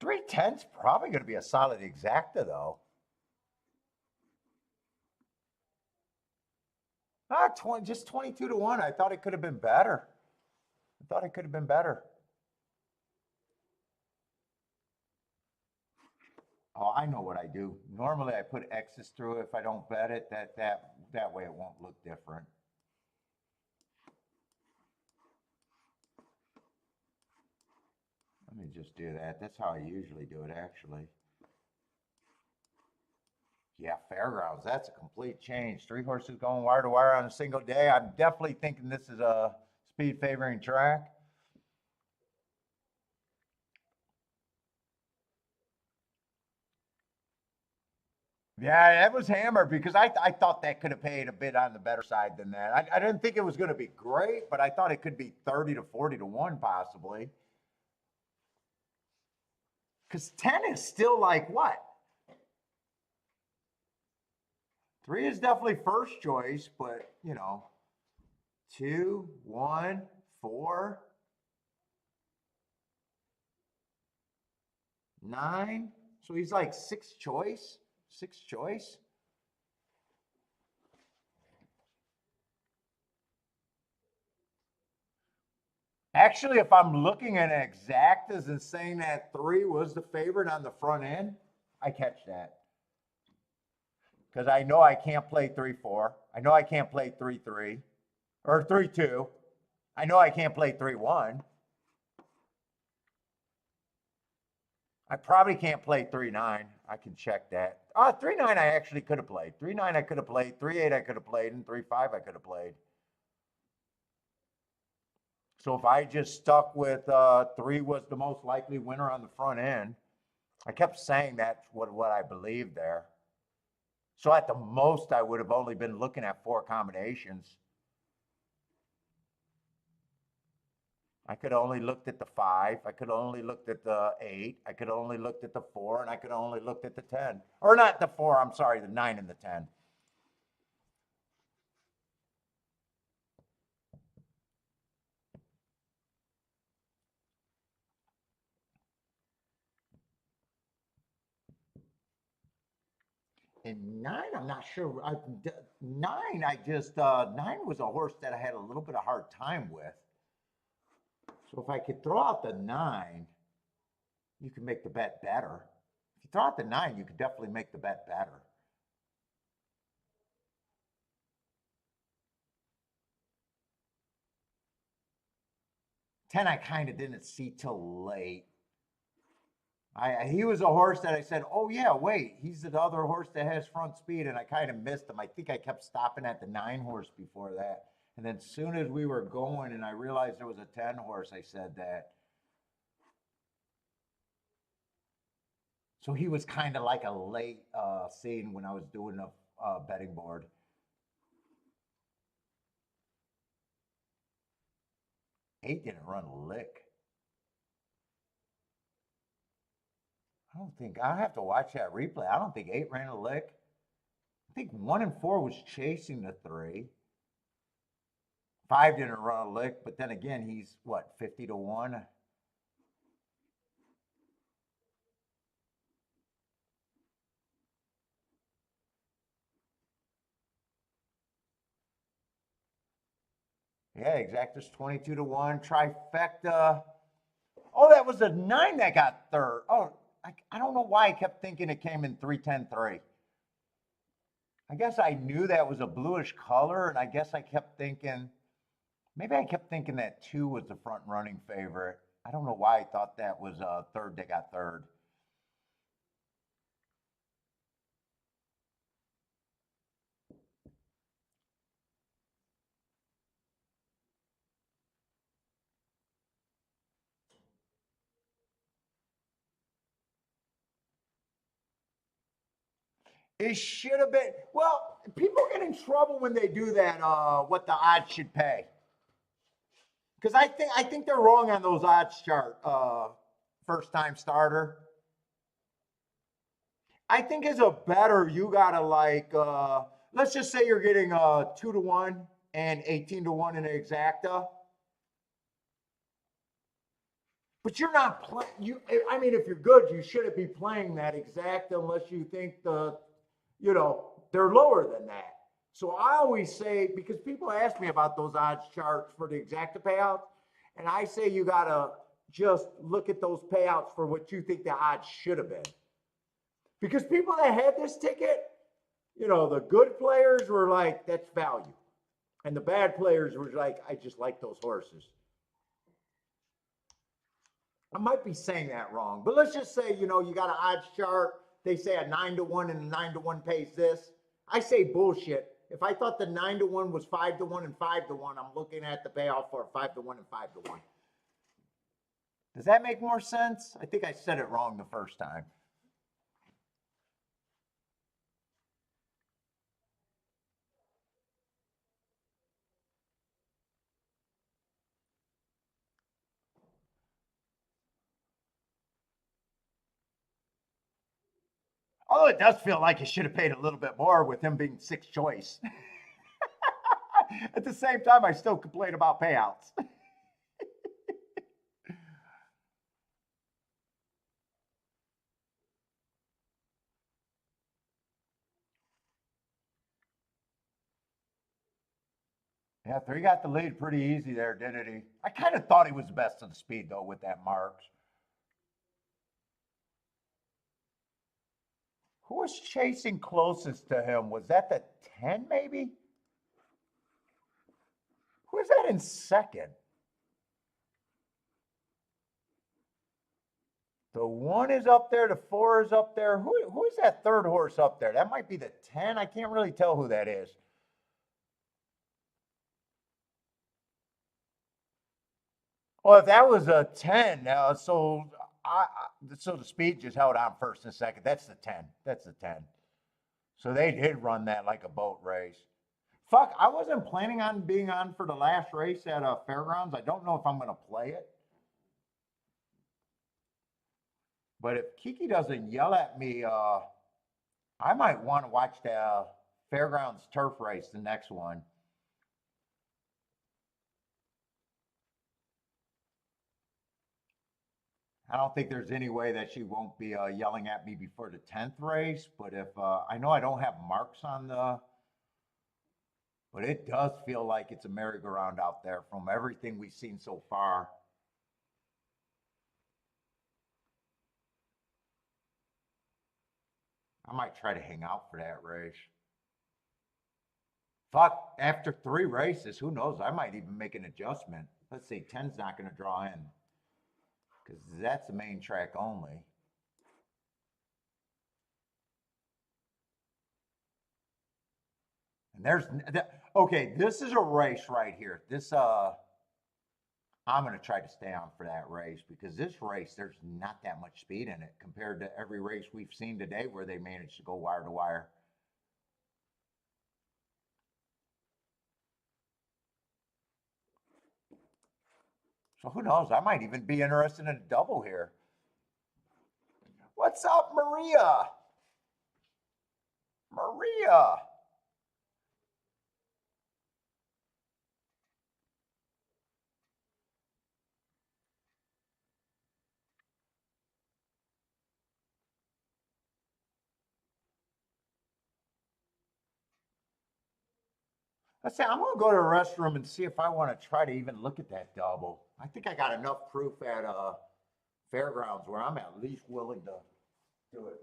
$310's probably going to be a solid exacta though. 20, just 22 to 1. I thought it could have been better. I thought it could have been better. Oh, I know what I do. Normally I put X's through it if I don't bet it. That way it won't look different. Let me just do that. That's how I usually do it, actually. Yeah, fairgrounds. That's a complete change. Three horses going wire to wire on a single day. I'm definitely thinking this is a speed favoring track. Yeah, that was hammered because I thought that could have paid a bit on the better side than that. I didn't think it was going to be great, but I thought it could be 30 to 40 to 1 possibly. Because 10 is still like what? 3 is definitely first choice, but you know, 2, 1, 4, 9. So he's like sixth choice. Sixth choice. Actually, if I'm looking at exactas and saying that 3 was the favorite on the front end, I catch that. Because I know I can't play 3-4. I know I can't play 3-3 or 3-2. I know I can't play 3-1. I probably can't play 3-9. I can check that. 3-9 I actually could have played. 3-9 I could have played. 3-8 I could have played. And 3-5 I could have played. So if I just stuck with 3 was the most likely winner on the front end, I kept saying that's what I believed there. So at the most, I would have only been looking at 4 combinations. I could only looked at the 5. I could only looked at the 8. I could only looked at the 4, and I could only looked at the 10. Or not the 4, I'm sorry, the 9 and the 10. And 9, I'm not sure. 9, I just 9 was a horse that I had a little bit of hard time with. So if I could throw out the 9, you can make the bet better. If you throw out the 9, you could definitely make the bet better. Ten, I kind of didn't see till late. He was a horse that I said, oh yeah, wait, he's the other horse that has front speed, and I kind of missed him. I think I kept stopping at the 9 horse before that, and then as soon as we were going, and I realized there was a 10 horse, I said that. So he was kind of like a late scene when I was doing a betting board. 8 didn't run a lick. I don't think I have to watch that replay. I don't think 8 ran a lick. I think 1 and 4 was chasing the 3. 5 didn't run a lick, but then again, he's what, 50 to 1? Yeah, exactus 22 to 1. Trifecta. Oh, that was a 9 that got third. Oh, I don't know why I kept thinking it came in 3-10-3. I guess I knew that was a bluish color, and I guess I kept thinking, maybe I kept thinking that 2 was the front running favorite. I don't know why I thought that was third that got third. It should have been. Well, people get in trouble when they do that. What the odds should pay? Because I think they're wrong on those odds chart. First time starter. I think as a bettor, you gotta like. Let's just say you're getting 2 to 1 and 18 to 1 in an exacta. But you're not playing. I mean, if you're good, you shouldn't be playing that exacta unless you think they're lower than that. So I always say, because people ask me about those odds charts for the exacta payouts, And I say you got to just look at those payouts for what you think the odds should have been. Because people that had this ticket, you know, the good players were like, that's value. And the bad players were like, I just like those horses. I might be saying that wrong, but let's just say, you know, you got an odds chart. They say a 9-1 and a 9-1 pays this. I say bullshit. If I thought the 9-1 was 5-1 and 5-1, I'm looking at the payoff for a 5-1 and 5-1. Does that make more sense? I think I said it wrong the first time. Although it does feel like it should have paid a little bit more with him being sixth choice. At the same time, I still complain about payouts. Yeah, 3 got the lead pretty easy there, didn't he? I kind of thought he was best of the speed, though, with that marks. Who was chasing closest to him? Was that the 10, maybe? Who was that in second? The 1 is up there, the 4 is up there. Who is that third horse up there? That might be the 10. I can't really tell who that is. Well, if that was a 10, so the speed just held on first and second. That's the 10. That's the 10. So they did run that like a boat race. Fuck, I wasn't planning on being on for the last race at Fairgrounds. I don't know if I'm going to play it. But if Kiki doesn't yell at me, I might want to watch the Fairgrounds turf race, the next one. I don't think there's any way that she won't be yelling at me before the 10th race. But if I know I don't have marks on the, but it does feel like it's a merry-go-round out there from everything we've seen so far. I might try to hang out for that race. Fuck, after 3 races, who knows? I might even make an adjustment. Let's see, 10's not going to draw in because that's the main track only. And there's okay, this is a race right here. This I'm going to try to stay on for that race because this race there's not that much speed in it compared to every race we've seen today where they managed to go wire to wire. So who knows? I might even be interested in a double here. What's up, Maria? Maria. Let's say I'm gonna go to the restroom and see if I want to try to even look at that double. I think I got enough proof at Fairgrounds where I'm at least willing to do it.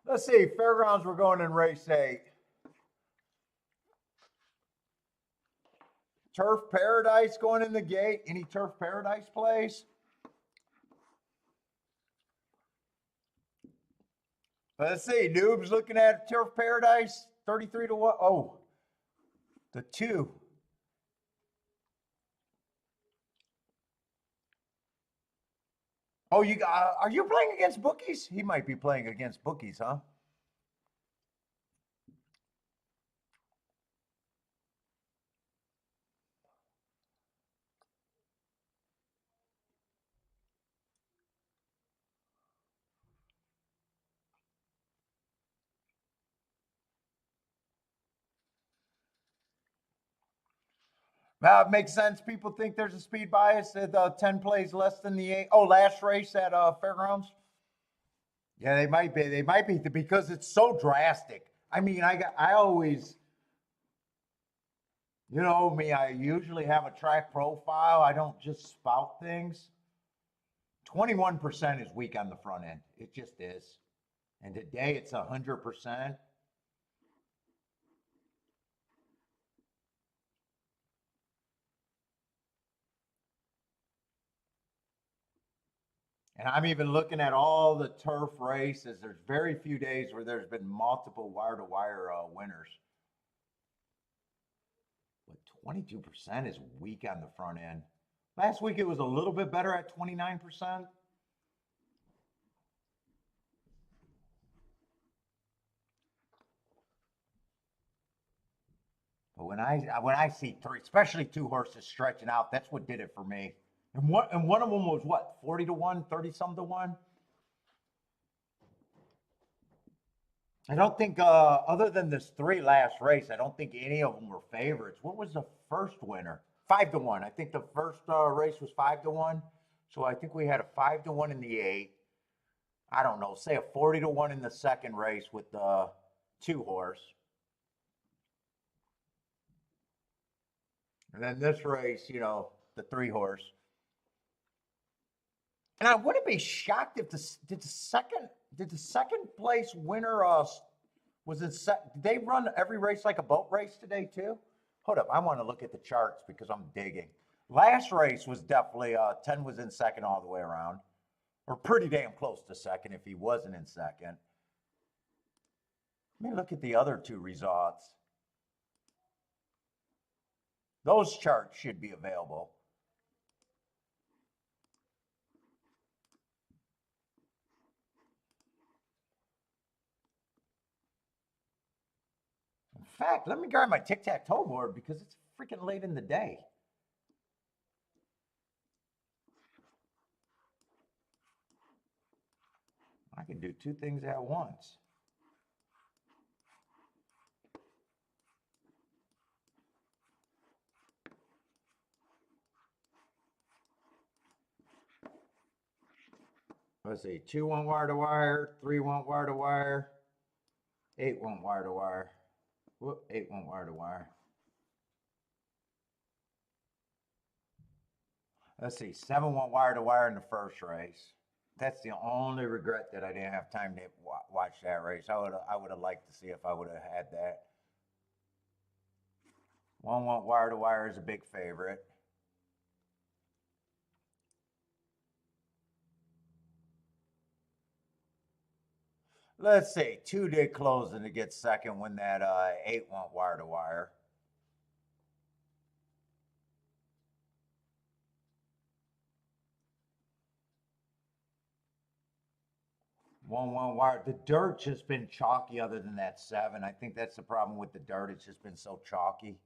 Let's see, Fairgrounds, we're going in race 8. Turf Paradise going in the gate. Any Turf Paradise plays? Let's see, Noob's looking at Turf Paradise, 33 to 1. Oh, the 2. Oh, are you playing against bookies? He might be playing against bookies, huh? It makes sense. People think there's a speed bias at 10 plays less than the 8. Oh, last race at Fairgrounds? Yeah, they might be. They might be because it's so drastic. I mean, I always, you know me, I usually have a track profile. I don't just spout things. 21% is weak on the front end. It just is. And today it's 100%. And I'm even looking at all the turf races. There's very few days where there's been multiple wire-to-wire winners. But 22% is weak on the front end. Last week it was a little bit better at 29%. But when I see three, especially 2 horses stretching out, that's what did it for me. And one of them was what, 40 to 1, 30 some to 1? I don't think other than this 3 last race, I don't think any of them were favorites. What was the first winner? 5 to 1. I think the first race was 5 to 1. So I think we had a 5 to 1 in the 8. I don't know, say a 40 to 1 in the second race with the 2 horse. And then this race, you know, the 3 horse. And I wouldn't be shocked if did the second place winner was in did they run every race like a boat race today too? Hold up, I want to look at the charts because I'm digging. Last race was definitely 10 was in second all the way around, or pretty damn close to second if he wasn't in second. Let me look at the other 2 results. Those charts should be available. In fact, let me grab my tic-tac-toe board because it's freaking late in the day. I can do 2 things at once. Let's see, 2 want wire to wire, 3 want wire to wire, 8 want wire to wire. Whoop, 8 want wire to wire. Let's see, 7 want wire to wire in the first race. That's the only regret that I didn't have time to watch that race. I would have liked to see if I would have had that. 1 want wire to wire is a big favorite. Let's see, 2 did close and to get second when that 8 want wire to wire. One wire. The dirt's just been chalky other than that 7. I think that's the problem with the dirt. It's just been so chalky.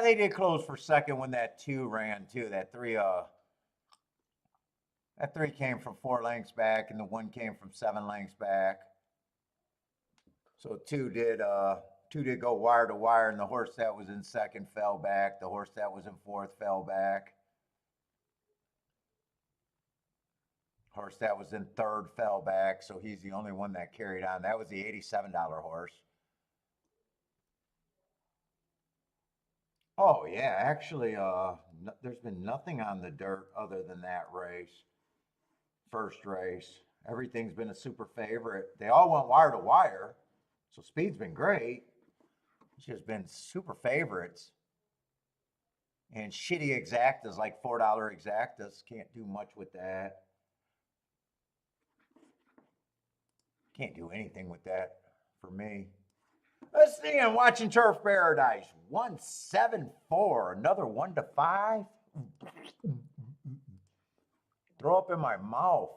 They did close for second when that 2 ran too. That 3 came from 4 lengths back and the 1 came from 7 lengths back. So 2 did go wire to wire, and the horse that was in second fell back. The horse that was in fourth fell back. Horse that was in third fell back, so he's the only one that carried on. That was the $87 horse. Oh yeah, actually, there's been nothing on the dirt other than that race. First race, everything's been a super favorite. They all went wire to wire, so speed's been great. It's just been super favorites and shitty exactas like $4 exactas. Can't do much with that. Can't do anything with that for me. Let's see. I'm watching Turf Paradise. 174. Another 1 to 5. Throw up in my mouth.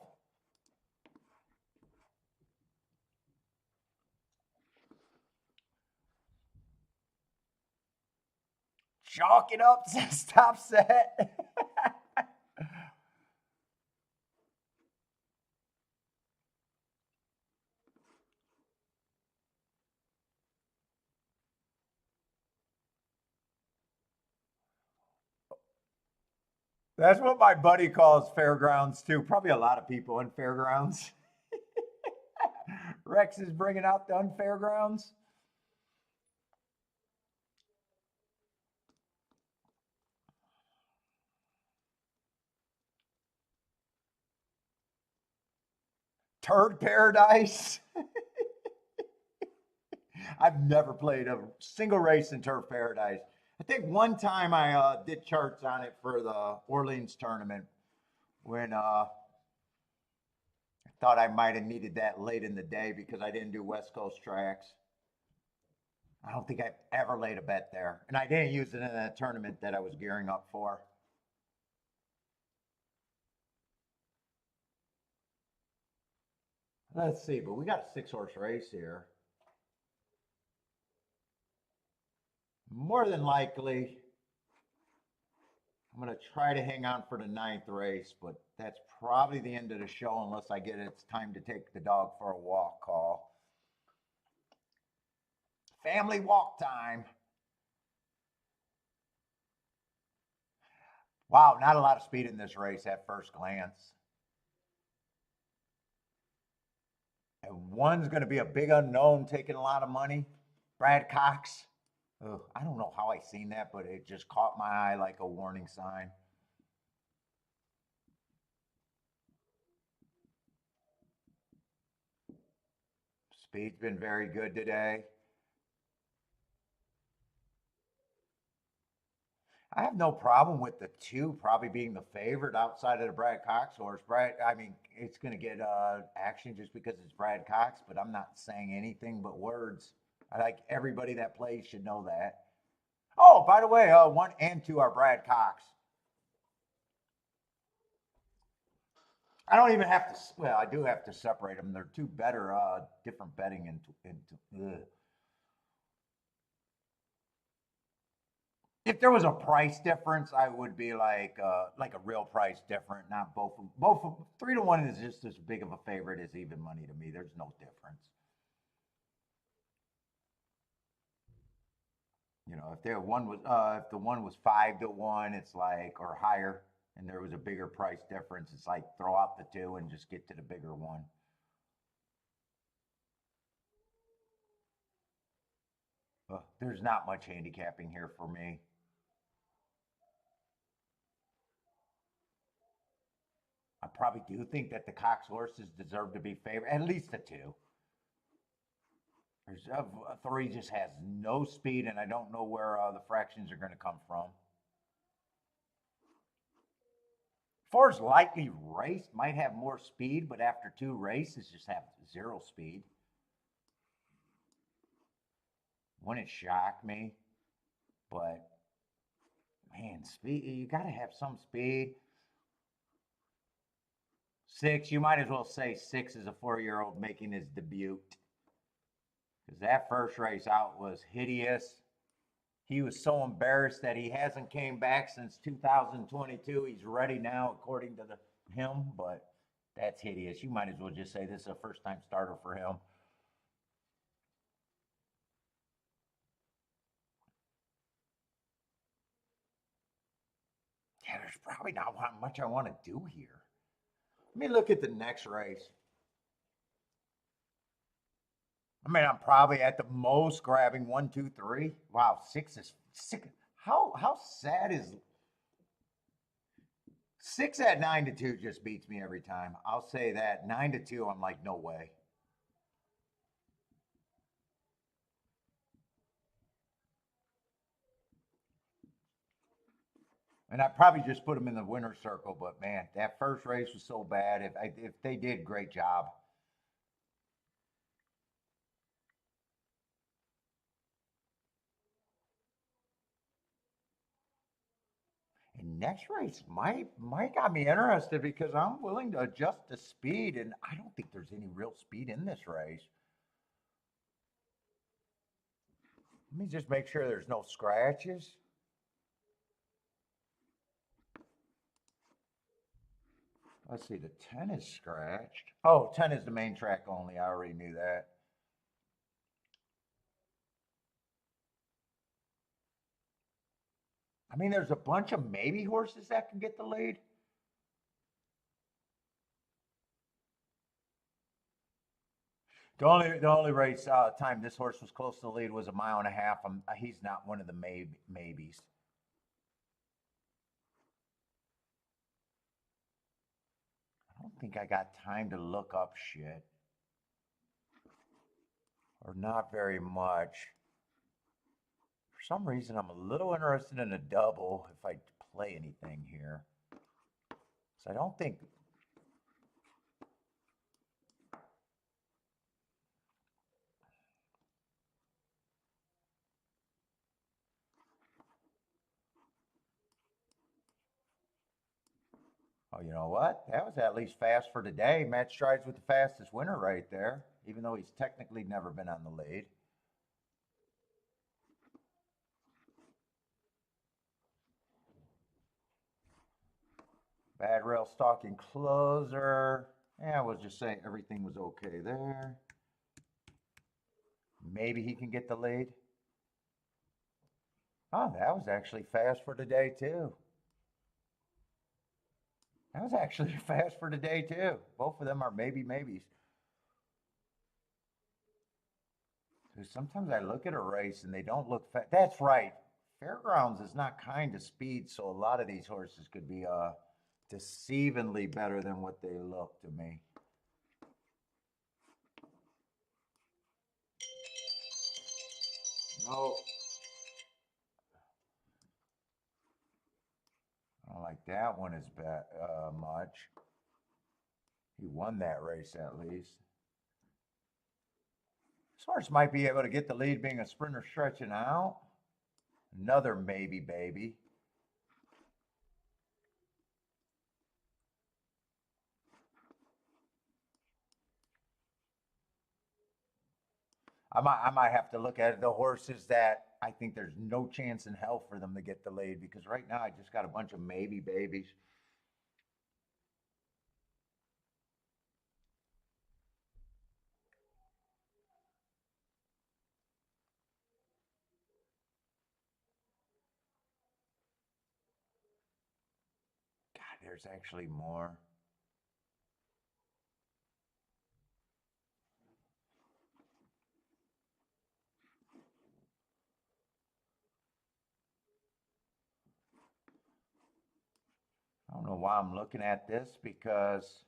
Chalk it up. Stop set. That's what my buddy calls fairgrounds too. Probably a lot of people in fairgrounds. Rex is bringing out the unfairgrounds. Turd paradise. I've never played a single race in turf paradise. I think one time I did charts on it for the Orleans tournament when I thought I might have needed that late in the day because I didn't do West Coast tracks. I don't think I've ever laid a bet there. And I didn't use it in that tournament that I was gearing up for. Let's see, but we got a 6 horse race here. More than likely, I'm going to try to hang on for the 9th race, but that's probably the end of the show unless I get it's time to take the dog for a walk call. Family walk time. Wow, not a lot of speed in this race at first glance. And one's going to be a big unknown taking a lot of money. Brad Cox. Ugh, I don't know how I seen that, but it just caught my eye like a warning sign. Speed's been very good today. I have no problem with the 2 probably being the favorite outside of the Brad Cox horse. Brad, I mean, it's going to get action just because it's Brad Cox, but I'm not saying anything but words. I like everybody that plays should know that. Oh, by the way, 1 and 2 are Brad Cox. I don't even have to. Well, I do have to separate them. They're 2 better, different betting into. If there was a price difference, I would be like a real price different, not both. Both 3 to 1 is just as big of a favorite as even money to me. There's no difference. You know, if the one was 5 to 1, it's like or higher, and there was a bigger price difference, it's like throw out the 2 and just get to the bigger one. There's not much handicapping here for me. I probably do think that the Cox horses deserve to be favored, at least the 2. There's 3 just has no speed, and I don't know where the fractions are going to come from. 4's lightly raced, might have more speed, but after 2 races, just have 0 speed. Wouldn't shock me, but man, speed, you got to have some speed. 6, you might as well say 6 is a 4-year-old making his debut. Because that first race out was hideous. He was so embarrassed that he hasn't came back since 2022. He's ready now, according to him, but that's hideous. You might as well just say this is a first-time starter for him. Yeah, there's probably not much I want to do here. Let me look at the next race. I mean, I'm probably at the most grabbing 1, 2, 3. Wow, 6 is 6. how sad is 6 at 9-2 just beats me every time. I'll say that 9-2. I'm like, no way. And I probably just put them in the winner's circle, but man, that first race was so bad. If they did, great job. And next race might got me interested because I'm willing to adjust the speed, and I don't think there's any real speed in this race. Let me just make sure there's no scratches. Let's see, the 10 is scratched. Oh, 10 is the main track only. I already knew that. I mean, there's a bunch of maybe horses that can get the lead. The only race time this horse was close to the lead was a mile and a half. He's not one of the maybes. I don't think I got time to look up shit. Or not very much. For some reason, I'm a little interested in a double if I play anything here. So I don't think. Oh, you know what? That was at least fast for today. Matt Strides with the fastest winner right there, even though he's technically never been on the lead. Bad rail stalking closer. Yeah, we'll just say everything was okay there. Maybe he can get the lead. Oh, that was actually fast for today, too. That was actually fast for today, too. Both of them are maybes. So sometimes I look at a race and they don't look fast. That's right. Fairgrounds is not kind to speed, so a lot of these horses could be deceivingly better than what they look to me. No, I don't like that one as much. He won that race at least. This horse might be able to get the lead being a sprinter stretching out. Another maybe baby. I might have to look at the horses that I think there's no chance in hell for them to get the lead because right now I just got a bunch of maybe babies. God, there's actually more. I don't know why I'm looking at this because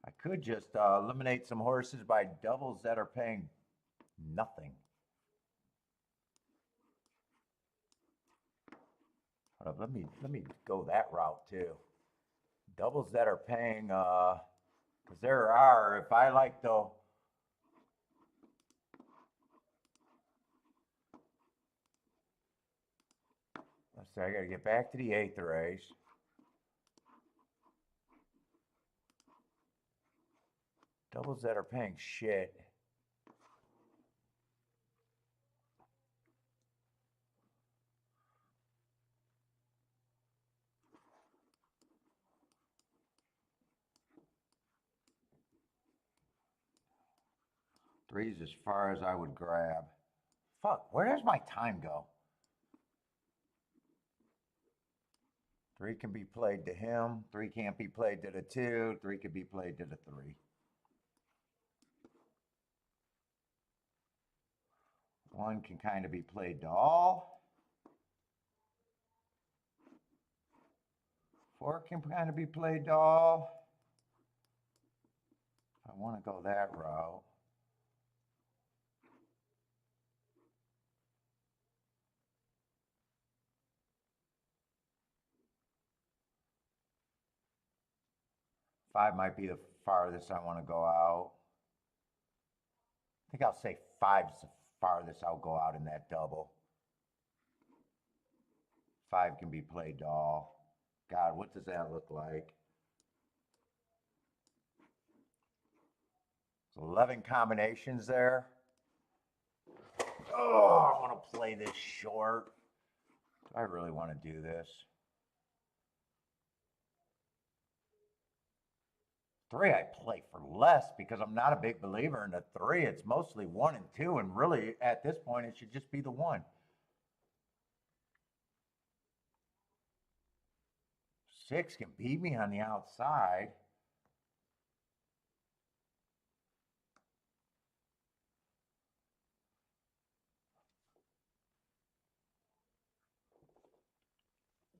I could just eliminate some horses by doubles that are paying nothing. Hold up, let me go that route too. Doubles that are paying because there are if I like the let's see, I got to get back to the eighth race. Doubles that are paying shit. Three's as far as I would grab. Fuck, where does my time go? Three can be played to him. Three can't be played to the two. Three can be played to the three. One can kind of be played to all. Four can kind of be played dull. I want to go that route. Five might be the farthest I want to go out. I think I'll say five's the farthest I'll go out in that double. Five can be played dull. God, what does that look like? 11 combinations there. Oh, I want to play this short. Do I really want to do this? Three, I play for less because I'm not a big believer in the three. It's mostly one and two, and really at this point, it should just be the one. Six can beat me on the outside.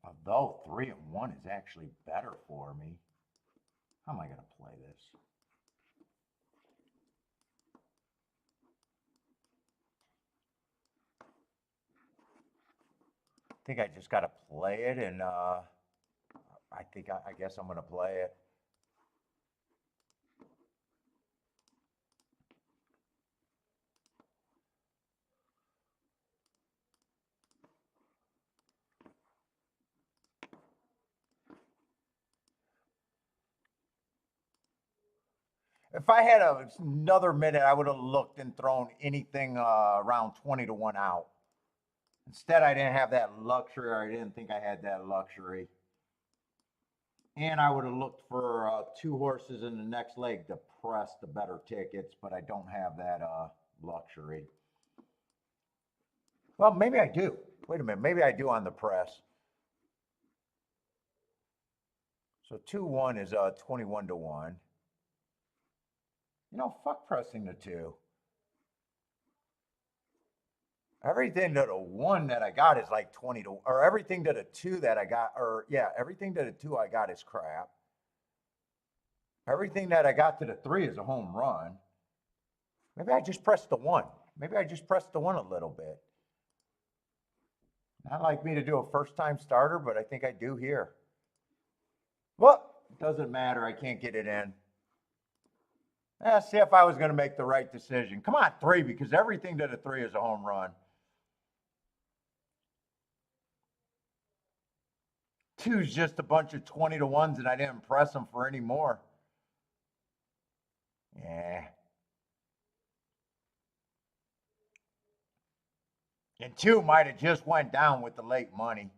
Although 3 and 1 is actually better for me. How am I going to play this? I think I just got to play it, and I guess I'm going to play it. If I had another minute, I would have looked and thrown anything around 20 to 1 out. Instead, I didn't have that luxury, or I didn't think I had that luxury. And I would have looked for two horses in the next leg to press the better tickets, but I don't have that luxury. Well, maybe I do. Wait a minute. Maybe I do on the press. So 2-1 is 21 to 1. You know, fuck pressing the 2. Everything to the 1 that I got is like 20 to, or everything to the 2 that I got, or yeah, everything to the 2 I got is crap. Everything that I got to the 3 is a home run. Maybe I just pressed the 1. Maybe I just pressed the 1 a little bit. Not like me to do a first time starter, but I think I do here. Well, it doesn't matter. I can't get it in. See if I was going to make the right decision. Come on, 3, because everything to the 3 is a home run. 2's just a bunch of 20 to 1s, and I didn't press them for any more. Yeah. And 2 might have just went down with the late money.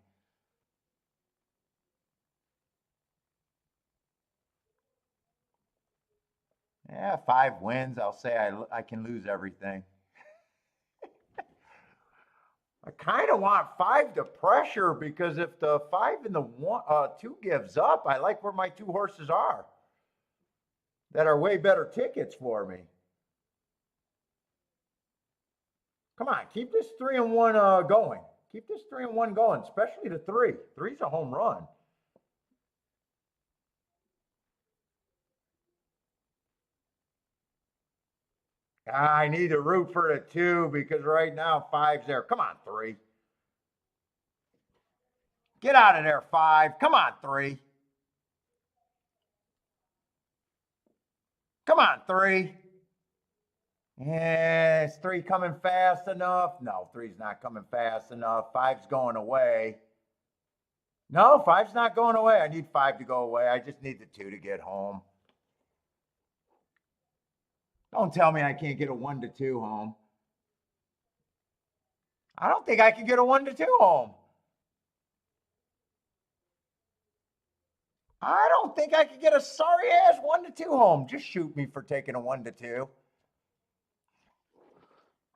Yeah, 5 wins. I'll say I can lose everything. I kind of want 5 to pressure, because if the 5 and the 2 gives up, I like where my 2 horses are that are way better tickets for me. Come on, keep this 3 and 1 going. Keep this 3 and 1 going, especially the 3. 3's a home run. I need to root for the 2 because right now 5's there. Come on, 3. Get out of there, 5. Come on, 3. Come on, 3. Yeah, is 3 coming fast enough? No, 3's not coming fast enough. 5's going away. No, 5's not going away. I need 5 to go away. I just need the 2 to get home. Don't tell me I can't get a 1 to 2 home. I don't think I can get a 1 to 2 home. I don't think I could get a sorry ass 1 to 2 home. Just shoot me for taking a 1 to 2.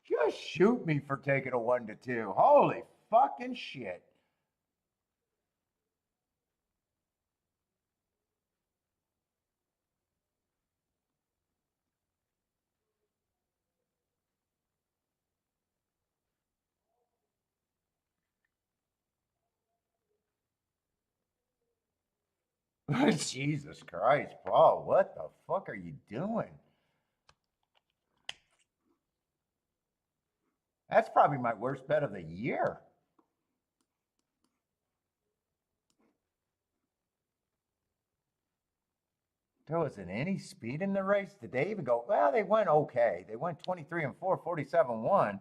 Just shoot me for taking a 1 to 2. Holy fucking shit. Jesus Christ, Paul, what the fuck are you doing? That's probably my worst bet of the year. There wasn't any speed in the race. Did they even go? Well, they went okay. They went 23 and 4, 47 1.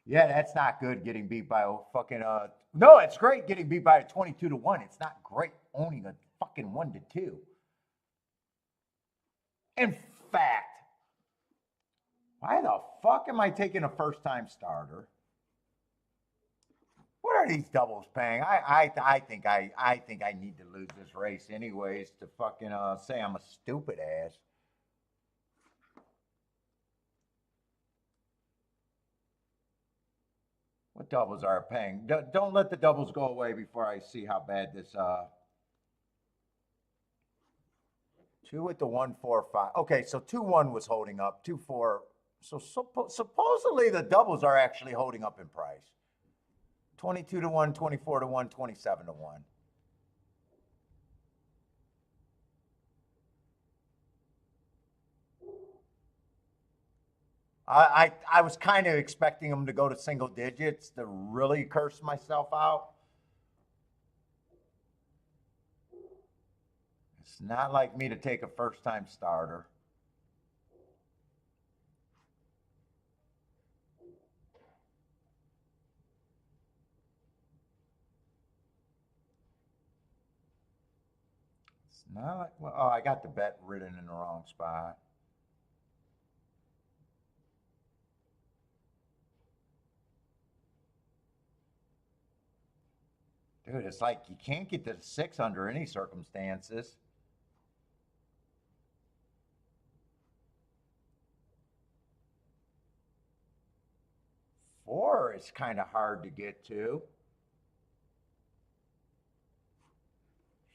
Yeah, that's not good getting beat by a fucking no, it's great getting beat by a 22 to 1. It's not great owning a fucking 1 to 2. In fact, why the fuck am I taking a first time starter? What are these doubles paying? I think I need to lose this race anyways to fucking say I'm a stupid ass. What doubles are paying? Don't let the doubles go away before I see how bad this two with the 145. Okay, so 2-1 was holding up. 2-4. So supposedly the doubles are actually holding up in price. 22 to 1, 24 to 1, 27 to 1. I was kind of expecting them to go to single digits to really curse myself out. It's not like me to take a first time starter. It's not like, well, oh, I got the bet written in the wrong spot. Dude, it's like you can't get to 6 under any circumstances. Four is kind of hard to get to.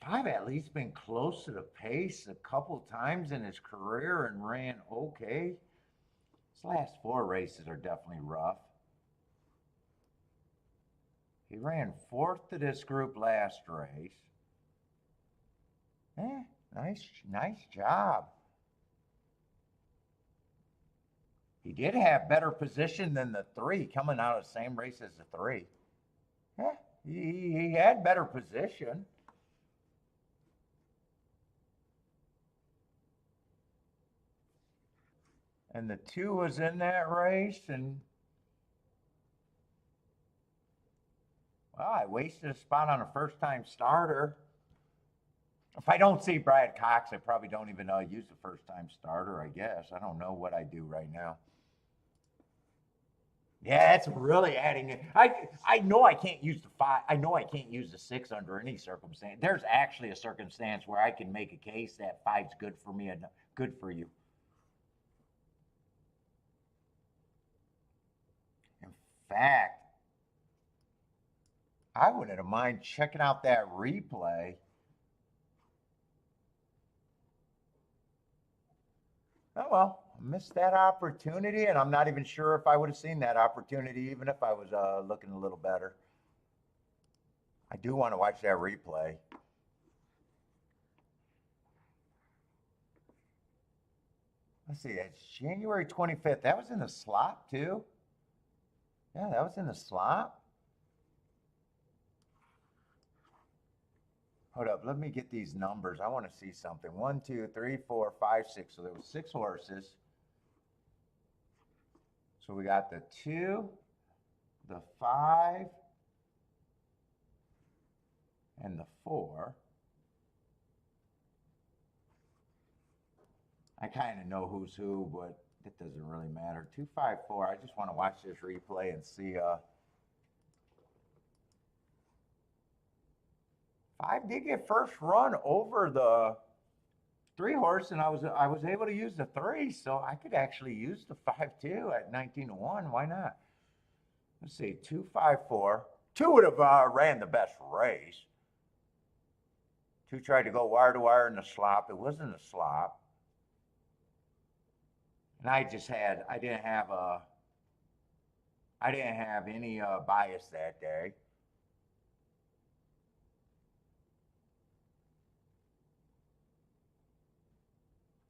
Five at least been close to the pace a couple times in his career and ran okay. His last 4 races are definitely rough. He ran 4th to this group last race. Nice job. He did have better position than the 3 coming out of the same race as the 3. Yeah, he had better position. And the 2 was in that race, and well, I wasted a spot on a first-time starter. If I don't see Brad Cox, I probably don't even use the first-time starter, I guess. I don't know what I do right now. Yeah, that's really adding it. I know I can't use the 5. I know I can't use the 6 under any circumstance. There's actually a circumstance where I can make a case that 5's good for me and good for you. In fact, I wouldn't mind checking out that replay. Oh well, missed that opportunity, and I'm not even sure if I would have seen that opportunity, even if I was looking a little better. I do want to watch that replay. Let's see, it's January 25th. That was in the slot too. Yeah, that was in the slot. Hold up, let me get these numbers. I want to see something. 1, 2, 3, 4, 5, 6. So there was 6 horses. So we got the 2, the 5, and the 4. I kind of know who's who, but it doesn't really matter. 2, 5, 4. I just want to watch this replay and see. 5 did get first run over the 3 horse, and I was able to use the 3, so I could actually use the 5 too at 19 to 1. Why not? Let's see, 2, 5, 4. 2 would have ran the best race. 2 tried to go wire to wire in the slop. It wasn't a slop. And I didn't have any bias that day.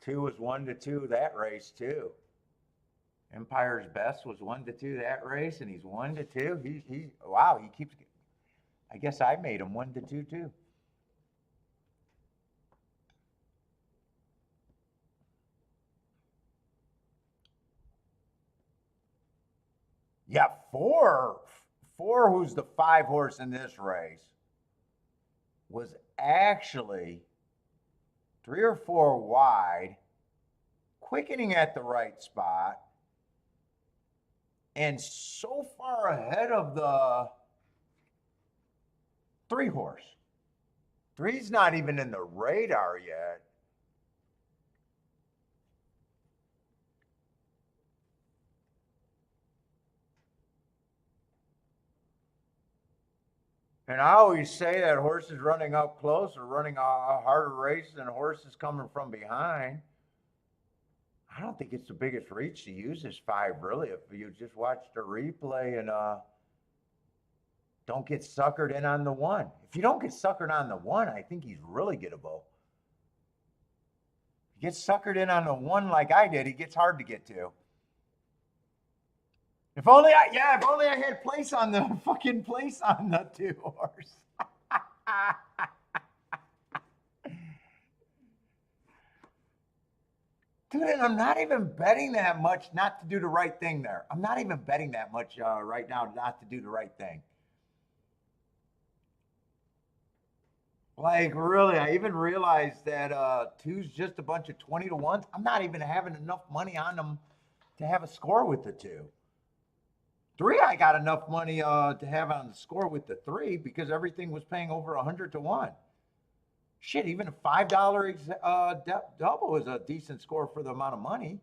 2 was 1-2 that race too. Empire's Best was 1-2 that race, and he's 1-2. Wow, he keeps. I guess I made him 1-2 too. Yeah, four, who's the 5 horse in this race, was actually 3 or 4 wide, quickening at the right spot, and so far ahead of the 3 horse. 3's not even in the radar yet. And I always say that horses running up close are running a harder race than horses coming from behind. I don't think it's the biggest reach to use this 5, really, if you just watch the replay and don't get suckered in on the 1. If you don't get suckered on the 1, I think he's really gettable. If you get suckered in on the 1 like I did, he gets hard to get to. If only I had place on the 2 horse. Dude, and I'm not even betting that much not to do the right thing there. I'm not even betting that much right now not to do the right thing. Like, really, I even realized that 2's just a bunch of 20-1s. I'm not even having enough money on them to have a score with the 2. 3, I got enough money to have on the score with the 3 because everything was paying over 100-1. Shit, even a $5 double is a decent score for the amount of money.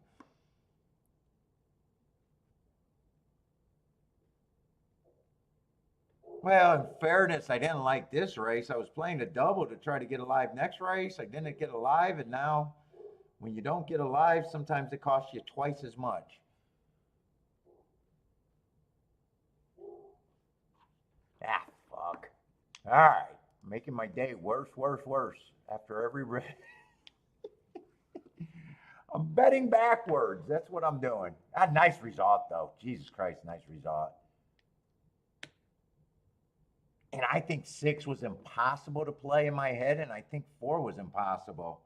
Well, in fairness, I didn't like this race. I was playing a double to try to get alive next race. I didn't get alive, and now when you don't get alive, sometimes it costs you twice as much. Ah, fuck. All right. Making my day worse after every race. I'm betting backwards. That's what I'm doing. Ah, nice result, though. Jesus Christ, nice result. And I think 6 was impossible to play in my head, and I think 4 was impossible.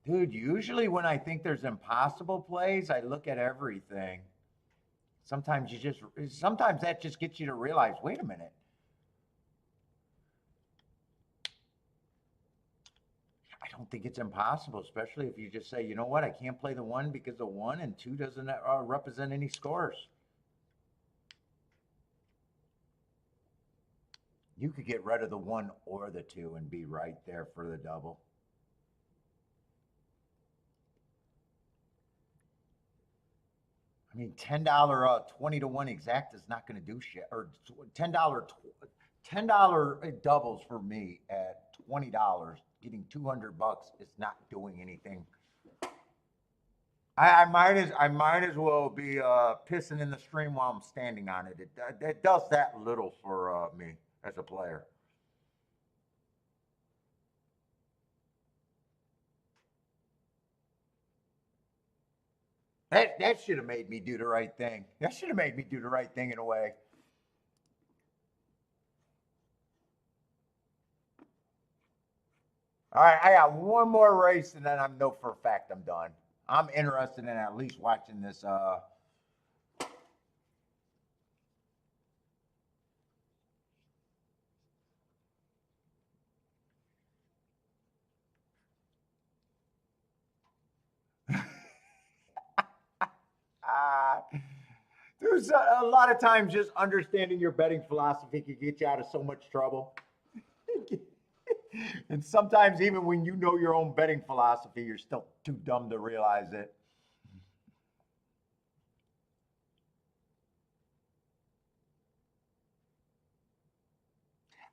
Dude, usually when I think there's impossible plays, I look at everything. Sometimes that just gets you to realize, wait a minute. I don't think it's impossible, especially if you just say, you know what, I can't play the 1 because the 1 and 2 doesn't represent any scores. You could get rid of the 1 or the 2 and be right there for the double. I mean, $10 20-1 exact is not going to do shit. Or $10 doubles for me at $20, getting $200 is not doing anything. I might as well be pissing in the stream while I'm standing on it. It does that little for me as a player. That should have made me do the right thing. That should have made me do the right thing in a way. All right, I got one more race, and then I know for a fact I'm done. I'm interested in at least watching this. There's a lot of times just understanding your betting philosophy can get you out of so much trouble. And sometimes even when you know your own betting philosophy, you're still too dumb to realize it.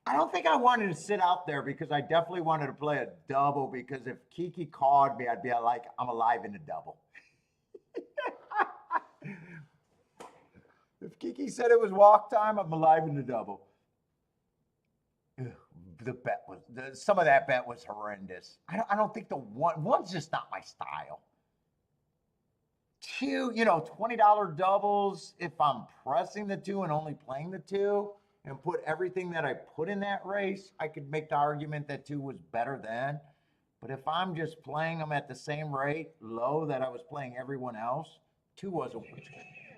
I don't think I wanted to sit out there because I definitely wanted to play a double because if Kiki called me, I'd be like, I'm alive in a double. If Kiki said it was walk time, I'm alive in the double. the bet was some of that bet was horrendous. I don't think the one's just not my style. Two, $20 doubles. If I'm pressing the two and only playing the two, and put everything that I put in that race, I could make the argument that two was better than. But if I'm just playing them at the same rate, low that I was playing everyone else, two wasn't.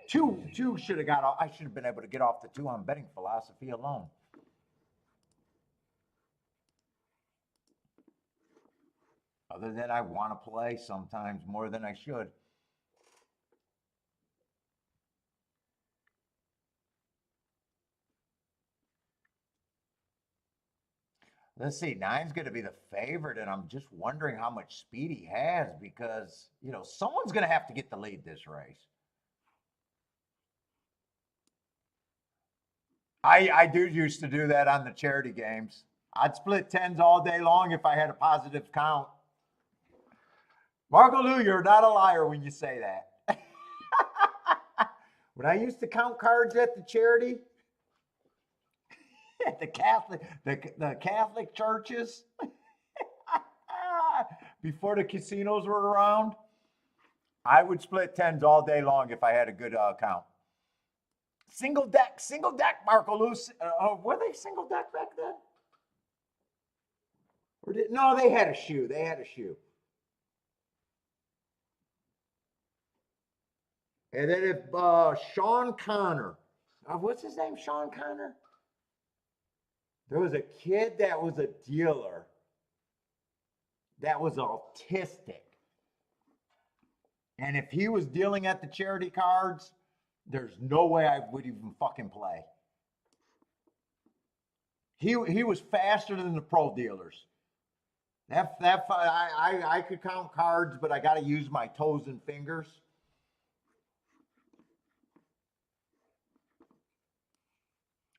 Two should have got off. I should have been able to get off the two on betting philosophy alone. Other than I want to play sometimes more than I should. Let's see, nine's going to be the favorite, and I'm just wondering how much speed he has because, someone's going to have to get the lead this race. I do used to do that on the charity games. I'd split tens all day long if I had a positive count. Marco Lou, you're not a liar when you say that. When I used to count cards at the charity, at the Catholic churches, before the casinos were around, I would split tens all day long if I had a good count. Single deck, Marco Lou. Were they single deck back then? No, they had a shoe. And then if Sean Connor, what's his name? Sean Connor? There was a kid that was a dealer that was autistic. And if he was dealing at the charity cards, there's no way I would even fucking play. He was faster than the pro dealers. I could count cards, but I got to use my toes and fingers.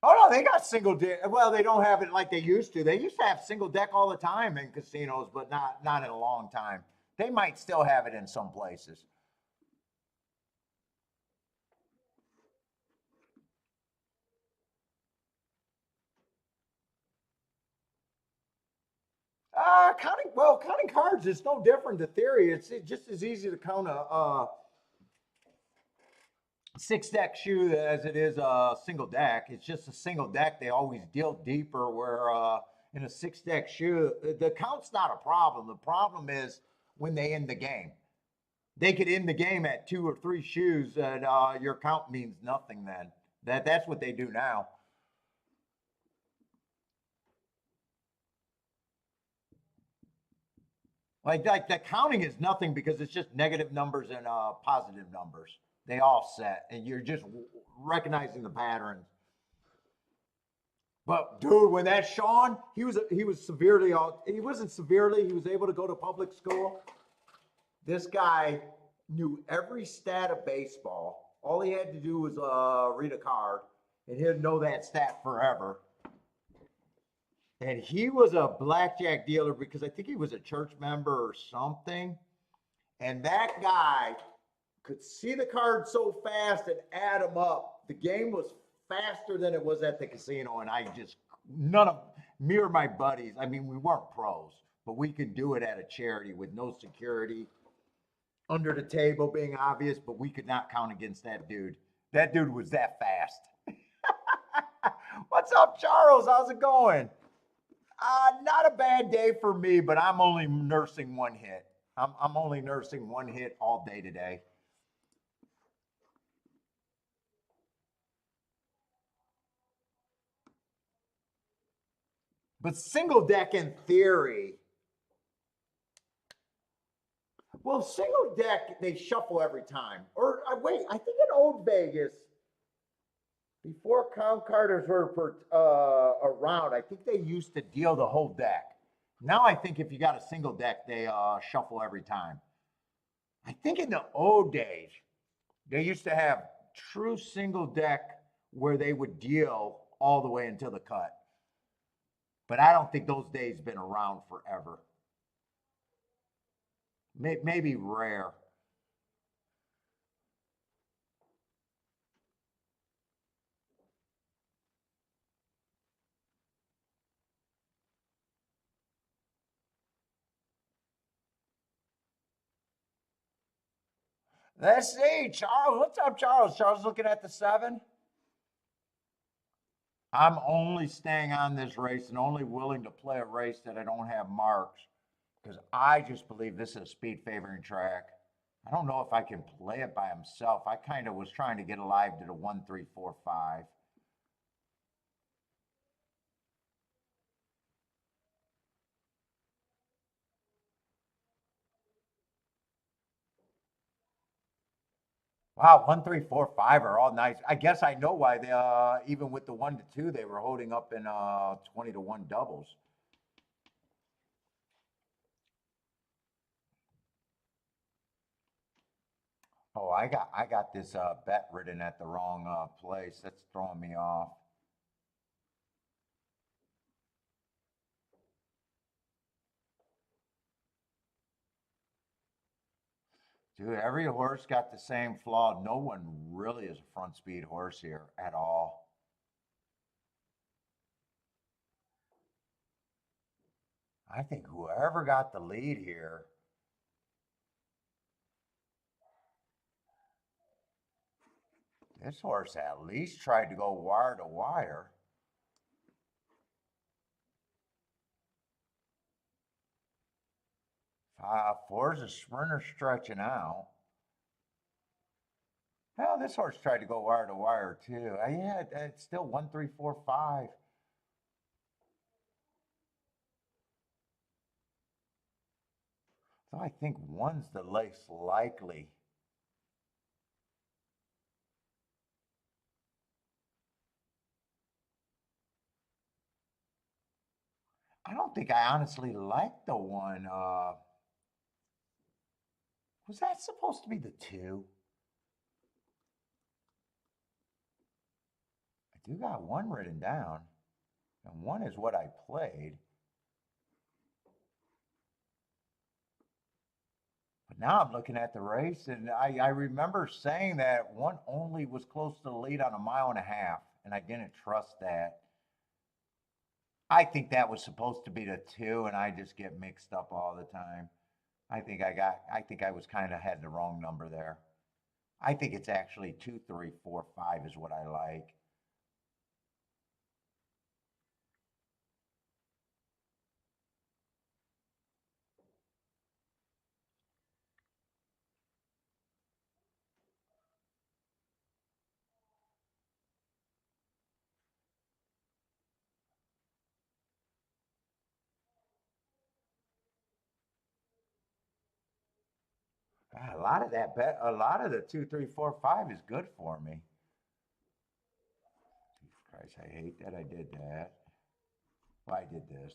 Oh no, they got single deck. Well, they don't have it like they used to. They used to have single deck all the time in casinos, but not in a long time. They might still have it in some places. Counting cards is no different to theory. It's just as easy to count a six deck shoe as it is a single deck. It's just a single deck. They always deal deeper. Where in a six deck shoe, the count's not a problem. The problem is when they end the game. They could end the game at two or three shoes, and your count means nothing. Then that's what they do now. Like the counting is nothing because it's just negative numbers and positive numbers. They offset, and you're just recognizing the patterns. But dude, when that Sean, he was severely he wasn't severely. He was able to go to public school. This guy knew every stat of baseball. All he had to do was read a card, and he'd know that stat forever. And he was a blackjack dealer because I think he was a church member or something. And that guy could see the cards so fast and add them up. The game was faster than it was at the casino. And none of me or my buddies, I mean, we weren't pros, but we could do it at a charity with no security, under the table being obvious, but we could not count against that dude. That dude was that fast. What's up, Charles? How's it going? Not a bad day for me, but I'm only nursing one hit. I'm only nursing one hit all day today. But single deck in theory, well, single deck, they shuffle every time. Or wait, I think in Old Vegas, before count carders were around, I think they used to deal the whole deck. Now I think if you got a single deck, they shuffle every time. I think in the old days, they used to have true single deck where they would deal all the way until the cut. But I don't think those days been around forever. Maybe rare. Let's see, Charles. What's up, Charles? Charles looking at the 7. I'm only staying on this race and only willing to play a race that I don't have marks because I just believe this is a speed favoring track. I don't know if I can play it by himself. I kind of was trying to get alive to the 1, 3, 4, 5. Wow, 1, 3, 4, 5 are all nice. I guess I know why they even with the 1 to 2 they were holding up in 20 to 1 doubles. Oh, I got this bet written at the wrong place. That's throwing me off. Dude, every horse got the same flaw. No one really is a front speed horse here at all. I think whoever got the lead here, this horse at least tried to go wire to wire. Four's a sprinter stretching out. Hell, this horse tried to go wire to wire too. Yeah, it's still 1, 3, 4, 5. So I think one's the least likely. I don't think I honestly like the one. Was that supposed to be the 2? I do got one written down, and one is what I played. But now I'm looking at the race, and I remember saying that one only was close to the lead on 1.5 miles, and I didn't trust that. I think that was supposed to be the 2, and I just get mixed up all the time. I think I was kind of had the wrong number there. I think it's actually 2, 3, 4, 5 is what I like. God, a lot of that bet, a lot of the 2, 3, 4, 5 is good for me. Jesus Christ, I hate that I did that. Well, I did this.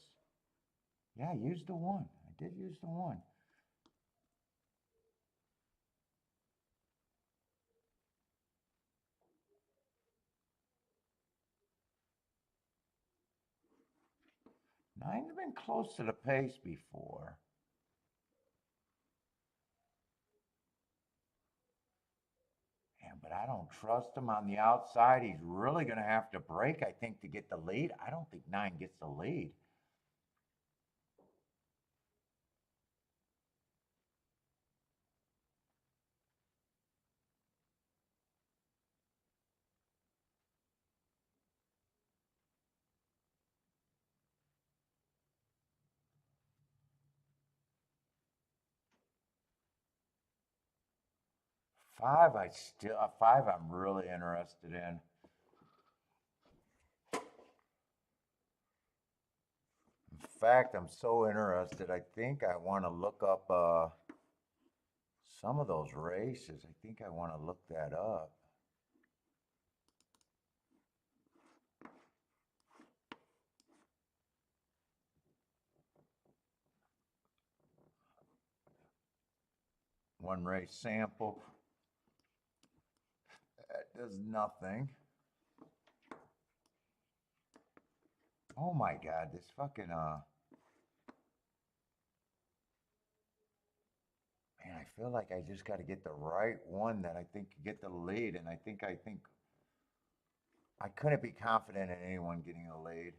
Yeah, I used the 1. I did use the 1. Nine's been close to the pace before. Yeah, but I don't trust him on the outside. He's really going to have to break, I think, to get the lead. I don't think 9 gets the lead. 5, 5, I'm really interested in. In fact, I'm so interested. I think I want to look up some of those races. I think I want to look that up. One race sample. That does nothing. Oh my God, this fucking man, I feel like I just got to get the right one that I think could get the lead, and I think I couldn't be confident in anyone getting a lead.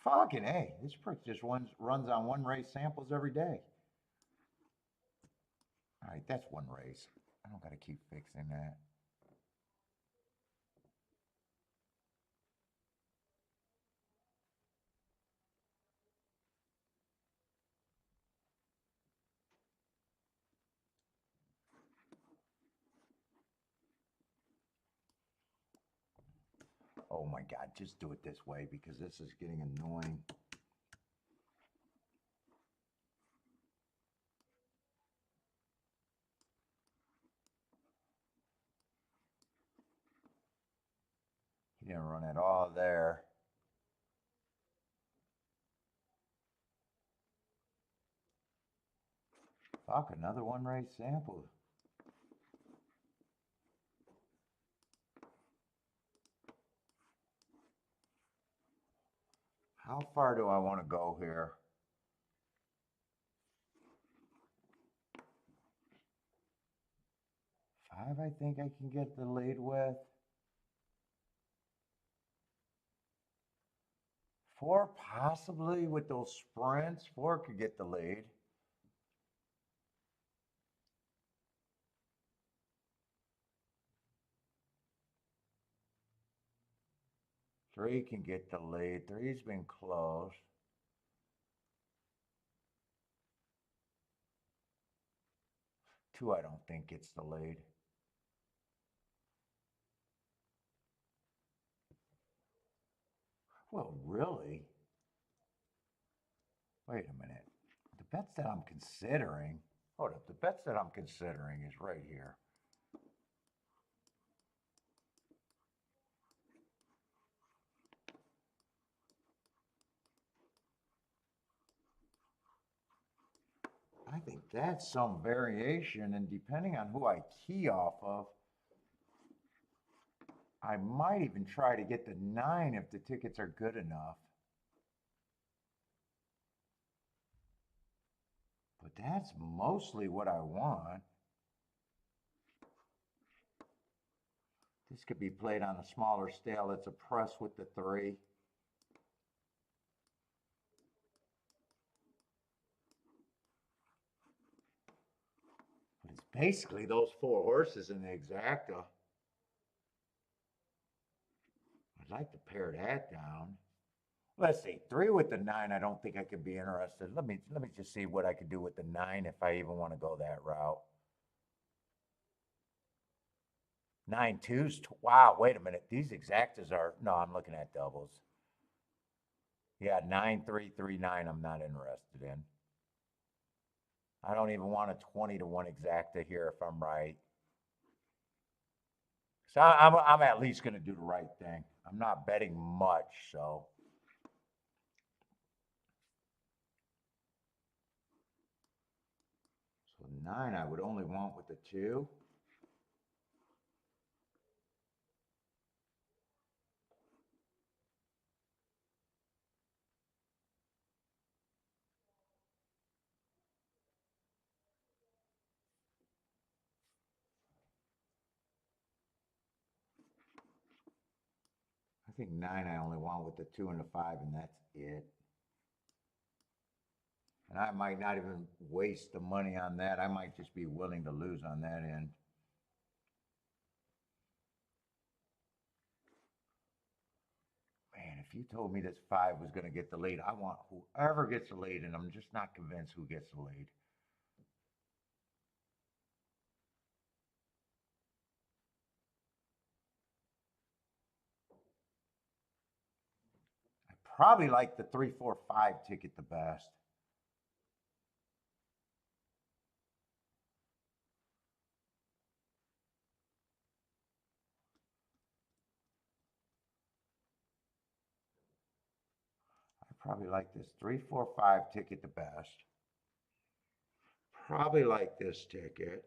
Fucking A, this prick just runs on one race samples every day. All right, that's one race. I don't got to keep fixing that. Oh my God, just do it this way because this is getting annoying. He didn't run it all there. Fuck, another one race sample. How far do I want to go here? 5, I think I can get the lead with. 4, possibly with those sprints. 4 could get the lead. 3 can get the lead. 3's been close. 2, I don't think gets the lead. Well, really? Wait a minute. The bets that I'm considering, hold up, the bets that I'm considering is right here. I think that's some variation, and depending on who I key off of, I might even try to get the 9 if the tickets are good enough. But that's mostly what I want. This could be played on a smaller scale. It's a press with the 3. But it's basically those 4 horses in the exacta. I'd like to pare that down. Let's see, 3 with the 9. I don't think I could be interested. Let me just see what I could do with the 9 if I even want to go that route. 9 twos. Wow, wait a minute. These exactas are no. I'm looking at doubles. Yeah, 9 3 3 9. I'm not interested in. I don't even want a 20 to 1 exacta here if I'm right. So I'm at least going to do the right thing. I'm not betting much, so. So 9 I would only want with the 2. I think 9 I only want with the 2 and the 5, and that's it. And I might not even waste the money on that. I might just be willing to lose on that end. Man, if you told me this 5 was going to get the lead, I want whoever gets the lead, and I'm just not convinced who gets the lead. I probably like the 3 4 5 ticket the best. I probably like this 3 4 5 ticket the best. Probably like this ticket.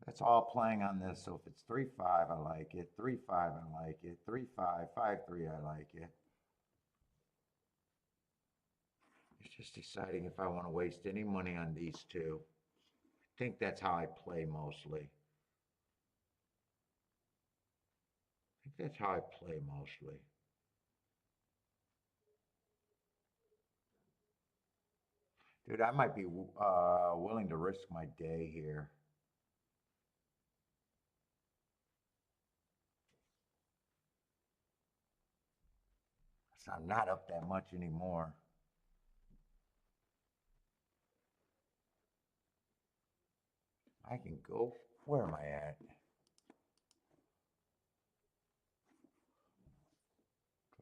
That's all playing on this. So if it's 3 5, I like it. 3 5, I like it. 3 5, 5 3, I like it. It's just deciding if I want to waste any money on these two. I think that's how I play mostly. I think That's how I play mostly. Dude, I might be willing to risk my day here. So I'm not up that much anymore. I can go. Where am I at?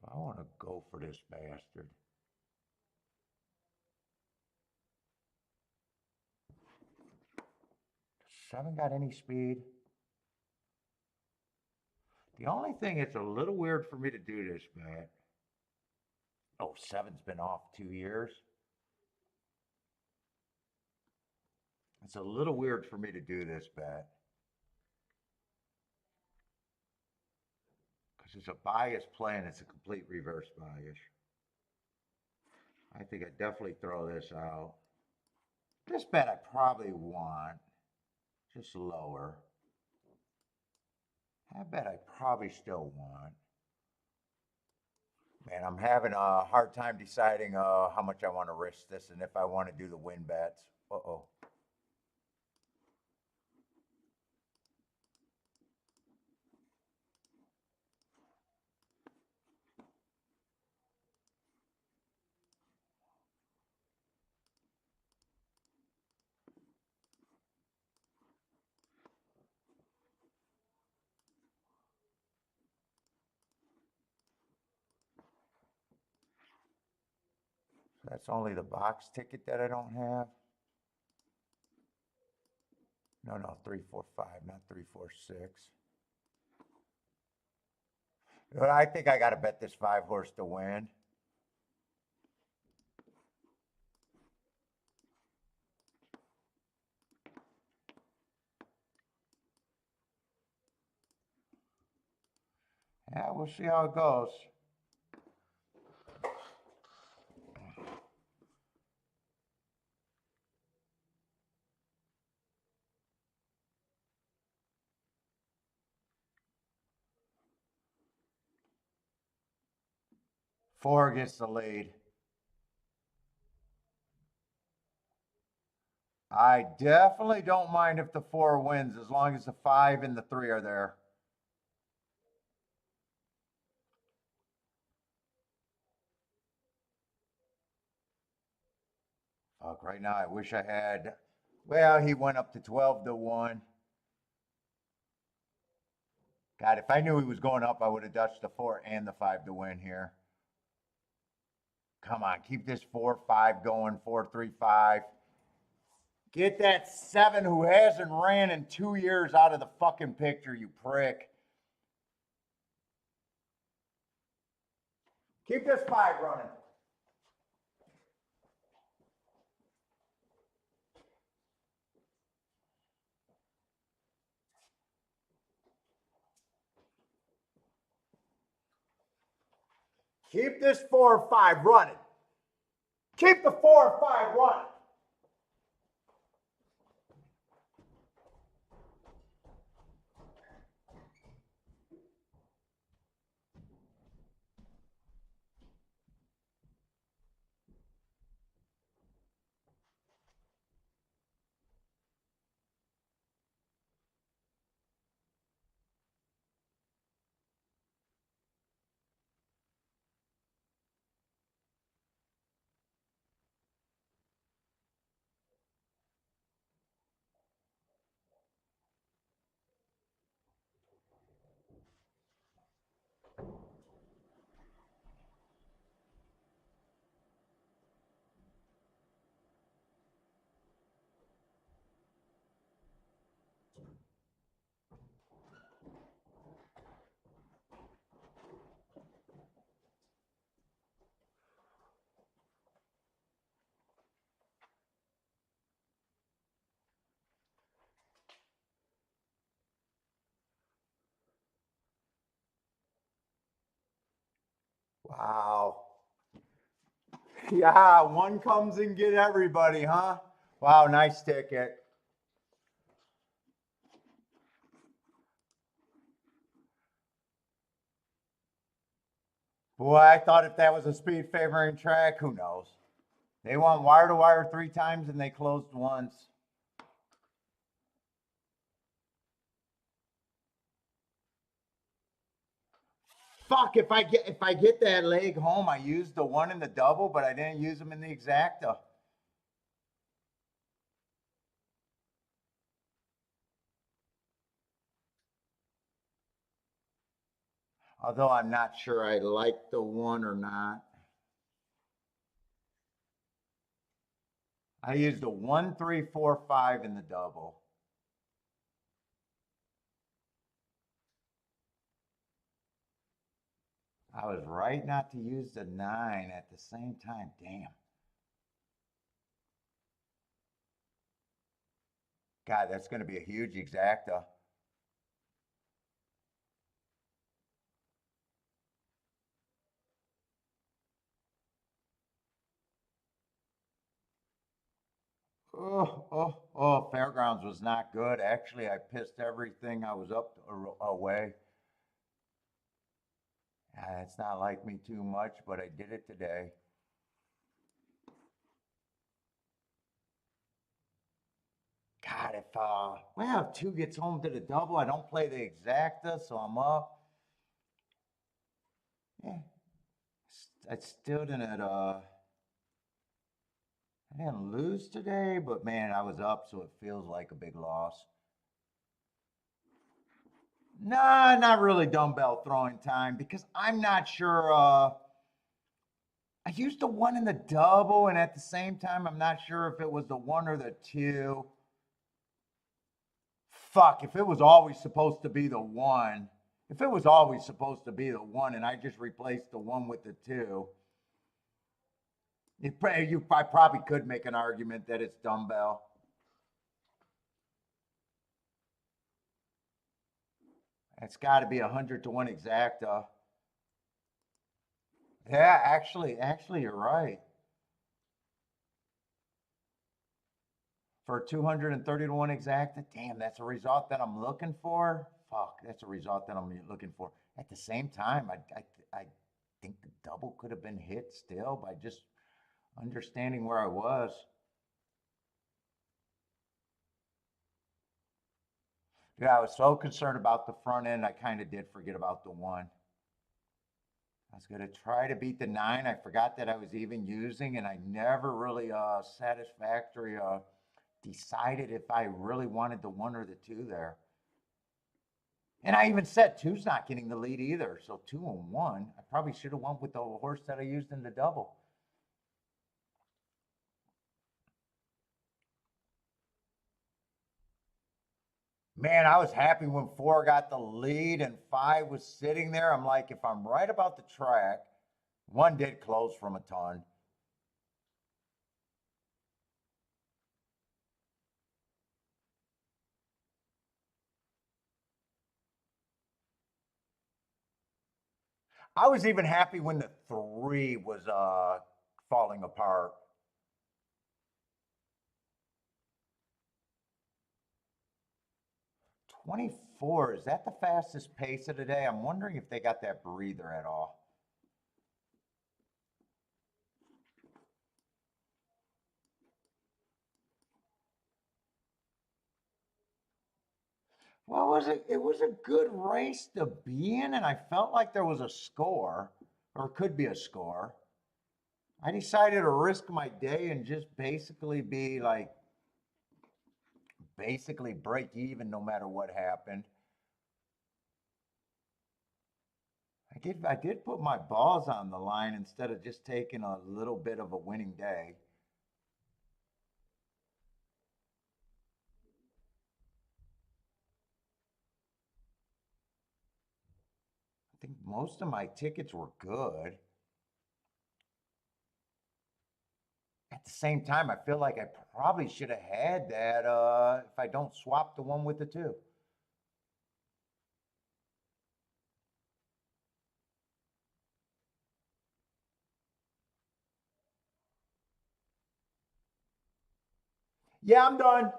Do I want to go for this bastard? Seven got any speed? The only thing it's a little weird for me to do this, man. Oh, seven's been off 2 years. It's a little weird for me to do this bet because it's a bias play and it's a complete reverse bias. I think I definitely throw this out. This bet I probably want just lower. I bet I probably still want. Man, I'm having a hard time deciding how much I want to risk this and if I want to do the win bets. Uh-oh. That's only the box ticket that I don't have. No, 345, not 346. But I think I got to bet this 5 horse to win. Yeah, we'll see how it goes. Four gets the lead. I definitely don't mind if the 4 wins as long as the 5 and the 3 are there. Fuck, right now I wish I had. Well, he went up to 12 to 1. God, if I knew he was going up, I would have dutched the 4 and the 5 to win here. Come on, keep this 4-5 going, 4-3-5. Get that 7 who hasn't ran in 2 years out of the fucking picture, you prick. Keep this 5 running. Keep this 4-5 running. Keep the 4-5 running. Wow. Yeah, one comes and get everybody, huh? Wow, nice ticket. Boy, I thought if that was a speed favoring track, who knows? They went wire to wire 3 times and they closed once. Fuck, if I get that leg home, I used the one in the double, but I didn't use them in the exacta. Although I'm not sure I like the one or not. I used a 1, 3, 4, 5 in the double. I was right not to use the 9 at the same time. Damn. God, that's going to be a huge exacta. Fairgrounds was not good. Actually, I pissed everything I was up away. It's not like me too much, but I did it today. God, if 2 gets home to the double, I don't play the exacta, so I'm up. Yeah, I still didn't. I didn't lose today, but man, I was up, so it feels like a big loss. Nah, not really dumbbell throwing time because I'm not sure. I used the 1 in the double, and at the same time, I'm not sure if it was the 1 or the 2. Fuck, if it was always supposed to be the 1, if it was always supposed to be the 1 and I just replaced the 1 with the 2, I probably could make an argument that it's dumbbell. It's got to be 100 to 1 exacta. Yeah, actually, you're right. For 230 to 1 exacta, damn, that's a result that I'm looking for. Fuck, that's a result that I'm looking for. At the same time, I think the double could have been hit still by just understanding where I was. Yeah, I was so concerned about the front end, I kind of did forget about the 1. I was going to try to beat the 9. I forgot that I was even using, and I never really satisfactory decided if I really wanted the 1 or the 2 there. And I even said 2's not getting the lead either. So 2 and 1. I probably should have went with the horse that I used in the double. Man, I was happy when 4 got the lead and 5 was sitting there. I'm like, if I'm right about the track, 1 did close from a ton. I was even happy when the 3 was falling apart. 24, is that the fastest pace of the day? I'm wondering if they got that breather at all. Well, it was a good race to be in, and I felt like there was a score, or could be a score. I decided to risk my day and just basically be like, basically break even no matter what happened. I did put my balls on the line instead of just taking a little bit of a winning day. I think most of my tickets were good. At the same time, I feel like I probably should have had that if I don't swap the 1 with the 2. Yeah, I'm done.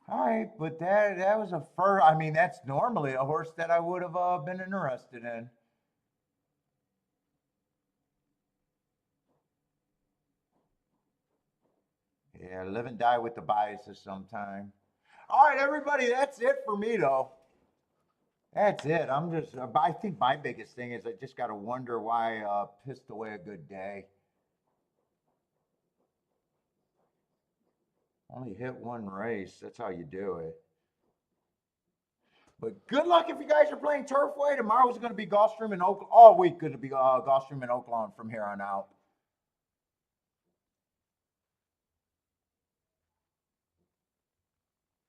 All right, but that was a fur. I mean, that's normally a horse that I would have been interested in. Yeah, live and die with the biases sometime. All right, everybody, that's it for me though. That's it. I'm just. I think my biggest thing is I just got to wonder why I pissed away a good day. Only hit one race. That's how you do it. But good luck if you guys are playing Turfway. Tomorrow's going to be Gulfstream and Oakland. All week going to be Gulfstream and Oakland from here on out.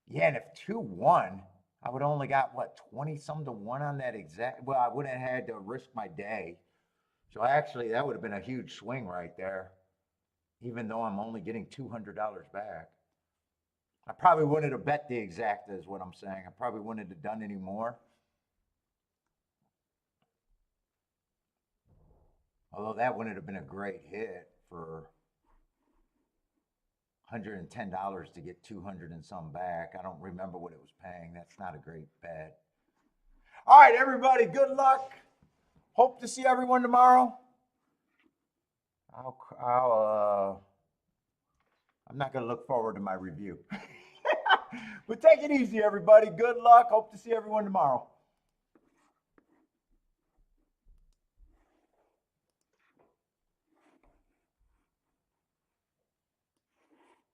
Yeah, and if 2-1, I would only got what 20 some to one on that exact. Well, I wouldn't have had to risk my day. So actually, that would have been a huge swing right there. Even though I'm only getting $200 back. I probably wouldn't have bet the exact, is what I'm saying. I probably wouldn't have done any more. Although that wouldn't have been a great hit for $110 to get 200 and some back. I don't remember what it was paying. That's not a great bet. All right, everybody, good luck. Hope to see everyone tomorrow. I'm not going to look forward to my review. But take it easy, everybody. Good luck. Hope to see everyone tomorrow.